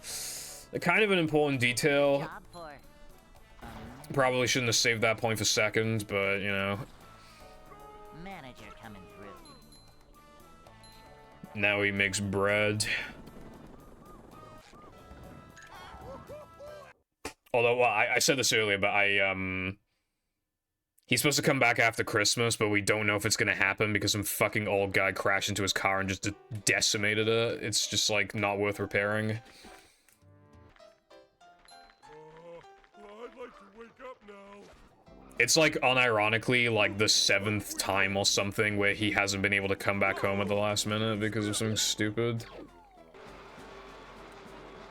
Kind of an important detail. Job for Probably shouldn't have saved that point for second, but, you know. manager coming through. Now he makes bread. Although, well, I said this earlier, but He's supposed to come back after Christmas, but we don't know if it's gonna happen because some fucking old guy crashed into his car and just decimated it. It's just, like, not worth repairing. I'd like to wake up now. It's, like, unironically, like, the 7th time or something where he hasn't been able to come back home at the last minute because of something stupid.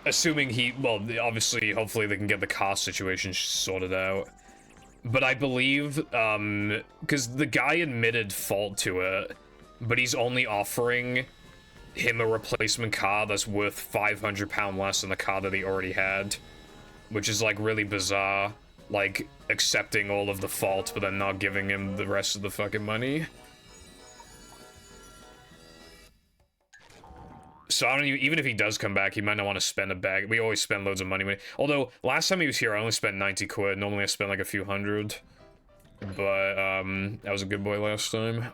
Assuming he, well, obviously, hopefully they can get the car situation sorted out. But I believe, because the guy admitted fault to it, but he's only offering him a replacement car that's worth £500 less than the car that he already had. Which is, like, really bizarre. Like, accepting all of the fault, but then not giving him the rest of the fucking money. So I don't even if he does come back, he might not want to spend a bag. We always spend loads of money. Although, last time he was here, I only spent 90 quid. Normally I spend like a few hundred. But, that was a good boy last time.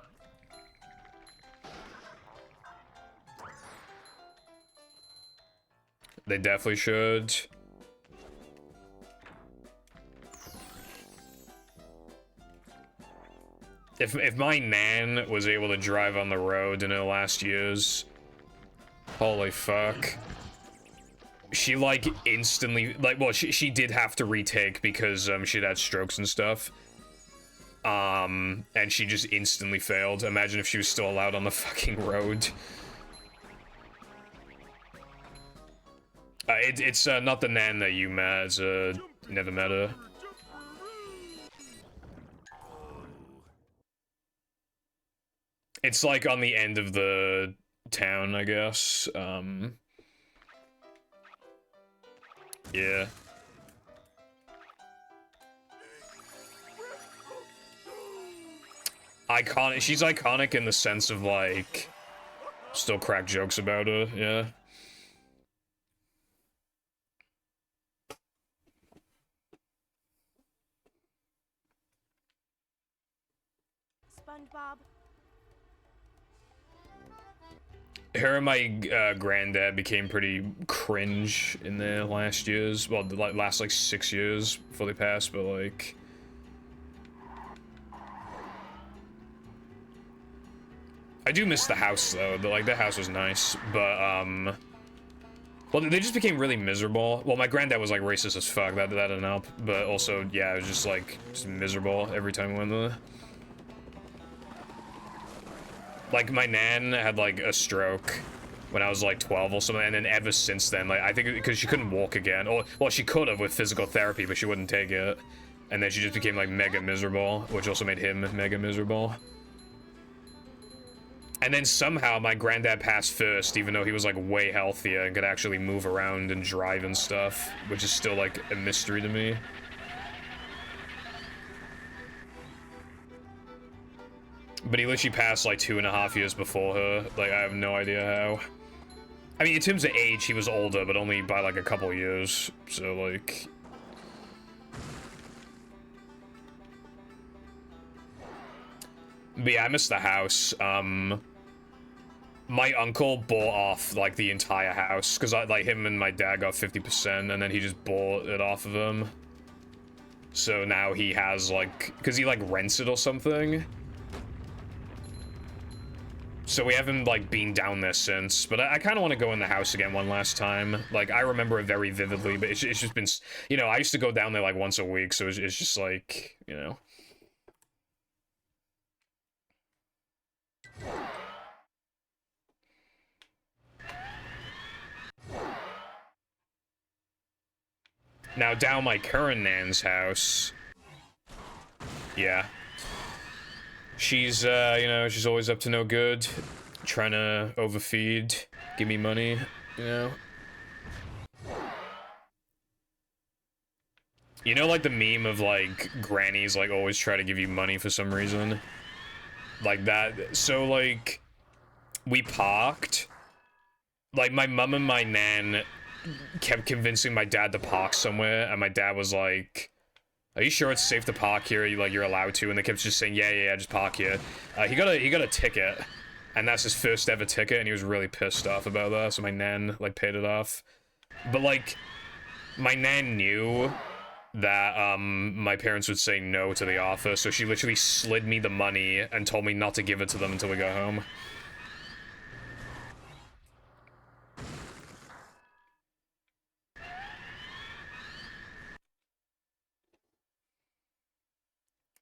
They definitely should. If my nan was able to drive on the road in her last years... Holy fuck. She, like, instantly... Like, well, she did have to retake because, she'd had strokes and stuff. And she just instantly failed. Imagine if she was still allowed on the fucking road. It's not the nan that you met. It's, never met her. It's, like, on the end of the... town, I guess. Yeah. Iconic. She's iconic in the sense of, like, still crack jokes about her, yeah. SpongeBob. Her and my granddad became pretty cringe in the last years. Well, the last, like, 6 years before they passed, but, like... I do miss the house, though. The house was nice, but, well, they just became really miserable. Well, my granddad was, like, racist as fuck. That didn't help. But also, yeah, it was just, like, just miserable every time we went there. Like, my nan had, like, a stroke when I was, like, 12 or something, and then ever since then, like, I think because she couldn't walk again, or, well, she could have with physical therapy, but she wouldn't take it, and then she just became, like, mega miserable, which also made him mega miserable. And then somehow my granddad passed first, even though he was, like, way healthier and could actually move around and drive and stuff, which is still, like, a mystery to me. But he literally passed, like, 2.5 years before her. Like, I have no idea how. I mean, in terms of age, he was older, but only by, like, a couple years. So, like... But yeah, I miss the house. My uncle bought off, like, the entire house. Because, like, him and my dad got 50%, and then he just bought it off of him. So now he has, like... Because he, like, rents it or something. So we haven't, like, been down there since, but I kind of want to go in the house again one last time. Like, I remember it very vividly, but it's just been, you know, I used to go down there, like, once a week, so it's just, like, you know. Now, down my current nan's house, yeah. She's, you know, she's always up to no good, trying to overfeed, give me money, you know? You know, like, the meme of, like, grannies, like, always try to give you money for some reason? Like that. So, like, we parked. Like, my mom and my nan kept convincing my dad to park somewhere, and my dad was like... Are you sure it's safe to park here? You're allowed to? And they kept just saying, yeah, just park here. He got a ticket, and that's his first ever ticket, and he was really pissed off about that, so my nan, like, paid it off. But, like, my nan knew that my parents would say no to the offer, so she literally slid me the money and told me not to give it to them until we got home.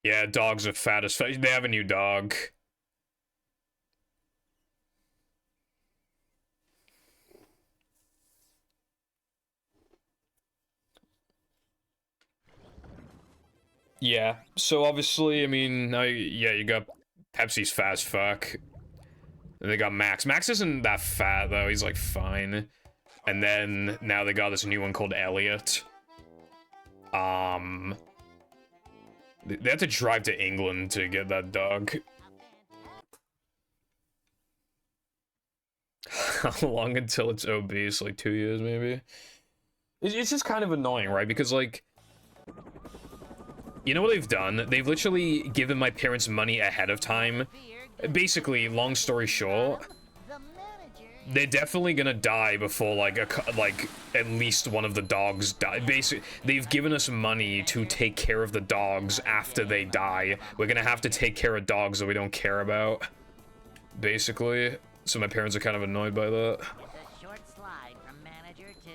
Yeah, dogs are fat as fuck. They have a new dog. Yeah, so obviously, I mean, now yeah, you got Pepsi's fat as fuck. And they got Max. Max isn't that fat, though. He's, like, fine. And then, now they got this new one called Elliot. They had to drive to England to get that dog. How long until it's obese? Like 2 years, maybe? It's just kind of annoying, right? Because, like... You know what they've done? They've literally given my parents money ahead of time. Basically, long story short, they're definitely gonna die before, like, at least one of the dogs die. Basically, they've given us money to take care of the dogs after they die. We're gonna have to take care of dogs that we don't care about. Basically. So my parents are kind of annoyed by that. It's a short slide from manager to,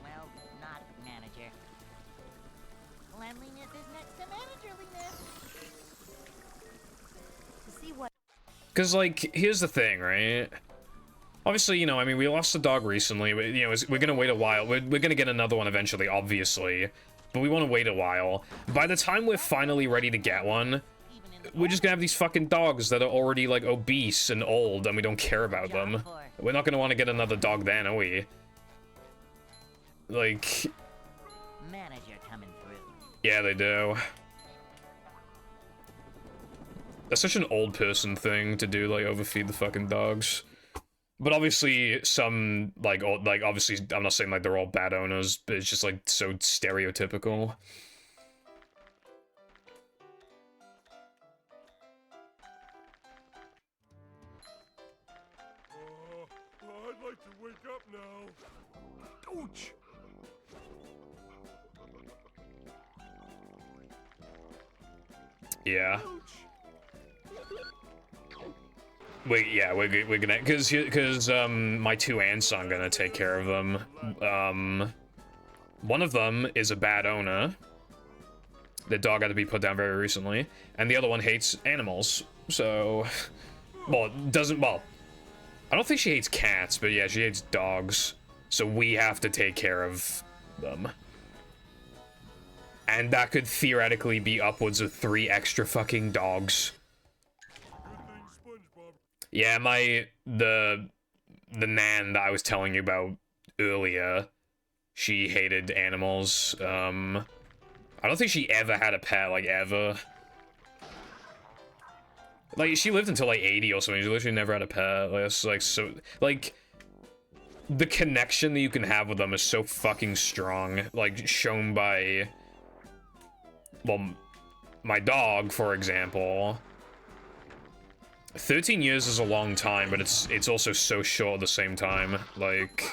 well, not manager. Cleanliness is next to managerliness. To see what Because, like, here's the thing, right? Obviously, you know, I mean, we lost the dog recently. You know, we're gonna wait a while. We're gonna get another one eventually, obviously. But we want to wait a while. By the time we're finally ready to get one, we're just gonna have these fucking dogs that are already, like, obese and old, and we don't care about them. We're not gonna want to get another dog then, are we? Like... Manager coming through. Yeah, they do. That's such an old person thing to do, like, overfeed the fucking dogs. But obviously, some, like, obviously, I'm not saying, like, they're all bad owners, but it's just, like, so stereotypical. I'd like to wake up now. Ouch! Yeah. Yeah, we're gonna, cause my two aunts aren't gonna take care of them. One of them is a bad owner. The dog had to be put down very recently, and the other one hates animals. So, well, I don't think she hates cats, but yeah, she hates dogs. So we have to take care of them. And that could theoretically be upwards of 3 extra fucking dogs. Yeah, the nan that I was telling you about earlier, she hated animals. I don't think she ever had a pet, like, ever. Like, she lived until, like, 80 or something. She literally never had a pet. Like, it's, like, so... Like, the connection that you can have with them is so fucking strong. Like, shown by... Well, my dog, for example. 13 years is a long time, but it's also so short at the same time. Like...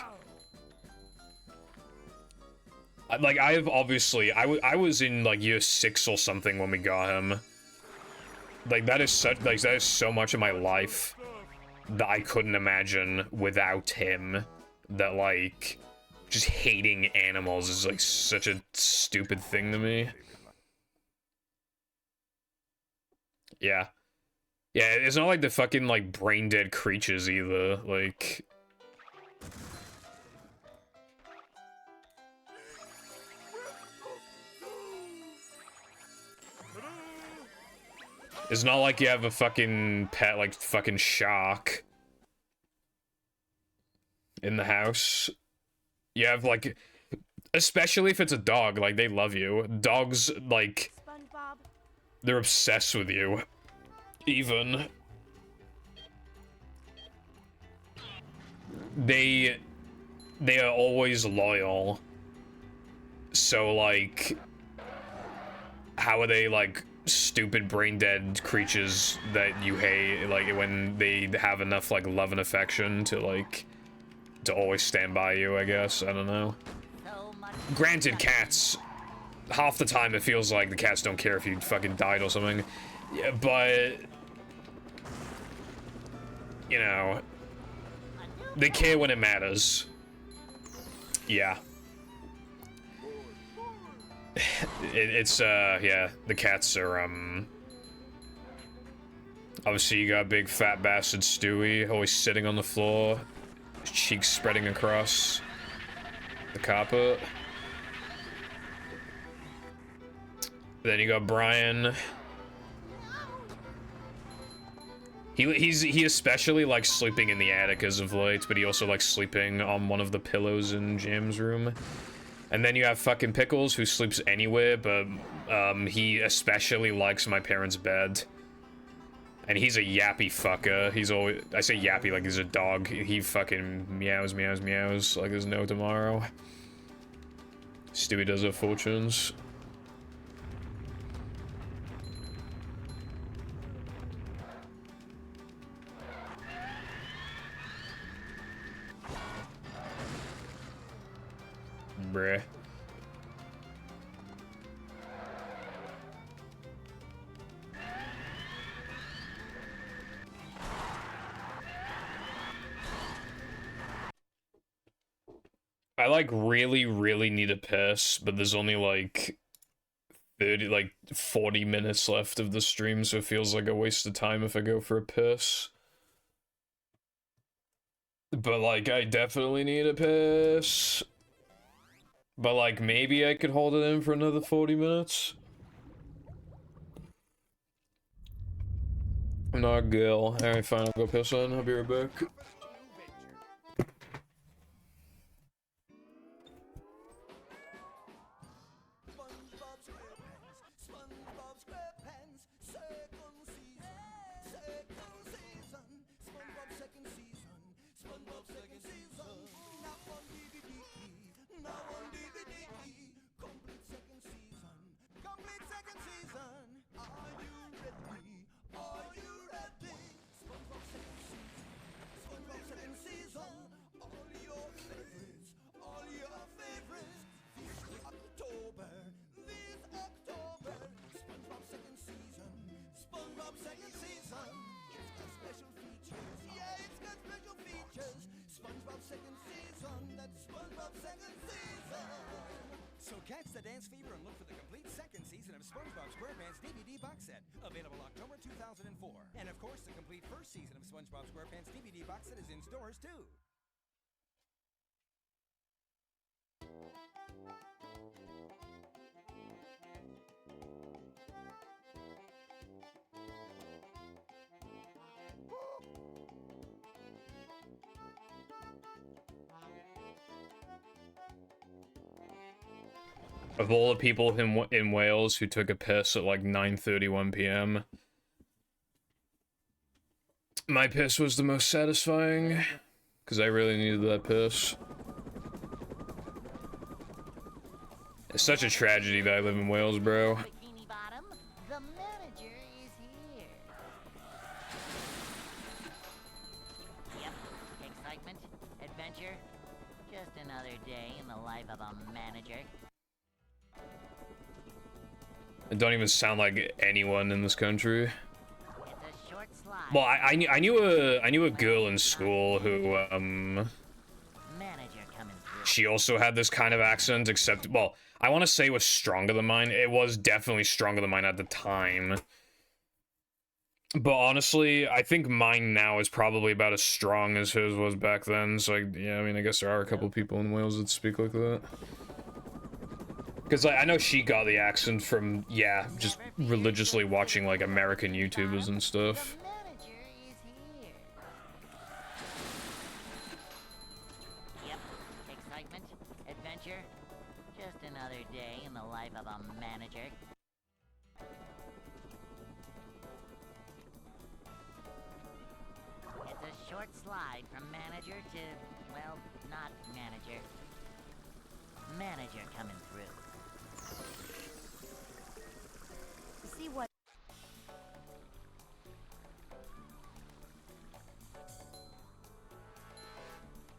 I've obviously... I was in, like, year 6 or something when we got him. Like, that is so much of my life that I couldn't imagine without him. That, like, just hating animals is, like, such a stupid thing to me. Yeah. Yeah, it's not like the fucking, like, brain-dead creatures either. Like... It's not like you have a fucking pet, like, fucking shark in the house. You have, like, especially if it's a dog, like, they love you. Dogs, like, SpongeBob. they're obsessed with you. Even. They are always loyal. So, like, how are they, like, stupid brain-dead creatures that you hate, like, when they have enough, like, love and affection to, like, to always stand by you, I guess? I don't know. So much Granted, cats half the time it feels like the cats don't care if you fucking died or something. Yeah, but you know, they care when it matters. Yeah. It's yeah, the cats are obviously you got big fat bastard Stewie always sitting on the floor, his cheeks spreading across the carpet. Then you got Brian. He especially likes sleeping in the attic as of late, but he also likes sleeping on one of the pillows in Jam's room. And then you have fucking Pickles, who sleeps anywhere, but he especially likes my parents' bed. And he's a yappy fucker. He's always, I say yappy like he's a dog. He fucking meows, meows, meows like there's no tomorrow. Stewie does her fortunes. Bruh. I like really need a piss, but there's only like 40 minutes left of the stream, so it feels like a waste of time if I go for a piss. But like, I definitely need a piss. But like, maybe I could hold it in for another 40 minutes. I'm not a girl. Alright, fine, I'll go piss in. I'll be right back. So catch the dance fever and look for the complete second season of SpongeBob SquarePants DVD box set, available October 2004. And of course, the complete first season of SpongeBob SquarePants DVD box set is in stores too. Of all the people in Wales who took a piss at like 9:31 p.m., my piss was the most satisfying, because I really needed that piss. It's such a tragedy that I live in Wales, bro. Bikini Bottom, the manager is here. Yep, excitement, adventure, just another day in the life of a manager. It don't even sound like anyone in this country. It's a short slide. Well, I knew a girl in school who Manager coming through. she also had this kind of accent, except, well, I want to say it was stronger than mine. It was definitely stronger than mine at the time. But honestly, I think mine now is probably about as strong as hers was back then. So, yeah, I mean, I guess there are a couple people in Wales that speak like that. Because I know she got the accent from, yeah, just religiously watching, like, American YouTubers and stuff. The manager is here. Yep, excitement, adventure, just another day in the life of a manager. It's a short slide from manager to, well, not manager. Manager coming through. See what?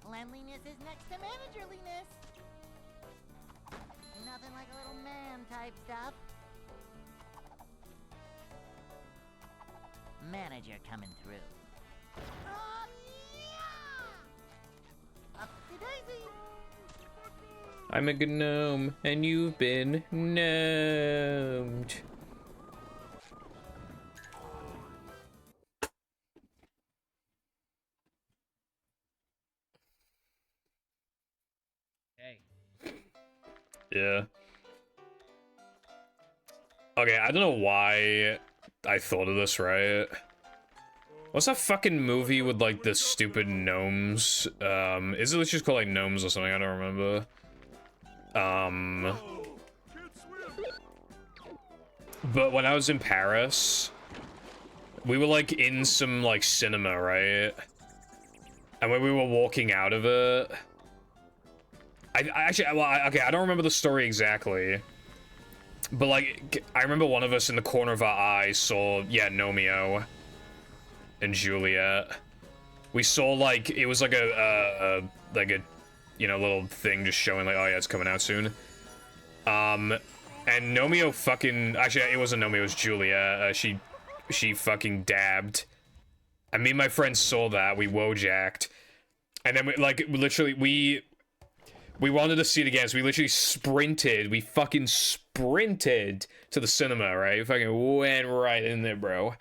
Cleanliness is next to managerliness. Nothing Nothing like a little man type stuff. Manager coming through. Upsy daisy. I'm a gnome, and you've been gnomed. Hey. Yeah. Okay, I don't know why I thought of this, right? What's that fucking movie with, like, the stupid gnomes? Is it just called, like, Gnomes or something? I don't remember. But when I was in Paris, we were, like, in some, like, cinema, right? And when we were walking out of it... I actually, well, okay, I don't remember the story exactly. But, like, I remember one of us in the corner of our eyes saw, yeah, Nomeo and Juliet. We saw, like, it was like a you know, little thing just showing, like, oh yeah, it's coming out soon. And Nomeo fucking, actually, it wasn't Nomeo, it was Juliet. She fucking dabbed. And me and my friends saw that, we wojacked. And then, we wanted to see it again, so we literally sprinted. We fucking sprinted to the cinema, right? We fucking went right in there, bro.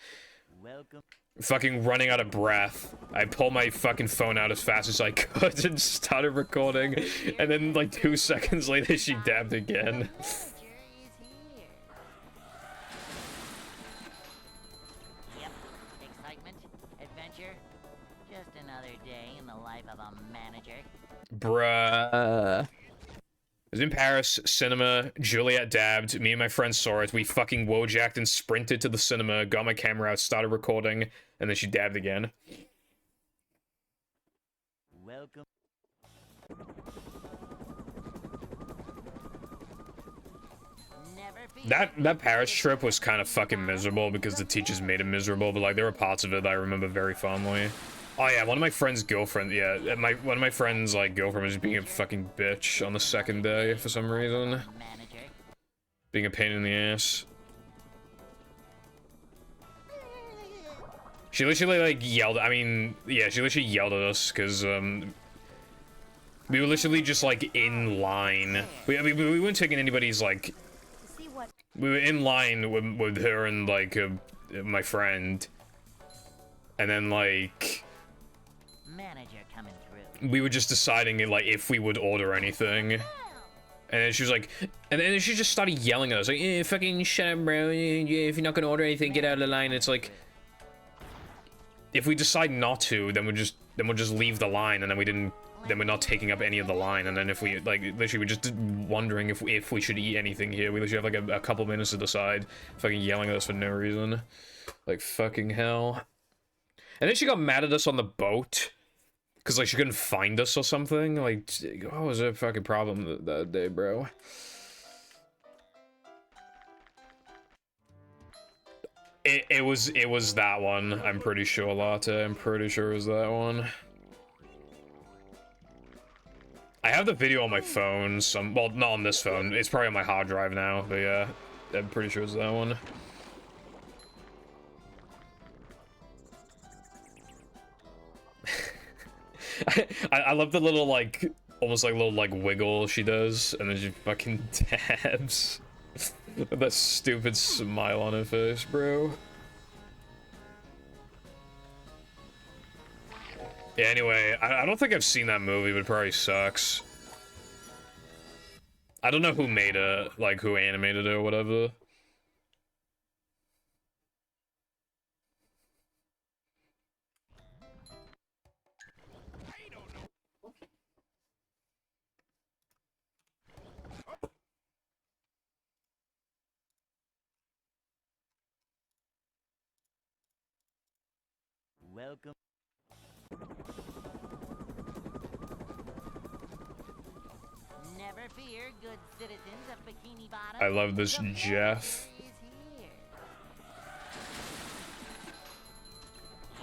Welcome. Fucking running out of breath. I pulled my fucking phone out as fast as I could and started recording. And then, like, 2 seconds later, she dabbed again. Manager is here. Yep. Excitement, adventure. Just another day in the life of a manager. Bruh. I was in Paris, cinema, Juliet dabbed, me and my friends saw it, we fucking wojacked and sprinted to the cinema, got my camera out, started recording, and then she dabbed again. Welcome. That Paris trip was kind of fucking miserable because the teachers made it miserable, but like there were parts of it that I remember very fondly. Oh yeah, one of my friends' girlfriend, yeah, one of my friends' like girlfriend was being a fucking bitch on the second day for some reason. Manager. Being a pain in the ass. She literally like yelled, I mean, yeah, she literally yelled at us because we were literally just like in line. I mean, we weren't taking anybody's like, we were in line with her and like my friend. And then like, Manager coming through. we were just deciding like if we would order anything. And then she was like, and then she just started yelling at us like, eh, fucking shut up, bro. If you're not gonna order anything, get out of the line. It's like, if we decide not to, then we'll just leave the line, and then we're not taking up any of the line. And then if we like, literally, we're just wondering if we should eat anything here. We literally have like a couple minutes to decide. Fucking yelling at us for no reason, like fucking hell. And then she got mad at us on the boat. Cause like she couldn't find us or something. Like, what was her fucking problem that day, bro? It was that one. I'm pretty sure, Latte. I'm pretty sure it was that one. I have the video on my phone. Well, not on this phone. It's probably on my hard drive now. But yeah, I'm pretty sure it's that one. I love the little like almost like little like wiggle she does, and then she fucking dabs with that stupid smile on her face, bro. Yeah, anyway, I don't think I've seen that movie, but it probably sucks. I don't know who made it, like who animated it or whatever. Welcome. Never fear, good citizens of Bikini Bottom. I love this The Jeff. manager is here.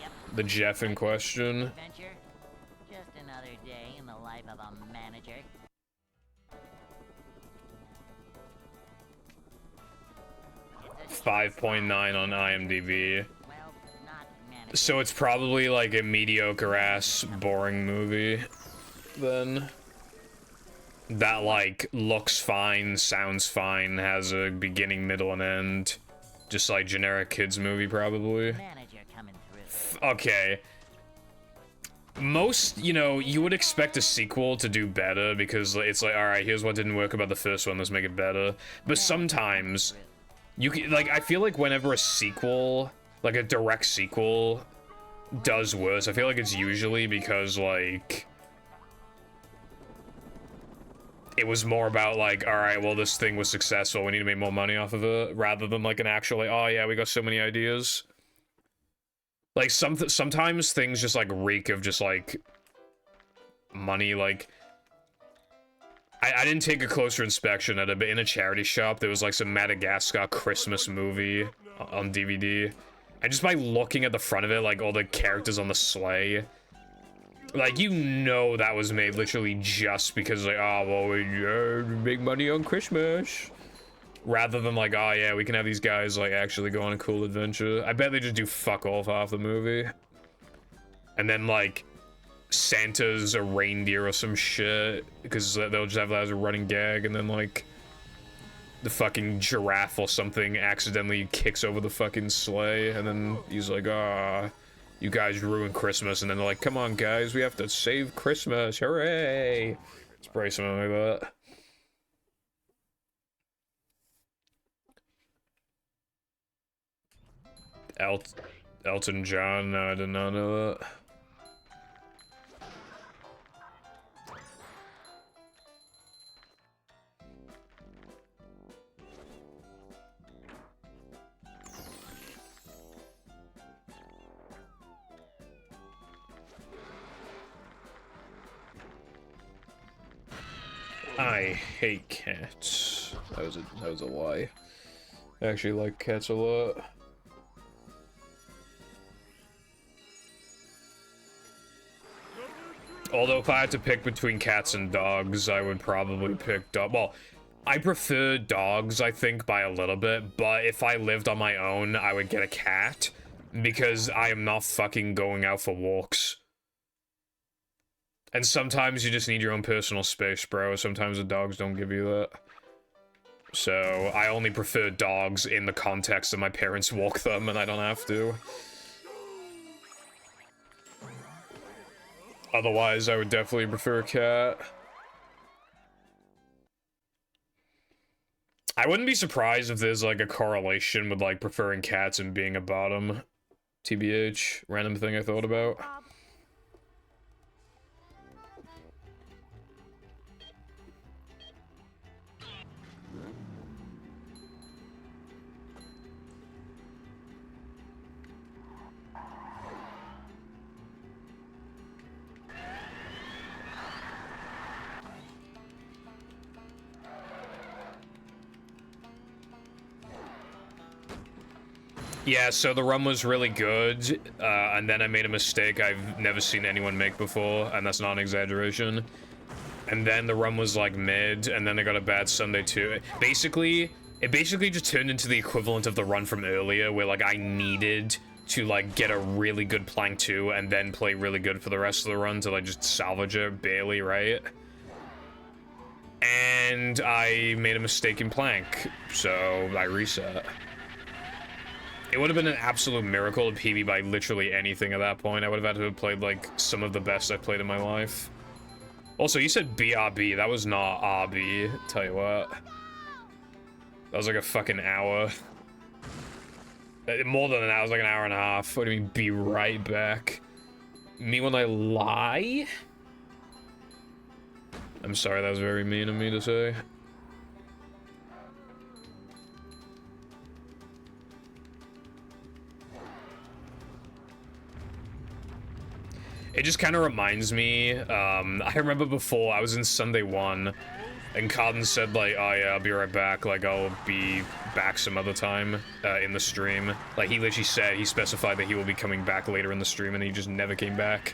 Yep. The Jeff in question. Adventure. Just another day in the life of a manager. 5.9 on IMDb. Well, not manager. So it's probably like a mediocre ass boring movie then. That like looks fine, sounds fine, has a beginning, middle, and end. Just like generic kids movie probably. Manager coming through. Okay. Most, you know, you would expect a sequel to do better because it's like, alright, here's what didn't work about the first one, let's make it better. But sometimes, you can, like, I feel like whenever a sequel, like a direct sequel, does worse, I feel like it's usually because, like, it was more about, like, alright, well, this thing was successful, we need to make more money off of it, rather than, like, an actual, like, oh yeah, we got so many ideas. Like, sometimes things just, like, reek of just, like, money, like... I didn't take a closer inspection at it, but in a charity shop, there was, like, some Madagascar Christmas movie on DVD. And just by looking at the front of it, like, all the characters on the sleigh... Like, you know that was made literally just because, like, oh, well, we make money on Christmas. Rather than like, oh yeah, we can have these guys like actually go on a cool adventure. I bet they just do fuck all for half the movie. And then like, Santa's a reindeer or some shit. Because they'll just have that as a running gag. And then like, the fucking giraffe or something accidentally kicks over the fucking sleigh. And then he's like, ah, you guys ruined Christmas. And then they're like, come on guys, we have to save Christmas, hooray. It's probably something like that. Elton John? No, I did not know that. I hate cats. That was a lie. I actually like cats a lot. Although if I had to pick between cats and dogs, I would probably pick dog. Well, I prefer dogs, I think, by a little bit, but if I lived on my own, I would get a cat, because I am not fucking going out for walks. And sometimes you just need your own personal space, bro. Sometimes the dogs don't give you that. So, I only prefer dogs in the context of my parents walk them, and I don't have to. Otherwise, I would definitely prefer a cat. I wouldn't be surprised if there's, like, a correlation with, like, preferring cats and being a bottom. TBH. Random thing I thought about. Yeah, so the run was really good, and then I made a mistake I've never seen anyone make before, and that's not an exaggeration. And then the run was like mid, and then I got a bad Sunday too. It basically just turned into the equivalent of the run from earlier, where like I needed to like get a really good plank 2 and then play really good for the rest of the run to like just salvage it barely, right? And I made a mistake in plank, so I reset. It would have been an absolute miracle to PB by literally anything at that point. I would have had to have played, like, some of the best I've played in my life. Also, you said BRB. That was not RB. Tell you what. That was like a fucking hour. More than an hour. It was like an hour and a half. What do you mean, be right back? Me when I lie? I'm sorry, that was very mean of me to say. It just kind of reminds me, I remember before, I was in Sunday 1, and Cotton said, like, oh yeah, I'll be right back, like, I'll be back some other time, in the stream. Like, he literally said, he specified that he will be coming back later in the stream, and he just never came back.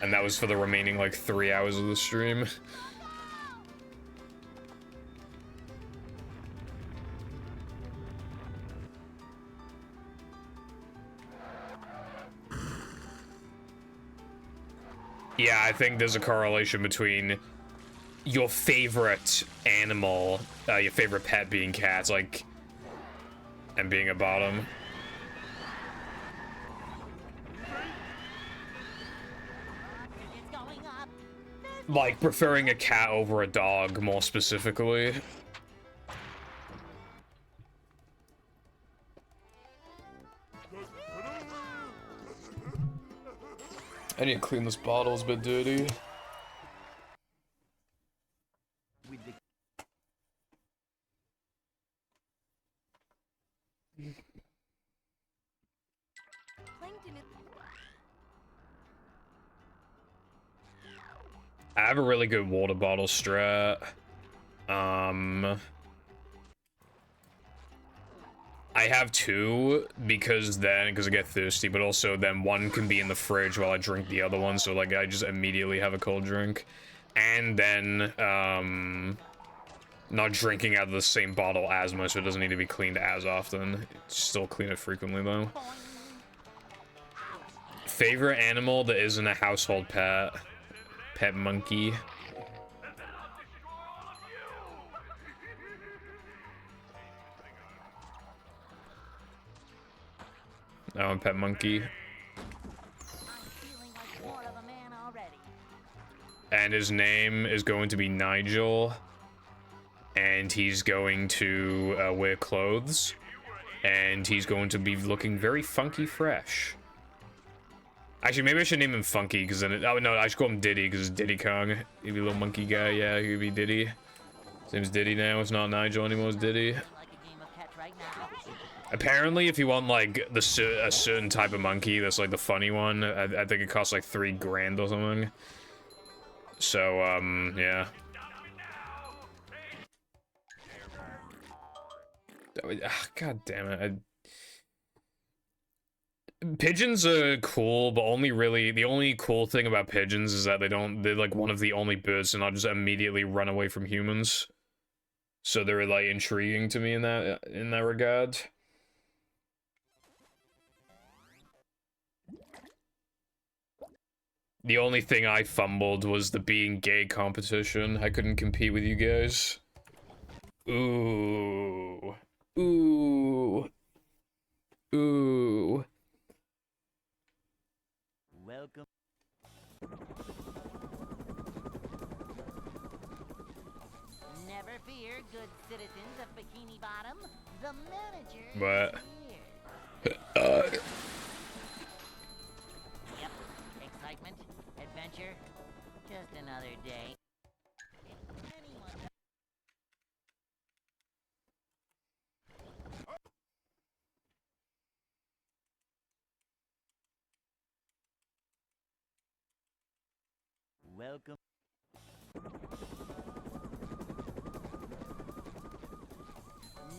And that was for the remaining, like, 3 hours of the stream. Yeah, I think there's a correlation between your favorite animal, your favorite pet being cats, like, and being a bottom. It's going up. Like, preferring a cat over a dog, more specifically. I need to clean this bottle, it's a bit dirty. With the Plankton is... I have a really good water bottle strat. I have two because I get thirsty, but also then one can be in the fridge while I drink the other one, so like I just immediately have a cold drink. And then, not drinking out of the same bottle as much, so it doesn't need to be cleaned as often. Still clean it frequently though. Favorite animal that isn't a household pet? Pet monkey. Oh, pet monkey. I'm feeling like more of a man already. And his name is going to be Nigel. And he's going to wear clothes. And he's going to be looking very funky fresh. Actually, maybe I should name him Funky, because then oh no, I should call him Diddy, because it's Diddy Kong. He'd be a little monkey guy, yeah, he'd be Diddy. His name's Diddy now, it's not Nigel anymore, it's Diddy. Like a game of catch right now. Apparently, if you want, like, a certain type of monkey, that's, like, the funny one, I think it costs, like, $3 grand or something. So, yeah. God damn it. Pigeons are cool, but only really, the only cool thing about pigeons is that they're, like, one of the only birds to not just immediately run away from humans. So they're, like, intriguing to me in that regard. The only thing I fumbled was the being gay competition. I couldn't compete with you guys. Ooh. Ooh. Ooh. Welcome. Never fear, good citizens of Bikini Bottom. The manager What? is here. Yep. Excitement, adventure, just another day. Anyone Welcome.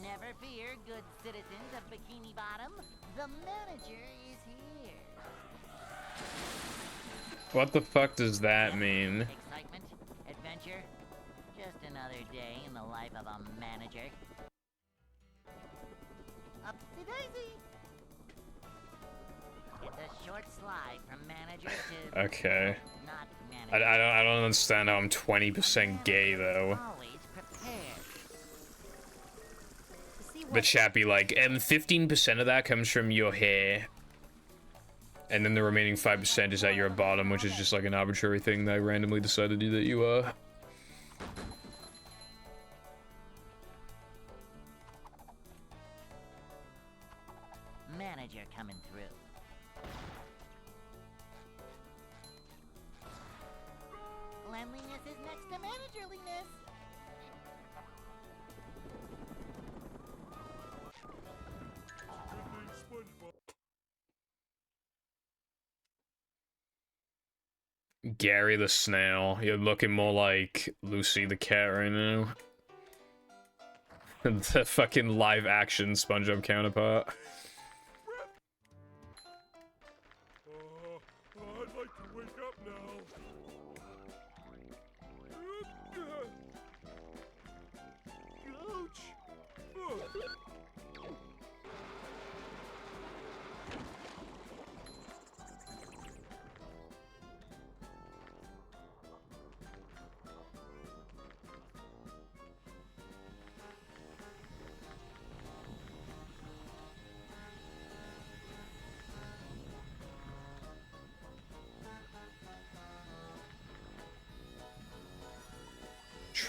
Never fear, good citizens of Bikini Bottom. The manager is here. What the fuck does that mean? Excitement, adventure, just another day in the life of a manager. Upsy daisy. It's a short slide from manager to Okay. not manager. I don't understand how I'm 20% gay though. Always prepared. To see The what... chat be like, 15% of that comes from your hair. And then the remaining 5% is that you're a bottom, which is just like an arbitrary thing that I randomly decided that you are. Manager coming through. Cleanliness is next to managerliness. Gary the Snail. You're looking more like Lucy the cat right now. The fucking live action SpongeBob counterpart. I'd like to wake up now. Ouch!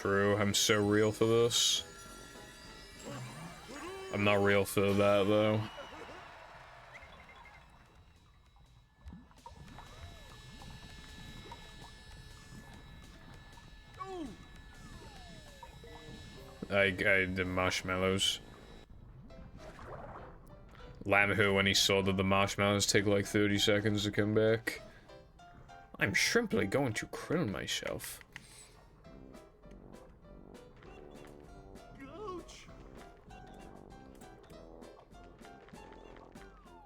true. I'm so real for this. I'm not real for that, though. I the marshmallows. Lamhoo, when he saw that the marshmallows take like 30 seconds to come back. I'm simply going to crown myself.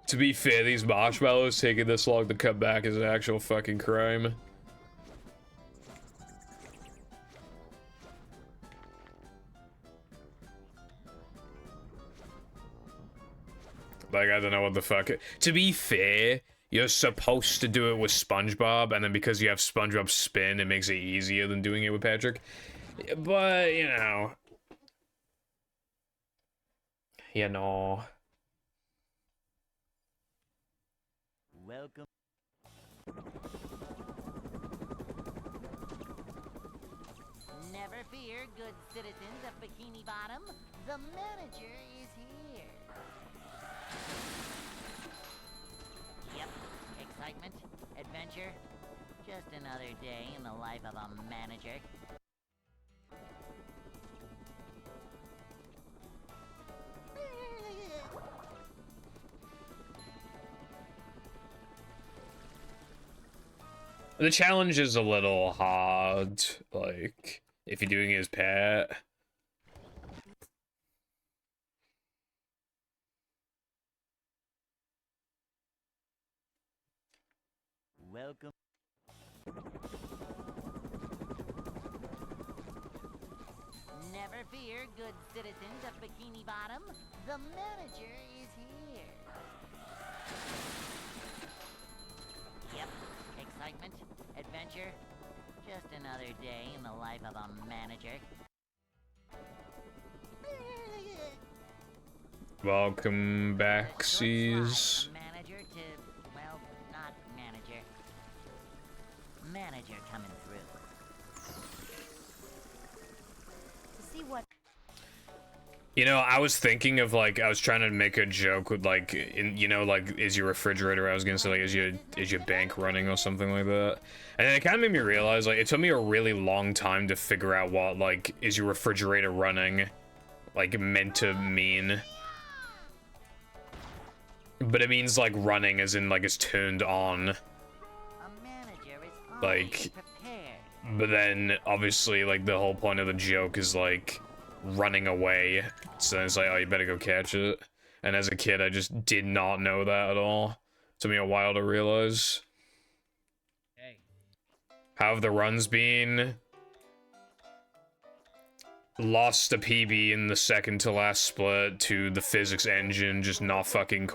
To be fair, these marshmallows taking this long to come back is an actual fucking crime. Like, I don't know what the fuck. To be fair, you're supposed to do it with SpongeBob, and then because you have SpongeBob spin, it makes it easier than doing it with Patrick. But, you know. You know. Welcome. Never fear, good citizens of Bikini Bottom. The manager is here. Yep, excitement, adventure. Just another day in the life of a manager. The challenge is a little hard, like, if you're doing it as pet. Welcome. Never fear, good citizens of Bikini Bottom. The manager is here. Yep, excitement, adventure. Just another day in the life of a manager. Welcome back, C's. Manager to, well, not manager. Manager coming through. To see what You know, I was thinking of, like, I was trying to make a joke with, like, you know, like, is your refrigerator, I was gonna say, like, is your bank running or something like that? And then it kind of made me realize, like, it took me a really long time to figure out what, like, is your refrigerator running, like, meant to mean. But it means, like, running as in, like, it's turned on. A manager is always Like, prepared. but then, obviously, like, the whole point of the joke is, like, running away. So it's like, oh, you better go catch it. And as a kid, I just did not know that at all. It took me a while to realize. Hey. How have the runs been? Lost a PB in the second to last split to the physics engine, just not fucking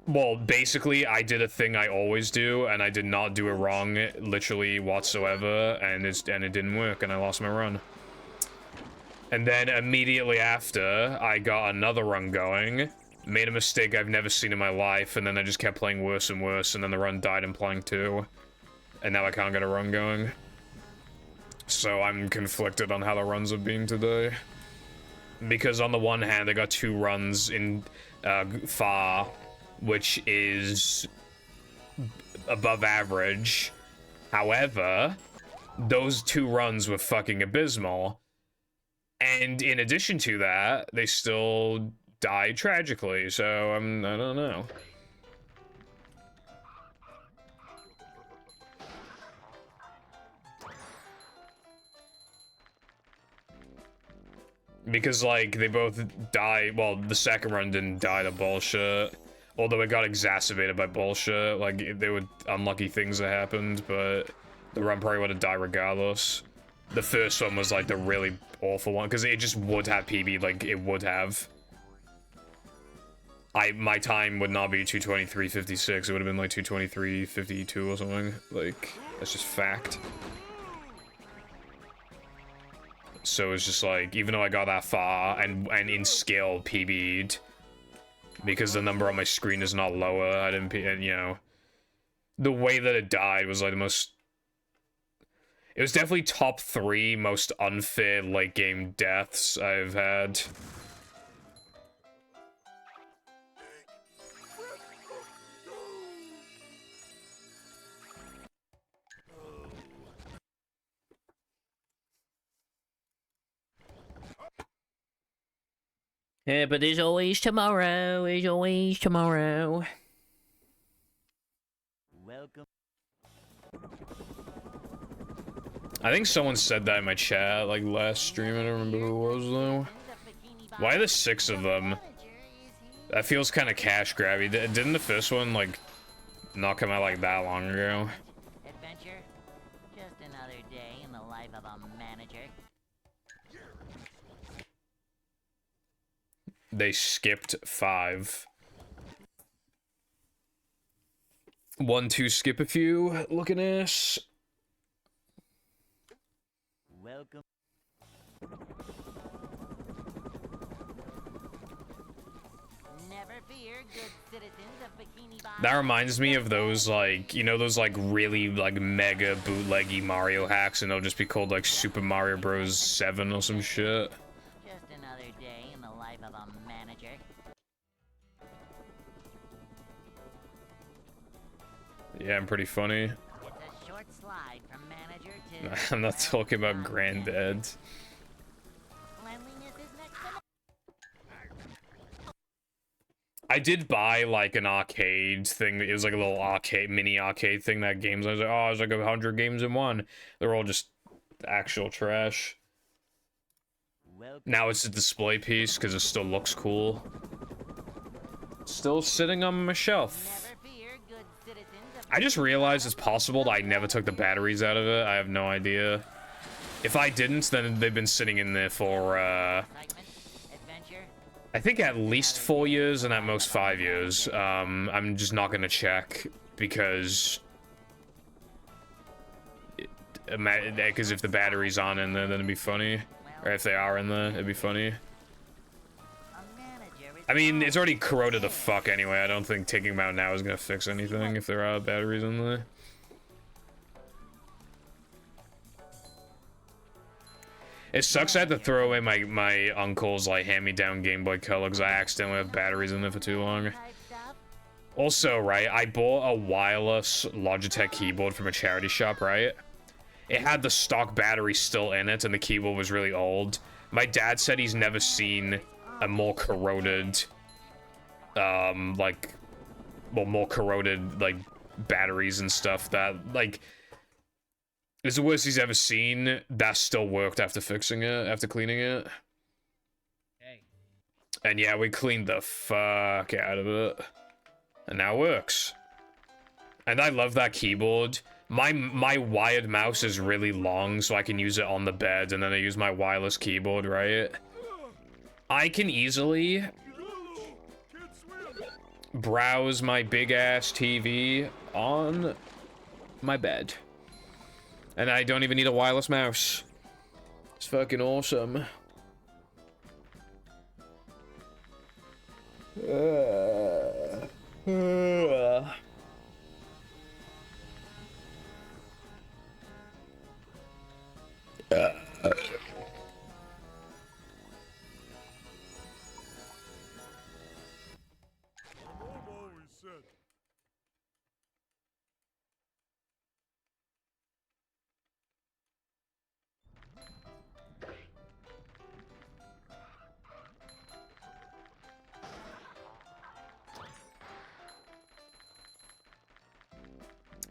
well, basically, I did a thing I always do, and I did not do it wrong, literally whatsoever, and it didn't work, and I lost my run. And then immediately after, I got another run going, made a mistake I've never seen in my life, and then I just kept playing worse and worse, and then the run died in Plank 2. And now I can't get a run going. So I'm conflicted on how the runs have been today. Because on the one hand, I got 2 runs in far, which is above average. However, those 2 runs were fucking abysmal. And in addition to that, they still died tragically, so I don't know. Because, like, they both died, well, the second run didn't die to bullshit. Although it got exacerbated by bullshit, like, there were unlucky things that happened, but the run probably would have died regardless. The first one was, like, the really awful one, because it just would have PB, like, it would have. My time would not be 2:23:56, it would have been, like, 2:23:52 or something. Like, that's just fact. So it's just like, even though I got that far, and in skill PB'd, because the number on my screen is not lower, I didn't, and, you know, the way that it died was like the most, It was definitely top 3 most unfair late game deaths I've had. Yeah, but there's always tomorrow. There's always tomorrow. Welcome. I think someone said that in my chat, like, last stream. I don't remember who it was, though. Why are there 6 of them? That feels kind of cash grabby. Didn't the first one, like, not come out, like, that long ago? Adventure? Just another day in the life of a manager. They skipped 5. 1, 2, skip a few. Looking ass. Welcome. Never fear, good citizens of Bikini Bottom. That reminds me of those, like, you know, those, like, really, like, mega bootleggy Mario hacks, and they'll just be called, like, Super Mario Bros. 7 or some shit. Just another day in the life of a manager. Yeah, I'm pretty funny. It's a short slide from manager to... I'm not talking about Granddad. Cleanliness is next to I did buy, like, an arcade thing. It was, like, a little arcade, mini arcade thing that games. I was like, oh, it's like 100 games in one. They're all just actual trash. Now it's a display piece because it still looks cool. Still sitting on my shelf. Never fear, good citizens of... I just realized it's possible that I never took the batteries out of it. I have no idea. If I didn't, then they've been sitting in there for, Excitement, adventure, I think at least 4 years and at most 5 years. I'm just not gonna check because... Because if the battery's on in there, then it'd be funny. Or if they are in there, it'd be funny. a manager is... I mean, it's already corroded the fuck anyway. I don't think taking them out now is gonna fix anything if there are batteries in there. It sucks I had to throw away my uncle's, like, hand-me-down Game Boy Color because I accidentally had batteries in there for too long. Hyped up. Also, right, I bought a wireless Logitech keyboard from a charity shop, right? It had the stock battery still in it, and the keyboard was really old. My dad said he's never seen a more corroded, like, well, more corroded, like, batteries and stuff that, like, it's the worst he's ever seen. That still worked after fixing it, after cleaning it. Hey. And yeah, we cleaned the fuck out of it. And now it works. And I love that keyboard. My wired mouse is really long, so I can use it on the bed, and then I use my wireless keyboard, right? I can easily browse my big-ass TV on my bed. And I don't even need a wireless mouse. It's fucking awesome.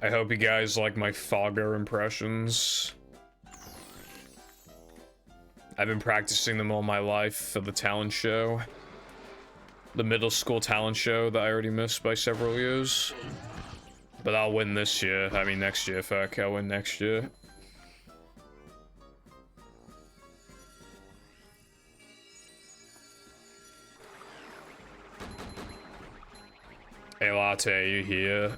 I hope you guys like my Fogger impressions. I've been practicing them all my life for the talent show. The middle school talent show that I already missed by several years. But I'll win this year. I mean next year, fuck. I'll win next year. Hey Latte, you here?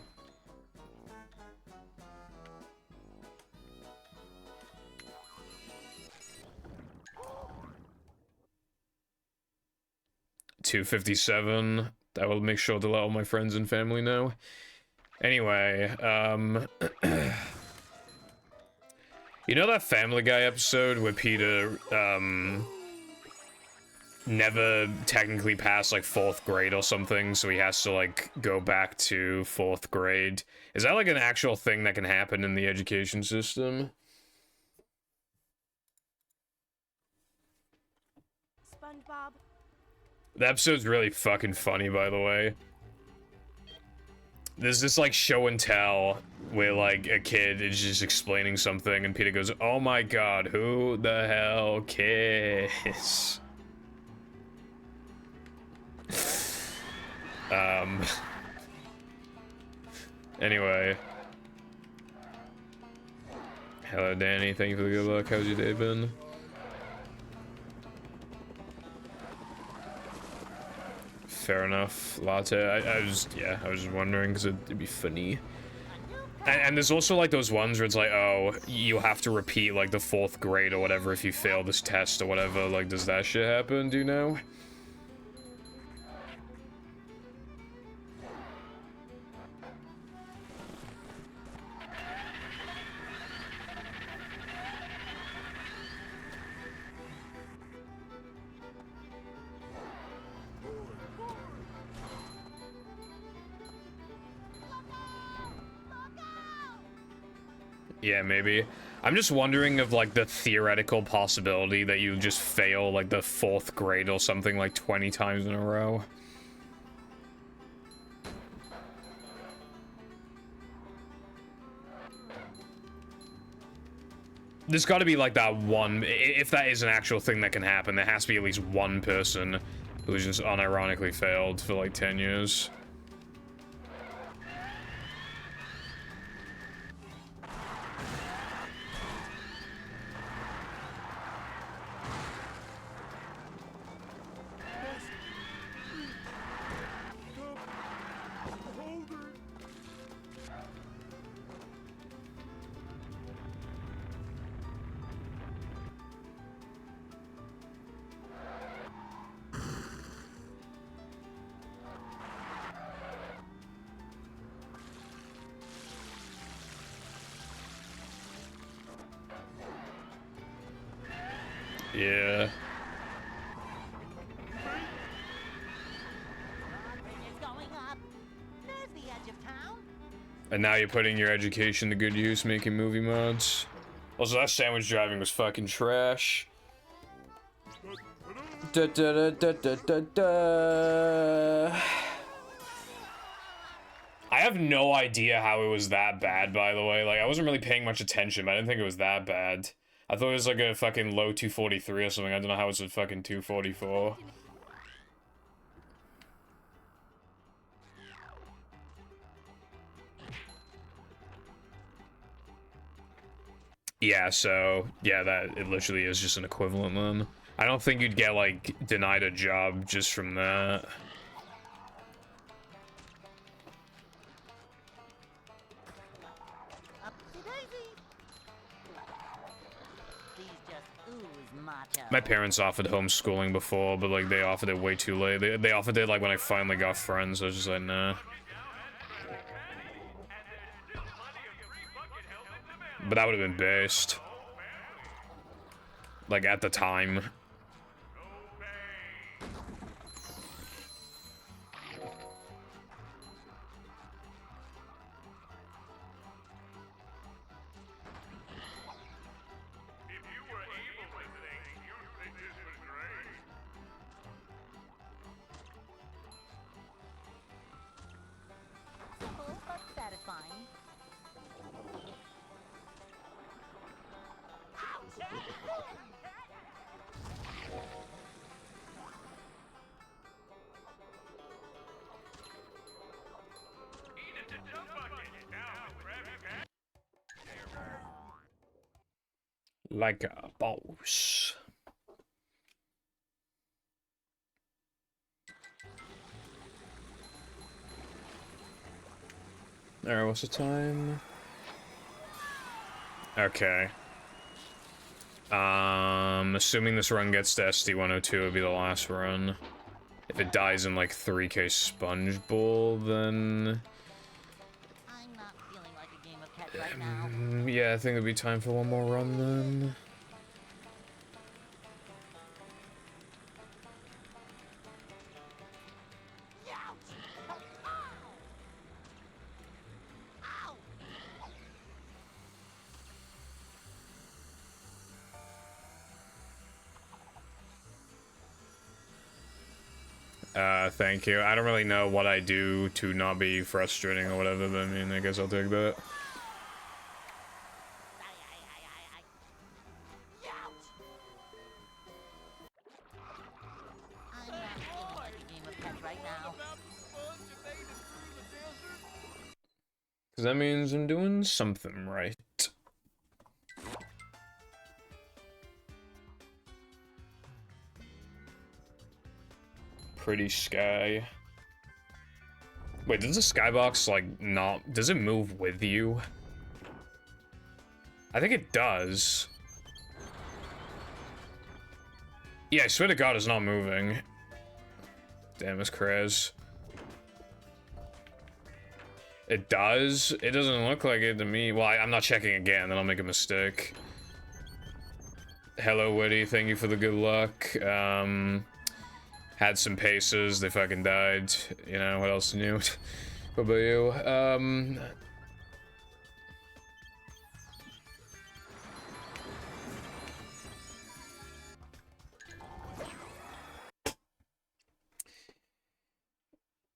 $257. I will make sure to let all my friends and family know. Anyway, You know that Family Guy episode where Peter, never technically passed, like, 4th grade or something, so he has to, like, go back to 4th grade? Is that, like, an actual thing that can happen in the education system? SpongeBob. The episode's really fucking funny, by the way. There's this, like, show and tell where, like, a kid is just explaining something and Peter goes, "Oh my god, who the hell cares?" Anyway. Hello, Danny. Thank you for the good luck. How's your day been? Fair enough, Latte. I was just wondering because it'd be funny. And there's also like those ones where it's like, oh, you have to repeat like the 4th grade or whatever if you fail this test or whatever. Like, does that shit happen? Do you know? Yeah, maybe. I'm just wondering of like the theoretical possibility that you just fail like the 4th grade or something like 20 times in a row. There's got to be like that one, if that is an actual thing that can happen, there has to be at least one person who's just unironically failed for like 10 years. Yeah. It's going up. There's the edge of town. And now you're putting your education to good use, making movie mods. Also, that sandwich driving was fucking trash. Da, da, da, da, da, da, da. I have no idea how it was that bad, by the way. Like, I wasn't really paying much attention, but I didn't think it was that bad. I thought it was like a fucking low 243 or something. I don't know how it's a fucking 244. Yeah, so, yeah, that, it literally is just an equivalent then. I don't think you'd get, like, denied a job just from that. My parents offered homeschooling before, but, like, they offered it way too late. They offered it, like, when I finally got friends. I was just like, nah. But that would have been based. Like, at the time. Simple but satisfying. Like a boss. Alright, what's the time? Okay. Assuming this run gets to SD-102, it'll be the last run. If it dies in, like, 3K Sponge Bowl, then... I'm not feeling like a game of catch right now. Yeah, I think it'll be time for one more run then. Thank you. I don't really know what I do to not be frustrating or whatever, but I mean, I guess I'll take that. I'm not feeling like a game of pets right now. Because that means I'm doing something right. Pretty sky. Wait, does the skybox, like, not... Does it move with you? I think it does. Yeah, I swear to God it's not moving. Damn, it's Krez. It does? It doesn't look like it to me. Well, I'm not checking again, then I'll make a mistake. Hello, Witty. Thank you for the good luck. Had some paces, they fucking died. You know, what else new? What about you?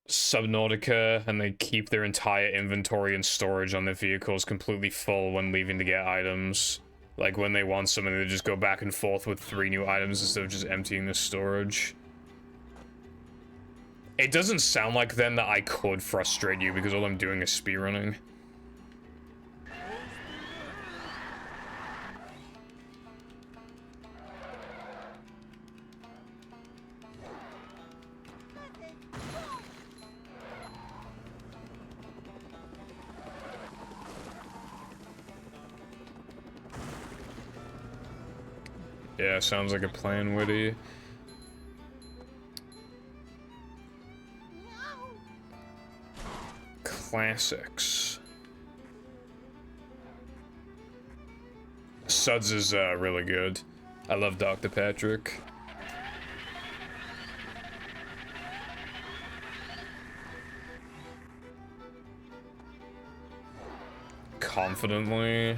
Subnautica, and they keep their entire inventory and storage on their vehicles completely full when leaving to get items. Like, when they want something, they just go back and forth with 3 new items instead of just emptying the storage. It doesn't sound like then that I could frustrate you because all I'm doing is speedrunning. Yeah, sounds like a plan, Witty. Classics. Suds is really good. I love Dr. Patrick. Confidently.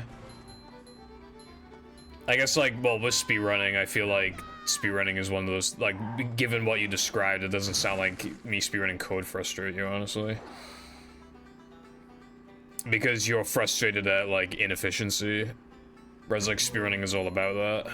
I guess, like, well, with speedrunning, I feel like speedrunning is one of those, like, given what you described, it doesn't sound like me speedrunning could frustrate you, honestly. Because you're frustrated at, like, inefficiency. Whereas, like, speedrunning is all about that.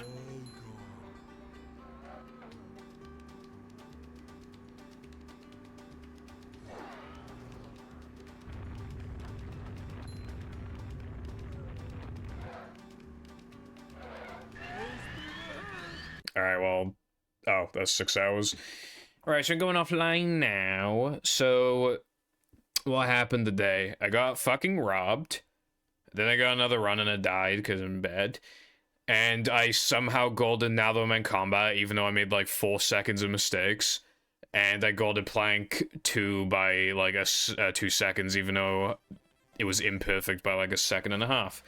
Alright, well... Oh, that's 6 hours. Alright, so I'm going offline now. So... What happened today? I got fucking robbed. Then I got another run and I died because I'm bad. And I somehow golded now that I'm in combat, even though I made like 4 seconds of mistakes. And I golded plank 2 by like 2 seconds, even though it was imperfect by like 1.5 seconds.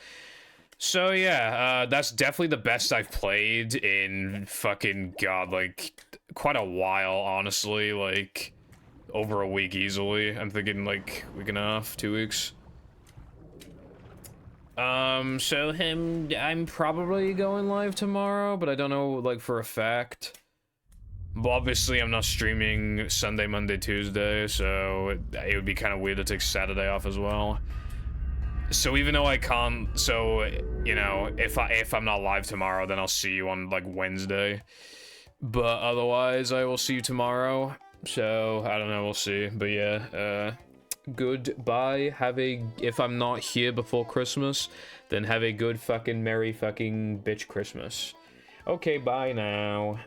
So yeah, that's definitely the best I've played in fucking god, like quite a while, honestly. Like over a week easily. I'm thinking like week and a half, 2 weeks. So I'm probably going live tomorrow, but I don't know like for a fact. But obviously I'm not streaming Sunday, Monday, Tuesday, so it would be kind of weird to take Saturday off as well. So even though I can't, so you know, if I'm not live tomorrow, then I'll see you on like Wednesday. But otherwise, I will see you tomorrow. So I don't know, we'll see. But yeah, goodbye. If I'm not here before Christmas, then have a good fucking merry fucking bitch Christmas. Okay, bye now.